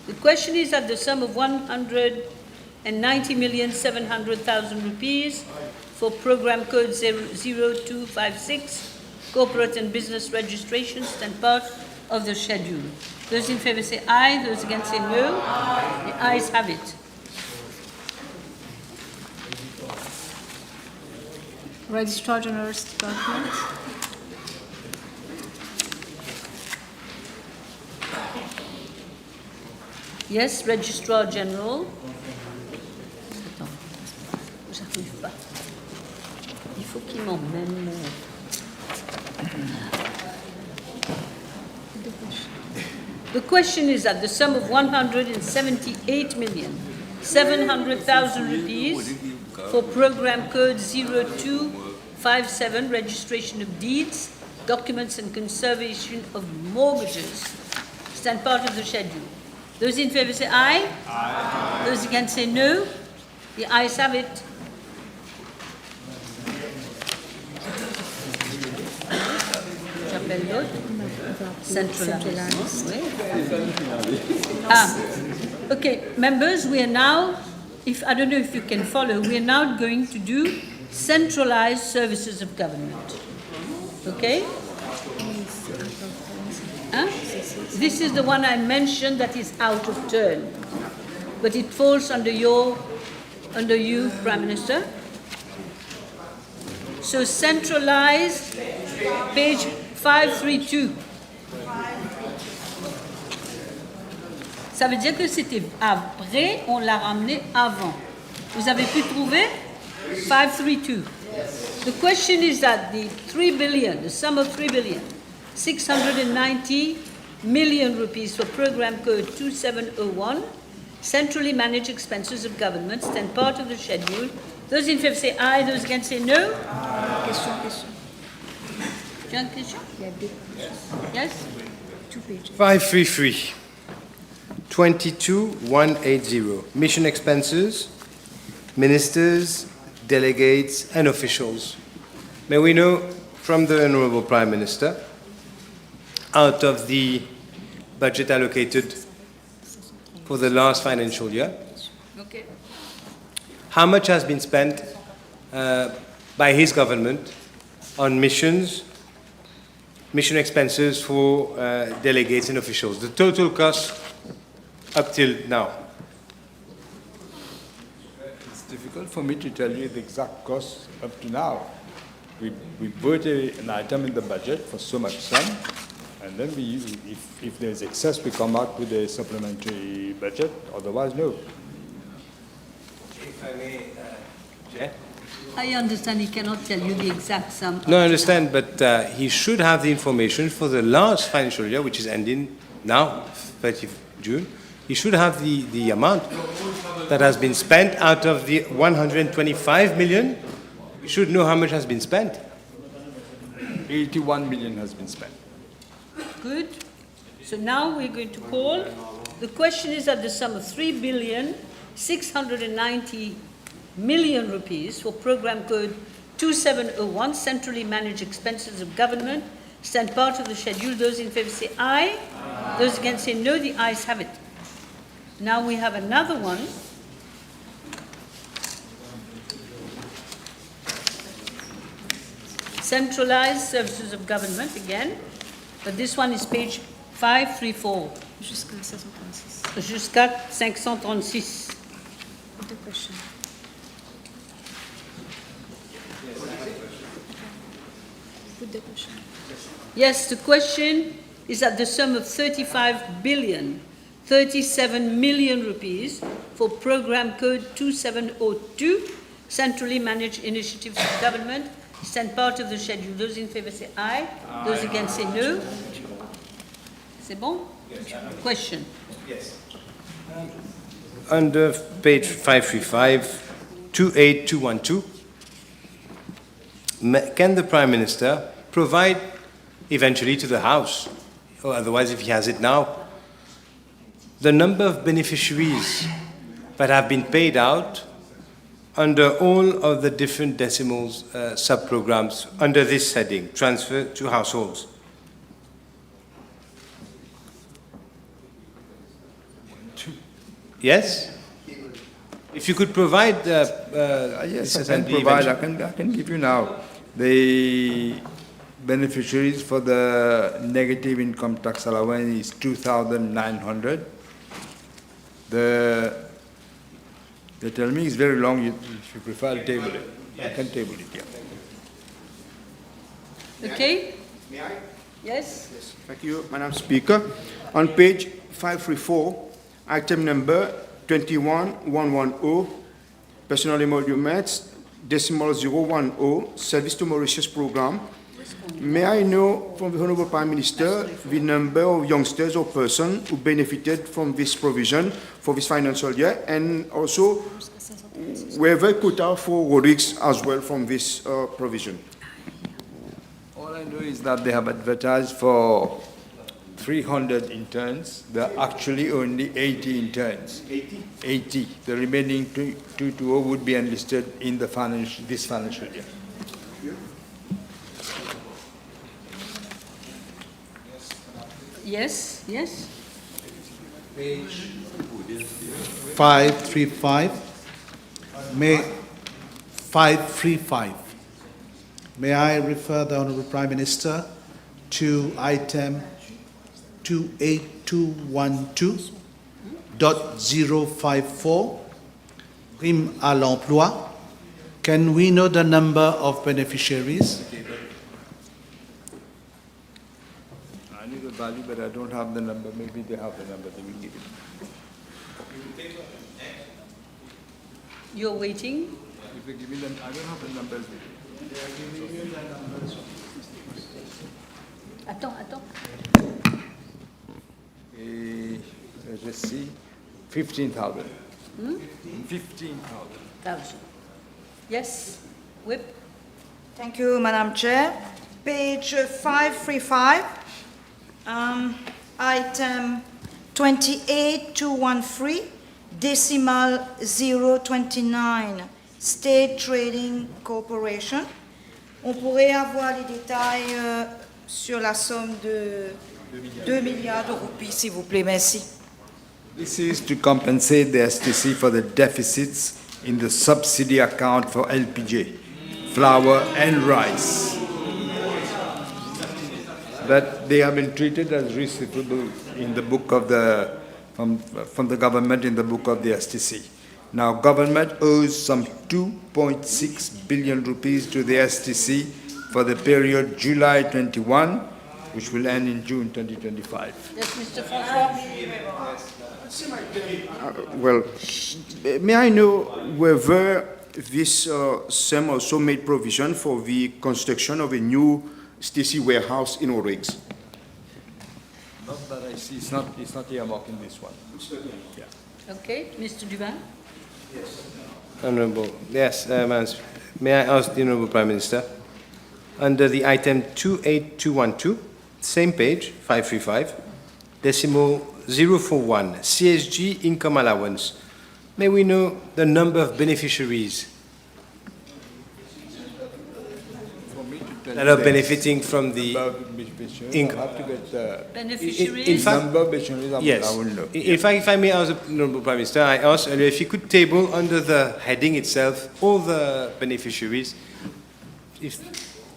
The question is that the sum of 190,700,000 rupees for program code 0256, corporate and business registrations, stand part of the schedule. Those in favor say aye, those against say no. The ayes have it. Registrar General's document. Yes, Registrar General. Attends, j'arrive pas. Il faut qu'il m'emmène. The question is that the sum of 178,700,000 rupees for program code 0257, registration of deeds, documents and conservation of mortgages, stand part of the schedule. Those in favour say aye. Aye. Those against say no. The ayes have it. J'appelle l'autre. Centralized. Okay, members, we are now, I don't know if you can follow, we are now going to do centralized services of government. Okay? This is the one I mentioned that is out of turn, but it falls under you, Prime Minister. So centralized, page 532. Ça veut dire que c'était après, on l'a ramené avant. Vous avez pu trouver 532. The question is that the 3 billion, the sum of 3 billion, 690 million rupees for program code 2701, centrally managed expenses of government, stand part of the schedule. Those in favour say aye, those against say no. Question. Tu as une question? Yes? 2 pages. 533, 22180, mission expenses, ministers, delegates, and officials. May we know from the Honourable Prime Minister, out of the budget allocated for the last financial year, Okay. how much has been spent by his government on missions, mission expenses for delegates and officials, the total cost up till now? It's difficult for me to tell you the exact cost up to now. We put an item in the budget for so much sum, and then if there's excess, we come out with a supplementary budget. Otherwise, no. If I may, I understand he cannot tell you the exact sum. No, I understand, but he should have the information for the last financial year, which is ending now, 30th June. He should have the amount that has been spent out of the 125 million. We should know how much has been spent. 81 million has been spent. Good. So now we're going to call. The question is that the sum of 3,690 million rupees for program code 2701, centrally managed expenses of government, stand part of the schedule. Those in favour say aye. Aye. Those against say no. The ayes have it. Now we have another one. Centralized services of government again, but this one is page 534. Jusqu'à 536. Jusqu'à 536. The question. Put the question. Yes, the question is that the sum of 35,037 million rupees for program code 2702, centrally managed initiatives of government, stand part of the schedule. Those in favour say aye. Aye. Those against say no. C'est bon? Yes. Question. Yes. Under page 535, 28212, can the Prime Minister provide eventually to the House, or otherwise if he has it now, the number of beneficiaries that have been paid out under all of the different decimals, sub-programs under this heading, transfer to households? Yes? If you could provide... yes, I can provide. I can give you now the beneficiaries for the negative income tax allowance is 2,900. The tell me is very long. If you prefer, I'll table it. I can table it, yeah. Okay? May I? Yes? Yes, thank you, Madam Speaker. On page 534, item number 21110, personal emoluments, decimal 010, service to Mauritius program. May I know from the Honourable Prime Minister the number of youngsters or persons who benefited from this provision for this financial year, and also whether quota for Rodrigues as well from this provision? All I know is that they have advertised for 300 interns. There are actually only 80 interns. 80? 80. The remaining 220 would be enlisted in the this financial year. Yes, yes. Page 535. May 535. May I refer the Honourable Prime Minister to item 28212.054, prime à l'emploi. Can we know the number of beneficiaries? I knew the value, but I don't have the number. Maybe they have the number. They will give it. You're waiting? If they give me them, I don't have the numbers. Attends. Let's see. 15,000. 15,000. Yes? Whip? Thank you, Madam Chair. Page 535, item 28213, decimal 029, State Trading Corporation. On pourrait avoir les détails sur la somme de 2 milliards de roupies, s'il vous plaît. Merci. This is to compensate the STC for the deficits in the subsidy account for LPG, flour and rice, that they have been treated as receivable in the book of the, from the government in the book of the STC. Now, government owes some 2.6 billion rupees to the STC for the period July 21, which will end in June 2025. Yes, Mr. François? Well, may I know whether this sum also made provision for the construction of a new STC warehouse in Rodrigues? Not that I see. It's not earmarked in this one. Yeah. Okay, Mr. Dubin? Honourable, yes, may I ask the Honourable Prime Minister, under the item 28212, same page, 535, decimal 041, CSG income allowance, may we know the number of beneficiaries that are benefiting from the income? Beneficiaries? In fact, number of beneficiaries, yes. I will know. In fact, if I may ask the Honourable Prime Minister, I asked earlier if he could table under the heading itself all the beneficiaries. If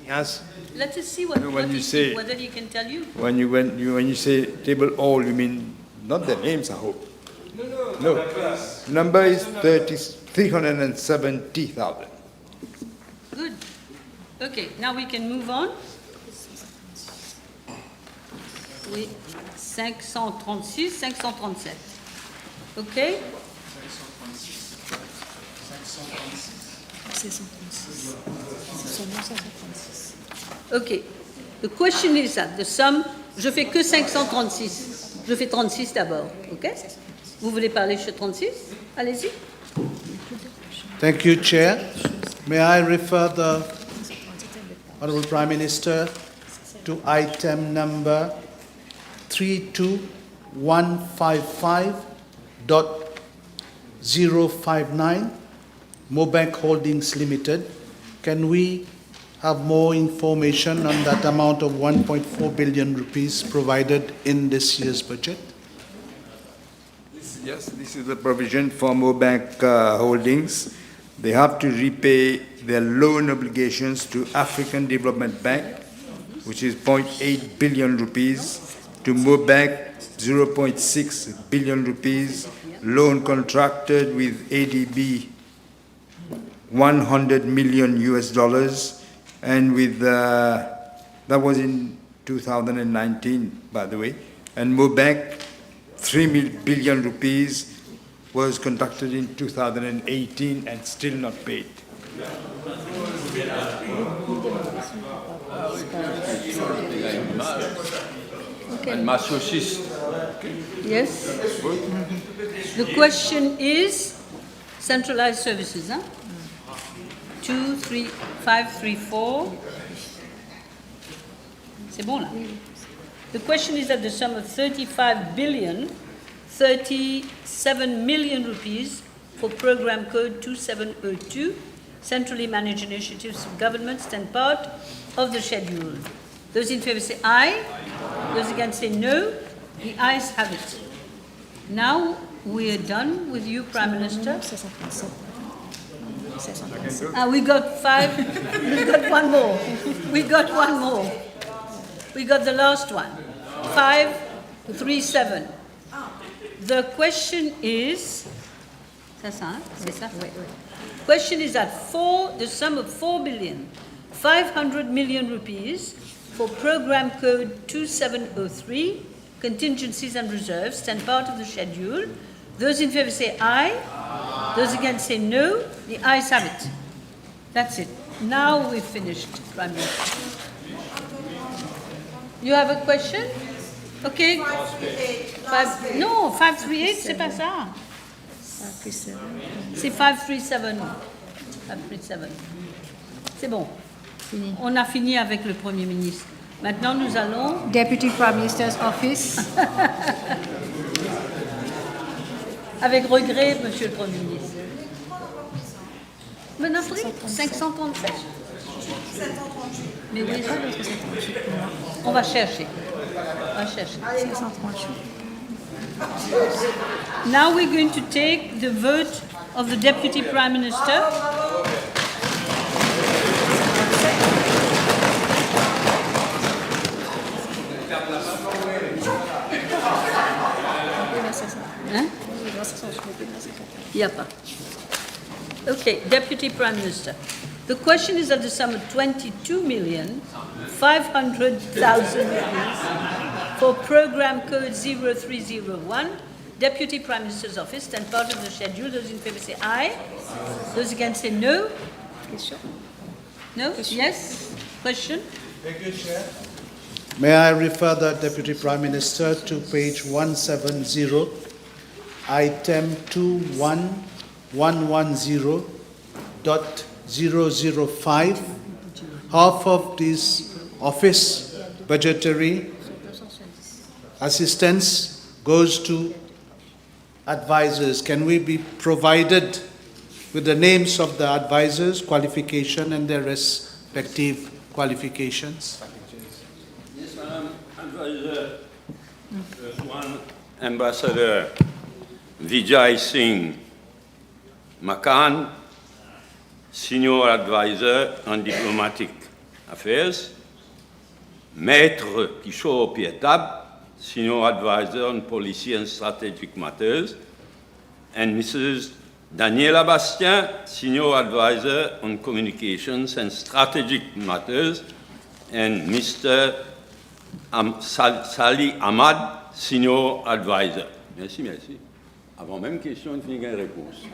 he has. Let us see what when you he- say- whether he can tell you. When you say table all, you mean not the names, I hope. No. Number is 370,000. Good. Okay, now we can move on. Oui, 536, 537. Okay? Okay. The question is that the sum, je fais que 536. Je fais 36 d'abord. OK? Vous voulez parler sur 36? Allez-y. Thank you, Chair. May I refer the Honourable Prime Minister to item number 32155.059, Mobank Holdings Limited. Can we have more information on that amount of 1.4 billion rupees provided in this year's budget? Yes, this is the provision for Mobank Holdings. They have to repay their loan obligations to African Development Bank, which is 0.8 billion rupees, to Mobank 0.6 billion rupees, loan contracted with ADB 100 million US dollars, and with That was in 2019, by the way. And Mobank, 3 billion rupees was conducted in 2018 and still not paid. And ma saucisse. Yes? The question is centralized services, huh? 2, 3, 5, 3, 4. C'est bon là? The question is that the sum of 35 billion, 37 million rupees for program code 2702, centrally managed initiatives of government, stand part of the schedule. Those in favor say aye. Those against say no. The ayes have it. Now we are done with you, Prime Minister. We got 5. We got one more. We got one more. We got the last one. 537. The question is. C'est ça, c'est ça? Question is that the sum of 4 billion, 500 million rupees for program code 2703, contingencies and reserves, stand part of the schedule. Those in favor say aye. Those against say no. The ayes have it. That's it. Now we've finished, Prime Minister. You have a question? Okay. 538, c'est pas ça. C'est 537. 537. C'est bon. On a fini avec le Premier ministre. Maintenant, nous allons... Deputy Prime Minister's Office. Avec regret, Monsieur le Premier ministre. Mais non, 537. Mais oui, on va chercher. On va chercher. 538. Now we're going to take the vote of the Deputy Prime Minister. Hein? Il n'y a pas. Okay, Deputy Prime Minister. The question is at the sum of 22,500,000 rupees for program code 0301, Deputy Prime Minister's Office, and part of the schedule. Those in favor say aye. Those against say no. No? Yes? Question? Thank you, Chair. May I refer the Deputy Prime Minister to page 170, item 21110.005. Half of this office budgetary assistance goes to advisors. Can we be provided with the names of the advisors, qualification, and their respective qualifications? Yes, Madam Advisor. First one, Ambassador Vijay Singh Makan, Senior Advisor on Diplomatic Affairs. Maître Kishore Pietab, Senior Advisor on Policy and Strategic Matters. And Mrs. Daniela Bastien, Senior Advisor on Communications and Strategic Matters. And Mr. Sali Ahmad, Senior Advisor. Merci, merci. Avant même question, il finit une réponse.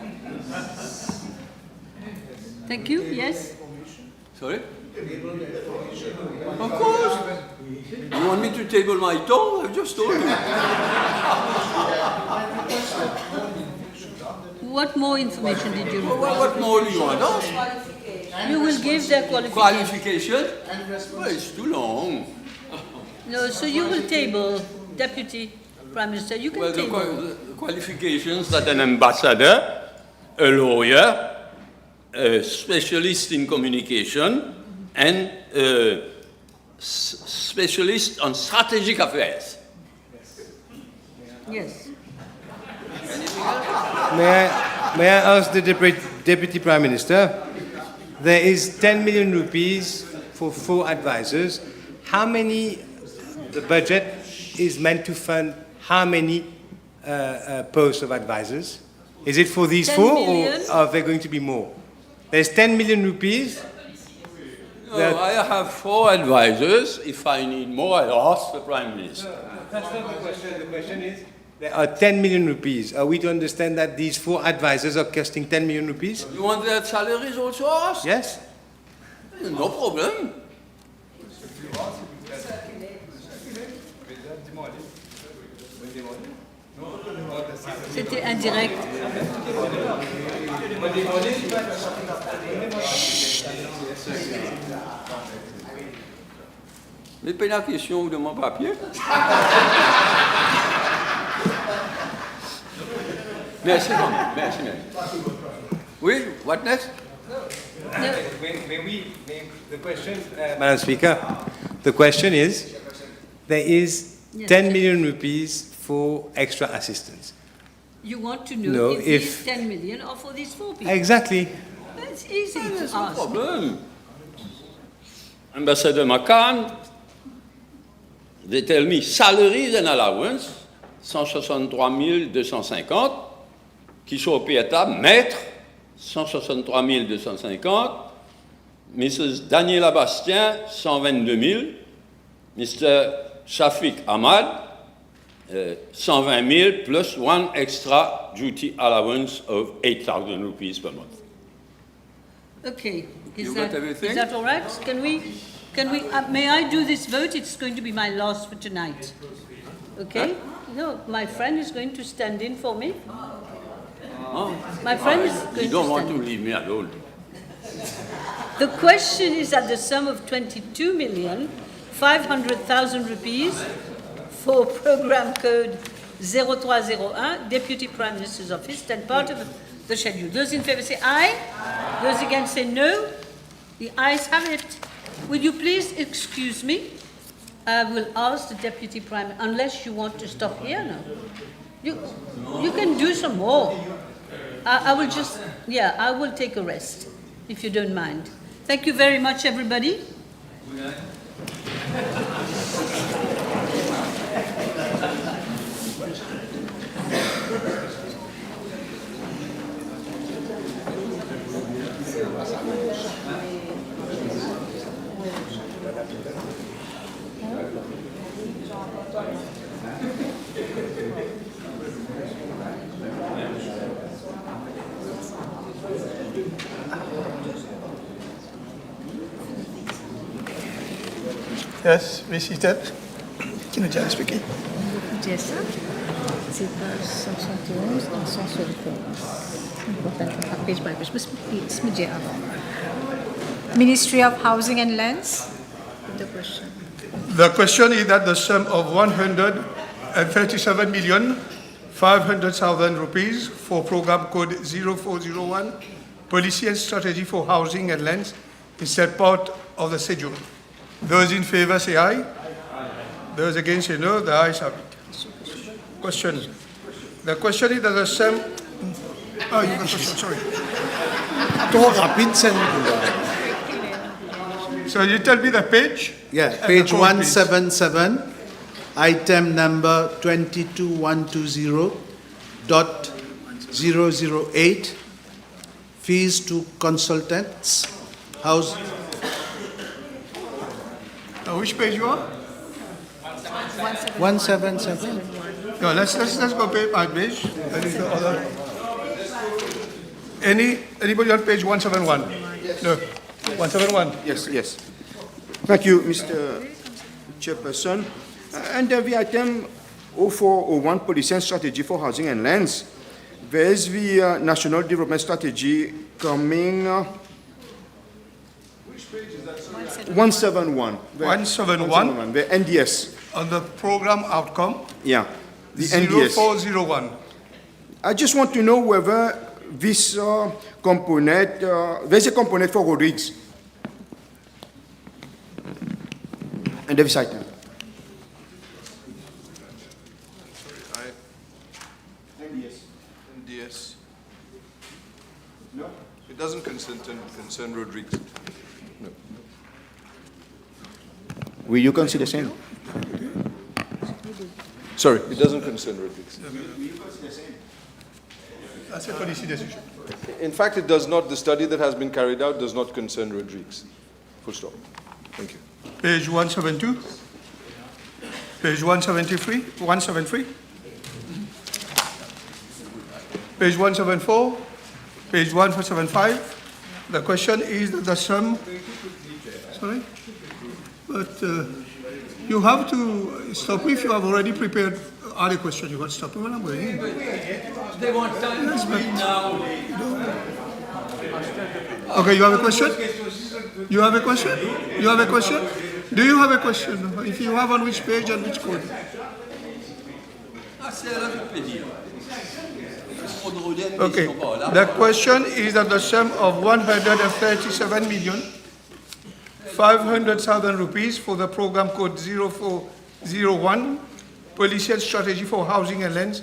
Thank you. Yes? Sorry? Of course. You want me to table my tongue? I've just told you. What more information did you request? What more do you want? You will give their Qualification? Well, it's too long. No, so you will table, Deputy Prime Minister, you can table. The qualifications that an ambassador, a lawyer, a specialist in communication, and a specialist on strategic affairs. Yes. May I ask the Deputy Prime Minister, there is 10 million rupees for 4 advisors. How many, the budget is meant to fund how many posts of advisors? Is it for these 4 or are there going to be more? There's 10 million rupees. No, I have 4 advisors. If I need more, I'll ask the Prime Minister. That's not the question. The question is, there are 10 million rupees. Are we to understand that these 4 advisors are costing 10 million rupees? You want their salaries also asked? Yes. No problem. C'était indirect. Mais pas la question de mon papier. Merci, merci. Oui, what next? The question, Madam Speaker, the question is, there is 10 million rupees for extra assistance. You want to know No, if these 10 million are for these 4 people? Exactly. That's easy to No ask. problem. Ambassador McCann, they tell me salaries and allowance, 163 250, qui sont au PETA, maître, 163 250, Mrs. Daniela Bastien, 122 000, Mr. Shafiq Ahmad, 120 000 plus 1 extra duty allowance of 8,000 rupees per month. Okay. You got everything? Is that all right? Can we, may I do this vote? It's going to be my last for tonight. Okay? No, my friend is going to stand in for me. Oh. My friend is going You don't to want stand to leave me alone. The question is at the sum of 22,500,000 rupees for program code 0301, Deputy Prime Minister's Office, and part of the schedule. Those in favour say aye. Those against say no. The ayes have it. Will you please excuse me? I will ask the Deputy Prime, unless you want to stop here now. You can do some more. I will just, I will take a rest, if you don't mind. Thank you very much, everybody. Yes, be seated. Qui nous dit à expliquer? C'est ça. C'est page 171 et 173. Page by page. Mas me diga avant. Ministry of Housing and Lands. The question. The question is that the sum of 137,500,000 rupees for program code 0401, Policy and Strategy for Housing and Lands, is set part of the schedule. Those in favor say aye. Those against say no. The ayes have it. Question. The question is that the sum. Oh, you got a question, sorry. Trop rapide, c'est So you tell me the page? Yeah, page 177, item number 22120.008, fees to consultants, house. Which page you are? 177. No, let's go page by page. Anybody on page 171? No. 171? Yes. Thank you, Mr. Chairperson. Under the item 0401, Policy and Strategy for Housing and Lands, there is the National Development Strategy coming. Which page is that? 171. 171? The NDS. On the program outcome? Yeah, the NDS. 0401. I just want to know whether this component, there's a component for Rodrigues. And this item. NDS. No, it doesn't concern Rodrigues. No. Will you consider the same? Sorry, it doesn't concern Rodrigues. That's a policy decision. In fact, it does not. The study that has been carried out does not concern Rodrigues. Full stop. Thank you. Page 172. Page 173. 173. Page 174. Page 175. The question is that the sum. Sorry? But you have to stop me if you have already prepared other questions. You got to stop me when I'm going in. They want time to read now. Okay, you have a question? You have a question? You have a question? Do you have a question? If you have, on which page and which code? Ah, c'est avec plaisir. Okay. The question is that the sum of 137,500,000 rupees for the program code 0401, Policy and Strategy for Housing and Lands,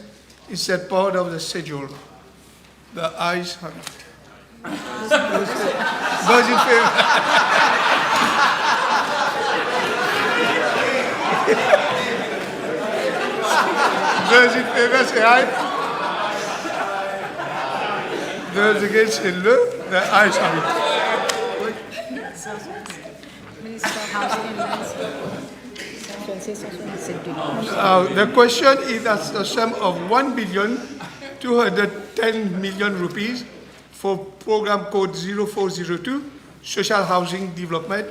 is set part of the schedule. The ayes have it. Those in favor? Those in favor say aye. Those against say no. The ayes have it. Minister of Housing and Lands. The question is that the sum of 1,210,000,000 rupees for program code 0402, Social Housing Development,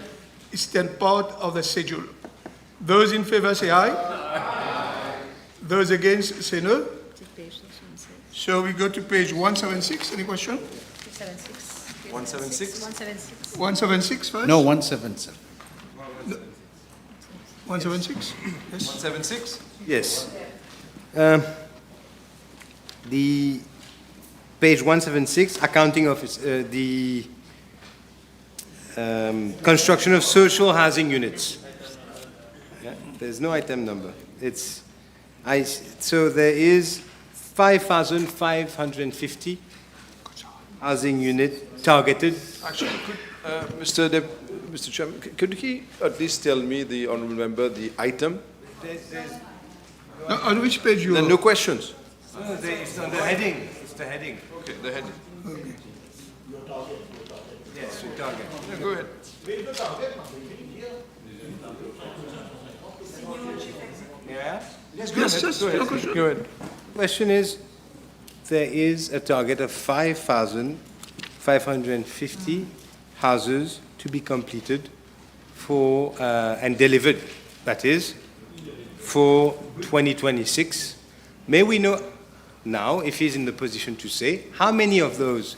is then part of the schedule. Those in favor say aye. Those against say no. So we go to page 176. Any question? 176? 176 first? No, 177. 176? Yes. 176? Yes. The page 176, accounting office, the construction of social housing units. Yeah, there's no item number. So there is 5,550 housing unit targeted. Actually, Mr. Chairman, could he at least tell me, the honourable member, the item? On which page you are? No questions. It's on the heading. It's the heading. Okay, the heading. Okay. Yes, the target. Yeah, go ahead. Yeah? Yes, go ahead. Go ahead. Question is, there is a target of 5,550 houses to be completed for and delivered, that is, for 2026. May we know now, if he's in the position to say, how many of those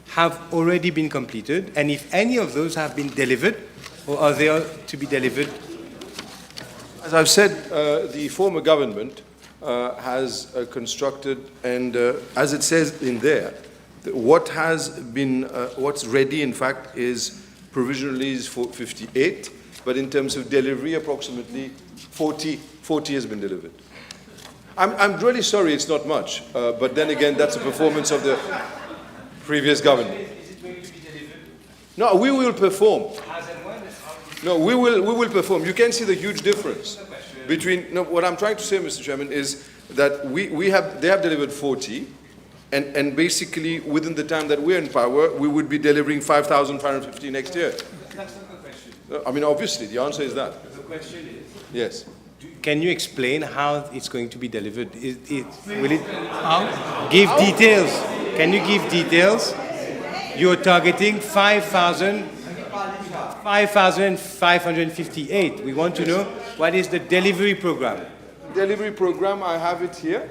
have already been completed, and if any of those have been delivered, or are they to be delivered? As I've said, the former government has constructed, and as it says in there, what has been, what's ready, in fact, is provisionally is for 58, but in terms of delivery, approximately 40 has been delivered. I'm really sorry it's not much, but then again, that's a performance of the previous government. Is it going to be delivered? No, we will perform. As and when? No, we will perform. You can see the huge difference between. No, what I'm trying to say, Mr. Chairman, is that they have delivered 40, and basically within the time that we're in power, we would be delivering 5,550 next year. That's not the question. I mean, obviously, the answer is that. The question is, Yes. can you explain how it's going to be delivered? Will it give details? Can you give details? You're targeting 5,558. We want to know what is the delivery program. Delivery program, I have it here.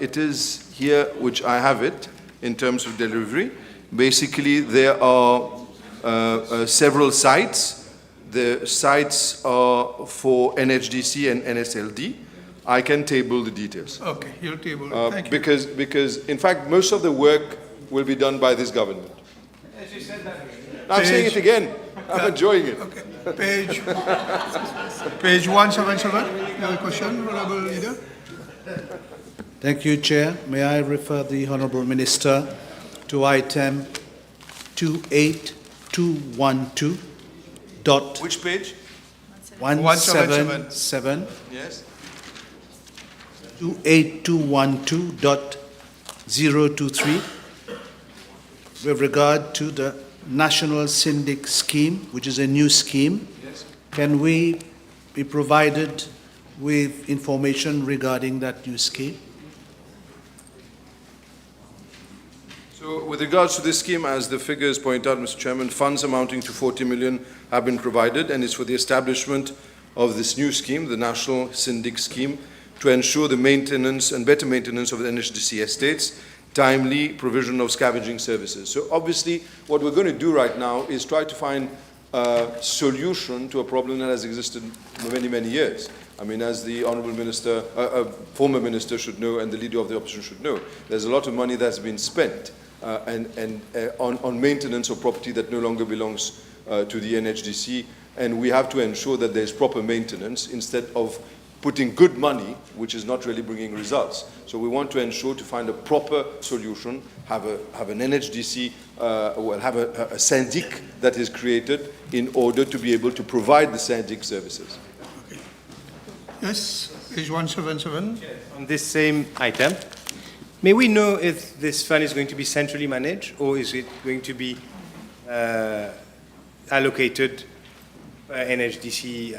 It is here, which I have it in terms of delivery. Basically, there are several sites. The sites are for NHDC and NSLD. I can table the details. Okay, you'll table it. Thank you. Because, in fact, most of the work will be done by this government. As you said that. I'm saying it again. I'm enjoying it. Okay. Page 177. You have a question, Honourable Leader? Thank you, Chair. May I refer the Honourable Minister to item 28212. Which page? 177. Yes. 28212.023 with regard to the National Syndic Scheme, which is a new scheme. Yes. Can we be provided with information regarding that new scheme? So with regards to this scheme, as the figures point out, Mr. Chairman, funds amounting to 40 million have been provided, and it's for the establishment of this new scheme, the National Syndic Scheme, to ensure the maintenance and better maintenance of the NHDC estates, timely provision of scavenging services. So obviously, what we're going to do right now is try to find a solution to a problem that has existed for many, many years. I mean, as the Honourable Minister, former Minister should know, and the Leader of the Opposition should know, there's a lot of money that's been spent on maintenance of property that no longer belongs to the NHDC, and we have to ensure that there's proper maintenance instead of putting good money, which is not really bringing results. So we want to ensure to find a proper solution, have an NHDC, have a syndic that is created in order to be able to provide the syndic services. Okay. Yes, page 177. On this same item, may we know if this fund is going to be centrally managed, or is it going to be allocated NHDC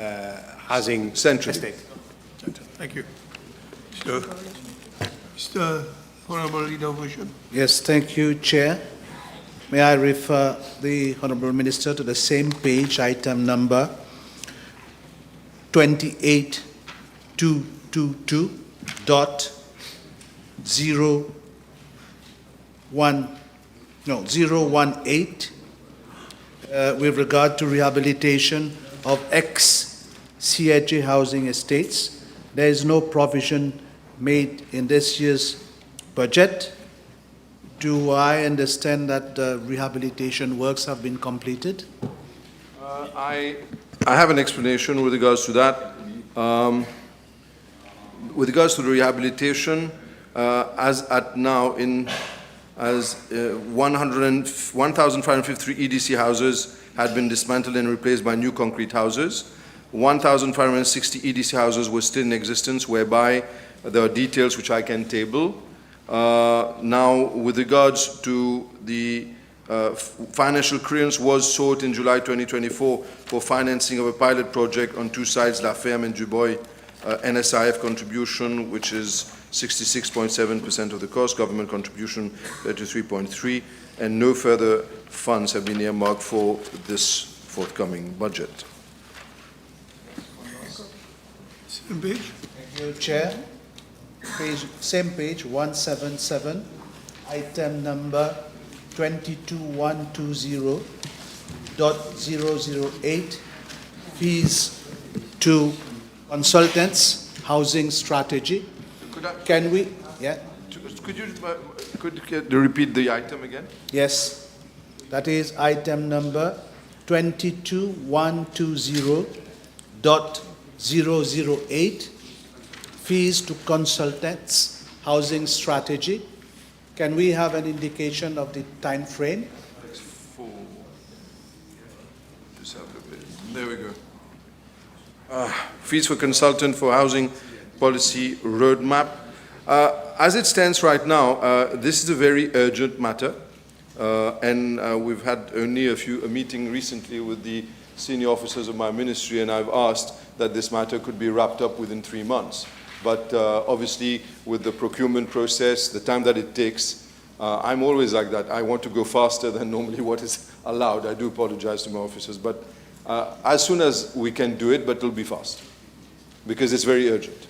housing centrally? Estate? Thank you. Mr. Honourable Leader of Opposition. Yes, thank you, Chair. May I refer the Honourable Minister to the same page, item number 282.018 with regard to rehabilitation of ex-CHA housing estates. There is no provision made in this year's budget. Do I understand that the rehabilitation works have been completed? I have an explanation with regards to that. With regards to the rehabilitation, as at now, 1,553 EDC houses had been dismantled and replaced by new concrete houses. 1,560 EDC houses were still in existence, whereby there are details which I can table. Now, with regards to the financial clearance was sought in July 2024 for financing of a pilot project on two sites, La Ferme and Dubois, NSIF contribution, which is 66.7% of the cost, government contribution 33.3%, and no further funds have been earmarked for this forthcoming budget. Same page. Thank you, Chair. Same page, 177, item number 22120.008, fees to consultants, housing strategy. Can we, yeah? Could you repeat the item again? Yes, that is item number 22120.008, fees to consultants, housing strategy. Can we have an indication of the time frame? There we go. Fees for consultant for housing policy roadmap. As it stands right now, this is a very urgent matter, and we've had only a meeting recently with the senior officers of my ministry, and I've asked that this matter could be wrapped up within 3 months. But obviously, with the procurement process, the time that it takes, I'm always like that. I want to go faster than normally what is allowed. I do apologize to my officers, but as soon as we can do it, but it'll be fast, because it's very urgent.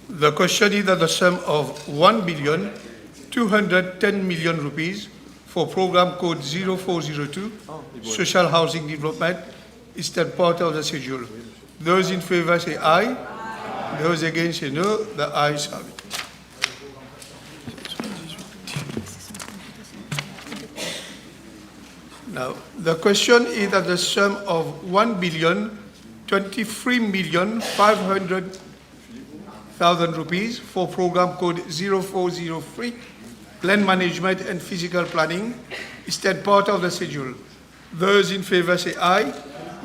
The question is that the sum of 1,210,000,000 rupees for program code 0402, social housing development, is still part of the schedule. Those in favor say aye. Those against say no. The ayes have it. Now, the question is that the sum of 1,023,500,000 rupees for program code 0403, land management and physical planning, is still part of the schedule. Those in favor say aye.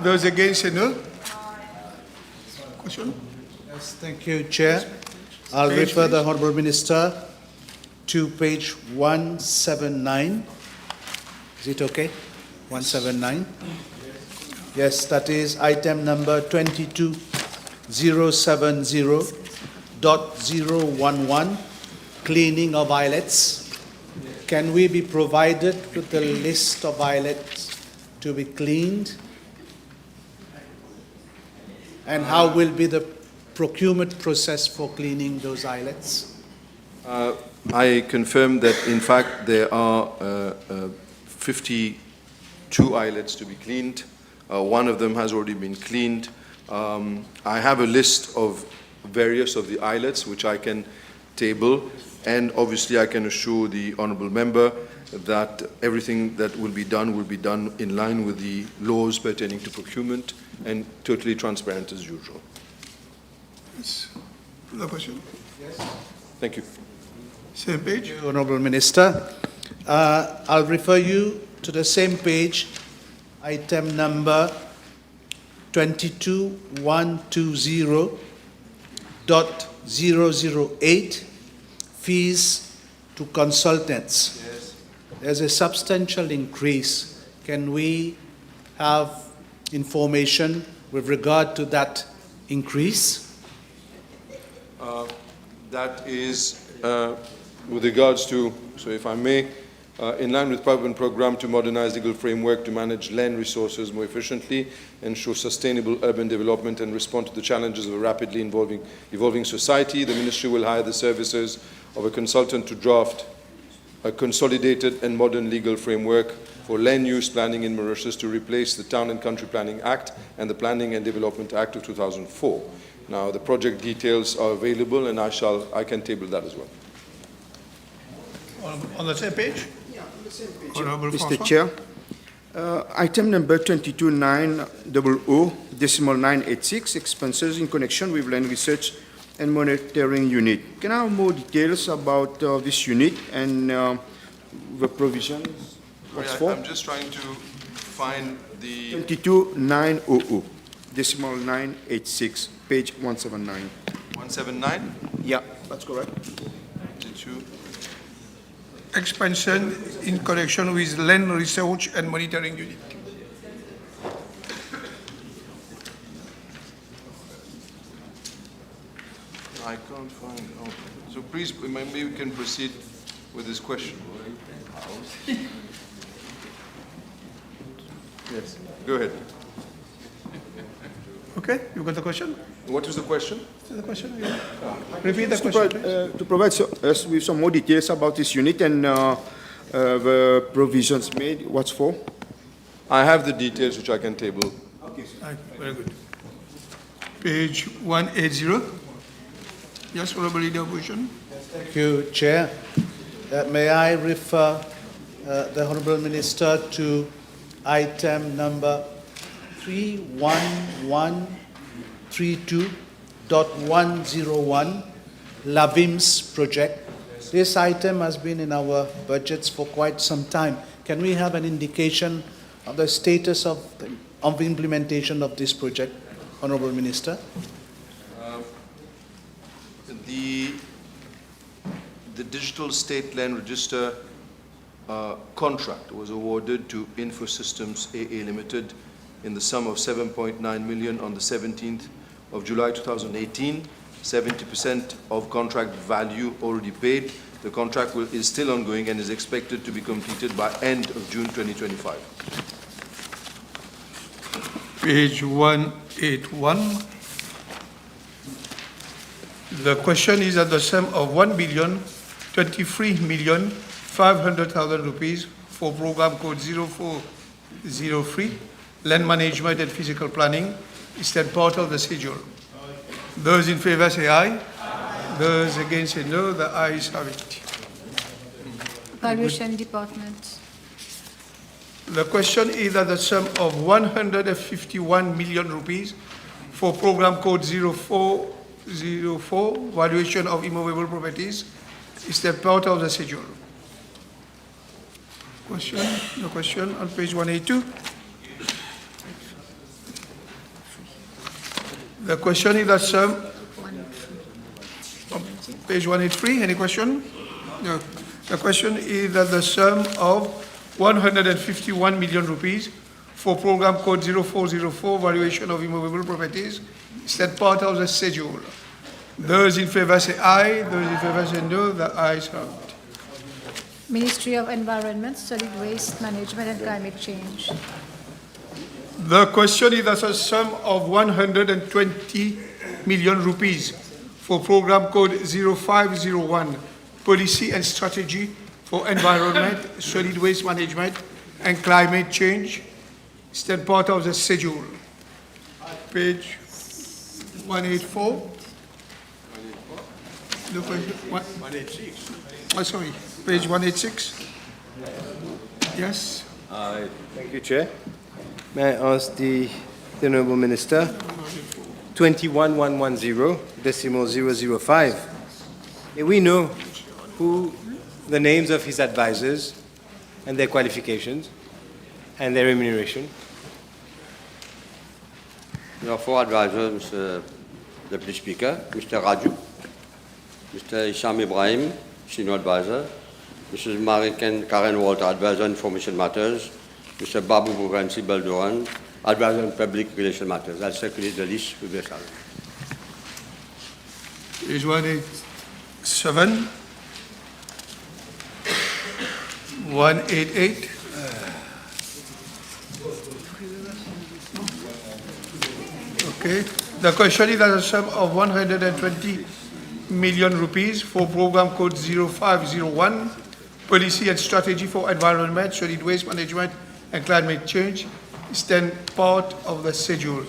Those against say no. Question? Yes, thank you, Chair. I'll refer the Honourable Minister to page 179. Is it okay? 179? Yes, that is item number 22070.011, cleaning of islets. Can we be provided with the list of islets to be cleaned? And how will be the procurement process for cleaning those islets? I confirm that, in fact, there are 52 islets to be cleaned. One of them has already been cleaned. I have a list of various of the islets which I can table, and obviously I can assure the honourable member that everything that will be done in line with the laws pertaining to procurement and totally transparent as usual. Yes. Another question? Yes. Thank you. Same page. Thank you, Honourable Minister. I'll refer you to the same page, item number 22120.008, fees to consultants. Yes. There's a substantial increase. Can we have information with regard to that increase? That is with regards to, so if I may, in line with Parliament programme to modernise legal framework to manage land resources more efficiently, ensure sustainable urban development and respond to the challenges of a rapidly evolving society, the Ministry will hire the services of a consultant to draft a consolidated and modern legal framework for land use planning in Mauritius to replace the Town and Country Planning Act and the Planning and Development Act of 2004. Now, the project details are available, and I can table that as well. On the same page? Yeah, on the same page. Honourable Mr. François. Chair, item number 22900-986, expenses in connection with land research and monitoring unit. Can I have more details about this unit and the provisions? What's for? I'm just trying to find the 22900-986, page 179. 179. Yeah, that's correct. 22. Expansion in connection with land research and monitoring unit. I can't find. Oh. So please, maybe we can proceed with this question. Yes, go ahead. Okay, you got the question? What is the question? The question? Yeah. Repeat the To question, to provide us with some more details about this unit and the provisions made, what's for? I have the details which I can table. Okay. Very good. Page 180. Yes, Honourable Leader Opposition. Thank you, Chair. May I refer the Honourable Minister to item number 31132.101, LAVIMS project. This item has been in our budgets for quite some time. Can we have an indication of the status of the implementation of this project, Honourable Minister? The Digital State Land Register contract was awarded to Infosystems AA Limited in the sum of 7.9 million on the 17th of July 2018. 70% of contract value already paid. The contract is still ongoing and is expected to be completed by end of June 2025. Page 181. The question is at the sum of 1,023,500,000 rupees for program code 0403, land management and physical planning, is that part of the schedule. Those in favor say aye. Those against say no. The ayes have it. Valuation Department. The question is at the sum of 151 million rupees for program code 0404, valuation of immovable properties, is that part of the schedule. Question? No question on page 182. The question is that sum. Page 183. Any question? No. The question is that the sum of 151 million rupees for program code 0404, valuation of immovable properties, is that part of the schedule. Those in favor say aye, those in favor say no, the ayes have it. Ministry of Environment, Solid Waste Management and Climate Change. The question is that a sum of 120 million rupees for program code 0501, Policy and Strategy for Environment, Solid Waste Management and Climate Change, is that part of the schedule. Page 184. The question, 186. Oh, sorry, page 186. Yes. Thank you, Chair. May I ask the Honourable Minister, 21110, decimal 005. May we know who the names of his advisors and their qualifications and their remuneration? There are 4 advisors, Mr. Deputy Speaker, Mr. Raju, Mr. Isham Ibrahim, Senior Advisor, Mrs. Karen Walter, Advisor on Information Matters, Mr. Babu Bhuvansi Baldoran, Advisor on Public Relation Matters. I'll circulate the list with the salary. Page 187, 188. Okay. The question is that a sum of 120 million rupees for program code 0501, Policy and Strategy for Environment, Solid Waste Management and Climate Change, is then part of the schedule.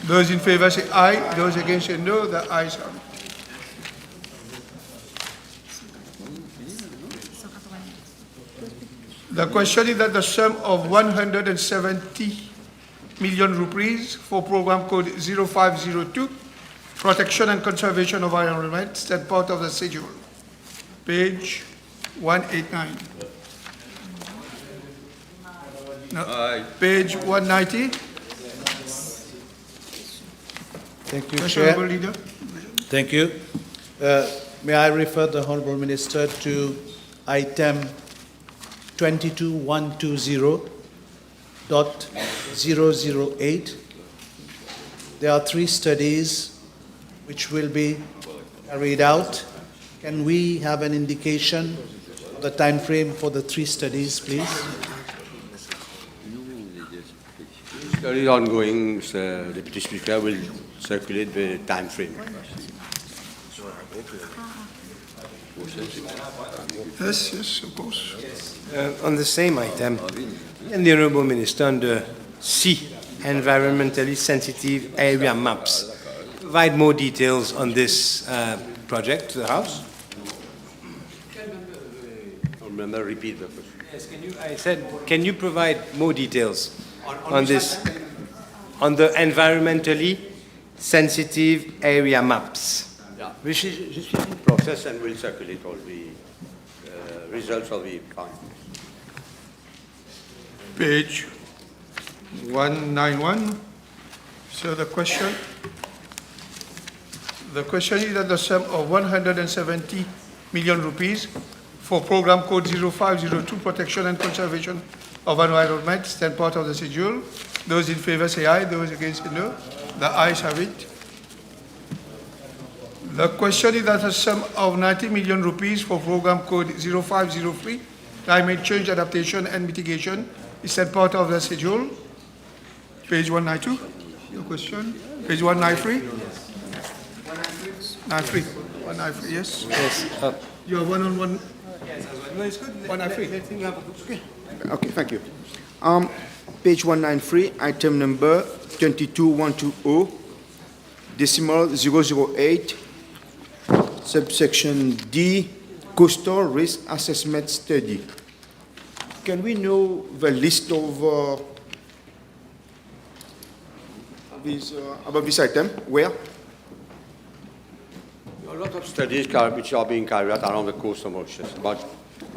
Those in favor say aye, those against say no, the ayes have it. The question is that the sum of 170 million rupees for program code 0502, Protection and Conservation of Environment, is that part of the schedule. Page 189. No, page 190. Thank you, Question, Chair. Honourable Leader. Thank you. May I refer the Honourable Minister to item 22120.008. There are 3 studies which will be carried out. Can we have an indication of the time frame for the 3 studies, please? Study ongoing, Mr. Deputy Speaker, will circulate the time frame. Yes, yes, of course. On the same item, and the Honourable Minister, under C, environmentally sensitive area maps, provide more details on this project to the House? Remember, repeat the question. Yes, I said, can you provide more details on this, on the environmentally sensitive area maps? Yeah, which is in process and will circulate all the results of the findings. Page 191. So the question is that the sum of 170 million rupees for program code 0502, Protection and Conservation of Environment, is then part of the schedule. Those in favor say aye, those against say no. The ayes have it. The question is that a sum of 90 million rupees for program code 0503, Climate Change Adaptation and Mitigation, is that part of the schedule. Page 192, your question. Page 193. 193, yes. Yes. You are one on one. No, it's good. 193. Okay, thank you. Page 193, item number 22120, decimal 008, subsection D, coastal risk assessment study. Can we know the list of about this item? Where? A lot of studies which are being carried out around the coast of Mauritius,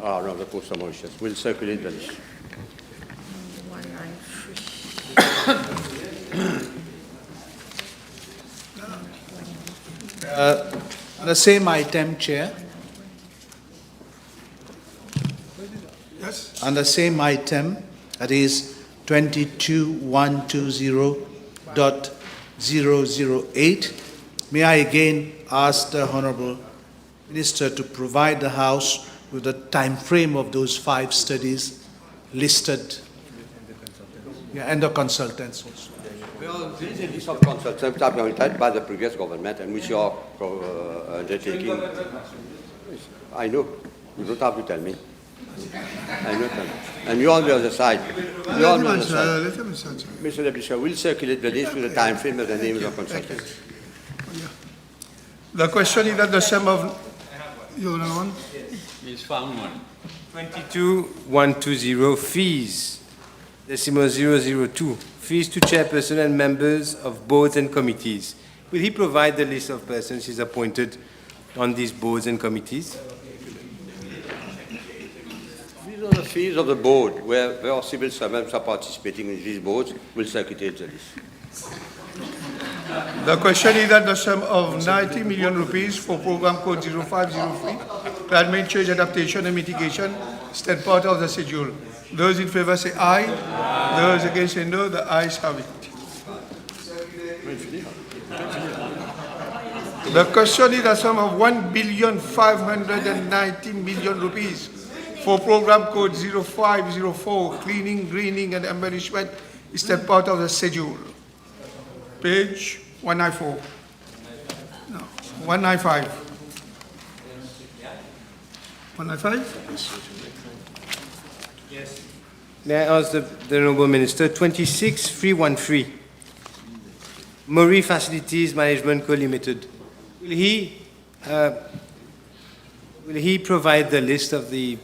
around the coast of Mauritius. We'll circulate the list. On the same item, Chair. on the same item, that is 22120.008. May I again ask the Honourable Minister to provide the House with the time frame of those 5 studies listed, and the consultants also. Well, there is a list of consultants appointed by the previous government and which are undertaking. I know. You don't have to tell me. I know. And you're on the other side. You're on the other side. Mr. Deputy Chair, we'll circulate the list with the time frame and the names of consultants. The question is that the sum of... You know one? He's found one. 22120 fees, decimal 002, fees to chairperson and members of boards and committees. Will he provide the list of persons he's appointed on these boards and committees? These are the fees of the board where our civil servants are participating in these boards. We'll circulate the list. The question is that the sum of 90 million rupees for program code 0503, climate change adaptation and mitigation, is that part of the schedule. Those in favor say aye. Those against say no. The ayes have it. The question is the sum of 1,590 million rupees for program code 0504, cleaning, greening and embellishment, is that part of the schedule. Page 194. No, 195. 195? Yes. May I ask the Honourable Minister, 26313, Mauritius Facilities Management Co Limited. Will he provide the list of the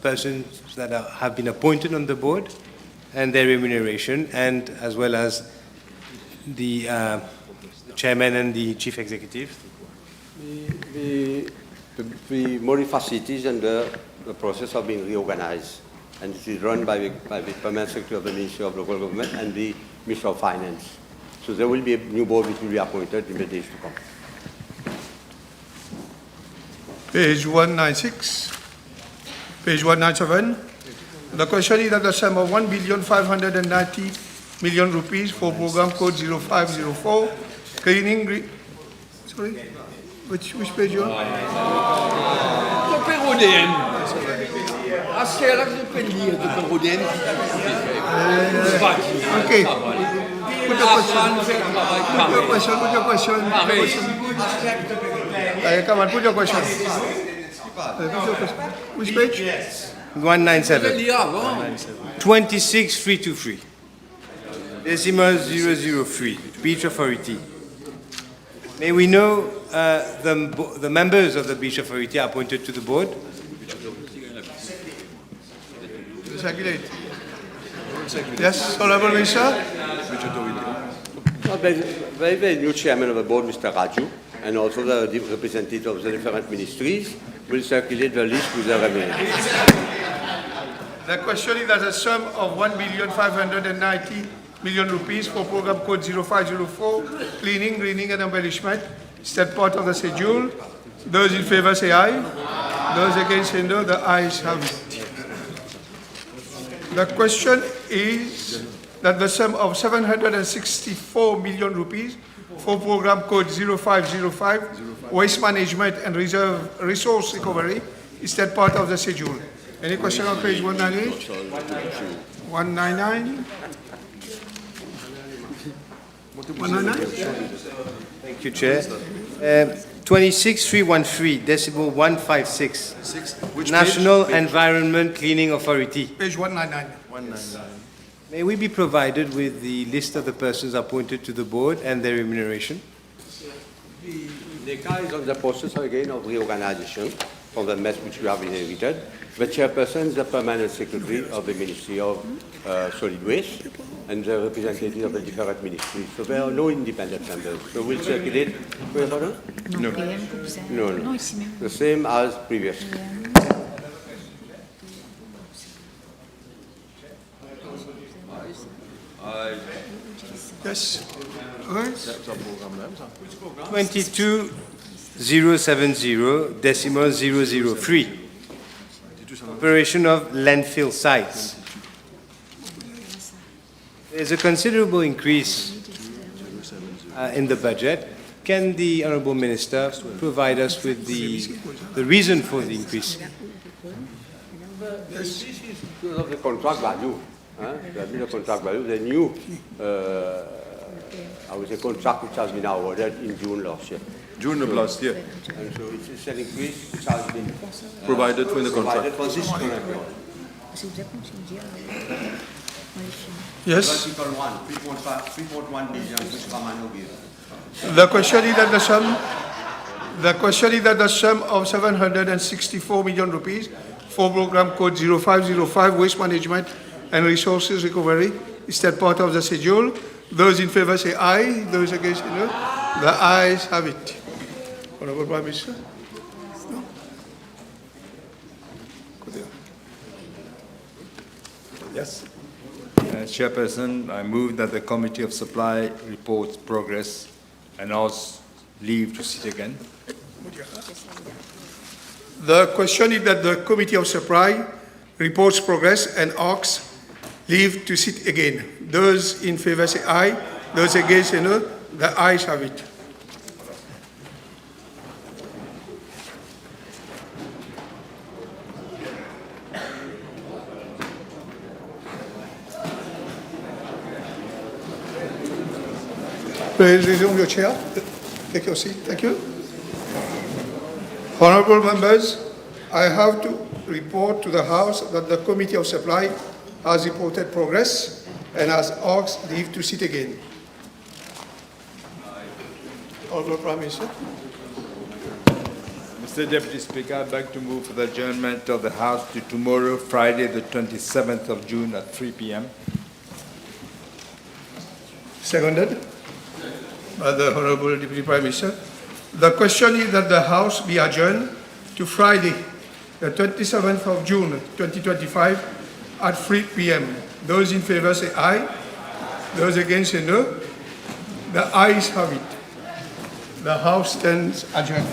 persons that have been appointed on the board and their remuneration, and as well as the chairman and the chief executive? The Mauritius facilities and the process are being reorganized, and it is run by the Permanent Secretary of the Ministry of Local Government and the Ministry of Finance. So there will be a new board which will be appointed in the days to come. Page 196. Page 197. The question is that the sum of 1,590 million rupees for program code 0504, cleaning, sorry, which page you are? Okay. Put your question. Come on, put your question. Which page? 197. 26323. Decimal 003, Beach Authority. May we know the members of the Beach Authority are appointed to the board? Yes, Honourable Minister. Very new chairman of the board, Mr. Raju, and also the representatives of the different ministries will circulate the list with the remuneration. The question is that a sum of 1,590 million rupees for program code 0504, cleaning, greening and embellishment, is that part of the schedule. Those in favor say aye. Those against say no. The ayes have it. The question is that the sum of 764 million rupees for program code 0505, waste management and resource recovery, is that part of the schedule. Any question on page 198? 199? 199? Thank you, Chair. 26313, decimal 156. National Environment Cleaning Authority. Page 199. May we be provided with the list of the persons appointed to the board and their remuneration? The NECA is on the process again of reorganization from the mess which we have inherited. The chairperson is the permanent secretary of the Ministry of Solid Waste and the representative of the different ministries. So there are no independent members. So we'll circulate. No. No. The same as previously. Yes. 22070, decimal 003. operation of landfill sites. There's a considerable increase in the budget. Can the Honourable Minister provide us with the reason for the increase? Because of the contract value. The contract value, the new I would say contract which has been awarded in June last year. June of last year. And so it's an increase which has been Provided for in the provided contract. for this current year. Yes. Article 1, 3.1 million which Ramano gave. The question is that the sum of 764 million rupees for program code 0505 waste management and resources recovery is that part of the schedule. Those in favor say aye, those against no. The ayes have it. Honourable Prime Minister. No. Yes. Chairperson, I move that the Committee of Supply reports progress and ask leave to sit again. The question is that the Committee of Supply reports progress and asks leave to sit again. Those in favor say aye, those against say no. The ayes have it. Please resume your chair. Take your seat. Thank you. Honourable members, I have to report to the House that the Committee of Supply has reported progress and has asked leave to sit again. Honourable Prime Minister. Mr. Deputy Speaker, I'd like to move for the adjournment of the House to tomorrow, Friday, the 27th of June at 3 p.m. Seconded by the Honourable Deputy Prime Minister. The question is that the House be adjourned to Friday, the 27th of June 2025 at 3 p.m. Those in favour say aye. Those against say no. The ayes have it. The House stands adjourned.